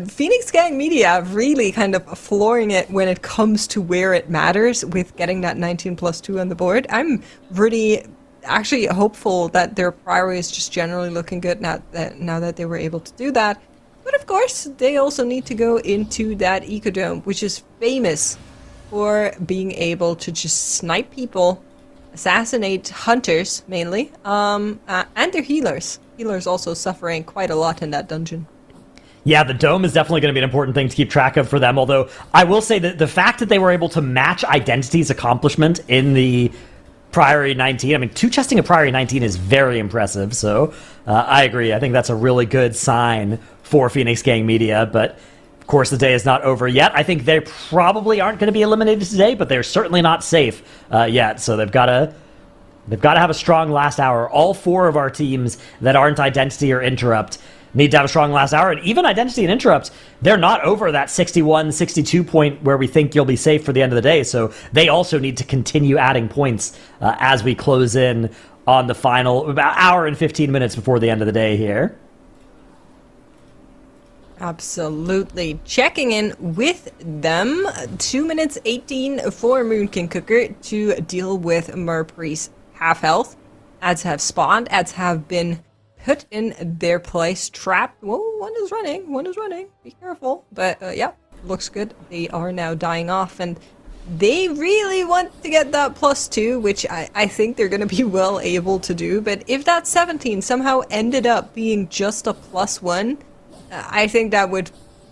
Phoenix Gang Media really kind of flooring it when it comes to where it matters with getting that 19 plus 2 on the board. I'm really actually hopeful that their Priory is just generally looking good now that they were able to do that. But of course, they also need to go into that Ecodome, which is famous for being able to just snipe people, assassinate hunters, mainly, and their healers. Healers also suffering quite a lot in that dungeon. Yeah, the Dome is definitely going to be an important thing to keep track of for them, although I will say that the fact that they were able to match Identity's accomplishment in the Priory 19, I mean, 2-chesting a Priory 19 is very impressive, so I agree. I think that's a really good sign for Phoenix Gang Media, but of course the day is not over yet. I think they probably aren't going to be eliminated today, but they're certainly not safe yet, so they've got to have a strong last hour. All 4 of our teams that aren't Identity or Interrupt need to have a strong last hour, and even Identity and Interrupt, they're not over that 61, 62 point where we think you'll be safe for the end of the day, so they also need to continue adding points as we close in on the final about hour and 15 minutes before the end of the day here. Absolutely. Checking in with them, 2 minutes 18 for Moonkin Cooker to deal with Merpriest's half health. Ads have spawned, ads have been put in their place, trapped. Whoa, one is running, be careful. But yeah, looks good. They are now dying off, and they really want to get that +2, which I think they're going to be well able to do. But if that 17 somehow ended up being just a +1, I think that would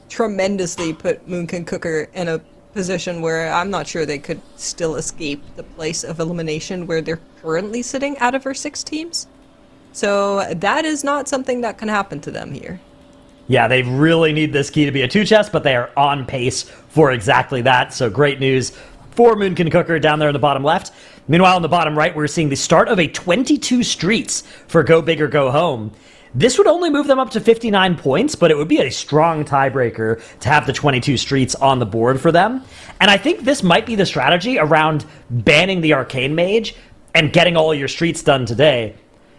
tremendously put Moonkin Cooker in a position where I'm not sure they could still escape the place of elimination where they're currently sitting out of our 6 teams. So that is not something that can happen to them here. Yeah, they really need this key to be a 2-chest, but they are on pace for exactly that. So great news for Moonkin Cooker down there in the bottom left. Meanwhile, in the bottom right, we're seeing the start of a 22 streets for Go Big or Go Home. This would only move them up to 59 points, but it would be a strong tiebreaker to have the 22 streets on the board for them. And I think this might be the strategy around banning the Arcane Mage and getting all your streets done today.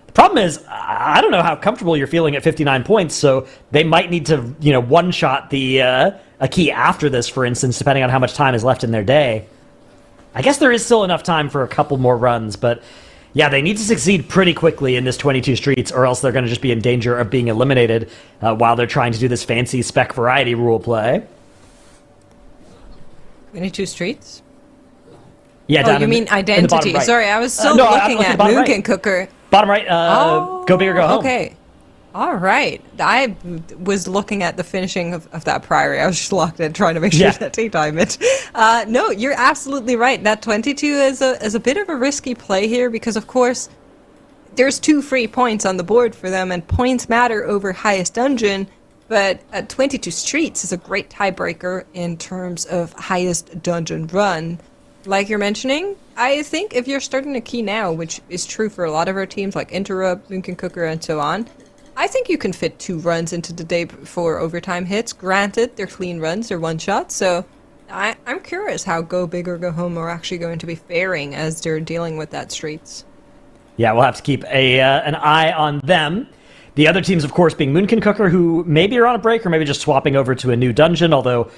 The problem is, I don't know how comfortable you're feeling at 59 points, so they might need to, one-shot the a key after this, for instance, depending on how much time is left in their day. I guess there is still enough time for a couple more runs, but yeah, they need to succeed pretty quickly in this 22 streets, or else they're going to just be in danger of being eliminated while they're trying to do this fancy spec variety rule play. 22 streets? Yeah, oh, you mean Identity. Right. Sorry, I was still looking at Moonkin right. Cooker. Bottom right, Go Big or Go Home. Okay. All right. I was looking at the finishing of that Priory. I was just locked in trying to make sure that they time it. No, you're absolutely right. That 22 is a bit of a risky play here because, of course, there's 2 free points on the board for them, and points matter over highest dungeon, but 22 Streets is a great tiebreaker in terms of highest dungeon run. Like you're mentioning, I think if you're starting a key now, which is true for a lot of our teams like Interrupt, Lunken Cooker, and so on, I think you can fit 2 runs into the day before overtime hits. Granted, they're clean runs, they're one-shots, so I'm curious how Go Big or Go Home are actually going to be faring as they're dealing with that Streets. Yeah, we'll have to keep an eye on them. The other teams, of course, being Moonkin Cooker, who maybe are on a break or maybe just swapping over to a new dungeon, although,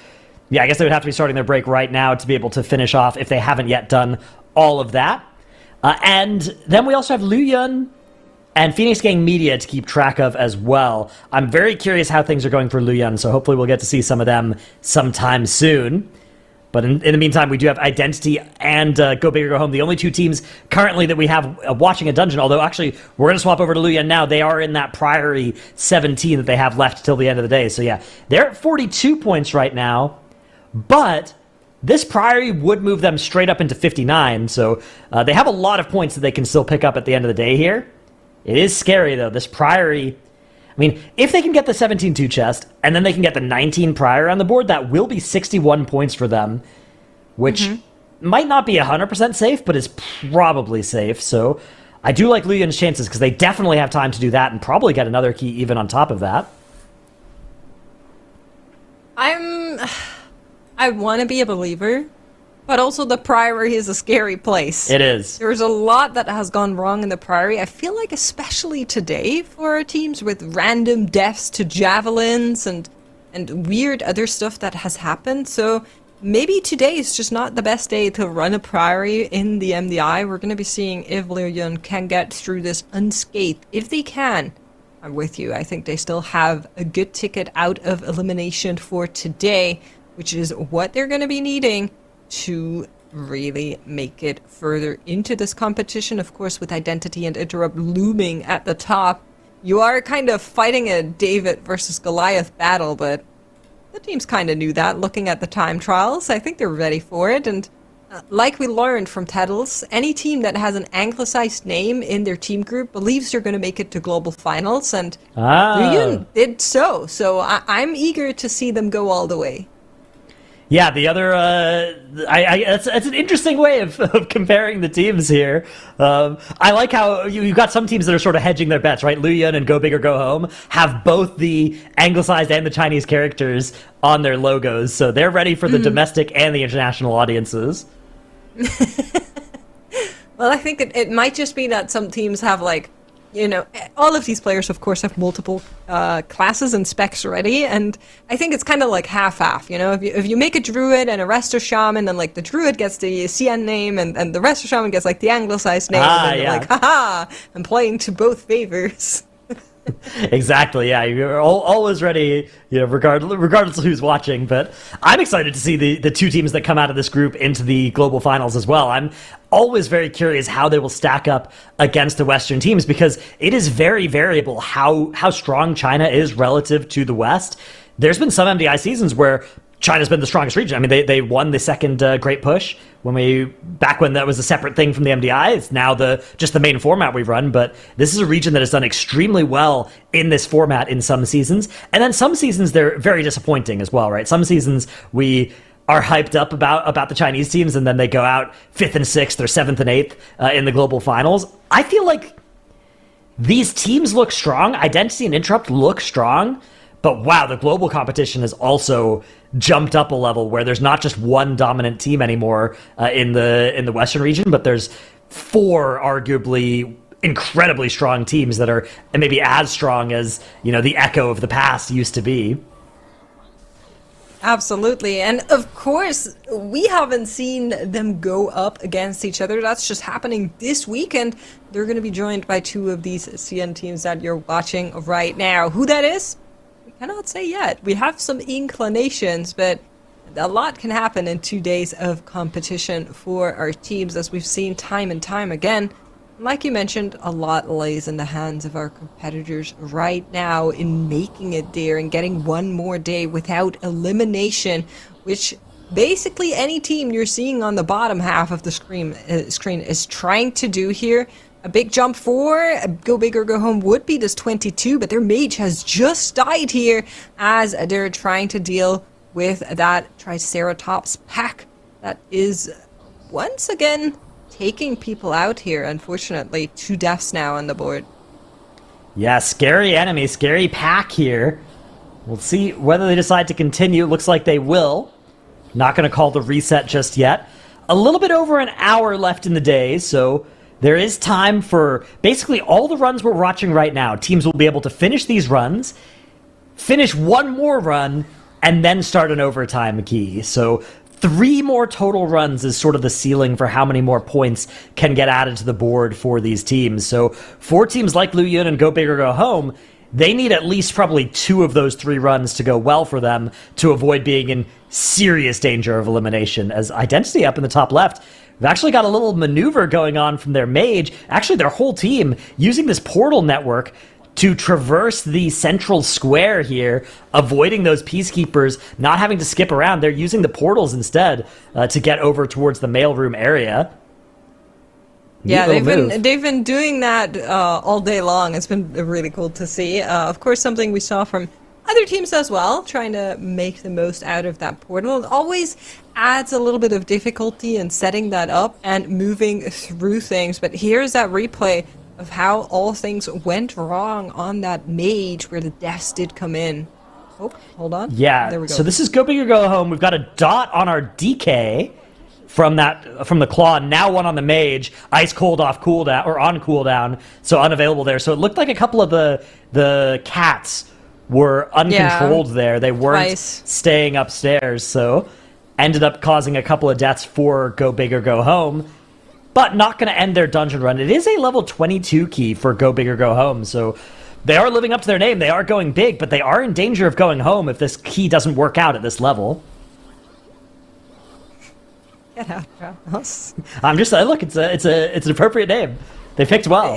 yeah, I guess they would have to be starting their break right now to be able to finish off if they haven't yet done all of that. And then we also have Lu Yun and Phoenix Gang Media to keep track of as well. I'm very curious how things are going for Lu Yun, so hopefully we'll get to see some of them sometime soon. But in the meantime, we do have Identity and Go Big or Go Home, the only 2 teams currently that we have watching a dungeon, although actually we're going to swap over to Lu Yun now. They are in that Priory 17 that they have left till the end of the day. So yeah, they're at 42 points right now, but this Priory would move them straight up into 59, so they have a lot of points that they can still pick up at the end of the day here. It is scary, though. This Priory, I mean, if they can get the 17-2 chest, and then they can get the 19 Priory on the board, that will be 61 points for them, which might not be 100% safe, but is probably safe. So I do like Lu Yun's chances, because they definitely have time to do that, and probably get another key even on top of that. I want to be a believer, but also the Priory is a scary place. It is. There's a lot that has gone wrong in the Priory. I feel like especially today for our teams with random deaths to javelins and weird other stuff that has happened. So maybe today is just not the best day to run a Priory in the MDI. We're going to be seeing if Lu Yun can get through this unscathed. If they can, I'm with you. I think they still have a good ticket out of elimination for today, which is what they're going to be needing to really make it further into this competition. Of course, with Identity and Interrupt looming at the top, you are kind of fighting a David versus Goliath battle, but the teams kind of knew that looking at the time trials. I think they're ready for it, and like we learned from Teddles, any team that has an anglicized name in their team group believes they're going to make it to global finals, and Lu Yun did so I'm eager to see them go all the way. Yeah, the other, that's an interesting way of comparing the teams here. I like how you've got some teams that are sort of hedging their bets, right? Lu Yun and Go Big or Go Home have both the anglicized and the Chinese characters on their logos, so they're ready for the domestic and the international audiences. Well, I think it might just be that some teams have, like, you know, all of these players, of course, have multiple classes and specs ready, and I think it's kind of like half-half, you know? If you make a druid and a resto shaman, and, like, the druid gets the CN name, and the resto shaman gets, like, the anglicized name, and then you're like, haha, I'm playing to both favors. Exactly, yeah. You're always ready, you know, regardless of who's watching. But I'm excited to see the 2 teams that come out of this group into the global finals as well. I'm always very curious how they will stack up against the Western teams, because it is very variable how strong China is relative to the West. There's been some MDI seasons where China's been the strongest region. I mean, they won the second Great Push back when that was a separate thing from the MDI. It's now just the main format we've run, but this is a region that has done extremely well in this format in some seasons. And then some seasons they're very disappointing as well, right? Some seasons we are hyped up about the Chinese teams, and then they go out 5th and 6th or 7th and 8th in the global finals. I feel like these teams look strong. Identity and Interrupt look strong. But wow, the global competition has also jumped up a level where there's not just one dominant team anymore in the Western region, but there's 4 arguably incredibly strong teams that are maybe as strong as, you know, the echo of the past used to be. Absolutely. And of course, we haven't seen them go up against each other. That's just happening this weekend. They're going to be joined by 2 of these CN teams that you're watching right now. Who that is? Cannot say yet. We have some inclinations, but a lot can happen in 2 days of competition for our teams, as we've seen time and time again. Like you mentioned, a lot lays in the hands of our competitors right now in making it there and getting one more day without elimination, which basically any team you're seeing on the bottom half of the screen is trying to do here. A big jump for Go Big or Go Home would be this 22, but their mage has just died here as they're trying to deal with that Triceratops pack that is once again taking people out here. Unfortunately, 2 deaths now on the board. Yeah, scary enemy, scary pack here. We'll see whether they decide to continue. Looks like they will. Not going to call the reset just yet. A little bit over an hour left in the day, so there is time for basically all the runs we're watching right now. Teams will be able to finish these runs, finish one more run, and then start an overtime key. So 3 more total runs is sort of the ceiling for how many more points can get added to the board for these teams. So for teams like Lu Yun and Go Big or Go Home, they need at least probably 2 of those 3 runs to go well for them to avoid being in serious danger of elimination. As Identity up in the top left, they've actually got a little maneuver going on from their mage, actually their whole team, using this portal network to traverse the central square here, avoiding those peacekeepers, not having to skip around. They're using the portals instead to get over towards the mailroom area. Yeah, they've been doing that all day long. It's been really cool to see. Of course, something we saw from other teams as well, trying to make the most out of that portal. It always adds a little bit of difficulty in setting that up and moving through things. But here's that replay of how all things went wrong on that mage where the deaths did come in. Oh, hold on. Yeah, there we go. So this is Go Big or Go Home. We've got a dot on our DK from the claw, now one on the mage, ice cold off cooldown or on cooldown, so unavailable there. So it looked like a couple of the cats were uncontrolled there. They weren't staying upstairs, so ended up causing a couple of deaths for Go Big or Go Home, but not going to end their dungeon run. It is a level 22 key for Go Big or Go Home, so they are living up to their name. They are going big, but they are in danger of going home if this key doesn't work out at this level. Get out of our house. I'm just saying, look, it's an appropriate name. They picked well.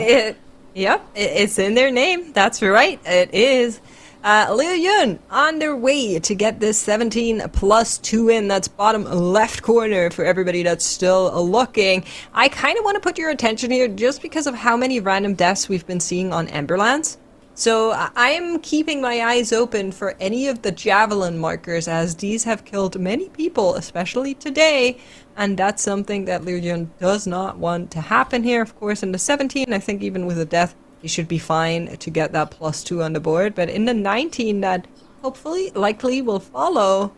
Yep, it's in their name. That's right. It is. Liu Yun on their way to get this 17 plus 2 in. That's bottom left corner for everybody that's still looking. I kind of want to put your attention here just because of how many random deaths we've been seeing on Emberlands. So I am keeping my eyes open for any of the javelin markers, as these have killed many people, especially today, and that's something that Liu Yun does not want to happen here. Of course, in the 17, I think even with a death, he should be fine to get that +2 on the board, but in the 19 that hopefully, likely will follow,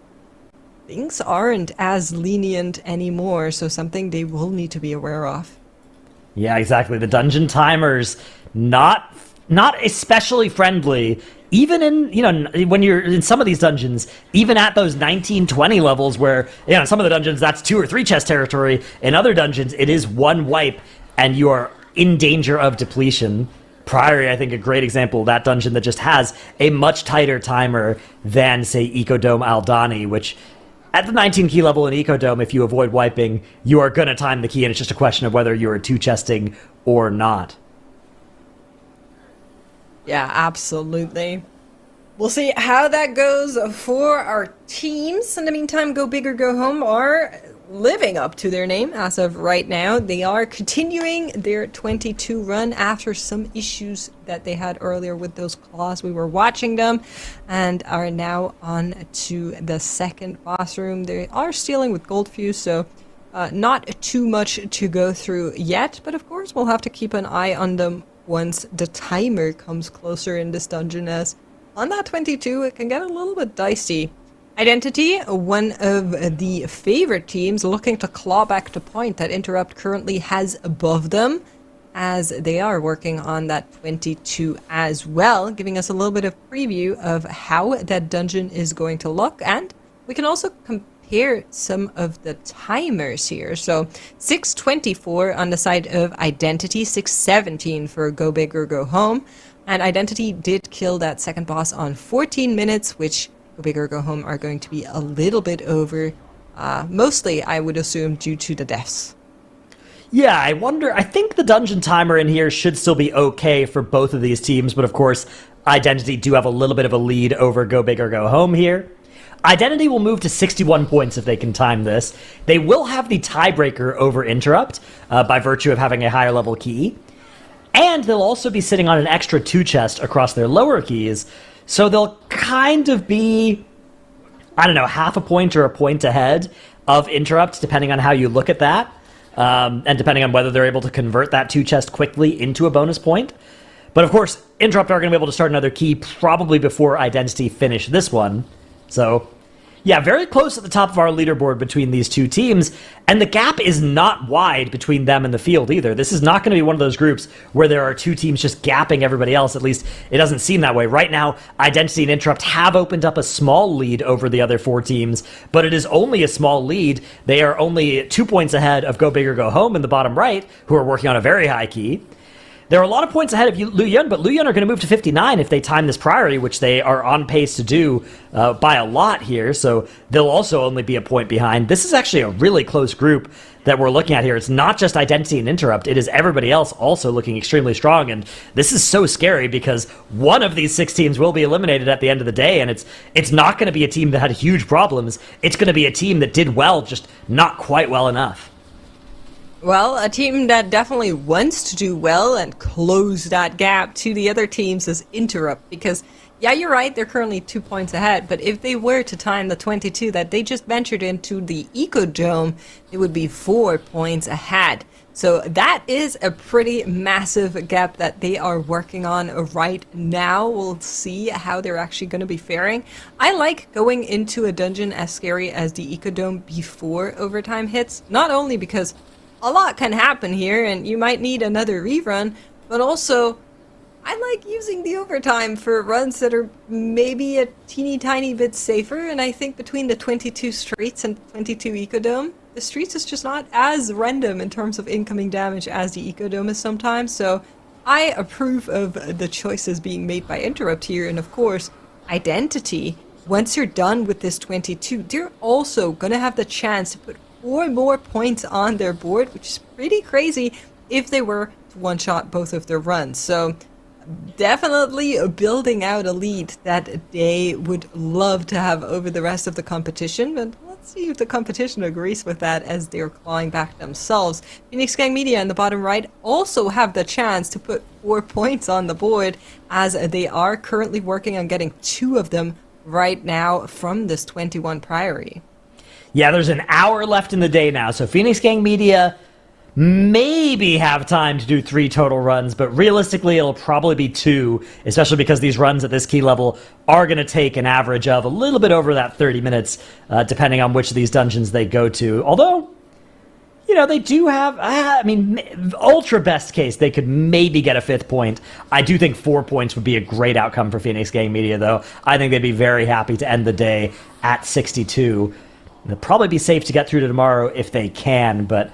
things aren't as lenient anymore, so something they will need to be aware of. Yeah, exactly. The dungeon timers, not especially friendly, even in, when you're in some of these dungeons, even at those 19, 20 levels where, some of the dungeons, that's 2 or 3 chest territory. In other dungeons, it is 1 wipe and you are in danger of depletion. Priory, I think, a great example of that dungeon that just has a much tighter timer than, say, Ecodome Aldani, which at the 19 key level in Ecodome, if you avoid wiping, you are going to time the key, and it's just a question of whether you're 2-chesting or not. Yeah, absolutely. We'll see how that goes for our teams. In the meantime, Go Big or Go Home are living up to their name as of right now. They are continuing their 22 run after some issues that they had earlier with those claws. We were watching them and are now on to the second boss room. They are stealing with Gold Fuse, so not too much to go through yet, but of course we'll have to keep an eye on them once the timer comes closer in this dungeon, as on that 22 it can get a little bit dicey. Identity, one of the favorite teams looking to claw back the point that Interrupt currently has above them, as they are working on that 22 as well, giving us a little bit of preview of how that dungeon is going to look. And we can also compare some of the timers here. So 624 on the side of Identity, 617 for Go Big or Go Home. And Identity did kill that second boss on 14 minutes, which Go Big or Go Home are going to be a little bit over, mostly, I would assume, due to the deaths. Yeah, I think the dungeon timer in here should still be okay for both of these teams, but of course, Identity do have a little bit of a lead over Go Big or Go Home here. Identity will move to 61 points if they can time this. They will have the tiebreaker over Interrupt by virtue of having a higher level key. And they'll also be sitting on an extra 2 chest across their lower keys, so they'll kind of be, I don't know, half a point or a point ahead of Interrupt, depending on how you look at that, and depending on whether they're able to convert that 2 chest quickly into a bonus point. But of course, Interrupt are going to be able to start another key probably before Identity finish this one. So, yeah, very close at the top of our leaderboard between these two teams, and the gap is not wide between them and the field either. This is not going to be one of those groups where there are two teams just gapping everybody else. At least it doesn't seem that way. Right now, Identity and Interrupt have opened up a small lead over the other 4 teams, but it is only a small lead. They are only 2 points ahead of Go Big or Go Home in the bottom right, who are working on a very high key. There are a lot of points ahead of Luyun, but Luyun are going to move to 59 if they time this priority, which they are on pace to do by a lot here, so they'll also only be a point behind. This is actually a really close group that we're looking at here. It's not just Identity and Interrupt, it is everybody else also looking extremely strong, and this is so scary because one of these 6 teams will be eliminated at the end of the day, and it's not going to be a team that had huge problems. It's going to be a team that did well, just not quite well enough. Well, a team that definitely wants to do well and close that gap to the other teams is Interrupt, because, yeah, you're right, they're currently 2 points ahead, but if they were to time the 22 that they just ventured into the Eco Dome, it would be 4 points ahead. So that is a pretty massive gap that they are working on right now. We'll see how they're actually going to be faring. I like going into a dungeon as scary as the Eco Dome before overtime hits, not only because a lot can happen here, and you might need another rerun, but also, I like using the overtime for runs that are maybe a teeny tiny bit safer, and I think between the 22 streets and 22 Ecodome, the streets is just not as random in terms of incoming damage as the Ecodome is sometimes, so I approve of the choices being made by Interrupt here, and of course, Identity. Once you're done with this 22, they're also gonna have the chance to put 4 more points on their board, which is pretty crazy if they were to one-shot both of their runs. So definitely building out a lead that they would love to have over the rest of the competition, but let's see if the competition agrees with that as they're clawing back themselves. Phoenix Gang Media in the bottom right also have the chance to put 4 points on the board, as they are currently working on getting 2 of them right now from this 21 priority. Yeah, there's an hour left in the day now, so Phoenix Gang Media maybe have time to do 3 total runs, but realistically it'll probably be 2, especially because these runs at this key level are going to take an average of a little bit over that 30 minutes, depending on which of these dungeons they go to. Although, you know, they do have, ultra best case, they could maybe get a 5th point. I do think 4 points would be a great outcome for Phoenix Gang Media, though. I think they'd be very happy to end the day at 62. They'll probably be safe to get through to tomorrow if they can, but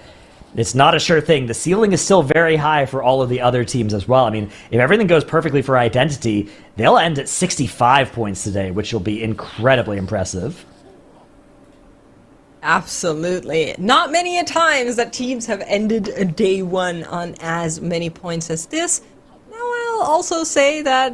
it's not a sure thing. The ceiling is still very high for all of the other teams as well. I mean, if everything goes perfectly for Identity, they'll end at 65 points today, which will be incredibly impressive. Absolutely. Not many a times that teams have ended a day 1 on as many points as this. Now, I'll also say that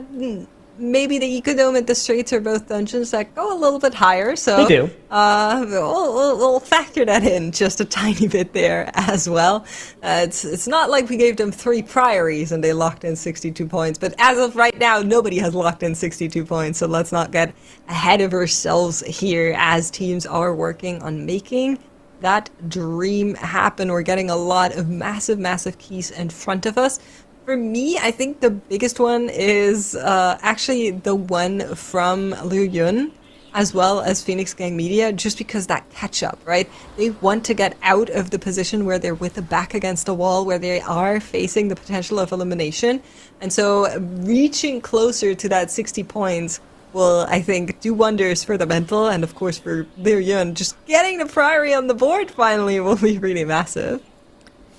maybe the Ecodome and the streets are both dungeons that go a little bit higher, so they do. We'll factor that in just a tiny bit there as well. It's not like we gave them 3 priories and they locked in 62 points, but as of right now, nobody has locked in 62 points, so let's not get ahead of ourselves here as teams are working on making that dream happen. We're getting a lot of massive keys in front of us. For me, I think the biggest one is actually the one from Liu Yun, as well as Phoenix Gang Media, just because that catch-up, right? They want to get out of the position where they're with the back against the wall, where they are facing the potential of elimination. And so reaching closer to that 60 points will, I think, do wonders for the mental, and of course for Liu Yun. Just getting the priority on the board finally will be really massive.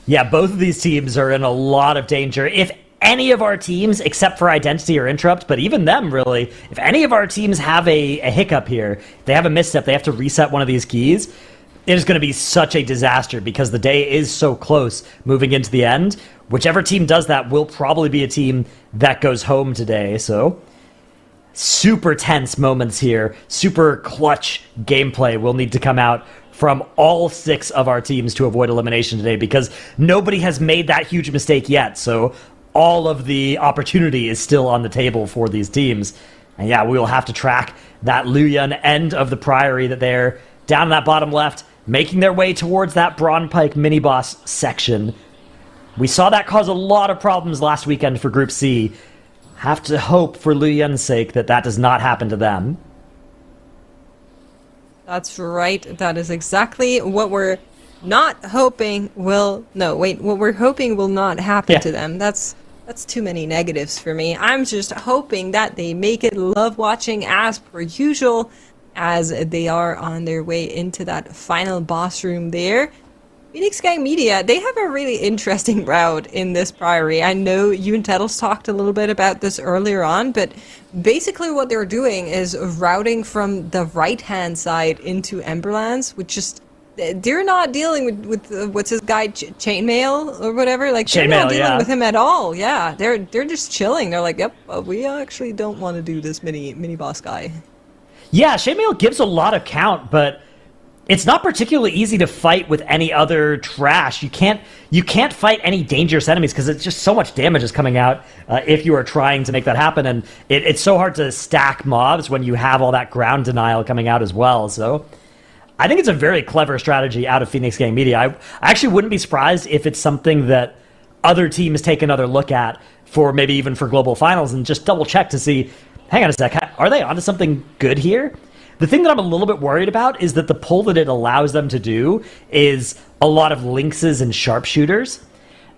Yeah, both of these teams are in a lot of danger. If any of our teams, except for Identity or Interrupt, but even them really, if any of our teams have a hiccup here, they have a misstep, they have to reset one of these keys, it is going to be such a disaster because the day is so close moving into the end. Whichever team does that will probably be a team that goes home today, so super tense moments here, super clutch gameplay will need to come out from all 6 of our teams to avoid elimination today, because nobody has made that huge mistake yet. So all of the opportunity is still on the table for these teams. And yeah, we will have to track that Luyan end of the Priory that they're down in that bottom left, making their way towards that Braunpike mini-boss section. We saw that cause a lot of problems last weekend for Group C. Have to hope for Luyan's sake that that does not happen to them. That's right. That is exactly what we're not hoping will... No, wait. What we're hoping will not happen to them. That's too many negatives for me. I'm just hoping that they make it love watching as per usual, as they are on their way into that final boss room there. Phoenix Gang Media, they have a really interesting route in this Priory. I know you and Tettles talked a little bit about this earlier on, but basically what they're doing is routing from the right-hand side into Emberlands, which just... They're not dealing with what's his guy, Chainmail or whatever. Like, they're not dealing with him at all. Yeah, they're just chilling. They're like, yep, we actually don't want to do this mini boss guy. Yeah, Chainmail gives a lot of count, but it's not particularly easy to fight with any other trash. You can't fight any dangerous enemies because it's just so much damage is coming out if you are trying to make that happen, and it's so hard to stack mobs when you have all that ground denial coming out as well. So I think it's a very clever strategy out of Phoenix Gang Media. I actually wouldn't be surprised if it's something that other teams take another look at for maybe even for global finals and just double check to see, hang on a sec, are they onto something good here? The thing that I'm a little bit worried about is that the pull that it allows them to do is a lot of lynxes and sharpshooters.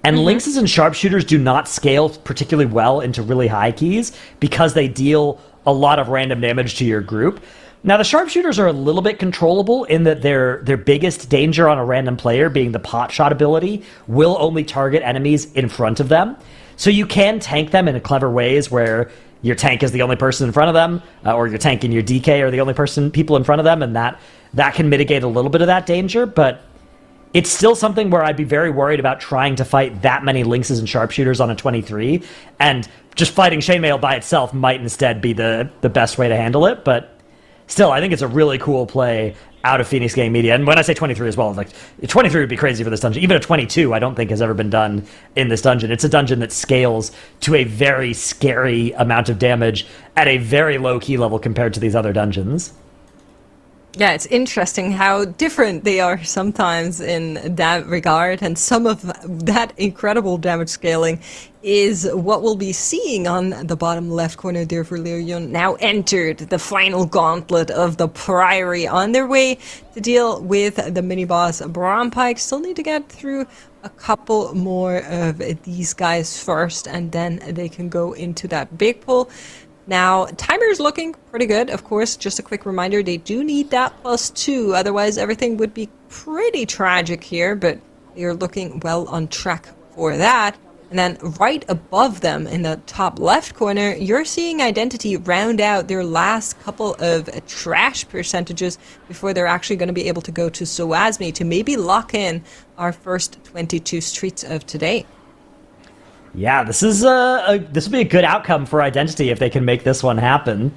And lynxes and sharpshooters do not scale particularly well into really high keys because they deal a lot of random damage to your group. Now, the sharpshooters are a little bit controllable in that their biggest danger on a random player, being the pot shot ability, will only target enemies in front of them. So you can tank them in clever ways where your tank is the only person in front of them, or your tank and your DK are the only people in front of them, and that can mitigate a little bit of that danger, but it's still something where I'd be very worried about trying to fight that many lynxes and sharpshooters on a 23, and just fighting Chainmail by itself might instead be the best way to handle it, but still, I think it's a really cool play out of Phoenix Gang Media. And when I say 23 as well, like 23 would be crazy for this dungeon. Even a 22, I don't think has ever been done in this dungeon. It's a dungeon that scales to a very scary amount of damage at a very low key level compared to these other dungeons. Yeah, it's interesting how different they are sometimes in that regard, and some of that incredible damage scaling is what we'll be seeing on the bottom left corner there for Leoyon. Now entered the final gauntlet of the Priory on their way to deal with the mini-boss Braunpike. Still need to get through a couple more of these guys first, and then they can go into that big pull. Now, timer is looking pretty good. Of course, just a quick reminder, they do need that +2. Otherwise, everything would be pretty tragic here, but they are looking well on track for that. And then right above them in the top left corner, you're seeing Identity round out their last couple of trash percentages before they're actually going to be able to go to Soazmi to maybe lock in our first 22 streets of today. Yeah, this will be a good outcome for Identity if they can make this one happen.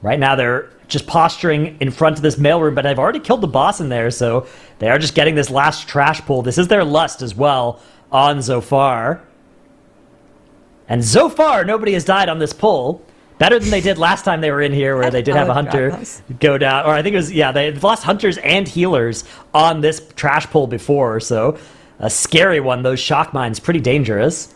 Right now they're just posturing in front of this mailroom, but I've already killed the boss in there, so they are just getting this last trash pull. This is their lust as well on Zofar. And so far, nobody has died on this pull. Better than they did last time they were in here, where they did have a hunter go down. Or I think it was, yeah, they've lost hunters and healers on this trash pull before, so a scary one. Those shock mines, pretty dangerous.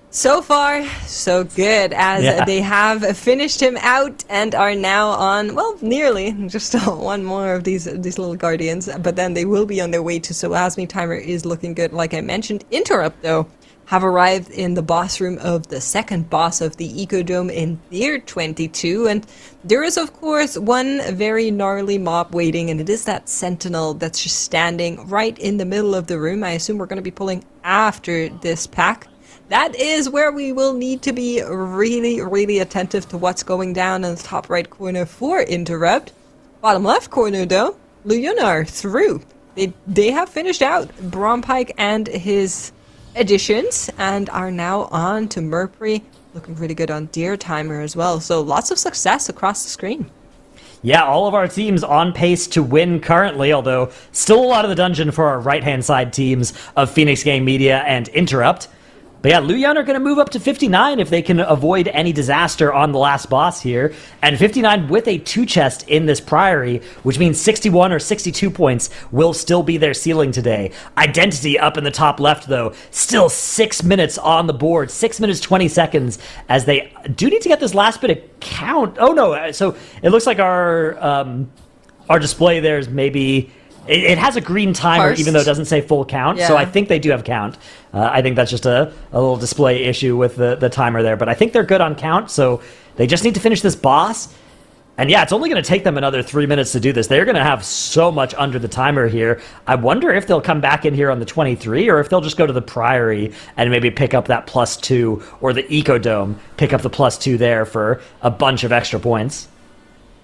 So far, so good, as they have finished him out and are now on, well, nearly, just one more of these little guardians, but then they will be on their way to Soazmi. Timer is looking good, like I mentioned. Interrupt, though, have arrived in the boss room of the second boss of the Ecodome in their 22, and there is, of course, one very gnarly mob waiting, and it is that sentinel that's just standing right in the middle of the room. I assume we're going to be pulling after this pack. That is where we will need to be really, really attentive to what's going down in the top right corner for Interrupt. Bottom left corner, though, Luyunar through. They have finished out Braunpike and his additions and are now on to Merpri. Looking really good on Deer Timer as well. So lots of success across the screen. Yeah, all of our teams on pace to win currently, although still a lot of the dungeon for our right-hand side teams of Phoenix Game Media and Interrupt. But yeah, Luyan are going to move up to 59 if they can avoid any disaster on the last boss here. And 59 with a 2-chest in this Priory, which means 61 or 62 points will still be their ceiling today. Identity up in the top left, though. Still 6 minutes on the board. 6 minutes, 20 seconds, as they do need to get this last bit of count. Oh, no. So it looks like our display there is maybe... It has a green timer, even though it doesn't say full count, so I think they do have count. I think that's just a little display issue with the timer there, but I think they're good on count, so they just need to finish this boss. And yeah, it's only going to take them another 3 minutes to do this. They're going to have so much under the timer here. I wonder if they'll come back in here on the 23, or if they'll just go to the Priory and maybe pick up that +2, or the Ecodome, pick up the +2 there for a bunch of extra points.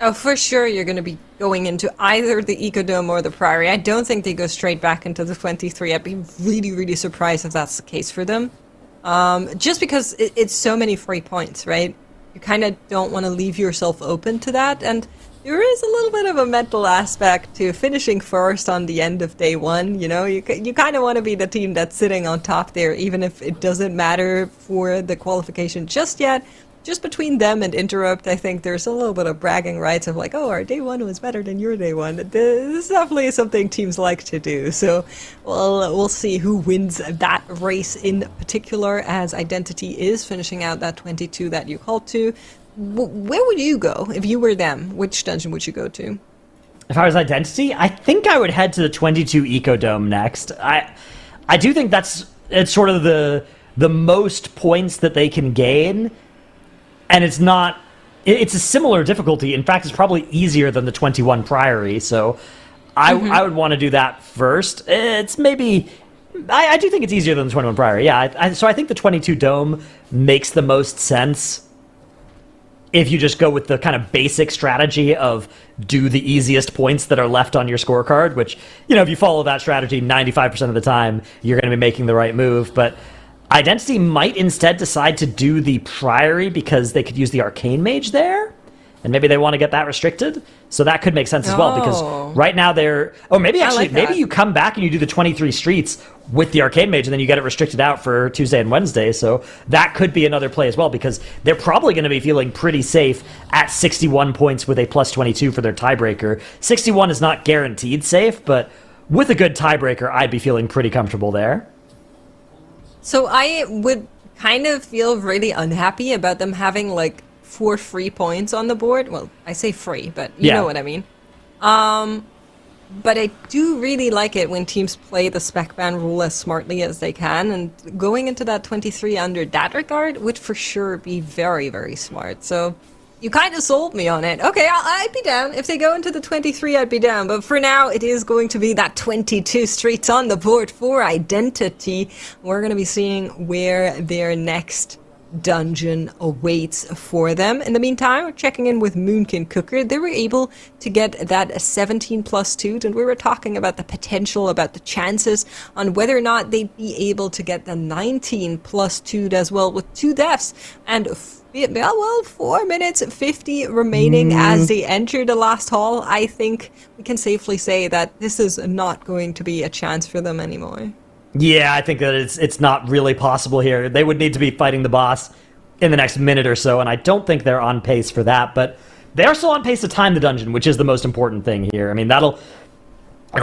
Oh, for sure you're going to be going into either the Ecodome or the Priory. I don't think they go straight back into the 23. I'd be really, really surprised if that's the case for them. Just because it's so many free points, right? You kind of don't want to leave yourself open to that. And there is a little bit of a mental aspect to finishing first on the end of day one. You know, you kind of want to be the team that's sitting on top there, even if it doesn't matter for the qualification just yet. Just between them and Interrupt, I think there's a little bit of bragging rights of like, oh, our day one was better than your day one. This is definitely something teams like to do. So we'll see who wins that race in particular, as Identity is finishing out that 22 that you called to. Where would you go if you were them? Which dungeon would you go to? If I was Identity, I think I would head to the 22 Ecodome next. I do think it's sort of the most points that they can gain. And it's a similar difficulty. In fact, it's probably easier than the 21 Priory. So I would want to do that first. It's maybe, I do think it's easier than the 21 Priory. Yeah. So I think the 22 Dome makes the most sense if you just go with the kind of basic strategy of do the easiest points that are left on your scorecard, which, you know, if you follow that strategy 95% of the time, you're going to be making the right move. But Identity might instead decide to do the Priory because they could use the Arcane Mage there, and maybe they want to get that restricted. So that could make sense as well, because right now they're... Oh, maybe you come back and you do the 23 Streets with the Arcane Mage, and then you get it restricted out for Tuesday and Wednesday. So that could be another play as well, because they're probably going to be feeling pretty safe at 61 points with a +22 for their tiebreaker. 61 is not guaranteed safe, but with a good tiebreaker, I'd be feeling pretty comfortable there. So I would kind of feel really unhappy about them having like 4 free points on the board. Well, I say free, but you know what I mean. But I do really like it when teams play the spec ban rule as smartly as they can, and going into that 23 under that regard would for sure be very, very smart. So you kind of sold me on it. Okay, I'd be down. If they go into the 23, I'd be down. But for now, it is going to be that 22 Streets on the board for Identity. We're going to be seeing where their next dungeon awaits for them. In the meantime, we're checking in with Moonkin Cooker. They were able to get that 17 +2, and we were talking about the potential, about the chances on whether or not they'd be able to get the 19 +2 as well, with 2 deaths and 4 minutes 50 remaining as they enter the last hall. I think we can safely say that this is not going to be a chance for them anymore. Yeah, I think that it's not really possible here. They would need to be fighting the boss in the next minute or so, and I don't think they're on pace for that, but they are still on pace to time the dungeon, which is the most important thing here. I mean, it'll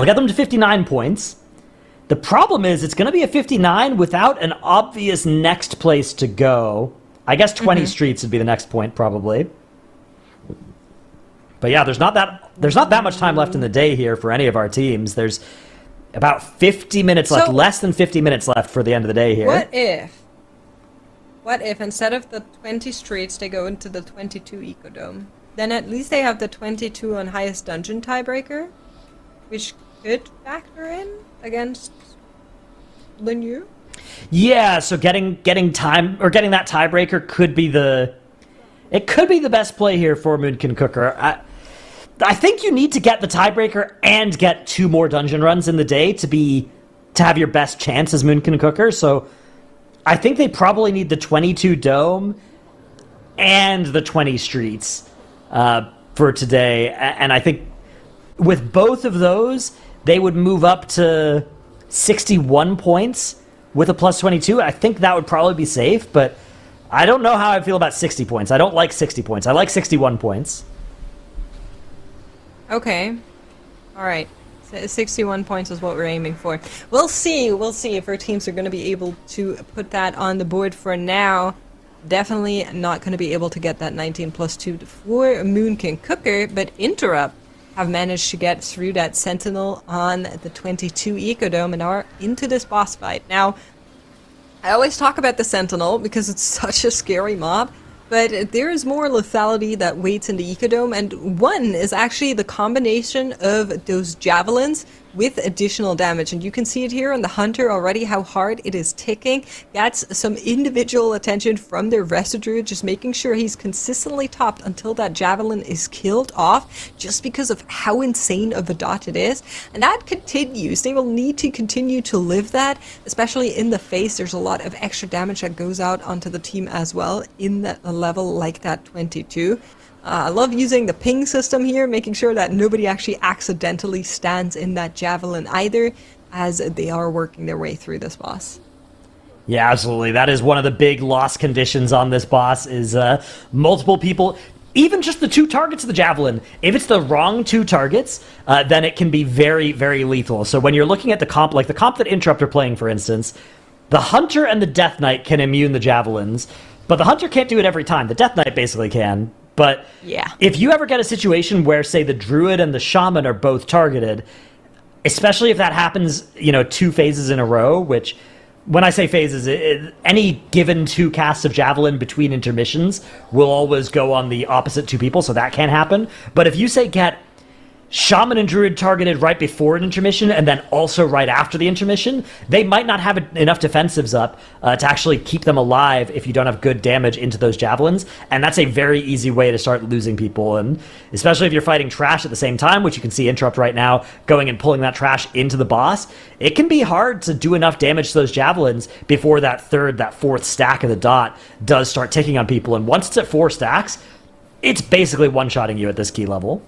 get them to 59 points. The problem is it's going to be a 59 without an obvious next place to go. I guess 20 Streets would be the next point, probably. But yeah, there's not that much time left in the day here for any of our teams. There's about 50 minutes left, less than 50 minutes left for the end of the day here. What if instead of the 20 Streets, they go into the 22 Ecodome? Then at least they have the 22 on highest dungeon tiebreaker, which could factor in against Linu. Yeah, so getting time, or getting that tiebreaker could be the best play here for Moonkin Cooker. I think you need to get the tiebreaker and get 2 more dungeon runs in the day to have your best chance as Moonkin Cooker. So I think they probably need the 22 Dome and the 20 Streets. for today. And I think with both of those, they would move up to 61 points with a plus 22. I think that would probably be safe, but I don't know how I feel about 60 points. I don't like 60 points. I like 61 points. Okay. All right. 61 points is what we're aiming for. We'll see. We'll see if our teams are going to be able to put that on the board. For now, definitely not going to be able to get that 19 plus 2 for Moon King Cooker, but Interrupt have managed to get through that Sentinel on the 22 Ecodome and are into this boss fight. Now, I always talk about the Sentinel because it's such a scary mob, but there is more lethality that waits in the Ecodome, and one is actually the combination of those javelins with additional damage. And you can see it here on the Hunter already, how hard it is ticking. That's some individual attention from their Residue, just making sure he's consistently topped until that javelin is killed off, just because of how insane of a dot it is. And that continues. They will need to continue to live that, especially in the face. There's a lot of extra damage that goes out onto the team as well in a level like that 22. I love using the ping system here, making sure that nobody actually accidentally stands in that javelin either, as they are working their way through this boss. Yeah, absolutely. That is one of the big loss conditions on this boss, is multiple people, even just the 2 targets of the javelin. If it's the wrong 2 targets, then it can be very, very lethal. So when you're looking at the comp, like the comp that Interrupt are playing, for instance, the Hunter and the Death Knight can immune the javelins, but the Hunter can't do it every time. The Death Knight basically can. But yeah, if you ever get a situation where, say, the Druid and the Shaman are both targeted, especially if that happens, 2 phases in a row, which, when I say phases, any given 2 casts of Javelin between intermissions will always go on the opposite 2 people, so that can't happen. But if you, say, get Shaman and Druid targeted right before an intermission and then also right after the intermission, they might not have enough defensives up to actually keep them alive if you don't have good damage into those javelins, and that's a very easy way to start losing people. And especially if you're fighting trash at the same time, which you can see Interrupt right now going and pulling that trash into the boss, it can be hard to do enough damage to those javelins before that 4th stack of the dot does start ticking on people. And once it's at 4 stacks, it's basically one-shotting you at this key level.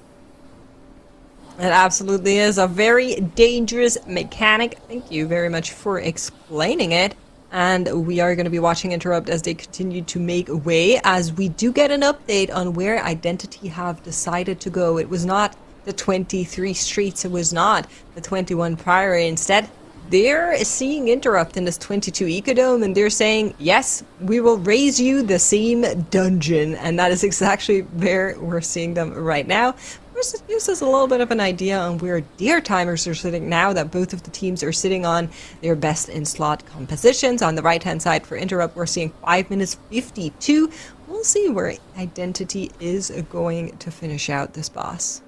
It absolutely is a very dangerous mechanic. Thank you very much for explaining it. And we are going to be watching Interrupt as they continue to make way, as we do get an update on where Identity have decided to go. It was not the 23 streets, it was not the 21 Priory. Instead, they're seeing Interrupt in this 22 Ecodome, and they're saying, yes, we will raise you the same dungeon. And that is exactly where we're seeing them right now. It gives us a little bit of an idea on where their timers are sitting now that both of the teams are sitting on their best in slot compositions. On the right hand side for Interrupt, we're seeing 5 minutes 52. We'll see where Identity is going to finish out this boss.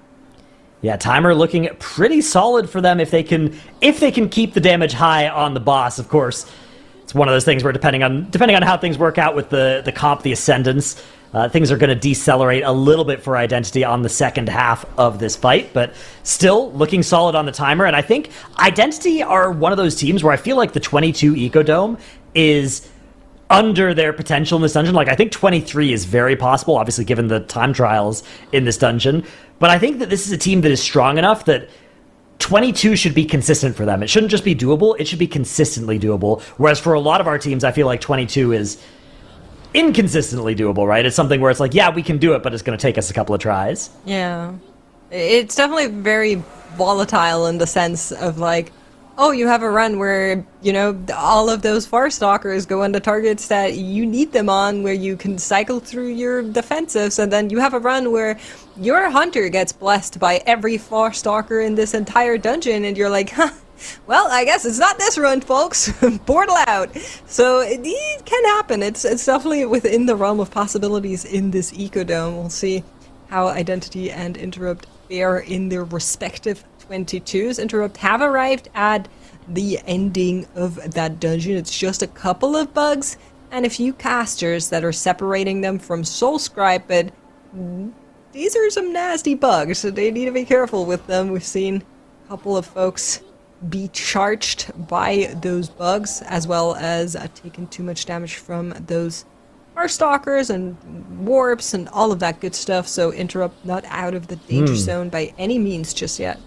Yeah, timer looking pretty solid for them if they can keep the damage high on the boss. Of course, it's one of those things where depending on how things work out with the comp, the Ascendants, things are going to decelerate a little bit for Identity on the second half of this fight, but still looking solid on the timer. And I think Identity are one of those teams where I feel like the 22 Ecodome is under their potential in this dungeon. Like, I think 23 is very possible, obviously given the time trials in this dungeon, but I think that this is a team that is strong enough that 22 should be consistent for them. It shouldn't just be doable, it should be consistently doable. Whereas for a lot of our teams, I feel like 22 is inconsistently doable, right? It's something where it's like, yeah, we can do it, but it's going to take us a couple of tries. Yeah. It's definitely very volatile in the sense of like, oh, you have a run where, all of those Farstalkers go into targets that you need them on, where you can cycle through your defensives, and then you have a run where your Hunter gets blessed by every Farstalker in this entire dungeon, and you're like, huh, well, I guess it's not this run, folks. Portal out. So it can happen. It's definitely within the realm of possibilities in this Ecodome. We'll see how Identity and Interrupt fare in their respective 22s. Interrupt have arrived at the ending of that dungeon. It's just a couple of bugs and a few casters that are separating them from Soulscribe, but these are some nasty bugs, so they need to be careful with them. We've seen a couple of folks be charged by those bugs, as well as taken too much damage from those Stalkers and warps and all of that good stuff, so Interrupt not out of the danger zone by any means just yet.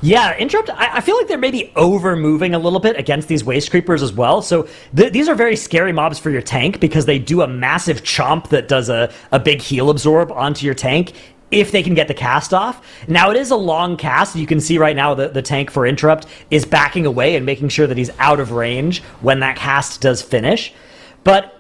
Yeah, Interrupt, I feel like they're maybe over-moving a little bit against these Waste Creepers as well. So these are very scary mobs for your tank because they do a massive chomp that does a big heal absorb onto your tank if they can get the cast off. Now, it is a long cast. You can see right now the tank for Interrupt is backing away and making sure that he's out of range when that cast does finish. But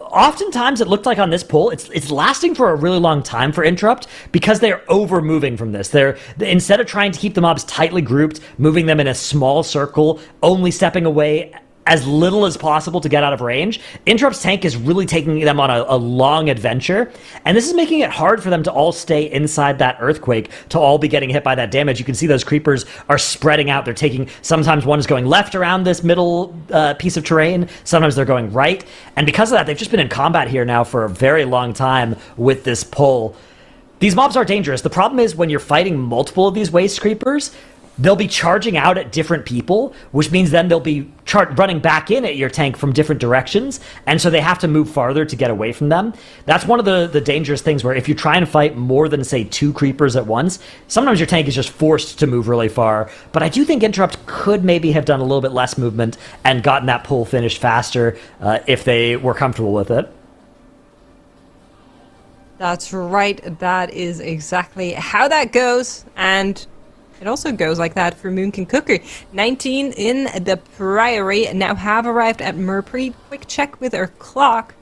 oftentimes it looked like on this pull, it's lasting for a really long time for Interrupt because they're over moving from this. They're instead of trying to keep the mobs tightly grouped, moving them in a small circle, only stepping away as little as possible to get out of range, Interrupt's tank is really taking them on a long adventure, and this is making it hard for them to all stay inside that earthquake, to all be getting hit by that damage. You can see those creepers are spreading out. They're taking, sometimes one is going left around this middle piece of terrain, sometimes they're going right, and because of that, they've just been in combat here now for a very long time with this pull. These mobs are dangerous. The problem is when you're fighting multiple of these waste creepers, they'll be charging out at different people, which means then they'll be running back in at your tank from different directions, and so they have to move farther to get away from them. That's one of the dangerous things, where if you try and fight more than, say, 2 creepers at once, sometimes your tank is just forced to move really far. But I do think Interrupt could maybe have done a little bit less movement and gotten that pull finished faster if they were comfortable with it. That's right. That is exactly how that goes, and it also goes like that for Moonkin Cooker. 19 in the Priory now have arrived at Murphy. Quick check with our clock.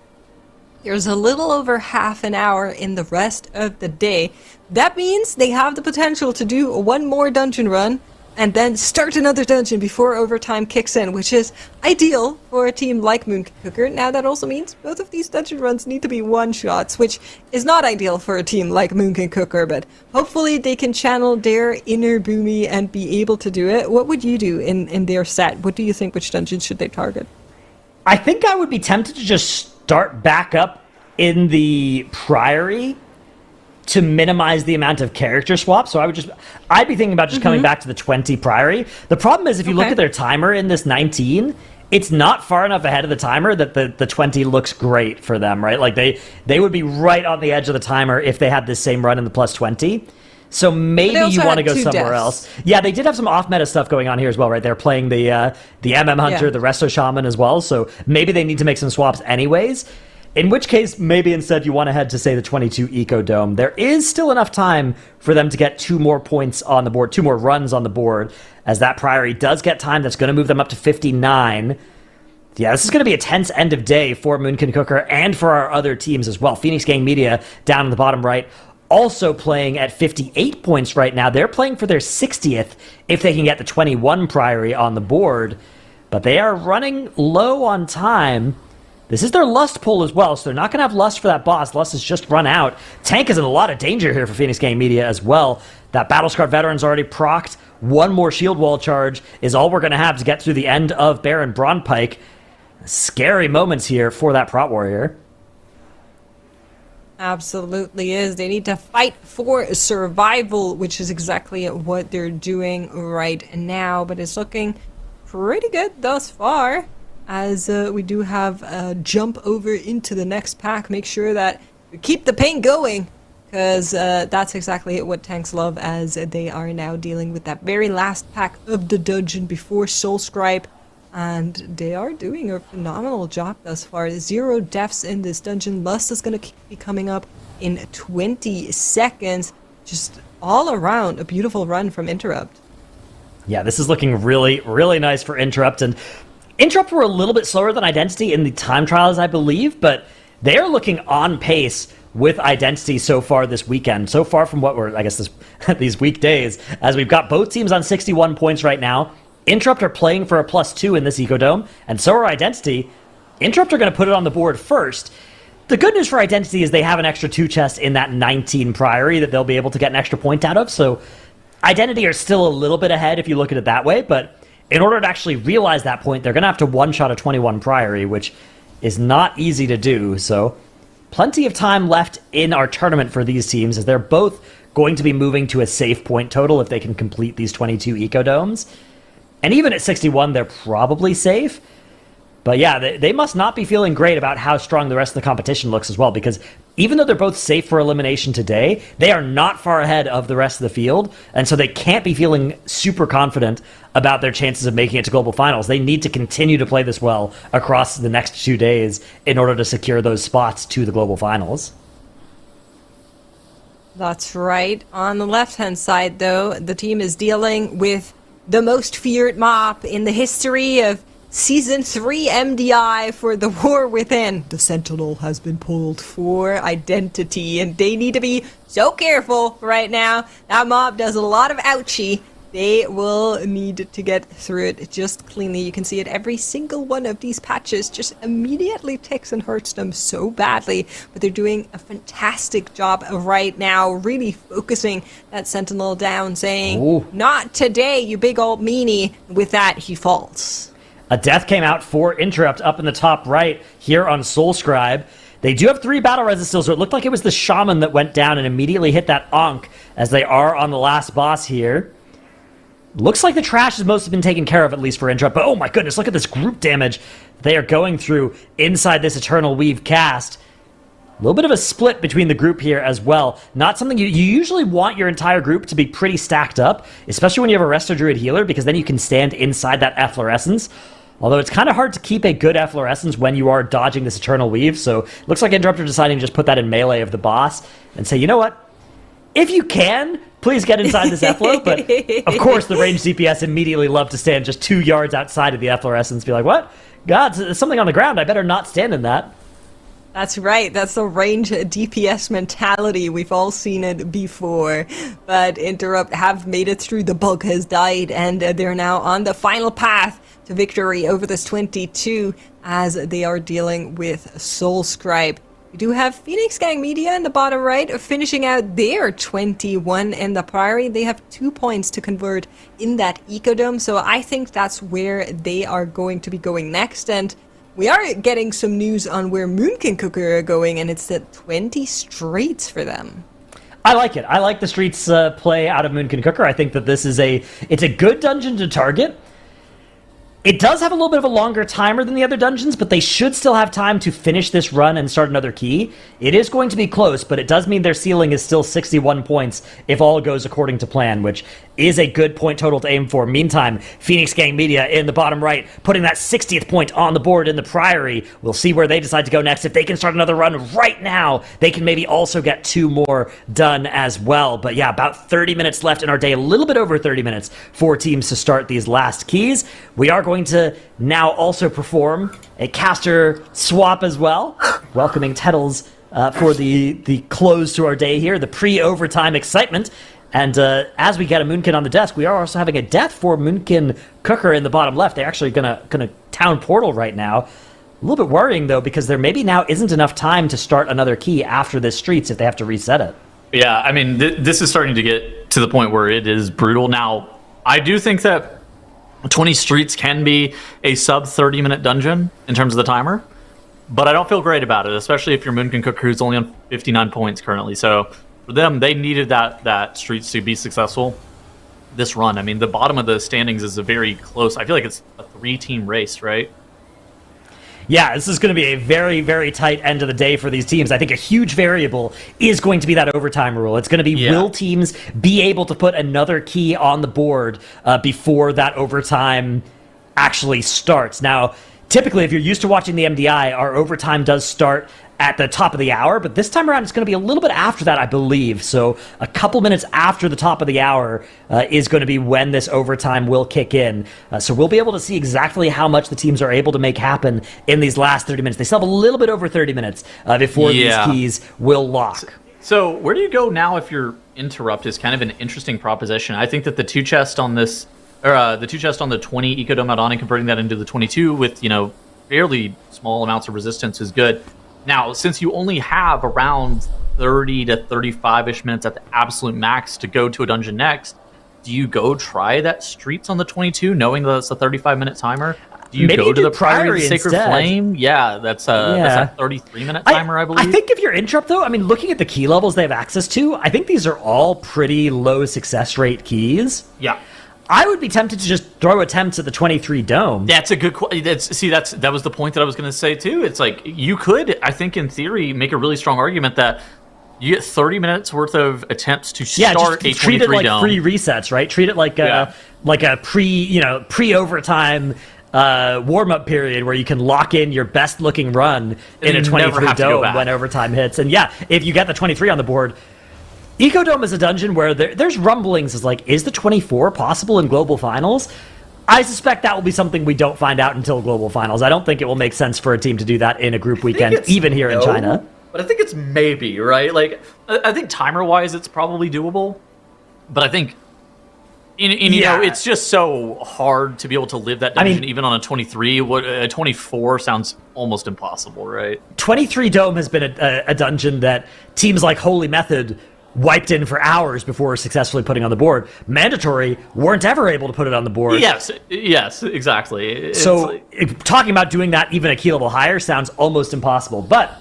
There's a little over half an hour in the rest of the day. That means they have the potential to do one more dungeon run and then start another dungeon before overtime kicks in, which is ideal for a team like Moonkin Cooker. Now that also means both of these dungeon runs need to be one-shots, which is not ideal for a team like Moonkin Cooker, but hopefully they can channel their inner Boomy and be able to do it. What would you do in their set? What do you think, which dungeon should they target? I think I would be tempted to just start back up in the Priory to minimize the amount of character swaps. So I'd be thinking about just coming back to the 20 Priory. The problem is if you look at their timer in this 19, it's not far enough ahead of the timer that the 20 looks great for them, right? Like they would be right on the edge of the timer if they had this same run in the plus 20. So maybe you want to go somewhere else. Yeah, they did have some off-meta stuff going on here as well, right? They're playing the MM Hunter, the Resto Shaman as well, so maybe they need to make some swaps anyways. In which case, maybe instead you want to head to, say, the 22 Eco Dome. There is still enough time for them to get 2 more points on the board, 2 more runs on the board, as that Priory does get time. That's going to move them up to 59. Yeah, this is going to be a tense end of day for Moonkin Cooker and for our other teams as well. Phoenix Gang Media, down in the bottom right, also playing at 58 points right now. They're playing for their 60th if they can get the 21 Priory on the board. But they are running low on time. This is their Lust pull as well, so they're not going to have Lust for that boss. Lust has just run out. Tank is in a lot of danger here for Phoenix Gang Media as well. That Battlescar Veteran's already procced. 1 more shield wall charge is all we're going to have to get through the end of Baron Braunpike. Scary moments here for that Prot Warrior. Absolutely is. They need to fight for survival, which is exactly what they're doing right now, but it's looking pretty good thus far. As we do have a jump over into the next pack. Make sure that we keep the pain going, because that's exactly what tanks love, as they are now dealing with that very last pack of the dungeon before Soulscribe, and they are doing a phenomenal job thus far. 0 deaths in this dungeon. Lust is going to be coming up in 20 seconds. Just all around a beautiful run from Interrupt. Yeah, this is looking really, really nice for Interrupt, and Interrupt were a little bit slower than Identity in the time trials, I believe, but they are looking on pace with Identity so far this weekend. So far from what we're, I guess, these weekdays, as we've got both teams on 61 points right now. Interrupt are playing for a +2 in this Ecodome, and so are Identity. Interrupt are going to put it on the board first. The good news for Identity is they have an extra 2 chest in that 19 Priory that they'll be able to get an extra point out of, so Identity are still a little bit ahead if you look at it that way, but in order to actually realize that point, they're going to have to one-shot a 21 Priory, which is not easy to do. So plenty of time left in our tournament for these teams, as they're both going to be moving to a safe point total if they can complete these 22 Ecodomes. And even at 61, they're probably safe. But yeah, they must not be feeling great about how strong the rest of the competition looks as well, because even though they're both safe for elimination today, they are not far ahead of the rest of the field, and so they can't be feeling super confident about their chances of making it to global finals. They need to continue to play this well across the next 2 days in order to secure those spots to the global finals. That's right. On the left-hand side, though, the team is dealing with the most feared mop in the history of Season 3 MDI for the War Within. The Sentinel has been pulled for identity, and they need to be so careful right now. That mob does a lot of ouchie. They will need to get through it just cleanly. You can see it. Every single one of these patches just immediately ticks and hurts them so badly. But they're doing a fantastic job right now, really focusing that Sentinel down, saying, Ooh. Not today, you big old meanie. With that, he falls. A death came out for Interrupt up in the top right here on Soulscribe. They do have 3 battle reses still, so it looked like it was the Shaman that went down and immediately hit that Ankh, as they are on the last boss here. Looks like the trash has mostly been taken care of, at least for Interrupt, but oh my goodness, look at this group damage they are going through inside this Eternal Weave cast. A little bit of a split between the group here as well. Not something you usually want your entire group to be pretty stacked up, especially when you have a Resto Druid healer, because then you can stand inside that Efflorescence. Although it's kind of hard to keep a good Efflorescence when you are dodging this Eternal Weave, so it looks like Interrupter deciding to just put that in melee of the boss and say, you know what? If you can, please get inside this Efflo, but of course the ranged DPS immediately love to stand just 2 yards outside of the Efflorescence, be like, what? God, there's something on the ground, I better not stand in that. That's right. That's the range DPS mentality. We've all seen it before. But Interrupt have made it through. The bug has died, and they're now on the final path to victory over this 22 as they are dealing with Soulscribe. We do have Phoenix Gang Media in the bottom right, finishing out their 21 in the Priory. They have 2 points to convert in that Ecodome, so I think that's where they are going to be going next. And we are getting some news on where Moonkin Cooker are going, and it's at 20 streets for them. I like it. I like the streets play out of Moonkin Cooker. I think that this is it's a good dungeon to target. It does have a little bit of a longer timer than the other dungeons, but they should still have time to finish this run and start another key. It is going to be close, but it does mean their ceiling is still 61 points if all goes according to plan, which is a good point total to aim for. Meantime, Phoenix Gang Media in the bottom right, putting that 60th point on the board in the Priory. We'll see where they decide to go next. If they can start another run right now, they can maybe also get 2 more done as well. But yeah, about 30 minutes left in our day, a little bit over 30 minutes for teams to start these last keys. We are going to now also perform a caster swap as well, welcoming Tettles for the close to our day here, the pre-overtime excitement. And as we get a Moonkin on the desk, we are also having a death for Moonkin Cooker in the bottom left. They're actually gonna town portal right now. A little bit worrying though, because there maybe now isn't enough time to start another key after this streets if they have to reset it. Yeah, I mean, this is starting to get to the point where it is brutal. Now, I do think that 20 streets can be a sub 30-minute dungeon in terms of the timer, but I don't feel great about it, especially if you're Moonkin Cooker, who's only on 59 points currently. So for them, they needed that streets to be successful this run. I mean, the bottom of the standings is a very close. I feel like it's a 3-team race, right? Yeah, this is going to be a very, very tight end of the day for these teams. I think a huge variable is going to be that overtime rule. It's going to be, will teams be able to put another key on the board before that overtime actually starts? Now, typically, if you're used to watching the MDI, our overtime does start at the top of the hour, but this time around it's going to be a little bit after that, I believe. So a couple minutes after the top of the hour is going to be when this overtime will kick in. So we'll be able to see exactly how much the teams are able to make happen in these last 30 minutes. They still have a little bit over 30 minutes before these keys will lock. So where do you go now if you're Interrupt is kind of an interesting proposition. I think that the 2 chest on this, or the 2 chest on the 20 Ecodome add-on and converting that into the 22 with, fairly small amounts of resistance is good. Now, since you only have around 30 to 35-ish minutes at the absolute max to go to a dungeon next, do you go try that streets on the 22, knowing that it's a 35-minute timer? Do you Maybe go you to the do Priory Priory Sacred instead. Flame? Yeah, that's a 33-minute timer, I believe. I think if you're Interrupt, though, I mean, looking at the key levels they have access to, I think these are all pretty low success rate keys. Yeah. I would be tempted to just throw attempts at the 23 dome. That's a good. That was the point that I was going to say too. It's like you could, I think, in theory, make a really strong argument that you get 30 minutes worth of attempts to start a 23 treat it like dome. free resets, right? Treat it like a pre-overtime warm-up period where you can lock in your best-looking run in a 23 dome when overtime hits. And yeah, if you get the 23 on the board. Ecodome is a dungeon where there's rumblings is like, is the 24 possible in Global Finals? I suspect that will be something we don't find out until Global Finals. I don't think it will make sense for a team to do that in a group weekend, even here in China. But I think it's maybe, right? Like, I think timer-wise, it's probably doable. But I think, you know, it's just so hard to be able to live that dungeon even on a 23. A 24 sounds almost impossible, right? 23 Dome has been a dungeon that teams like Holy Method wiped in for hours before successfully putting on the board. Mandatory weren't ever able to put it on the board. Yes, exactly. So talking about doing that even a key level higher sounds almost impossible. But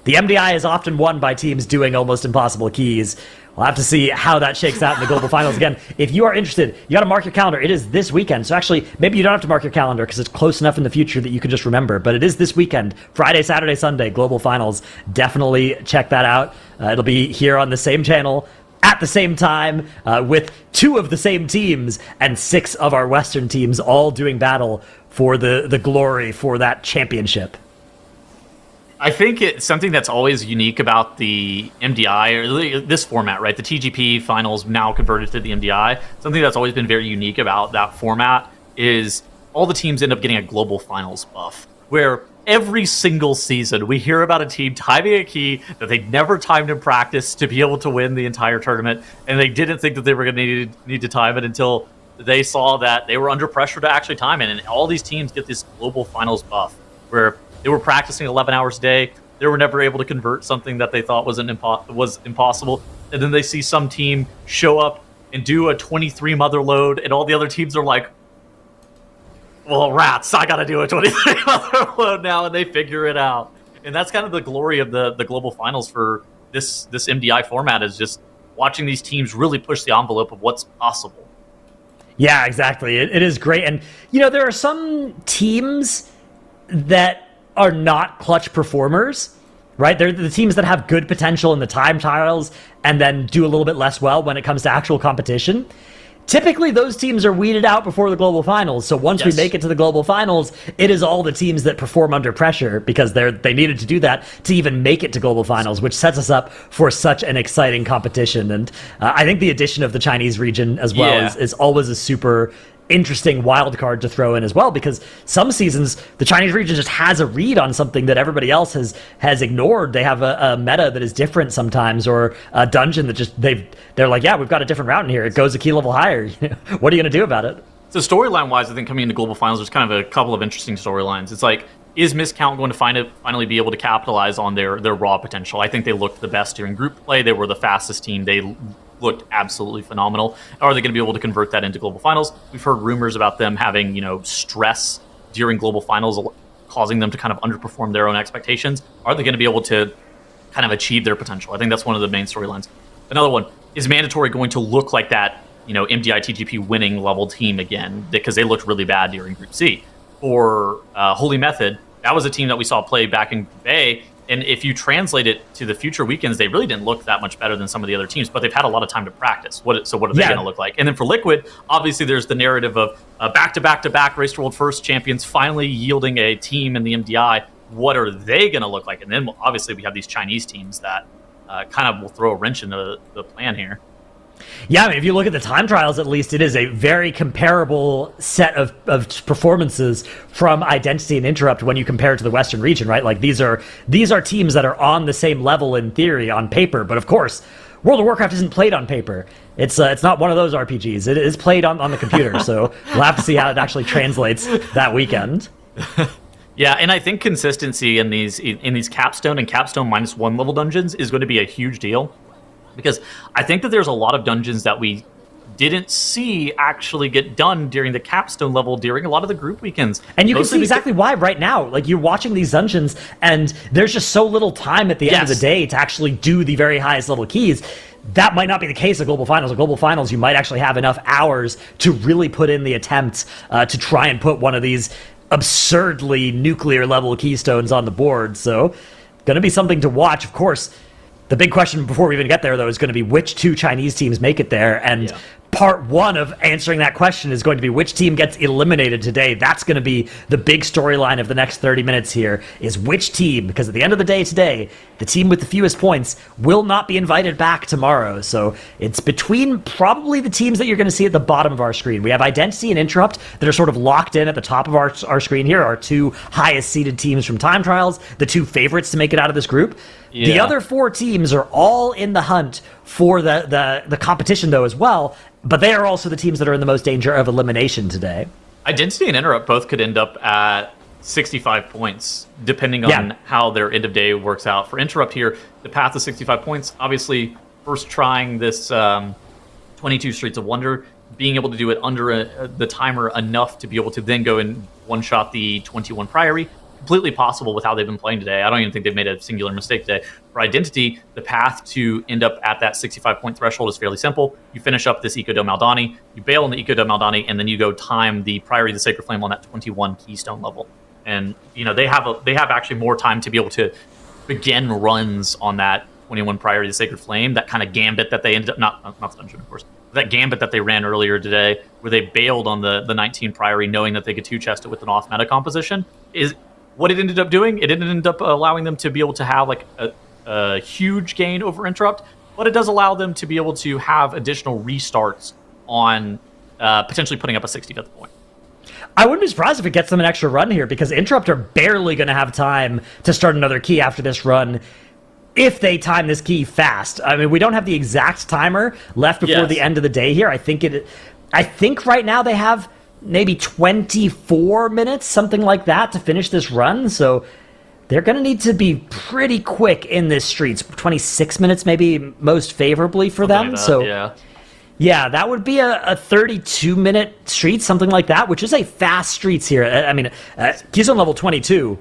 the MDI is often won by teams doing almost impossible keys. We'll have to see how that shakes out in the Global Finals. Again, if you are interested, you got to mark your calendar. It is this weekend. So actually, maybe you don't have to mark your calendar because it's close enough in the future that you can just remember. But it is this weekend, Friday, Saturday, Sunday, Global Finals. Definitely check that out. It'll be here on the same channel at the same time with 2 of the same teams and 6 of our Western teams all doing battle for the glory for that championship. I think it's something that's always unique about the MDI, or this format, right? The TGP finals now converted to the MDI. Something that's always been very unique about that format is all the teams end up getting a global finals buff, where every single season we hear about a team timing a key that they never timed in practice to be able to win the entire tournament, and they didn't think that they were going to need to time it until they saw that they were under pressure to actually time it. And all these teams get this global finals buff, where they were practicing 11 hours a day. They were never able to convert something that they thought was impossible. And then they see some team show up and do a 23 mother load, and all the other teams are like, well, rats, I got to do a 23 mother load now, and they figure it out. And that's kind of the glory of the global finals for this MDI format, is just watching these teams really push the envelope of what's possible. Yeah, exactly. It is great. And, you know, there are some teams that are not clutch performers, right? They're the teams that have good potential in the time trials and then do a little bit less well when it comes to actual competition. Typically, those teams are weeded out before the Global Finals. So once we make it to the Global Finals, it is all the teams that perform under pressure because they needed to do that to even make it to Global Finals, which sets us up for such an exciting competition. And I think the addition of the Chinese region as well is always a super interesting wild card to throw in as well, because some seasons the Chinese region just has a read on something that everybody else has ignored. They have a meta that is different sometimes, or a dungeon that just they're like, yeah, we've got a different route in here. It goes a key level higher. What are you going to do about it? So storyline wise, I think coming into Global Finals, there's kind of a couple of interesting storylines. It's like, is Miscount going to finally be able to capitalize on their raw potential? I think they looked the best during group play. They were the fastest team. They looked absolutely phenomenal. Are they going to be able to convert that into Global Finals? We've heard rumors about them having, stress during Global Finals, causing them to kind of underperform their own expectations. Are they going to be able to kind of achieve their potential? I think that's one of the main storylines. Another one, is Mandatory going to look like that, MDI TGP winning level team again? Because they looked really bad during Group C. Or Holy Method, that was a team that we saw play back in Group A. And if you translate it to the future weekends, they really didn't look that much better than some of the other teams, but they've had a lot of time to practice. What are they going to look like? And then for Liquid, obviously there's the narrative of back-to-back-to-back Race to World First champions finally yielding a team in the MDI. What are they going to look like? And then obviously we have these Chinese teams that kind of will throw a wrench into the plan here. Yeah, I mean, if you look at the time trials, at least, it is a very comparable set of performances from Identity and Interrupt when you compare it to the Western region, right? Like, these are teams that are on the same level in theory on paper, but of course, World of Warcraft isn't played on paper. It's not one of those RPGs. It is played on the computer, so we'll have to see how it actually translates that weekend. Yeah, and I think consistency in these Capstone and Capstone -1 level dungeons is going to be a huge deal. Because I think that there's a lot of dungeons that we didn't see actually get done during the Capstone level during a lot of the group weekends. And you can see exactly why right now. Like, you're watching these dungeons, and there's just so little time at the end of the day to actually do the very highest level keys. that might not be the case at Global Finals. At Global Finals, you might actually have enough hours to really put in the attempt to try and put one of these absurdly nuclear-level keystones on the board. So, going to be something to watch. Of course, the big question before we even get there, though, is going to be which two Chinese teams make it there. And part one of answering that question is going to be which team gets eliminated today. That's going to be the big storyline of the next 30 minutes here, is which team, because at the end of the day today, the team with the fewest points will not be invited back tomorrow. So it's between probably the teams that you're going to see at the bottom of our screen. We have Identity and Interrupt that are sort of locked in at the top of our screen here, our two highest seeded teams from Time Trials, the two favorites to make it out of this group. Yeah. The other four teams are all in the hunt for the competition, though, as well. But they are also the teams that are in the most danger of elimination today. Identity and Interrupt both could end up at 65 points, depending on how their end of day works out. For Interrupt here, the path to 65 points, obviously, first trying this 22 Streets of Wonder, being able to do it under the timer enough to be able to then go and one-shot the 21 Priory. Completely possible with how they've been playing today. I don't even think they've made a singular mistake today. For Identity, the path to end up at that 65-point threshold is fairly simple. You finish up this Ecodome Aldani, you bail on the Ecodome Aldani, and then you go time the Priory of the Sacred Flame on that 21 Keystone level. And they have actually more time to be able to begin runs on that 21 Priory of the Sacred Flame, that kind of gambit that they ended up, not the dungeon, of course, that gambit that they ran earlier today, where they bailed on the 19 Priory, knowing that they could two-chest it with an off-meta composition, is what it ended up doing. It ended up allowing them to be able to have like a huge gain over Interrupt, but it does allow them to be able to have additional restarts on potentially putting up a 65th point. I wouldn't be surprised if it gets them an extra run here, because Interrupt are barely going to have time to start another key after this run if they time this key fast. I mean, we don't have the exact timer left before the end of the day here. I think right now they have maybe 24 minutes, something like that, to finish this run. So they're going to need to be pretty quick in this Streets. 26 minutes maybe most favorably for them. Yeah, that would be a 32-minute Streets, something like that, which is a fast Streets here. I mean, Keystone level 22.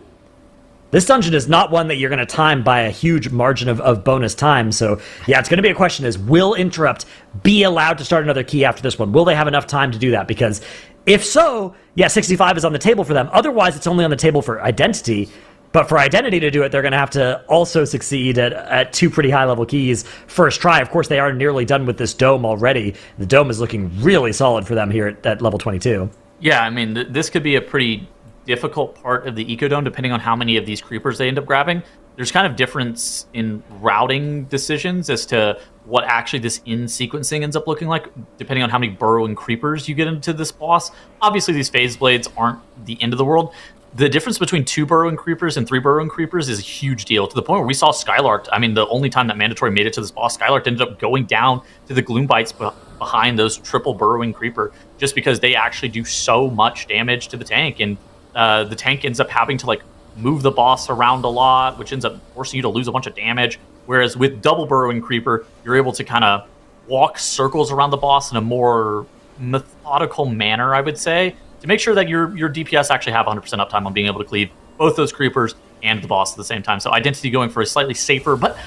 This dungeon is not one that you're going to time by a huge margin of bonus time. So, yeah, it's going to be a question is, will Interrupt be allowed to start another key after this one? Will they have enough time to do that? Because if so, 65 is on the table for them. Otherwise, it's only on the table for Identity. But for Identity to do it, they're going to have to also succeed at two pretty high-level keys first try. Of course, they are nearly done with this Dome already. The Dome is looking really solid for them here at level 22. Yeah, I mean, this could be a pretty difficult part of the Ecodome, depending on how many of these creepers they end up grabbing. There's kind of difference in routing decisions as to what actually this in-sequencing ends up looking like, depending on how many burrowing creepers you get into this boss. Obviously, these phase blades aren't the end of the world. The difference between 2 burrowing creepers and 3 burrowing creepers is a huge deal, to the point where we saw Skylark. I mean, the only time that Mandatory made it to this boss, Skylark ended up going down to the Gloom Bites behind those triple burrowing creeper, just because they actually do so much damage to the tank. And the tank ends up having to move the boss around a lot, which ends up forcing you to lose a bunch of damage. Whereas with double burrowing creeper, you're able to kind of walk circles around the boss in a more methodical manner, I would say, to make sure that your DPS actually have 100% uptime on being able to cleave both those creepers and the boss at the same time. So Identity going for a slightly safer, but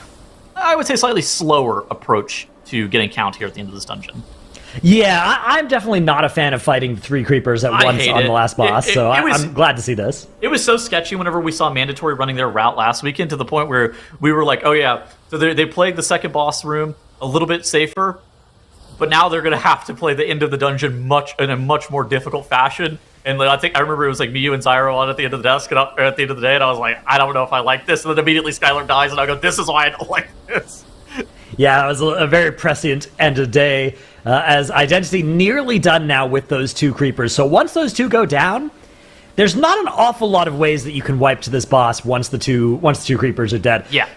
I would say slightly slower approach to getting count here at the end of this dungeon. Yeah, I'm definitely not a fan of fighting 3 creepers at once on the last boss, so I'm glad to see this. It was so sketchy whenever we saw Mandatory running their route last weekend, to the point where we were like, oh yeah, so they played the second boss room a little bit safer, but now they're going to have to play the end of the dungeon in a much more difficult fashion. And I remember it was like me, you, and Zyro on at the end of the desk, and at the end of the day, and I was like, I don't know if I like this. And then immediately Skylar dies, and I go, this is why I don't like this. Yeah, it was a very prescient end of day, as Identity nearly done now with those 2 creepers. So once those 2 go down, there's not an awful lot of ways that you can wipe to this boss once the two creepers are dead. Yeah.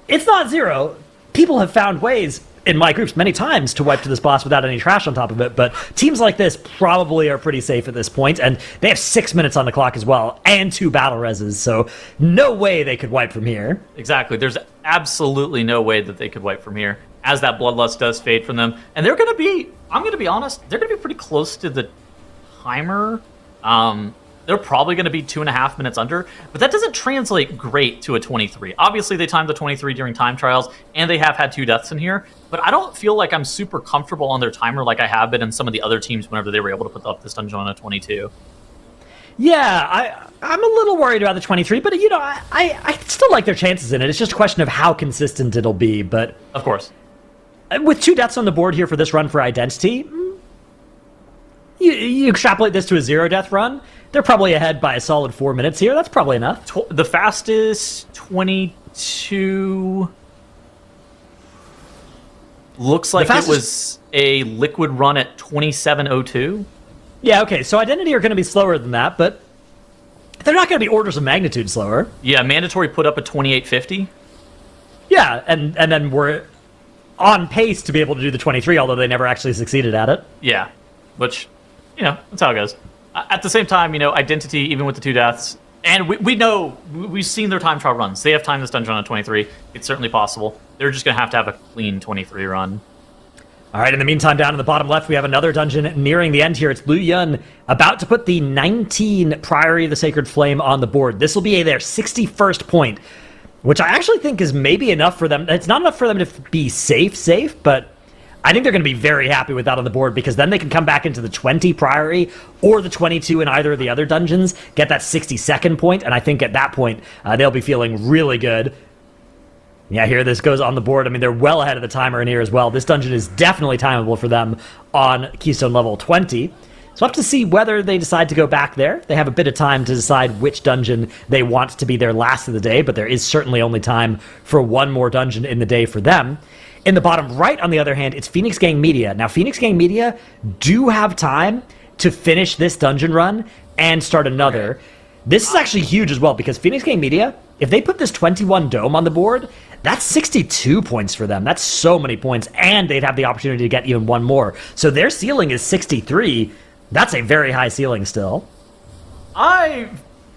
It's not zero. People have found ways in my groups many times to wipe to this boss without any trash on top of it, but teams like this probably are pretty safe at this point, and they have 6 minutes on the clock as well, and 2 battle reses, so no way they could wipe from here. Exactly. There's absolutely no way that they could wipe from here, as that Bloodlust does fade from them. And they're going to be, I'm going to be honest, they're going to be pretty close to the timer. they're probably going to be 2.5 minutes under, but that doesn't translate great to a 23. Obviously, they timed the 23 during time trials, and they have had 2 deaths in here, but I don't feel like I'm super comfortable on their timer like I have been in some of the other teams whenever they were able to put up this dungeon on a 22. Yeah, I'm a little worried about the 23, but I still like their chances in it. It's just a question of how consistent it'll be. But of course, with 2 deaths on the board here for this run for Identity, you extrapolate this to a 0-death run. They're probably ahead by a solid 4 minutes here. That's probably enough. The fastest 22 looks like it was a liquid run at 27:02. Yeah, okay, so Identity are going to be slower than that, but they're not going to be orders of magnitude slower. Yeah, Mandatory put up a 28:50. Yeah, and then we're on pace to be able to do the 23, although they never actually succeeded at it. Yeah, which, that's how it goes. At the same time, Identity, even with the 2 deaths, and we know, we've seen their time trial runs. They have timed this dungeon on a 23. It's certainly possible. They're just going to have a clean 23 run. All right, in the meantime, down in the bottom left, we have another dungeon nearing the end here. It's Blue Yun about to put the 19 Priory of the Sacred Flame on the board. This will be their 61st point, which I actually think is maybe enough for them. It's not enough for them to be safe, but I think they're going to be very happy with that on the board, because then they can come back into the 20 Priory or the 22 in either of the other dungeons, get that 62nd point, and I think at that point, they'll be feeling really good. Yeah, here this goes on the board. I mean, they're well ahead of the timer in here as well. This dungeon is definitely timeable for them on Keystone level 20. So we'll have to see whether they decide to go back there. They have a bit of time to decide which dungeon they want to be their last of the day, but there is certainly only time for one more dungeon in the day for them. In the bottom right, on the other hand, it's Phoenix Gang Media. Now, Phoenix Gang Media do have time to finish this dungeon run and start another. Okay. This is actually huge as well, because Phoenix Gang Media, if they put this 21 dome on the board, that's 62 points for them. That's so many points, and they'd have the opportunity to get even one more. So their ceiling is 63. That's a very high ceiling still. I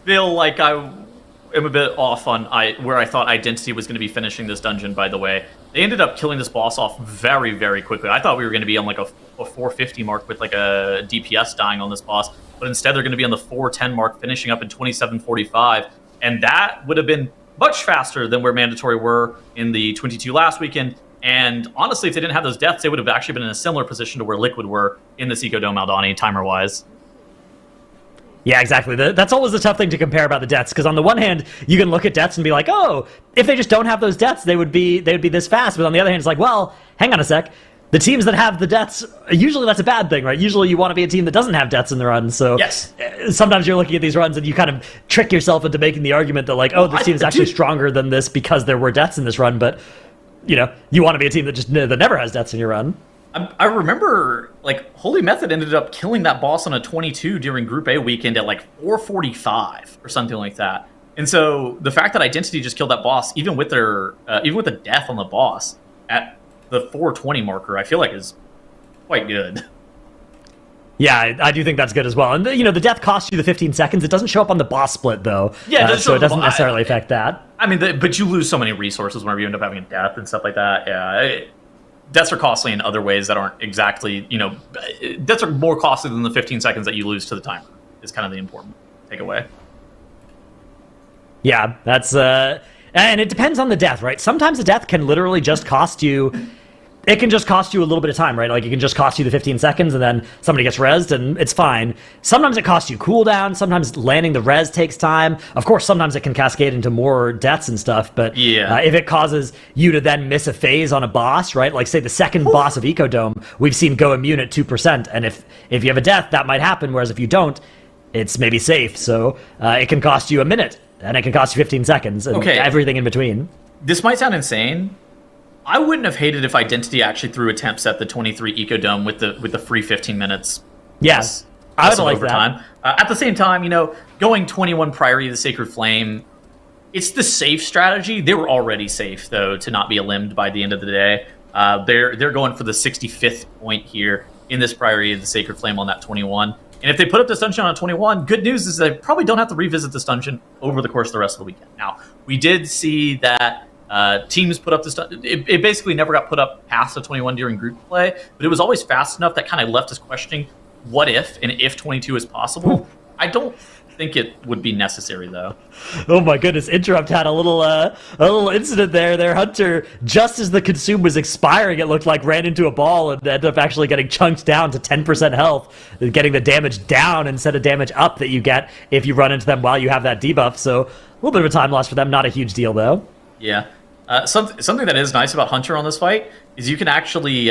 feel like I am a bit off on where I thought Identity was going to be finishing this dungeon, by the way. They ended up killing this boss off very, very quickly. I thought we were going to be on like a 450 mark with like a DPS dying on this boss, but instead they're going to be on the 410 mark, finishing up in 27:45, and that would have been much faster than where Mandatory were in the 22 last weekend. And honestly, if they didn't have those deaths, they would have actually been in a similar position to where Liquid were in this Eco Dome Aldani, timer-wise. Yeah, exactly. That's always the tough thing to compare about the deaths, because on the one hand, you can look at deaths and be like, oh, if they just don't have those deaths, they would be this fast. But on the other hand, it's like, well, hang on a sec. The teams that have the deaths, usually that's a bad thing, right? Usually you want to be a team that doesn't have deaths in the run. So yes. Sometimes you're looking at these runs and you kind of trick yourself into making the argument that like, oh, this team is actually stronger than this because there were deaths in this run. But, you want to be a team that never has deaths in your run. I remember, like, Holy Method ended up killing that boss on a 22 during Group A weekend at, like, 445 or something like that. And so the fact that Identity just killed that boss, even with the death on the boss at the 420 marker, I feel like is quite good. Yeah, I do think that's good as well. And, the death costs you the 15 seconds. It doesn't show up on the boss split, though. Yeah, so it doesn't necessarily affect that. I mean, but you lose so many resources whenever you end up having a death and stuff like that. Yeah, deaths are costly in other ways that aren't exactly, deaths are more costly than the 15 seconds that you lose to the timer, is kind of the important takeaway. Yeah, that's, and it depends on the death, right? Sometimes a death can literally just cost you, it can just cost you a little bit of time, right? Like, it can just cost you the 15 seconds and then somebody gets rezzed and it's fine. Sometimes it costs you cooldown. Sometimes landing the res takes time. Of course, sometimes it can cascade into more deaths and stuff, but if it causes you to then miss a phase on a boss, right? Like, say, the second boss of Ecodome, we've seen go immune at 2%, and if you have a death, that might happen, whereas if you don't, it's maybe safe. So it can cost you a minute, and it can cost you 15 seconds, and everything in between. This might sound insane. I wouldn't have hated if Identity actually threw attempts at the 23 Ecodome with the free 15 minutes. Yes, I would like overtime. That. At the same time, going 21 Priory of the Sacred Flame, it's the safe strategy. They were already safe, though, to not be eliminated by the end of the day. They're going for the 65th point here in this Priory of the Sacred Flame on that 21. And if they put up this dungeon on a 21, good news is they probably don't have to revisit this dungeon over the course of the rest of the weekend. Now, we did see that teams put up this. It basically never got put up past the 21 during group play, but it was always fast enough that kind of left us questioning what if and if 22 is possible. I don't think it would be necessary, though. Oh my goodness! Interrupt had a little incident there. Their hunter, just as the consume was expiring, it looked like ran into a ball and ended up actually getting chunked down to 10% health, getting the damage down instead of damage up that you get if you run into them while you have that debuff. So a little bit of a time loss for them. Not a huge deal though. Yeah. Something that is nice about Hunter on this fight is you can actually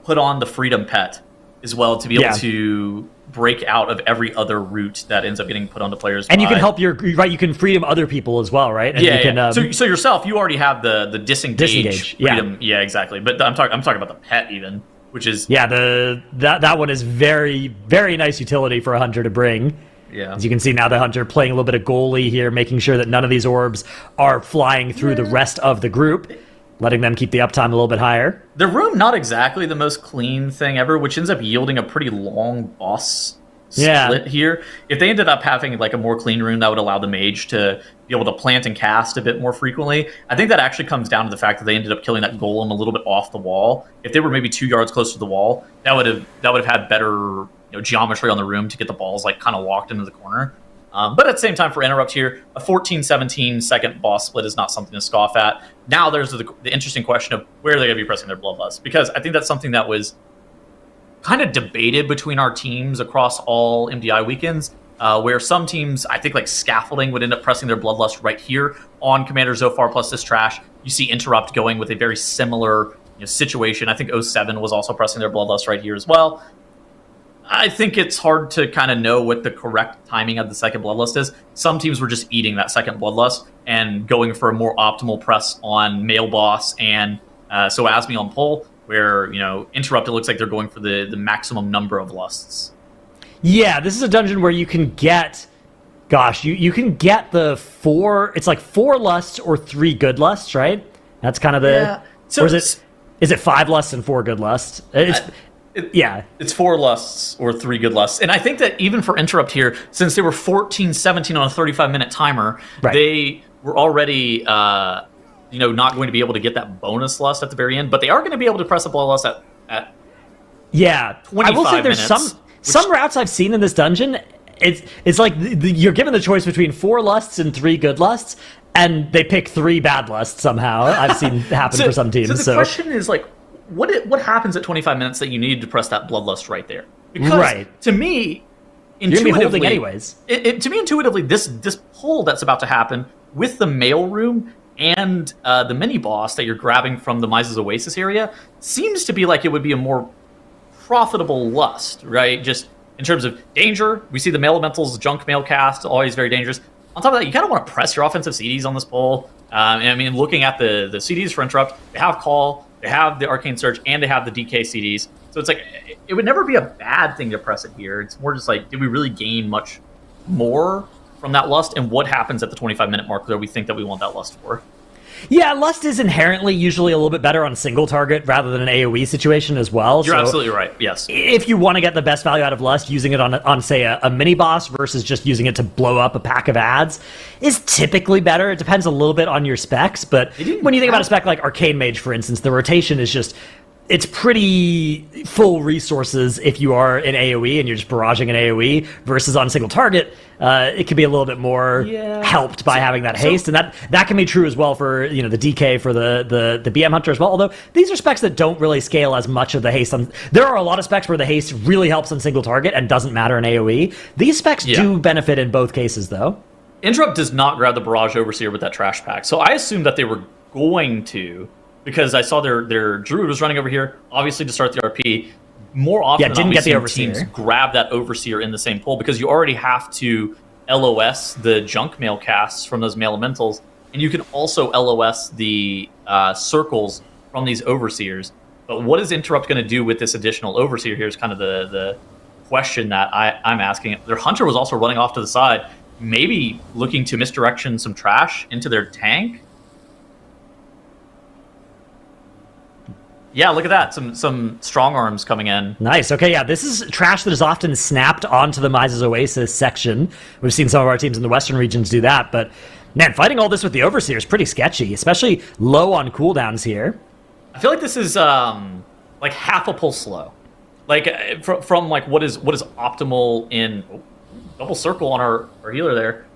put on the Freedom Pet as well to be able to break out of every other route that ends up getting put onto players. And you can help you can freedom other people as well, right? And you can, so yourself, you already have the disengage freedom. Yeah, exactly. But I'm talking about the pet even, which is that one is very, very nice utility for a hunter to bring. Yeah. As you can see now, the hunter playing a little bit of goalie here, making sure that none of these orbs are flying through the rest of the group, letting them keep the uptime a little bit higher. The room, not exactly the most clean thing ever, which ends up yielding a pretty long boss split here. If they ended up having like a more clean room that would allow the mage to be able to plant and cast a bit more frequently, I think that actually comes down to the fact that they ended up killing that golem a little bit off the wall. If they were maybe 2 yards closer to the wall, that would have had better geometry on the room to get the balls like kind of locked into the corner. But at the same time, for Interrupt here, a 14-17 second boss split is not something to scoff at. Now there's the interesting question of where are they going to be pressing their bloodlust, because I think that's something that was kind of debated between our teams across all MDI weekends, where some teams, I think like Scaffolding, would end up pressing their bloodlust right here on Commander Zophar plus this trash. You see Interrupt going with a very similar situation. I think 07 was also pressing their bloodlust right here as well. I think it's hard to kind of know what the correct timing of the second bloodlust is. Some teams were just eating that second bloodlust and going for a more optimal press on male boss and Soasmi on pull, where Interrupt, it looks like they're going for the maximum number of lusts. Yeah, this is a dungeon where you can get, you can get the 4. It's like 4 lusts or 3 good lusts, right? That's kind of the. Yeah. So or is it 5 lusts and 4 good lusts? It's 4 lusts or 3 good lusts. And I think that even for Interrupt here, since they were 14-17 on a 35-minute timer, they were already not going to be able to get that bonus lust at the very end, but they are going to be able to press a bloodlust at 25 I will say there's minutes, some routes I've seen in this dungeon. It's like you're given the choice between 4 lusts and 3 good lusts, and they pick 3 bad lusts somehow. I've seen happen for some teams. So the question is like, what happens at 25 minutes that you need to press that bloodlust right there? Because to me, intuitively, you're gonna be holding anyways. To me, intuitively, this pull that's about to happen with the mail room and the mini boss that you're grabbing from the Mises Oasis area seems to be like it would be a more profitable lust, right? Just in terms of danger, we see the mail elementals, junk mail cast, always very dangerous. On top of that, you kind of want to press your offensive CDs on this pull. And I mean, looking at the CDs for Interrupt, they have Call, they have the Arcane Surge, and they have the DK CDs. So it's like, it would never be a bad thing to press it here. It's more just like, did we really gain much more from that lust? And what happens at the 25-minute mark where we think that we want that lust for? Yeah, lust is inherently usually a little bit better on single target rather than an AoE situation as well. You're absolutely right, yes. If you want to get the best value out of lust, using it on say, a mini-boss versus just using it to blow up a pack of ads is typically better. It depends a little bit on your specs, but when you think about a spec like Arcane Mage, for instance, the rotation is just... It's pretty full resources if you are in AoE and you're just barraging an AoE versus on single target. It can be a little bit more helped by having that haste, and that can be true as well for the DK for the BM Hunter as well. Although these are specs that don't really scale as much of the haste. There are a lot of specs where the haste really helps on single target and doesn't matter in AoE. These specs do benefit in both cases, though. Interrupt does not grab the Barrage Overseer with that trash pack, so I assumed that they were going to. Because I saw their Druid was running over here, obviously to start the RP. More often than not, we've seen teams grab that Overseer in the same pull, because you already have to LOS the junk mail casts from those mail elementals, and you can also LOS the circles from these Overseers. But what is Interrupt going to do with this additional Overseer here is kind of the question that I'm asking. Their Hunter was also running off to the side, maybe looking to misdirection some trash into their tank. Yeah, look at that. Some strong arms coming in. Nice. Okay, yeah, this is trash that is often snapped onto the Mises Oasis section. We've seen some of our teams in the Western regions do that, but man, fighting all this with the Overseer is pretty sketchy, especially low on cooldowns here. I feel like this is like half a pull slow. Like from like what is optimal in double circle on our healer there.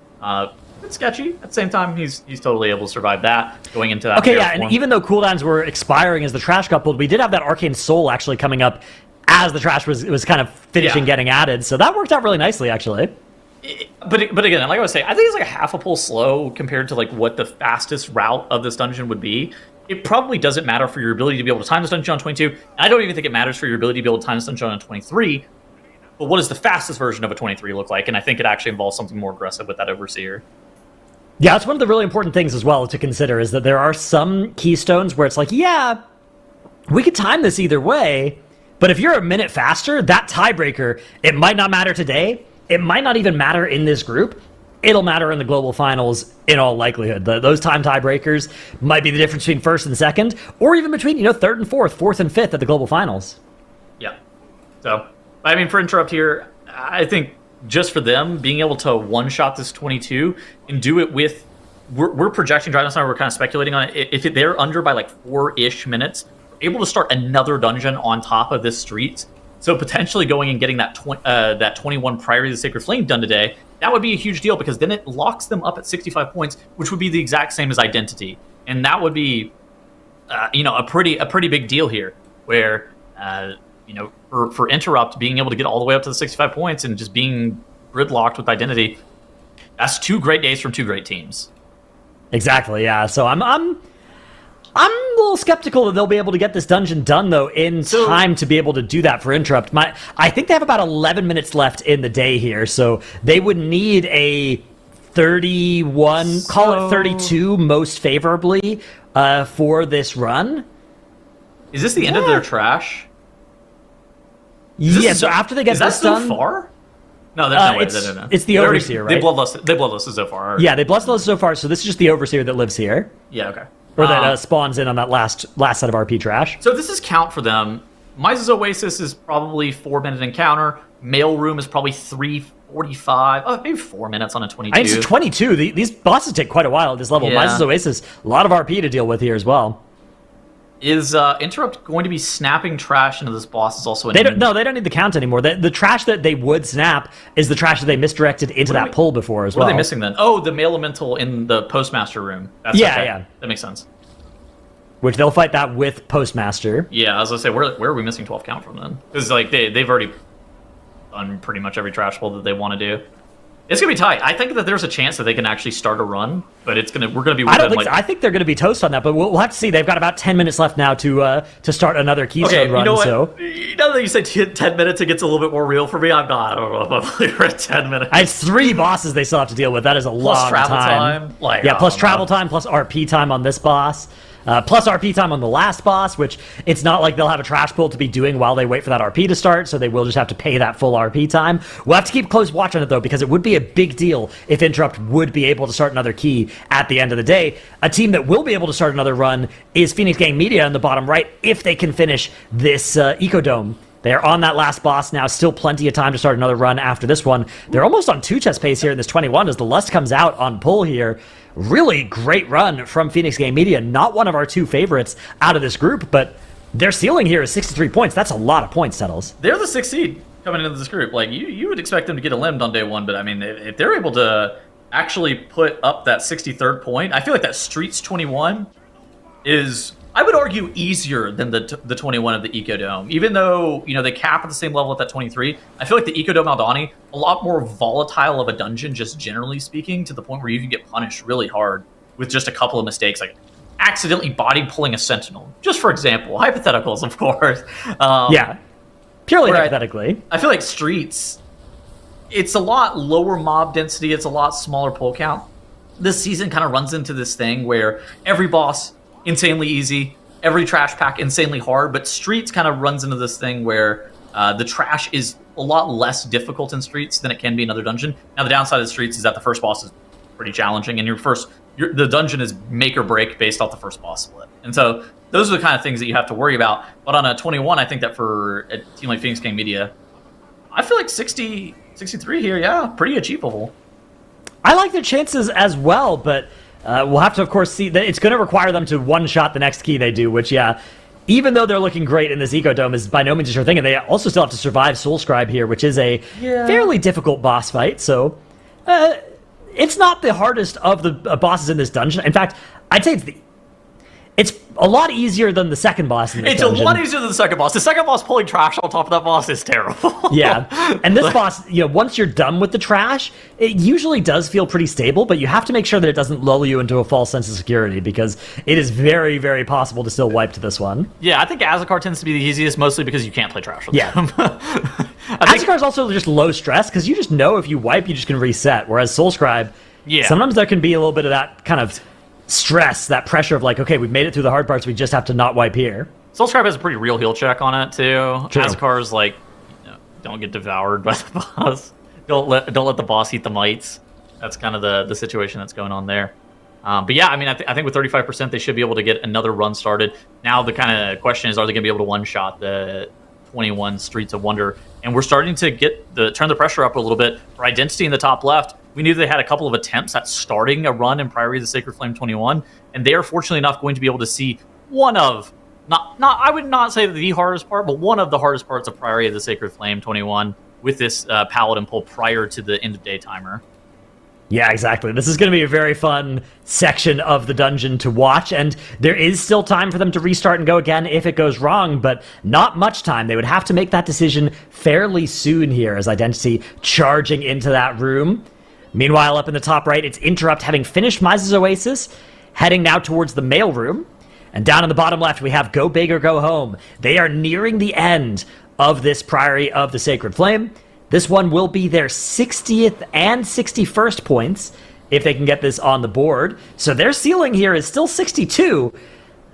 It's sketchy. At the same time, he's totally able to survive that going into that. Okay, yeah, and even though cooldowns were expiring as the trash coupled, we did have that Arcane Soul actually coming up as the trash was kind of finishing getting added, so that worked out really nicely, actually. But again, like I was saying, I think it's like a half a pull slow compared to like what the fastest route of this dungeon would be. It probably doesn't matter for your ability to be able to time this dungeon on 22, and I don't even think it matters for your ability to be able to time this dungeon on 23, but what does the fastest version of a 23 look like? And I think it actually involves something more aggressive with that Overseer. Yeah, it's one of the really important things as well to consider is that there are some keystones where it's like, yeah, we could time this either way, but if you're a minute faster, that tiebreaker, it might not matter today, it might not even matter in this group, it'll matter in the global finals in all likelihood. Those time tiebreakers might be the difference between first and second, or even between, third and fourth and fifth at the global finals. Yeah. So, I mean, for Interrupt here, I think just for them being able to one-shot this 22 and do it with, we're projecting, Dragon's Now, we're kind of speculating on it. If they're under by like 4-ish minutes, we're able to start another dungeon on top of this street. So potentially going and getting that 21 Priory of the Sacred Flame done today, that would be a huge deal because then it locks them up at 65 points, which would be the exact same as Identity. And that would be, a pretty big deal here where, for Interrupt, being able to get all the way up to the 65 points and just being gridlocked with Identity, that's 2 great days from 2 great teams. Exactly, yeah. So I'm a little skeptical that they'll be able to get this dungeon done, though, in time to be able to do that for Interrupt. I think they have about 11 minutes left in the day here, so they would need a 31, call it 32 most favorably for this run. Is this the end of their trash? Yeah, so after they get this done... so far? No, there's no way. No. It's the Overseer, right? They bloodlusted so far. Yeah, they bloodlusted so far, so this is just the Overseer that lives here. Yeah, okay. Or that spawns in on that last set of RP trash. So this is count for them. Mize's Oasis is probably 4-minute encounter. Mailroom is probably 3:45. Oh, maybe 4 minutes on a 22. I think it's 22. These bosses take quite a while at this level. Yeah. Mize's Oasis, a lot of RP to deal with here as well. Is Interrupt going to be snapping trash into this boss? Is also they don't need the count anymore. The trash that they would snap is the trash that they misdirected into that pull before as well. What are they missing then? Oh, the Mail Elemental in the Postmaster room. That's yeah. That makes sense. Which they'll fight that with Postmaster. Yeah, I was gonna say, where are we missing 12 count from then? Because like they've already done pretty much every trash pull that they want to do. It's gonna be tight. I think that there's a chance that they can actually start a run, but we're gonna be. I think they're gonna be toast on that, but we'll have to see. They've got about 10 minutes left now to start another Keystone run. You know what? So Now that you say 10 minutes, it gets a little bit more real for me. I don't know if we're at 10 minutes. It's 3 bosses they still have to deal with. That is a long travel time. Plus travel time, plus RP time on this boss. Plus RP time on the last boss, which it's not like they'll have a trash pull to be doing while they wait for that RP to start, so they will just have to pay that full RP time. We'll have to keep close watch on it, though, because it would be a big deal if Interrupt would be able to start another key at the end of the day. A team that will be able to start another run is Phoenix Gang Media in the bottom right, if they can finish this Ecodome. They're on that last boss now, still plenty of time to start another run after this one. They're almost on 2 chest pace here in this 21 as the Lust comes out on pull here. Really great run from Phoenix Game Media. Not one of our 2 favorites out of this group, but their ceiling here is 63 points. That's a lot of points, Settles. They're the 6th seed coming into this group. Like, you would expect them to get eliminated on day 1, but I mean, if they're able to actually put up that 63rd point, I feel like that Streets 21 is, I would argue, easier than the 21 of the Ecodome. Even though, they cap at the same level at that 23, I feel like the Ecodome Aldani, a lot more volatile of a dungeon, just generally speaking, to the point where you can get punished really hard with just a couple of mistakes, like accidentally body pulling a Sentinel. Just for example, hypotheticals, of course. Yeah, purely hypothetically. I feel like Streets, it's a lot lower mob density, it's a lot smaller pull count. This season kind of runs into this thing where every boss, insanely easy, every trash pack insanely hard, but Streets kind of runs into this thing where the trash is a lot less difficult in Streets than it can be in other dungeon. Now the downside of Streets is that the first boss is pretty challenging, and the dungeon is make or break based off the first boss split. And so those are the kind of things that you have to worry about. But on a 21, I think that for a team like Phoenix Gang Media, I feel like 63 here, yeah, pretty achievable. I like their chances as well, but we'll have to, of course, see that it's going to require them to one-shot the next key they do, which, yeah, even though they're looking great in this Ecodome, is by no means a sure thing, and they also still have to survive Soulscribe here, which is a fairly difficult boss fight, so it's not the hardest of the bosses in this dungeon. In fact, I'd say it's a lot easier than the second boss in this dungeon. It's a lot easier than the second boss. The second boss pulling trash on top of that boss is terrible. Yeah, and this boss, once you're done with the trash, it usually does feel pretty stable, but you have to make sure that it doesn't lull you into a false sense of security, because it is very, very possible to still wipe to this one. Yeah, I think Azakar tends to be the easiest, mostly because you can't play trash with them. Azakar is also just low stress, because you just know if you wipe, you just can reset, whereas Soulscribe, sometimes there can be a little bit of that kind of stress, that pressure of like, okay, we've made it through the hard parts, we just have to not wipe here. Soulscribe has a pretty real heal check on it too. True. Azakar's like, don't get devoured by the boss. Don't let the boss eat the mites. That's kind of the situation that's going on there. But yeah, I mean, I think with 35%, they should be able to get another run started. Now the kind of question is, are they going to be able to one-shot the 21 Streets of Wonder? And we're starting to turn the pressure up a little bit. For Identity in the top left, we knew they had a couple of attempts at starting a run in Priory of the Sacred Flame 21, and they are fortunately enough going to be able to see one of, I would not say the hardest part, but one of the hardest parts of Priory of the Sacred Flame 21 with this Paladin pull prior to the end of day timer. Yeah, exactly. This is going to be a very fun section of the dungeon to watch, and there is still time for them to restart and go again if it goes wrong, but not much time. They would have to make that decision fairly soon here as Identity charging into that room. Meanwhile, up in the top right, it's Interrupt having finished Mises Oasis, heading now towards the mail room. And down in the bottom left, we have Go Big or Go Home. They are nearing the end of this Priory of the Sacred Flame. This one will be their 60th and 61st points if they can get this on the board. So their ceiling here is still 62.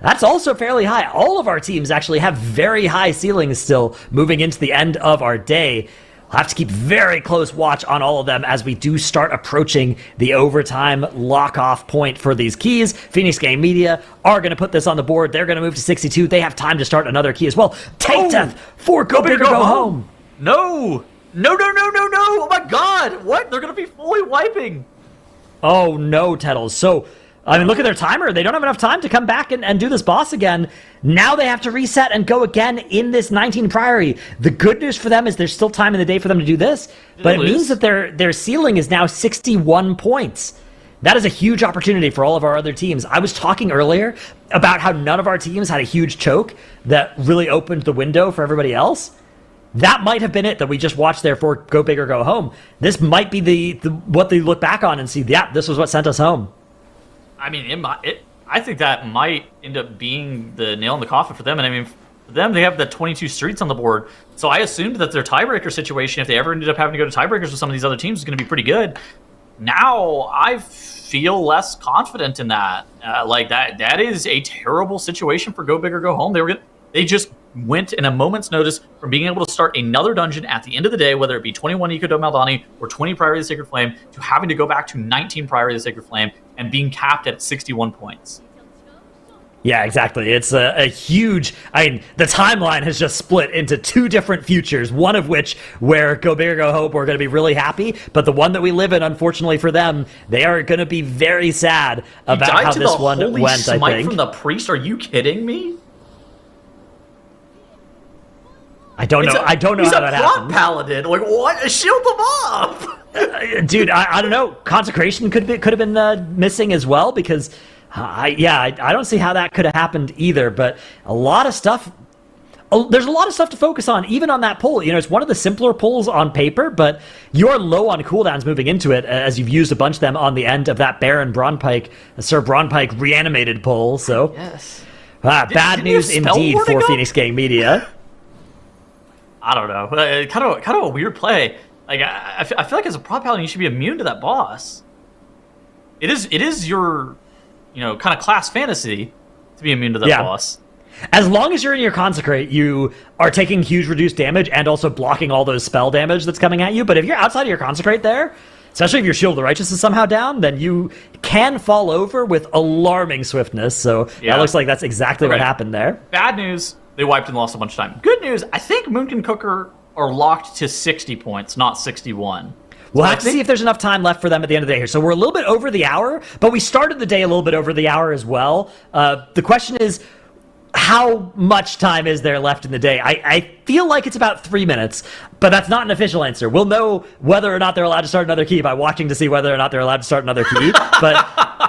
That's also fairly high. All of our teams actually have very high ceilings still moving into the end of our day. We'll have to keep very close watch on all of them as we do start approaching the overtime lock-off point for these keys. Phoenix Game Media are going to put this on the board. They're going to move to 62. They have time to start another key as well. Take Death for Go Big or Go Home. No! Oh my god! What? They're going to be fully wiping. Oh no, Tettles. So, I mean, look at their timer. They don't have enough time to come back and do this boss again. Now they have to reset and go again in this 19 Priory. The good news for them is there's still time in the day for them to do this, but it means that their ceiling is now 61 points. That is a huge opportunity for all of our other teams. I was talking earlier about how none of our teams had a huge choke that really opened the window for everybody else. That might have been it that we just watched there for Go Big or Go Home. This might be the what they look back on and see, yeah, this was what sent us home. I mean, I think that might end up being the nail in the coffin for them. And I mean, for them, they have the 22 streets on the board. So I assumed that their tiebreaker situation, if they ever ended up having to go to tiebreakers with some of these other teams, is going to be pretty good. Now I feel less confident in that. That is a terrible situation for Go Big or Go Home. They just went in a moment's notice from being able to start another dungeon at the end of the day, whether it be 21 Ecodome Maldani or 20 Priory of the Sacred Flame, to having to go back to 19 Priory of the Sacred Flame and being capped at 61 points. Yeah, exactly. It's a huge... I mean, the timeline has just split into two different futures, one of which where Go Big or Go Home we're going to be really happy, but the one that we live in, unfortunately for them, they are going to be very sad about how this one went, I think. From the priest? Are you kidding me? I don't know how that happened. He's a prop paladin. Like, what? Shield them up! Dude, I don't know. Consecration could have been missing as well, because I don't see how that could have happened either. But a lot of stuff. There's a lot of stuff to focus on, even on that pull. You know, it's one of the simpler pulls on paper, but you're low on cooldowns moving into it, as you've used a bunch of them on the end of that Baron Braunpike, Sir Braunpike reanimated pull. So, yes. Bad news indeed for Phoenix Game Media. I don't know. Kind of a weird play. Like I feel like as a prop paladin, you should be immune to that boss. It is your, kind of class fantasy to be immune to that boss. As long as you're in your Consecrate, you are taking huge reduced damage and also blocking all those spell damage that's coming at you. But if you're outside of your Consecrate there, especially if your Shield of the Righteous is somehow down, then you can fall over with alarming swiftness. So that looks like that's exactly what happened there. Bad news. They wiped and lost a bunch of time. Good news, I think Moonkin Cooker are locked to 60 points, not 61. We'll have to see if there's enough time left for them at the end of the day here. So we're a little bit over the hour, but we started the day a little bit over the hour as well. The question is, how much time is there left in the day? I feel like it's about 3 minutes, but that's not an official answer. We'll know whether or not they're allowed to start another key by watching to see whether or not they're allowed to start another key. But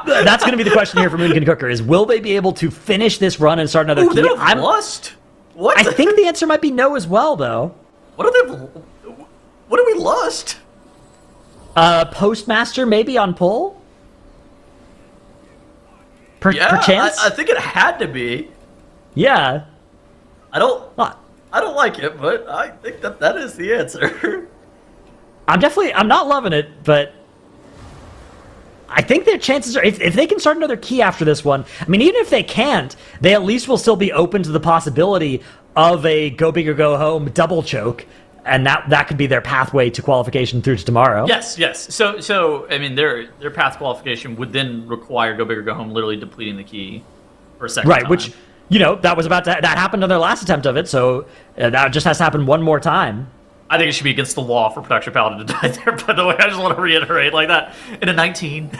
that's going to be the question here for Moonkin Cooker: is will they be able to finish this run and start another key? They've lost. What? I think the answer might be no as well, though. What have we lost? Postmaster maybe on pull. Perchance? I think it had to be. Yeah. I don't like it, but I think that is the answer. I'm not loving it, but I think their chances are, if they can start another key after this one, I mean, even if they can't, they at least will still be open to the possibility of a go big or go home double choke, and that could be their pathway to qualification through to tomorrow. Yes. So I mean, their path qualification would then require go big or go home, literally depleting the key for a second Right, time. which, that happened on their last attempt of it, so that just has to happen one more time. I think it should be against the law for Production Paladin to die there, by the way. I just want to reiterate like that. In a 19.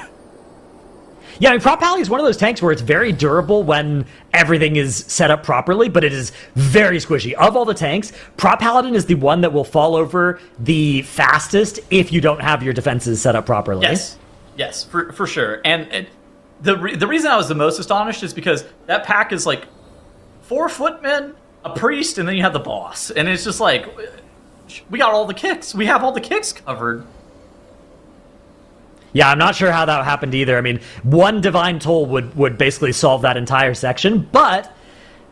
Yeah, I mean, Prop Pally is one of those tanks where it's very durable when everything is set up properly, but it is very squishy. Of all the tanks, Prop Paladin is the one that will fall over the fastest if you don't have your defenses set up properly. Yes, for sure. And the reason I was the most astonished is because that pack is like 4 footmen, a priest, and then you have the boss. And it's just like, we got all the kicks. We have all the kicks covered. Yeah, I'm not sure how that happened either. I mean, one Divine Toll would basically solve that entire section, but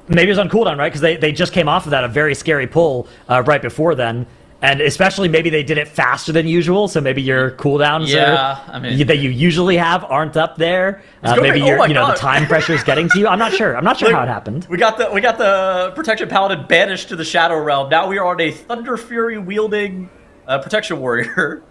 maybe it was on cooldown, right? Because they just came off of that, a very scary pull right before then. And especially maybe they did it faster than usual, so maybe your cooldowns that you usually have aren't up there. Maybe the time pressure is getting to you. I'm not sure. I'm not sure how it happened. We got the Protection Paladin banished to the Shadow Realm. Now we are on a Thunder Fury wielding Protection Warrior.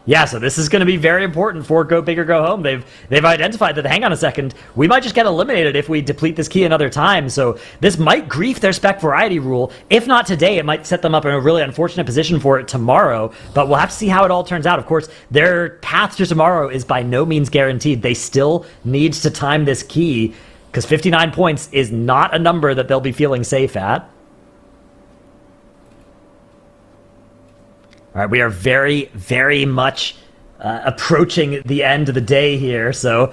Yeah, so this is going to be very important for Go Big or Go Home. They've identified that, hang on a second, we might just get eliminated if we deplete this key another time. So this might grief their spec variety rule. If not today, it might set them up in a really unfortunate position for it tomorrow. But we'll have to see how it all turns out. Of course, their path to tomorrow is by no means guaranteed. They still need to time this key because 59 points is not a number that they'll be feeling safe at. All right, we are very, very much approaching the end of the day here, so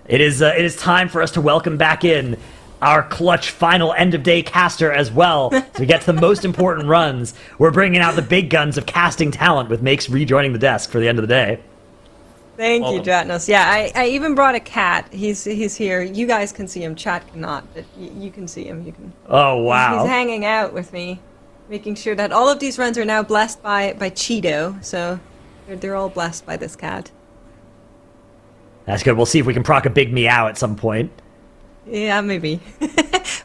it is time for us to welcome back in our clutch final end-of-day caster as well. So we get to the most important runs. We're bringing out the big guns of casting talent with Makes rejoining the desk for the end of the day. Thank you, Dratnos. Yeah, I even brought a cat. He's here. You guys can see him. Chat cannot, but you can see him. You can. Oh, wow. He's hanging out with me, making sure that all of these runs are now blessed by Cheeto, so they're all blessed by this cat. That's good. We'll see if we can proc a big meow at some point. Yeah, maybe.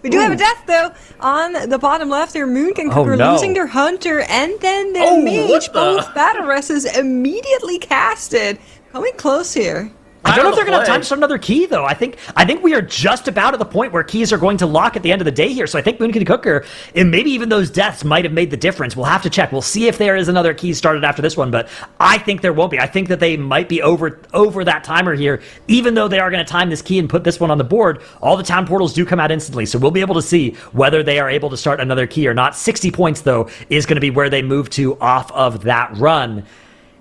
We do have a death, though. On the bottom left, their Moonkin Cooker losing their Hunter, and then their Mage. Both Battle Resses immediately casted. Coming close here. I don't know if they're going to have time to start another key, though. I think we are just about at the point where keys are going to lock at the end of the day here. So I think Moonkin Cooker, and maybe even those deaths might have made the difference. We'll have to check. We'll see if there is another key started after this one, but I think there won't be. I think that they might be over that timer here, even though they are going to time this key and put this one on the board. All the town portals do come out instantly, so we'll be able to see whether they are able to start another key or not. 60 points, though, is going to be where they move to off of that run.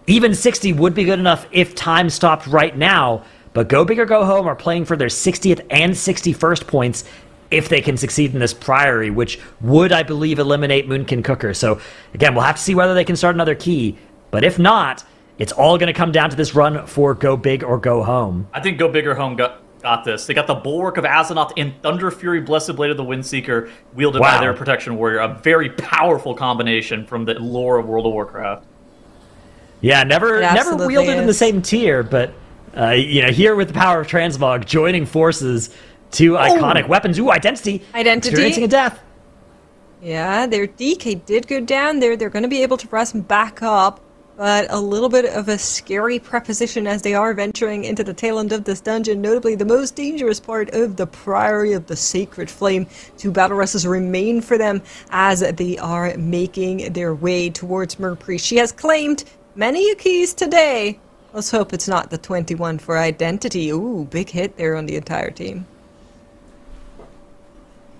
Even 60 would be good enough if time stopped right now. But Go Big or Go Home are playing for their 60th and 61st points if they can succeed in this Priory, which would, I believe, eliminate Moonkin Cooker. So, again, we'll have to see whether they can start another key. But if not, it's all going to come down to this run for Go Big or Go Home. I think Go Big or Home got this. They got the Bulwark of Azeroth and Thunder Fury Blessed Blade of the Windseeker wielded by their Protection Warrior. A very powerful combination from the lore of World of Warcraft. Yeah, never wielded in the same tier, but... here with the power of Transmog, joining forces, two iconic weapons. Ooh, Identity. Experiencing a death. Yeah, their DK did go down there. They're going to be able to press back up, but a little bit of a scary preposition as they are venturing into the tail end of this dungeon. Notably, the most dangerous part of the Priory of the Sacred Flame. 2 battle resses remain for them as they are making their way towards Merpriest. She has claimed many keys today. Let's hope it's not the 21 for Identity. Ooh, big hit there on the entire team.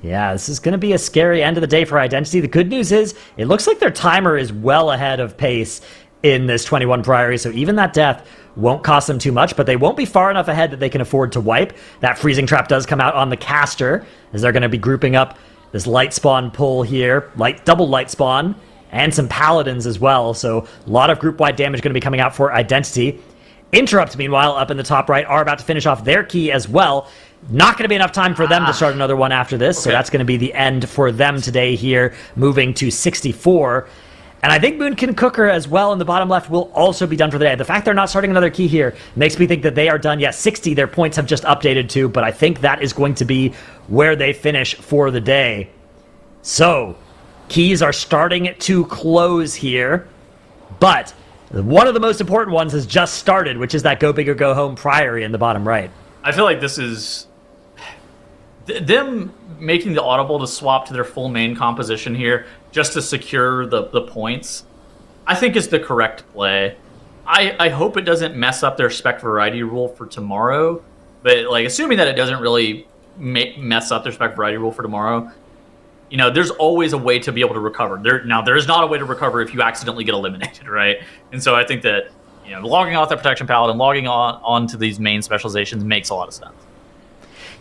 Yeah, this is going to be a scary end of the day for Identity. The good news is it looks like their timer is well ahead of pace in this 21 Priory, so even that death won't cost them too much, but they won't be far enough ahead that they can afford to wipe. That freezing trap does come out on the caster, as they're going to be grouping up this light spawn pull here, double light spawn, and some paladins as well, so a lot of group-wide damage going to be coming out for Identity. Interrupt, meanwhile, up in the top right, are about to finish off their key as well. Not going to be enough time for them to start another one after this, so that's going to be the end for them today here, moving to 64. And I think Moonkin Cooker as well in the bottom left will also be done for the day. The fact they're not starting another key here makes me think that they are done. Yes, 60, their points have just updated to, but I think that is going to be where they finish for the day. So, keys are starting to close here, but one of the most important ones has just started, which is that Go Big or Go Home Priory in the bottom right. I feel like this is them making the audible to swap to their full main composition here just to secure the points, I think is the correct play. I hope it doesn't mess up their spec variety rule for tomorrow, but like assuming that it doesn't really mess up their spec variety rule for tomorrow, you know, there's always a way to be able to recover. There is not a way to recover if you accidentally get eliminated, right? And so I think that, you know, logging off that Protection Paladin, logging on to these main specializations makes a lot of sense.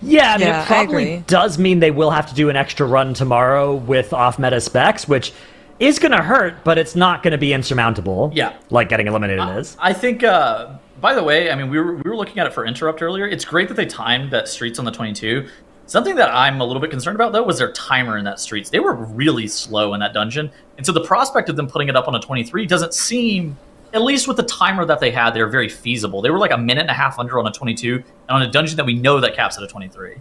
Yeah, I mean, it probably does mean they will have to do an extra run tomorrow with off-meta specs, which is going to hurt, but it's not going to be insurmountable. Yeah. Like getting eliminated is. I think, by the way, I mean, we were looking at it for Interrupt earlier. It's great that they timed that Streets on the 22. Something that I'm a little bit concerned about, though, was their timer in that Streets. They were really slow in that dungeon. And so the prospect of them putting it up on a 23 doesn't seem, at least with the timer that they had, they're very feasible. They were like a minute and a half under on a 22, and on a dungeon that we know that caps at a 23.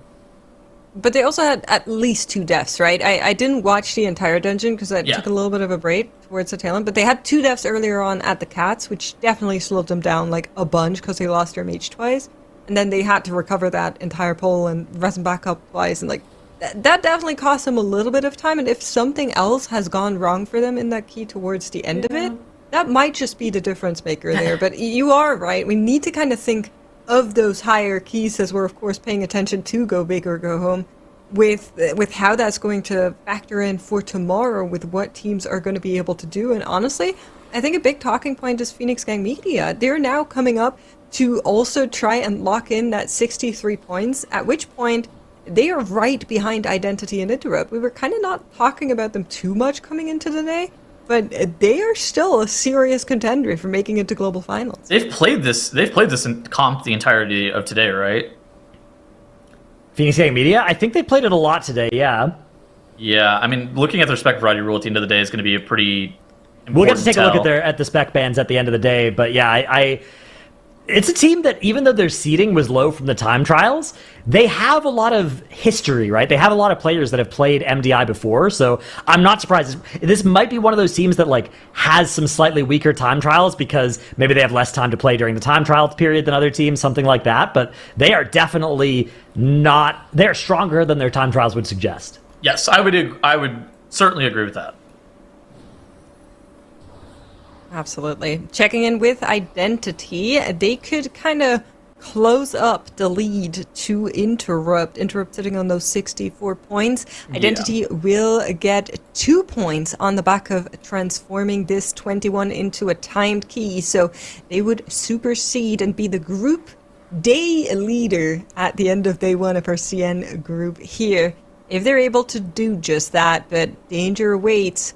But they also had at least 2 deaths, right? I didn't watch the entire dungeon because I took a little bit of a break towards the tail end, but they had 2 deaths earlier on at the Cats, which definitely slowed them down like a bunch because they lost their mage twice. And then they had to recover that entire pole and rest them back up twice. And like that definitely cost them a little bit of time. And if something else has gone wrong for them in that key towards the end of it, that might just be the difference maker there. But you are right. We need to kind of think of those higher keys as we're, of course, paying attention to Go Big or Go Home with how that's going to factor in for tomorrow with what teams are going to be able to do. And honestly, I think a big talking point is Phoenix Gang Media. They're now coming up to also try and lock in that 63 points, at which point they are right behind Identity and Interrupt. We were kind of not talking about them too much coming into the day, but they are still a serious contender for making it to global finals. They've played this in comp the entirety of today, right? Phoenix Gang Media? I think they played it a lot today, yeah. Yeah, I mean, looking at their spec variety rule at the end of the day is going to be a pretty important We'll get to take tell. a look at the spec bands at the end of the day, but yeah, it's a team that, even though their seeding was low from the time trials, they have a lot of history, right? They have a lot of players that have played MDI before, so I'm not surprised. This might be one of those teams that like has some slightly weaker time trials because maybe they have less time to play during the time trial period than other teams, something like that, but they are definitely not... They're stronger than their time trials would suggest. Yes, I would certainly agree with that. Absolutely. Checking in with Identity, they could kind of close up the lead to Interrupt. Interrupt sitting on those 64 points. Identity will get 2 points on the back of transforming this 21 into a timed key, so they would supersede and be the group day leader at the end of day 1 of our CN group here. If they're able to do just that, but danger awaits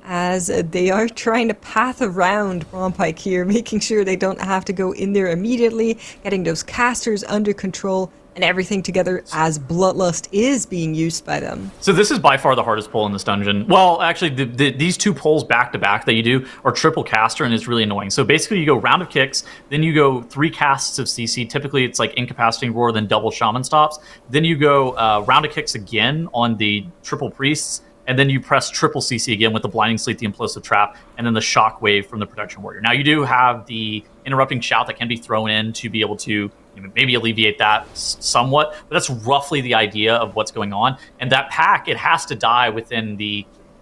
as they are trying to path around Rompike here, making sure they don't have to go in there immediately, getting those casters under control, and everything together as Bloodlust is being used by them. So this is by far the hardest pull in this dungeon. Well, actually, these 2 pulls back-to-back that you do are triple caster, and it's really annoying. So basically, you go round of kicks, then you go 3 casts of CC. Typically, it's like incapacitating roar, then double shaman stops. Then you go round of kicks again on the triple priests, and then you press triple CC again with the Blinding Sleep, the Implosive Trap, and then the Shock Wave from the Protection Warrior. Now, you do have the Interrupting Shout that can be thrown in to be able to maybe alleviate that somewhat, but that's roughly the idea of what's going on. And that pack, it has to die within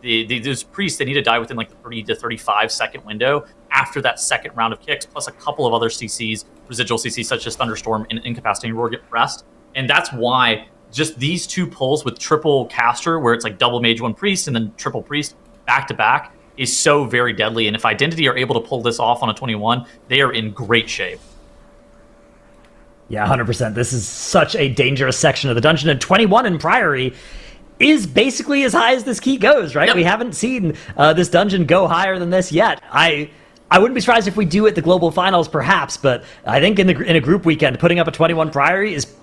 those priests, they need to die within like the 30 to 35 second window after that second round of kicks, plus a couple of other CCs, residual CCs such as Thunderstorm and Incapacitating Roar get pressed. And that's why just these two pulls with triple caster, where it's like double mage, one priest, and then triple priest back to back, is so very deadly. And if Identity are able to pull this off on a 21, they are in great shape. Yeah, 100%. This is such a dangerous section of the dungeon, and 21 in Priory is basically as high as this key goes, right? Yep. We haven't seen this dungeon go higher than this yet. I wouldn't be surprised if we do at the global finals, perhaps, but I think in a group weekend, putting up a 21 Priory is...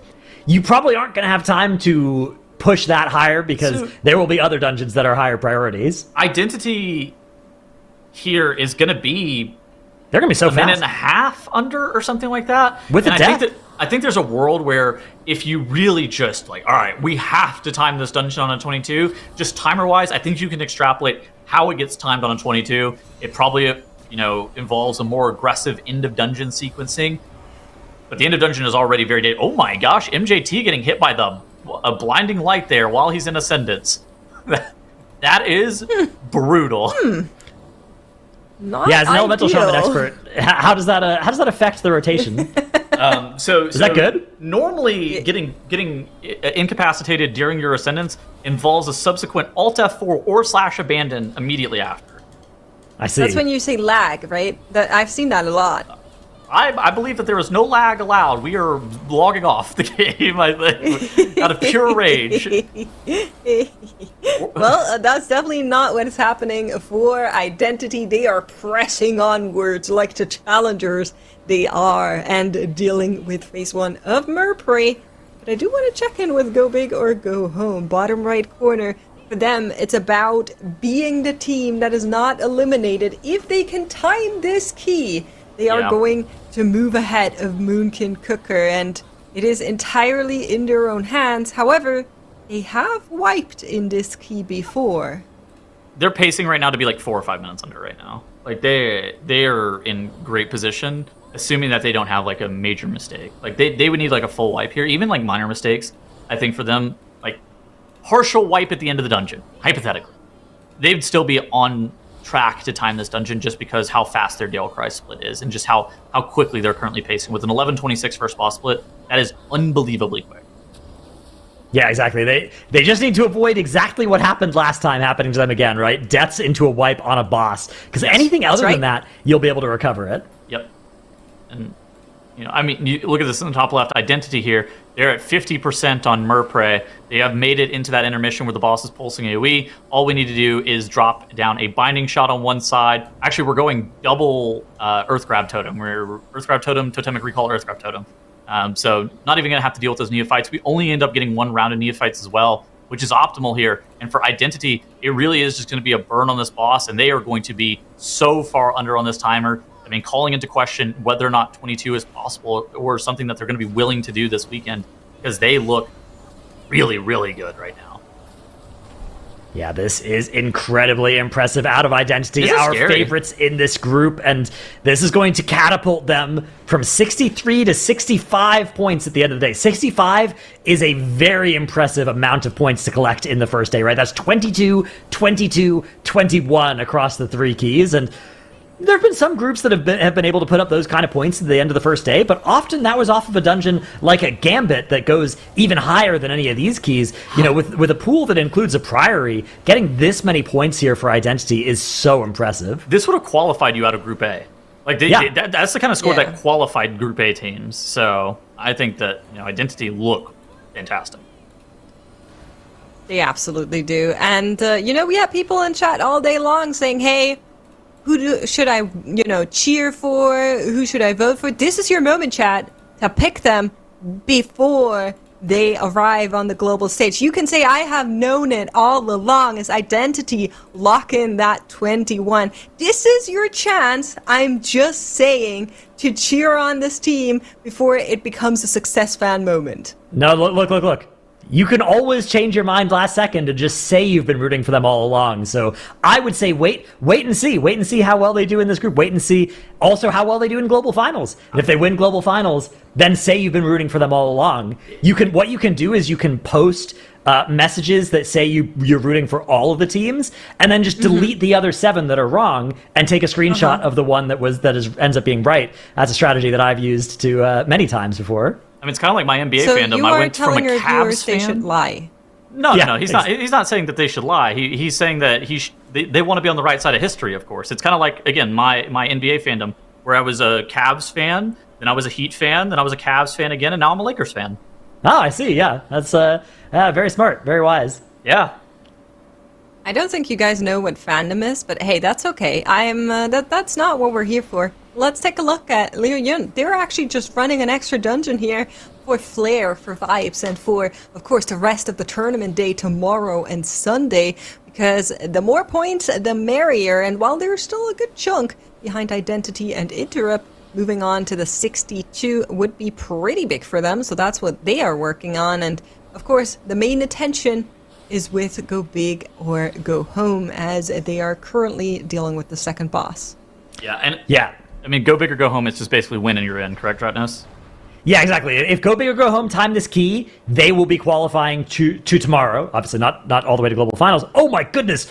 You probably aren't going to have time to push that higher because there will be other dungeons that are higher priorities. Identity here is going to be... They're going to be so a fast. minute and a half under or something like that. With the death? I think there's a world where if you really just like, all right, we have to time this dungeon on a 22, just timer-wise, I think you can extrapolate how it gets timed on a 22. It probably, involves a more aggressive end-of-dungeon sequencing. But the end-of-dungeon is already very dead. Oh my gosh, MJT getting hit by a blinding light there while he's in Ascendance. That is brutal. Not as an elemental ideal. shaman expert, how does that affect the rotation? Is that good? Normally, getting incapacitated during your Ascendance involves a subsequent Alt F4 or /abandon immediately after. I see. That's when you say lag, right? I've seen that a lot. I believe that there is no lag allowed. We are logging off the game, I think, out of pure rage. Well, that's definitely not what is happening for Identity. They are pressing onwards like the challengers they are and dealing with phase 1 of Merprey. But I do want to check in with Go Big or Go Home. Bottom right corner. For them, it's about being the team that is not eliminated. If they can time this key, they are going to move ahead of Moonkin Cooker, and it is entirely in their own hands. However, they have wiped in this key before. They're pacing right now to be like 4 or 5 minutes under right now. Like they are in great position, assuming that they don't have like a major mistake. Like they would need like a full wipe here, even like minor mistakes. I think for them, like partial wipe at the end of the dungeon, hypothetically, they'd still be on track to time this dungeon just because how fast their Dale Cry split is and just how quickly they're currently pacing. With an 11:26 first boss split, that is unbelievably quick. Yeah, exactly. They just need to avoid exactly what happened last time happening to them again, right? Deaths into a wipe on a boss. Because anything other than that, you'll be able to recover it. Yep. And, you look at this in the top left, Identity here. They're at 50% on Merprey. They have made it into that intermission where the boss is pulsing AoE. All we need to do is drop down a binding shot on one side. Actually, we're going double Earth Grab Totem. We're Earth Grab Totem, Totemic Recall, Earth Grab Totem. So not even going to have to deal with those Neophytes. We only end up getting one round of Neophytes as well, which is optimal here. And for Identity, it really is just going to be a burn on this boss, and they are going to be so far under on this timer. I mean, calling into question whether or not 22 is possible or something that they're going to be willing to do this weekend, because they look really, really good right now. Yeah, this is incredibly impressive out of Identity, our scary. favorites in this group, and this is going to catapult them from 63 to 65 points at the end of the day. 65 is a very impressive amount of points to collect in the first day, right? That's 22, 22, 21 across the three keys, and there have been some groups that have been able to put up those kind of points at the end of the first day, but often that was off of a dungeon like a Gambit that goes even higher than any of these keys. With a pool that includes a Priory, getting this many points here for Identity is so impressive. This would have qualified you out of Group A. Like that's the kind of score that qualified Group A teams. So I think that Identity look fantastic. They absolutely do. And, we have people in chat all day long saying, hey, should I, cheer for? Who should I vote for? This is your moment, chat, to pick them before they arrive on the global stage. You can say, I have known it all along as Identity lock in that 21. This is your chance, I'm just saying, to cheer on this team before it becomes a success fan moment. No, look. You can always change your mind last second and just say you've been rooting for them all along. So I would say wait and see. Wait and see how well they do in this group. Wait and see also how well they do in global finals. And if they win global finals, then say you've been rooting for them all along. What you can do is you can post messages that say you're rooting for all of the teams, and then just delete the other 7 that are wrong and take a screenshot of the one that ends up being right. That's a strategy that I've used to many times before. I mean, it's kind of like my NBA So fandom. you I are went from a telling your viewers Cavs they fan. should lie. No, Yeah, no, he's not. He's not saying that they should lie. He's saying that they want to be on the right side of history. Of course, it's kind of like, again, my NBA fandom, where I was a Cavs fan, then I was a Heat fan, then I was a Cavs fan again, and now I'm a Lakers fan. Oh, I see. Yeah, that's very smart, very wise. Yeah. I don't think you guys know what fandom is, but hey, that's okay. That's not what we're here for. Let's take a look at Liu Yun. They're actually just running an extra dungeon here for flair, for vibes, and for, of course, the rest of the tournament day tomorrow and Sunday, because the more points, the merrier. And while there's still a good chunk behind Identity and Interrupt, moving on to the 62 would be pretty big for them, so that's what they are working on. And, of course, the main attention is with Go Big or Go Home, as they are currently dealing with the second boss. Yeah, and Yeah. I mean, go big or go home. It's just basically win and you're in. Correct, Ratnos? Yeah, exactly. If Go Big or Go Home time this key, they will be qualifying to tomorrow. Obviously, not all the way to global finals. Oh my goodness!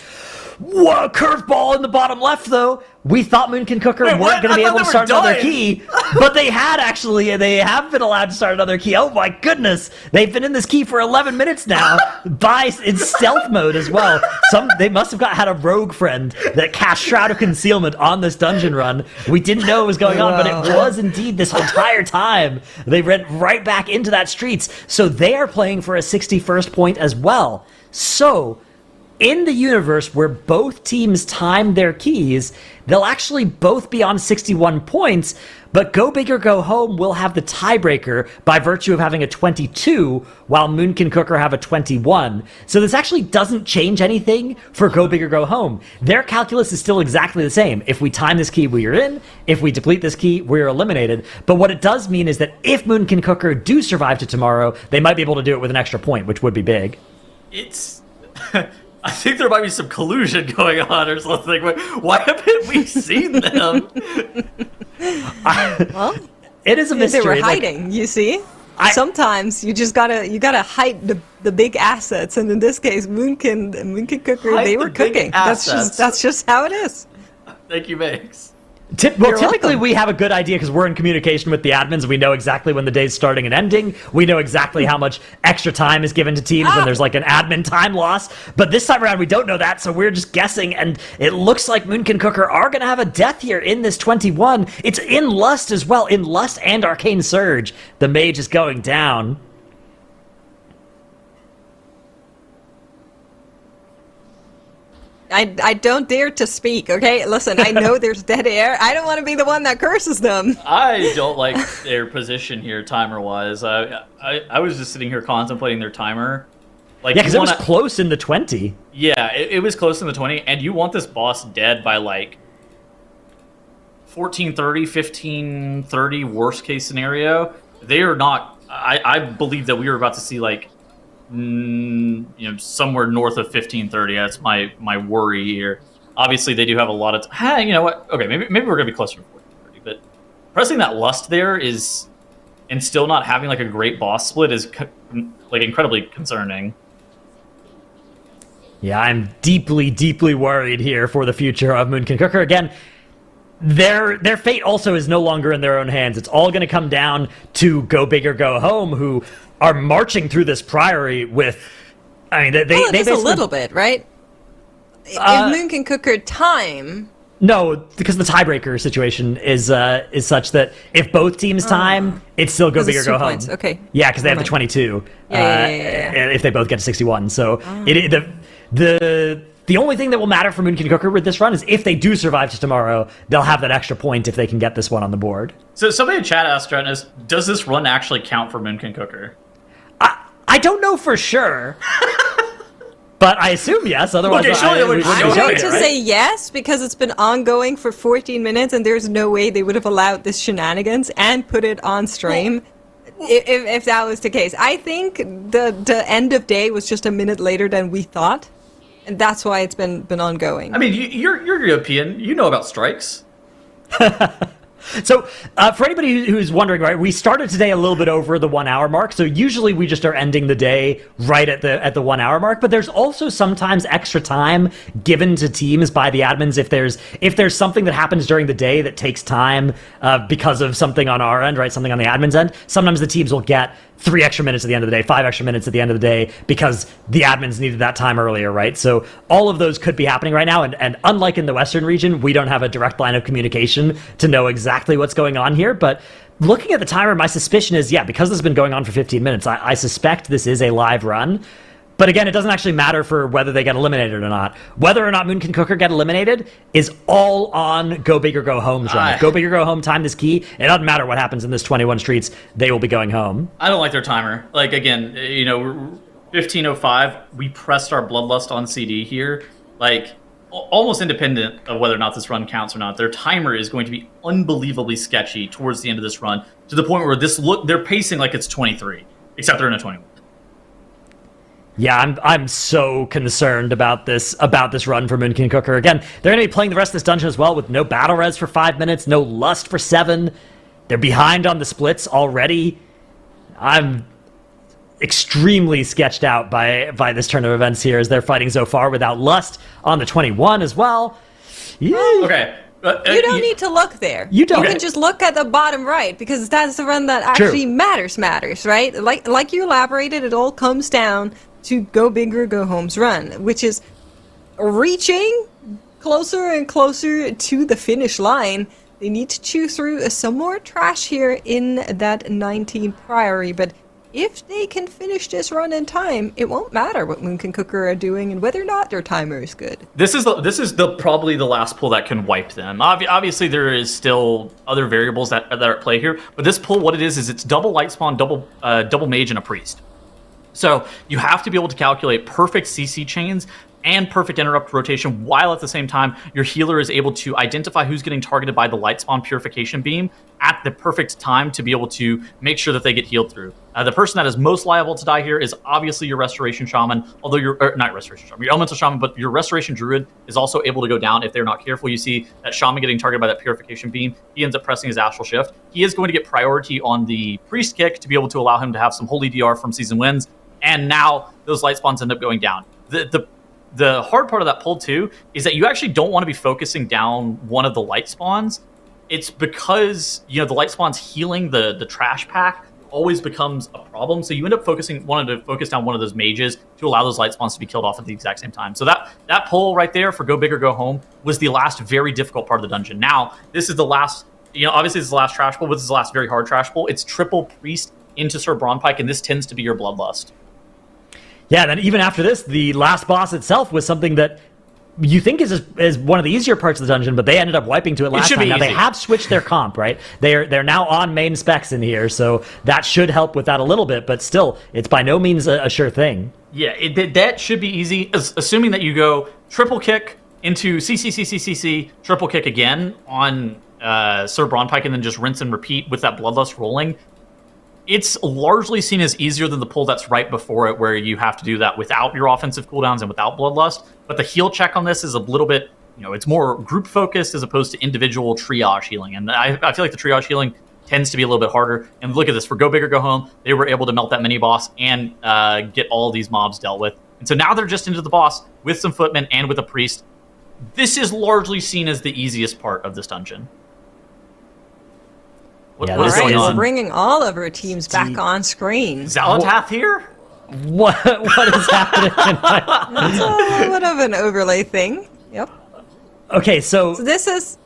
What a curveball in the bottom left, though. We thought Moon King Cooker weren't going to be able to start another key, but they have been allowed to start another key. Oh my goodness! They've been in this key for 11 minutes now, in stealth mode as well. They must have had a rogue friend that cast Shroud of Concealment on this dungeon run. We didn't know it was going on, but it was indeed this entire time. They went right back into that streets, so they are playing for a 61st point as well. So, in the universe where both teams time their keys, they'll actually both be on 61 points, but Go Big or Go Home will have the tiebreaker by virtue of having a 22, while Moon Can Cooker have a 21. So this actually doesn't change anything for Go Big or Go Home. Their calculus is still exactly the same. If we time this key, we are in. If we deplete this key, we're eliminated. But what it does mean is that if Moon Can Cooker do survive to tomorrow, they might be able to do it with an extra point, which would be big. It's... I think there might be some collusion going on or something. Why haven't we seen them? Well, it is a mystery. They were hiding, you see? Sometimes you just gotta hide the big assets, and in this case, Moonkin Cooker, Hide they the were big cooking. assets. That's just how it is. Thank you, Max. Typically, welcome. we have a good idea because we're in communication with the admins. We know exactly when the day's starting and ending. We know exactly how much extra time is given to teams when there's like an admin time loss. But this time around, we don't know that, so we're just guessing. And it looks like Moonkin Cooker are going to have a death here in this 21. It's in Lust as well. In Lust and Arcane Surge, the mage is going down. I don't dare to speak, okay? Listen, I know there's dead air. I don't want to be the one that curses them. I don't like their position here, timer-wise. I was just sitting here contemplating their timer. Like, Yeah, because it was close in the 20. Yeah, it was close in the 20, and you want this boss dead by, like, 14:30, 15:30, worst case scenario. They are not... I believe that we were about to see, like, somewhere north of 15:30. That's my worry here. Obviously, they do have a lot of you know what? Okay, maybe we're gonna be closer to 14:30. But pressing that Lust there is, and still not having like a great boss split is like incredibly concerning. Yeah, I'm deeply, deeply worried here for the future of Moonkin Cooker. Again, their fate also is no longer in their own hands. It's all going to come down to Go Big or Go Home, who are marching through this priory with... I mean, they just a little bit, right? If Moonkin Cooker time... No, because the tiebreaker situation is such that if both teams time, it's still Go Big or Go Home. Points. Okay. Yeah, because they have the 22. Yeah. If they both get to 61. So the only thing that will matter for Moonkin Cooker with this run is if they do survive to tomorrow, they'll have that extra point if they can get this one on the board. So somebody in chat asked, Drenus, does this run actually count for Moonkin Cooker? I don't know for sure. But I assume yes, otherwise Okay, surely it would I'm show going it, to right? say yes, because it's been ongoing for 14 minutes, and there's no way they would have allowed this shenanigans and put it on stream if that was the case. I think the end of day was just a minute later than we thought, and that's why it's been ongoing. I mean, you're European. You know about strikes. So, for anybody who's wondering, right, we started today a little bit over the 1 hour mark. So usually we just are ending the day right at the 1 hour mark. But there's also sometimes extra time given to teams by the admins if there's something that happens during the day that takes time because of something on our end, right, something on the admin's end. Sometimes the teams will get 3 extra minutes at the end of the day, 5 extra minutes at the end of the day because the admins needed that time earlier, right? So all of those could be happening right now. And unlike in the Western region, we don't have a direct line of communication to know exactly what's going on here. But looking at the timer, my suspicion is, because this has been going on for 15 minutes, I suspect this is a live run. But again, it doesn't actually matter for whether they get eliminated or not. Whether or not Moonkin Cooker get eliminated is all on Go Big or Go Home's run. If Go Big or Go Home time is key. It doesn't matter what happens in this 21 streets. They will be going home. I don't like their timer. Like, again, 15:05, we pressed our Bloodlust on CD here. Like, almost independent of whether or not this run counts or not, their timer is going to be unbelievably sketchy towards the end of this run, to the point where they're pacing like it's 23, except they're in a 21. Yeah, I'm so concerned about this run for Moonkin Cooker. Again, they're going to be playing the rest of this dungeon as well with no battle res for 5 minutes, no lust for 7. They're behind on the splits already. I'm extremely sketched out by this turn of events here as they're fighting so far without lust on the 21 as well. Okay. You don't need to look there. You don't. You can just look at the bottom right because that's the run that actually matters, right? Like you elaborated, it all comes down to Go Big or Go Home's run, which is reaching closer and closer to the finish line. They need to chew through some more trash here in that 19 Priory, but if they can finish this run in time, it won't matter what Moonkin Cooker are doing and whether or not their timer is good. This is probably the last pull that can wipe them. Obviously, there is still other variables that are at play here, but this pull, what it is it's double light spawn, double mage, and a priest. So you have to be able to calculate perfect CC chains and perfect interrupt rotation, while at the same time your healer is able to identify who's getting targeted by the light spawn purification beam at the perfect time to be able to make sure that they get healed through. The person that is most liable to die here is obviously your restoration shaman, although not restoration shaman, your elemental shaman, but your restoration druid is also able to go down if they're not careful. You see that shaman getting targeted by that purification beam. He ends up pressing his astral shift. He is going to get priority on the priest kick to be able to allow him to have some holy DR from season wins. And now those light spawns end up going down. The hard part of that pull too is that you actually don't want to be focusing down one of the light spawns. It's because the light spawns healing the trash pack always becomes a problem. So you end up wanting to focus down one of those mages to allow those light spawns to be killed off at the exact same time. So that pull right there for Go Big or Go Home was the last very difficult part of the dungeon. Now this is the last. Obviously this is the last trash pull, but this is the last very hard trash pull. It's triple priest into Sir Braunpike, and this tends to be your bloodlust. Yeah, then even after this, the last boss itself was something that you think is one of the easier parts of the dungeon, but they ended up wiping to it last time. Now they have switched their comp, right? They're now on main specs in here, so that should help with that a little bit, but still, it's by no means a sure thing. Yeah, that should be easy, assuming that you go triple kick into CC, triple kick again on Sir Braunpike, and then just rinse and repeat with that bloodlust rolling. It's largely seen as easier than the pull that's right before it, where you have to do that without your offensive cooldowns and without bloodlust. But the heal check on this is a little bit, it's more group focused as opposed to individual triage healing. And I feel like the triage healing tends to be a little bit harder. And look at this, for Go Big or Go Home, they were able to melt that mini boss and get all these mobs dealt with. And so now they're just into the boss with some footmen and with a priest. This is largely seen as the easiest part of this dungeon. What is going on? We're bringing all of our teams back on screen. Zalatath here? What is happening? That's a little bit of an overlay thing. Yep. Okay, so this is...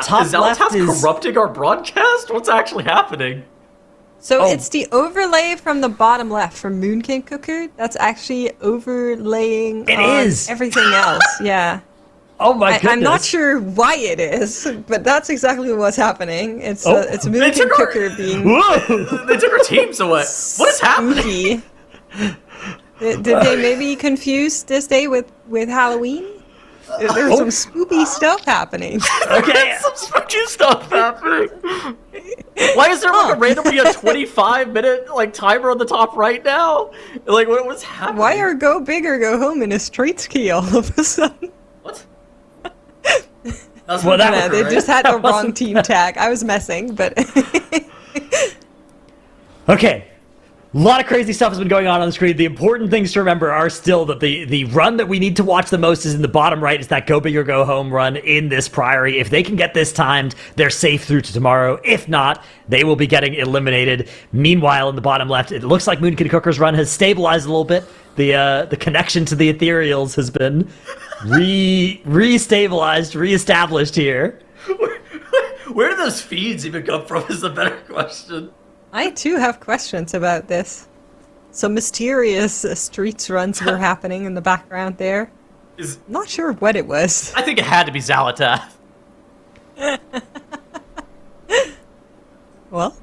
top is left Zalatath is corrupting our broadcast? What's actually happening? So it's the overlay from the bottom left from Moonkin Cooker that's actually overlaying everything else. Yeah. Oh my goodness. I'm not sure why it is, but that's exactly what's happening. It's Moonkin Cooker being... Whoa! They took our teams away. What is happening? Did they maybe confuse this day with Halloween? There's some spooky stuff happening. Okay. Some spooky stuff happening. Why is there like a randomly a 25-minute timer on the top right now? What was happening? Why are Go Big or Go Home in a straight ski all of a sudden? What? That's Well, that- No, they right? just had the That wrong wasn't- team tag. I was messing, but Okay. A lot of crazy stuff has been going on the screen. The important things to remember are still that the run that we need to watch the most is in the bottom right. Is that go big or go home run in this Priory. If they can get this timed, they're safe through to tomorrow. If not, they will be getting eliminated. Meanwhile, in the bottom left, it looks like Moonkin Cooker's run has stabilized a little bit. The connection to the ethereals has been re-stabilized, re-established here. Where do those feeds even come from is the better question. I too have questions about this. Some mysterious streets runs were happening in the background there. Not sure what it was. I think it had to be Zalatath. Well,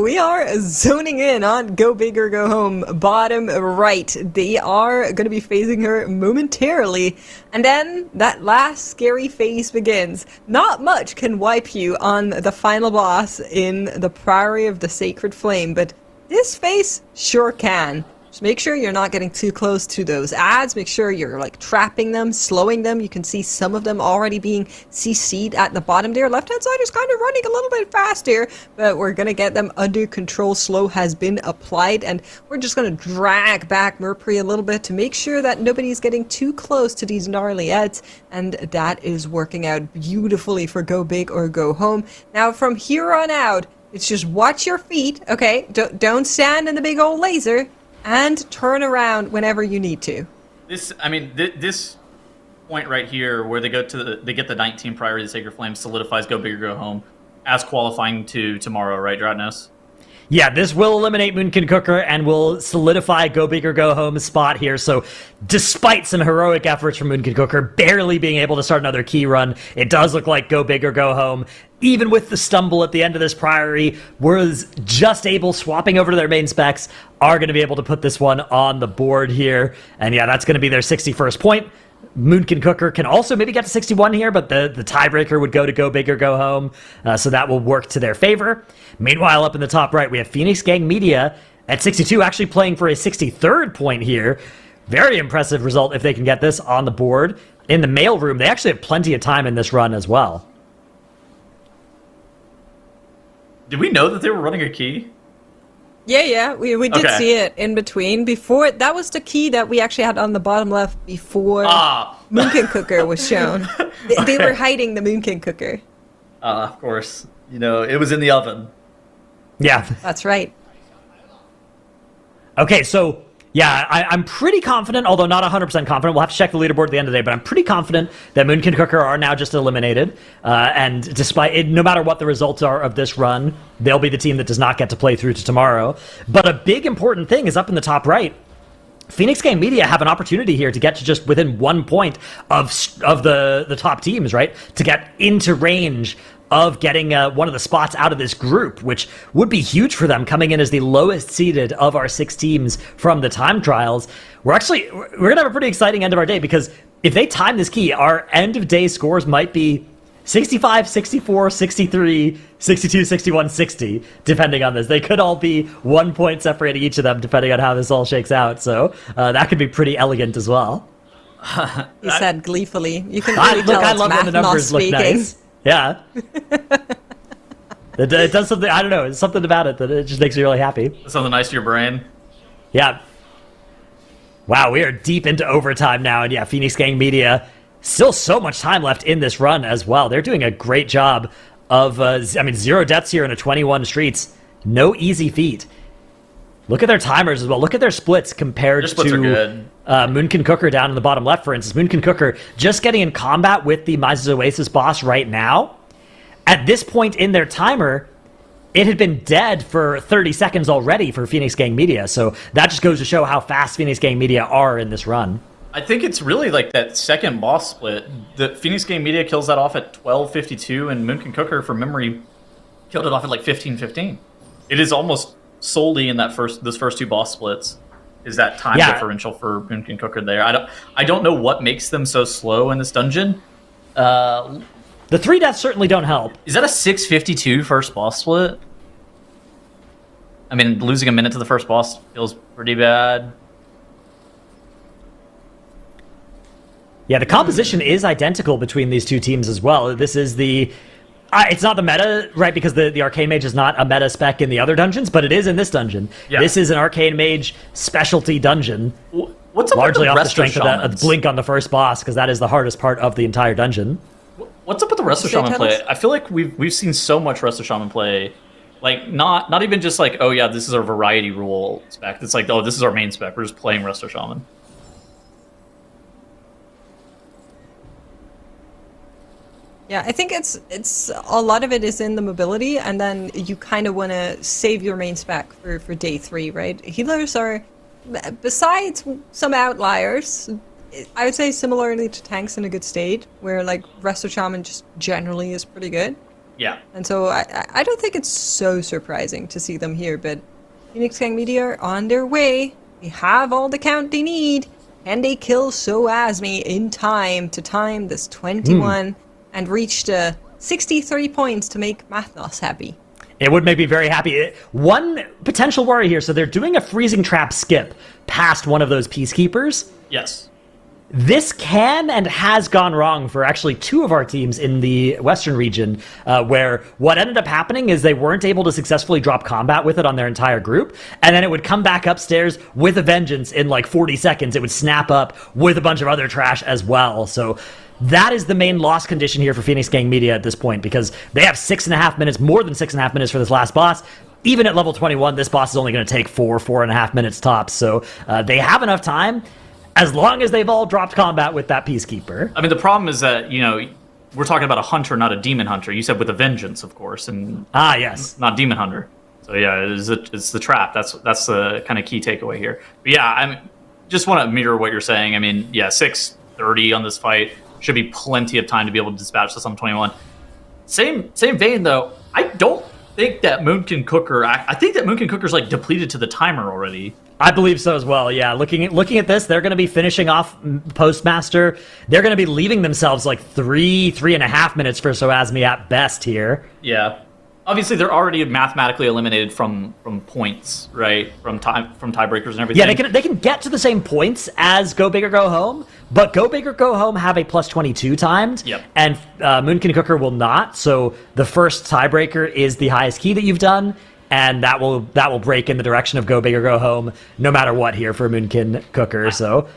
we are zoning in on Go Big or Go Home, bottom right. They are going to be phasing her momentarily. And then that last scary phase begins. Not much can wipe you on the final boss in the Priory of the Sacred Flame, but this phase sure can. Just make sure you're not getting too close to those ads. Make sure you're like trapping them, slowing them. You can see some of them already being CC'd at the bottom there. Left-hand side is kind of running a little bit fast here, but we're going to get them under control. Slow has been applied, and we're just going to drag back Mercury a little bit to make sure that nobody's getting too close to these gnarly ads, and that is working out beautifully for Go Big or Go Home. Now, from here on out, it's just watch your feet, okay? Don't stand in the big old laser. And turn around whenever you need to. This point right here, where they get the 19 Priory of the Sacred Flame, solidifies Go Big or Go Home as qualifying to tomorrow, right, Dratnos? Yeah, this will eliminate Moonkin Cooker and will solidify Go Big or Go Home's spot here. So despite some heroic efforts from Moonkin Cooker, barely being able to start another key run, it does look like Go Big or Go Home, even with the stumble at the end of this Priory, was just able, swapping over to their main specs, are going to be able to put this one on the board here. And yeah, that's going to be their 61st point. Moonkin Cooker can also maybe get to 61 here, but the tiebreaker would go to Go Big or Go Home, so that will work to their favor. Meanwhile, up in the top right, we have Phoenix Gang Media at 62, actually playing for a 63rd point here. Very impressive result if they can get this on the board. In the mail room, they actually have plenty of time in this run as well. Did we know that they were running a key? Yeah, we did Okay. see it in between. Before, that was the key that we actually had on the bottom left before Moonkin Cooker was shown. They were hiding the Moonkin Cooker. Of course. You know, it was in the oven. Yeah. That's right. Okay, so yeah, I'm pretty confident, although not 100% confident. We'll have to check the leaderboard at the end of the day, but I'm pretty confident that Moonkin Cooker are now just eliminated. And despite it, no matter what the results are of this run, they'll be the team that does not get to play through to tomorrow. But a big important thing is up in the top right. Phoenix Game Media have an opportunity here to get to just within 1 point of the top teams, right? To get into range of getting one of the spots out of this group, which would be huge for them, coming in as the lowest seeded of our 6 teams from the time trials. We're gonna have a pretty exciting end of our day, because if they time this key, our end of day scores might be 65, 64, 63, 62, 61, 60, depending on this. They could all be 1 point separating each of them, depending on how this all shakes out. So that could be pretty elegant as well. He said gleefully. You can really tell I it's love math when the numbers not look speaking. nice. Yeah. It does something, I don't know, it's something about it that it just makes me really happy. Something nice to your brain. Yeah. Wow, we are deep into overtime now, and yeah, Phoenix Gang Media, still so much time left in this run as well. They're doing a great job of, 0 deaths here in a 21 streets. No easy feat. Look at their timers as well. Look at their splits compared Their splits to are good. Moonkin Cooker down in the bottom left, for instance. Moonkin Cooker just getting in combat with the Mises Oasis boss right now. At this point in their timer, it had been dead for 30 seconds already for Phoenix Gang Media. So that just goes to show how fast Phoenix Gang Media are in this run. I think it's really like that second boss split. The Phoenix Game Media kills that off at 12:52, and Moonkin Cooker, from memory, killed it off at like 15:15. It is almost solely in those first 2 boss splits is that time differential for Moonkin Cooker there. I don't know what makes them so slow in this dungeon. The 3 deaths certainly don't help. Is that a 6:52 first boss split? I mean, losing a minute to the first boss feels pretty bad. Yeah, the composition is identical between these two teams as well. This is the... it's not the meta, right, because the Arcane Mage is not a meta spec in the other dungeons, but it is in this dungeon. Yeah. This is an Arcane Mage specialty dungeon. What's up largely with the off the strength of that blink on the first boss, because that is the hardest part of the entire dungeon. What's up with the Resto Shaman play? I feel like we've seen so much Resto Shaman play, like not even just like, oh yeah, this is our variety rule spec. It's like, oh, this is our main spec. We're just playing Resto Shaman. Yeah, I think it's a lot of it is in the mobility, and then you kind of want to save your main spec for day 3, right? Healers are, besides some outliers, I would say similarly to tanks in a good state, where like Resto Shaman just generally is pretty good. Yeah. And so I don't think it's so surprising to see them here, but Phoenix Gang Media are on their way. They have all the count they need, and they kill Soasmi in time to time this 21. And reached 63 points to make Mathnos happy. It would make me very happy. One potential worry here, so they're doing a freezing trap skip past one of those Peacekeepers. Yes. This can and has gone wrong for actually 2 of our teams in the Western region, where what ended up happening is they weren't able to successfully drop combat with it on their entire group, and then it would come back upstairs with a vengeance in like 40 seconds. It would snap up with a bunch of other trash as well, so... That is the main loss condition here for Phoenix Gang Media at this point, because they have 6.5 minutes, more than 6.5 minutes for this last boss. Even at level 21, this boss is only going to take 4.5 minutes tops, so they have enough time, as long as they've all dropped combat with that Peacekeeper. I mean, the problem is that, we're talking about a hunter, not a demon hunter. You said with a vengeance, of course, and yes, not demon hunter. So yeah, it's the trap. That's the kind of key takeaway here. But yeah, I just want to mirror what you're saying. I mean, yeah, 6:30 on this fight. Should be plenty of time to be able to dispatch this on 21. Same vein, though. I don't think that Moonkin Cooker... I think that Moonkin Cooker's, like, depleted to the timer already. I believe so as well, yeah. Looking at this, they're going to be finishing off Postmaster. They're going to be leaving themselves, like, 3.5 minutes for Soasmi at best here. Yeah. Obviously, they're already mathematically eliminated from points, right? From tiebreakers and everything. Yeah, they can get to the same points as Go Big or Go Home, but Go Big or Go Home have a plus 22 timed, and Moonkin Cooker will not. So the first tiebreaker is the highest key that you've done, and that will break in the direction of Go Big or Go Home, no matter what here for Moonkin Cooker. So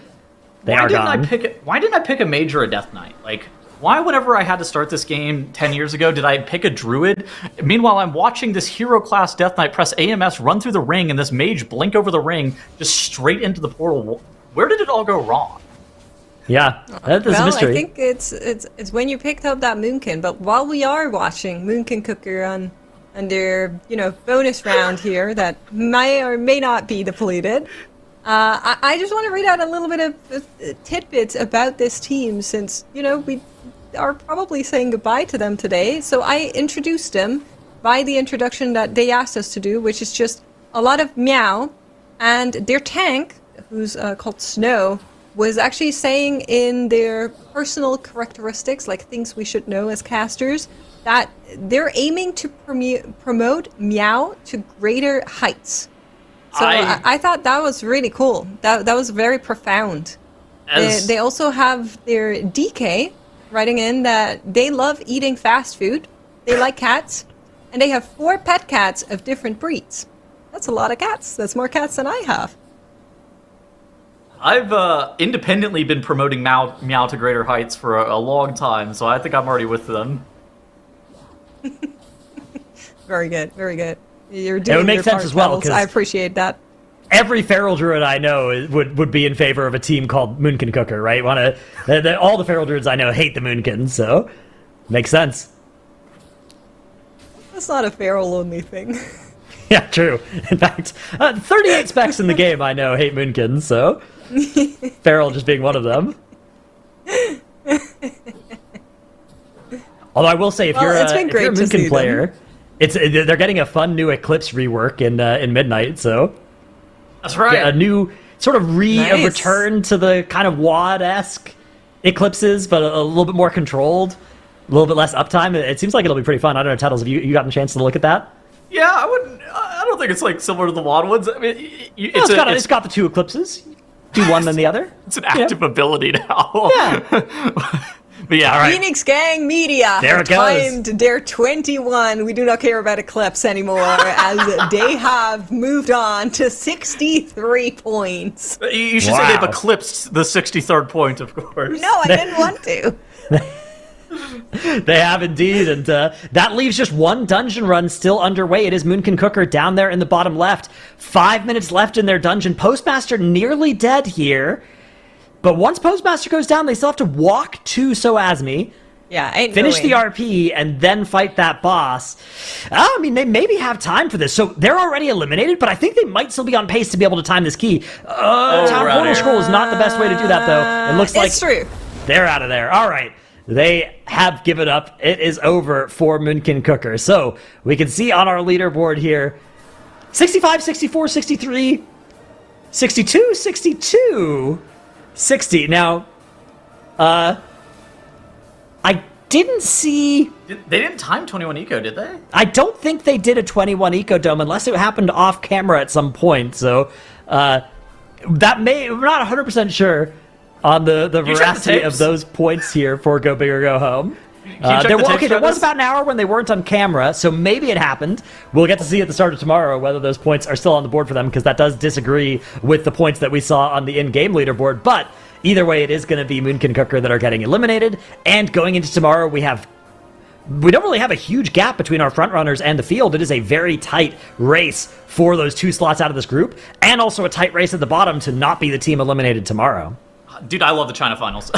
they are gone. Why didn't I pick a mage or a death knight? Like, why, whenever I had to start this game 10 years ago, did I pick a druid? Meanwhile, I'm watching this hero class Death Knight press AMS, run through the ring, and this mage blink over the ring, just straight into the portal. Where did it all go wrong? Yeah, that's a mystery. I think it's when you picked up that Moonkin. But while we are watching Moonkin Cooker on their bonus round here that may or may not be depleted, I just want to read out a little bit of tidbits about this team, since we are probably saying goodbye to them today. So I introduced them by the introduction that they asked us to do, which is just a lot of meow, and their tank, who's called Snow, was actually saying in their personal characteristics, like things we should know as casters, that they're aiming to promote meow to greater heights. So I thought that was really cool. That was very profound. They also have their DK writing in that they love eating fast food, they like cats, and they have 4 pet cats of different breeds. That's a lot of cats. That's more cats than I have. I've independently been promoting meow to greater heights for a long time, so I think I'm already with them. Very good, very good. You're doing it would make sense as well, because I appreciate that. Every feral druid I know would be in favor of a team called Moonkin Cooker, right? All the feral druids I know hate the Moonkins, so makes sense. That's not a feral only thing. Yeah, true. In fact, 38 specs in the game I know hate Moonkins, so feral just being one of them. Although I will say, if you're a Moonkin player, they're getting a fun new Eclipse rework in Midnight, so. That's right. A new sort of a return to the kind of WoD-esque Eclipses, but a little bit more controlled, a little bit less uptime. It seems like it'll be pretty fun. I don't know, Tettles, have you gotten a chance to look at that? Yeah, I don't think it's like similar to the WoD ones. I mean, it's got the 2 Eclipses. do one than the other. It's an active ability now. Yeah. But yeah, all right. Phoenix Gang Media There have it goes. timed their 21. We do not care about Eclipse anymore, as they have moved on to 63 points. You should say they've eclipsed the 63rd point, of course. No, I didn't want to. They have indeed, and that leaves just one dungeon run still underway. It is Moonkin Cooker down there in the bottom left. 5 minutes left in their dungeon. Postmaster nearly dead here. But once Postmaster goes down, they still have to walk to Soasmi, Yeah, ain't finish no the way. RP, and then fight that boss. I mean, they maybe have time for this. So they're already eliminated, but I think they might still be on pace to be able to time this key. Town right Portal here. Scroll is not the best way to do that, though. It looks like It's true. they're out of there. All right. They have given up. It is over for Moonkin Cooker. So we can see on our leaderboard here 65, 64, 63, 62, 62, 60. Now, I didn't see... They didn't time 21 eco, did they? I don't think they did a 21 Eco Dome unless it happened off camera at some point. So that may... I'm not 100% sure on the check the veracity of tapes? those points here for Go Big or Go Home. check There the tapes there for was this? about an hour when they weren't on camera, so maybe it happened. We'll get to see at the start of tomorrow whether those points are still on the board for them, because that does disagree with the points that we saw on the in-game leaderboard. But either way, it is going to be Moonkin Cooker that are getting eliminated. And going into tomorrow, we don't really have a huge gap between our front runners and the field. It is a very tight race for those two slots out of this group, and also a tight race at the bottom to not be the team eliminated tomorrow. Dude, I love the China finals.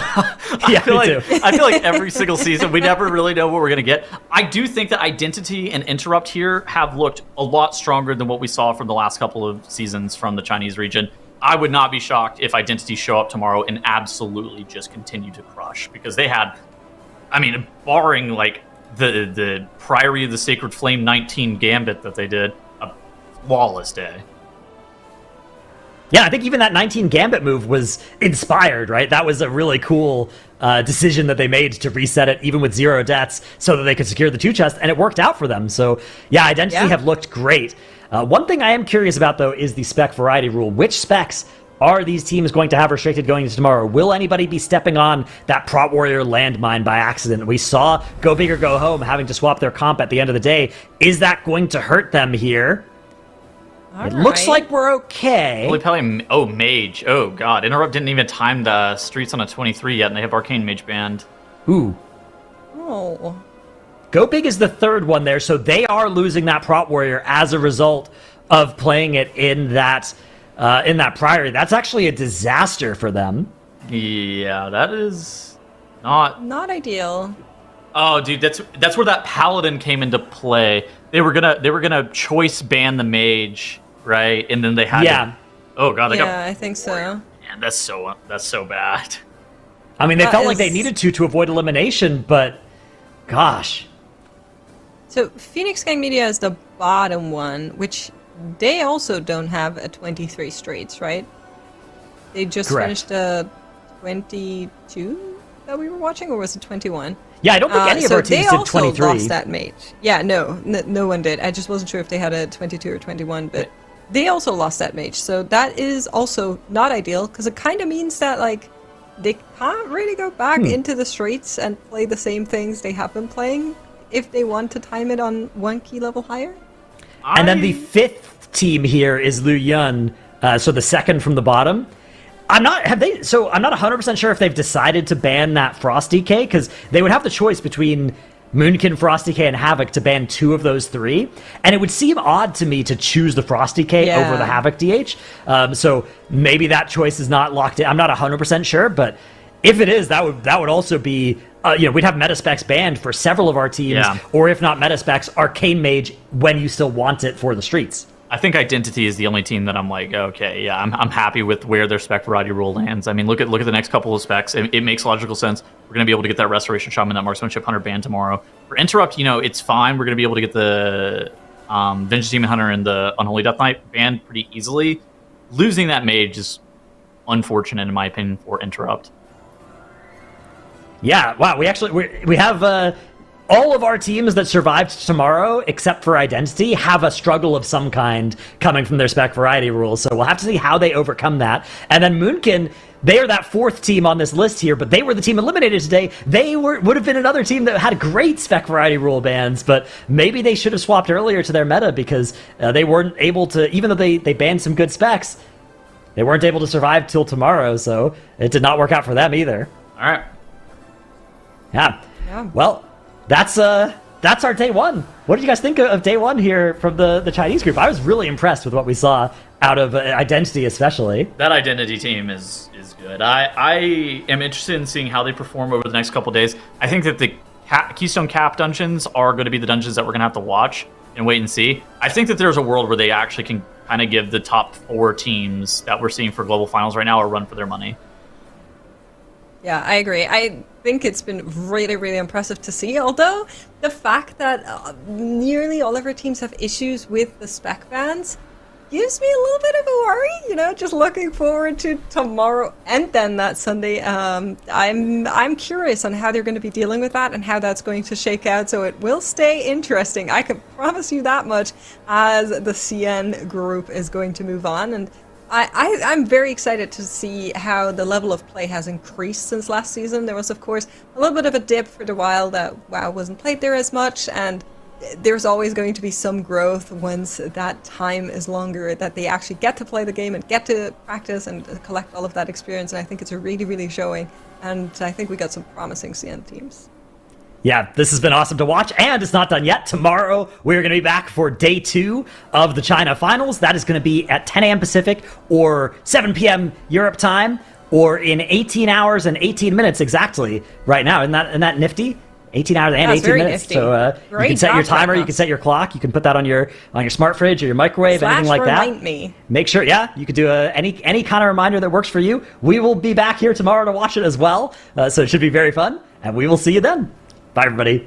Yeah, me too. I feel like every single season we never really know what we're going to get. I do think that Identity and Interrupt here have looked a lot stronger than what we saw from the last couple of seasons from the Chinese region. I would not be shocked if Identity show up tomorrow and absolutely just continue to crush, because they had, I mean, barring like the Priory of the Sacred Flame 19 Gambit that they did, a flawless day. Yeah, I think even that 19 Gambit move was inspired, right? That was a really cool decision that they made to reset it, even with 0 deaths, so that they could secure the 2 chests, and it worked out for them. So, yeah, Identity have looked great. One thing I am curious about, though, is the spec variety rule. Which specs are these teams going to have restricted going into tomorrow? Will anybody be stepping on that Prot Warrior landmine by accident? We saw Go Big or Go Home having to swap their comp at the end of the day. Is that going to hurt them here? It looks like we're okay. Only probably, Mage. Oh, God. Interrupt didn't even time the streets on a 23 yet, and they have Arcane Mage banned. Ooh. Oh. Go Big is the third one there, so they are losing that Prot Warrior as a result of playing it in that Priory. That's actually a disaster for them. Yeah, that is not ideal. Oh, dude, that's where that Paladin came into play. They were gonna choice ban the Mage, right? And then they had to, oh god, they got, I think so. man, that's so bad. I mean, they That felt like they is- needed to avoid elimination, but gosh. So Phoenix Gang Media is the bottom one, which they also don't have a 23 streets, right? They just Correct. finished a 22 that we were watching, or was it 21? Yeah, I don't think any of so our teams they did also 23. lost that mage. Yeah, no one did. I just wasn't sure if they had a 22 or 21, but they also lost that mage. So that is also not ideal, because it kind of means that like they can't really go back into the streets and play the same things they have been playing if they want to time it on 1 key level higher. And then the fifth team here is Lu Yun, so the second from the bottom. I'm not 100% sure if they've decided to ban that Frosty K, because they would have the choice between Moonkin, Frosty K, and Havoc to ban 2 of those 3. And it would seem odd to me to choose the Frosty K Yeah. over the Havoc DH. So maybe that choice is not locked in. I'm not 100% sure, but if it is, that would also be, we'd have Metaspecs banned for several of our teams, or if not Metaspecs, Arcane Mage when you still want it for the streets. I think Identity is the only team that I'm like, okay, yeah, I'm happy with where their spec variety rule lands. I mean, look at the next couple of specs. It makes logical sense. We're going to be able to get that Restoration Shaman, that Marksmanship Hunter banned tomorrow. For Interrupt, it's fine. We're going to be able to get the Vengeance Demon Hunter and the Unholy Death Knight banned pretty easily. Losing that Mage is unfortunate, in my opinion, for Interrupt. Yeah, wow. We have all of our teams that survived tomorrow, except for Identity, have a struggle of some kind coming from their spec variety rules. So we'll have to see how they overcome that. And then Moonkin, they are that fourth team on this list here, but they were the team eliminated today. They would have been another team that had great spec variety rule bans, but maybe they should have swapped earlier to their meta because they weren't able to, even though they banned some good specs, they weren't able to survive till tomorrow, so it did not work out for them either. All right. Yeah. Well, that's our day one. What did you guys think of day one here from the Chinese group? I was really impressed with what we saw out of Identity, especially. That Identity team is good. I am interested in seeing how they perform over the next couple days. I think that the Keystone Cap dungeons are going to be the dungeons that we're going to have to watch and wait and see. I think that there's a world where they actually can kind of give the top 4 teams that we're seeing for global finals right now a run for their money. Yeah, I agree. I think it's been really, really impressive to see, although the fact that nearly all of our teams have issues with the spec bans gives me a little bit of a worry, just looking forward to tomorrow and then that Sunday. I'm curious on how they're going to be dealing with that and how that's going to shake out, so it will stay interesting. I can promise you that much as the CN group is going to move on, and I'm very excited to see how the level of play has increased since last season. There was, of course, a little bit of a dip for the while that WoW wasn't played there as much, and there's always going to be some growth once that time is longer, that they actually get to play the game and get to practice and collect all of that experience, and I think it's really, really showing, and I think we got some promising CN teams. Yeah, this has been awesome to watch, and it's not done yet. Tomorrow, we're going to be back for day 2 of the China Finals. That is going to be at 10 a.m. Pacific or 7 p.m. Europe time, or in 18 hours and 18 minutes exactly right now. Isn't that nifty? 18 hours and 18 minutes. Nifty. So you can set your timer, you can set your clock, you can put that on your smart fridge or your microwave, anything like that. Remind me. Make sure, you could do any kind of reminder that works for you. We will be back here tomorrow to watch it as well, so it should be very fun, and we will see you then. Bye, everybody.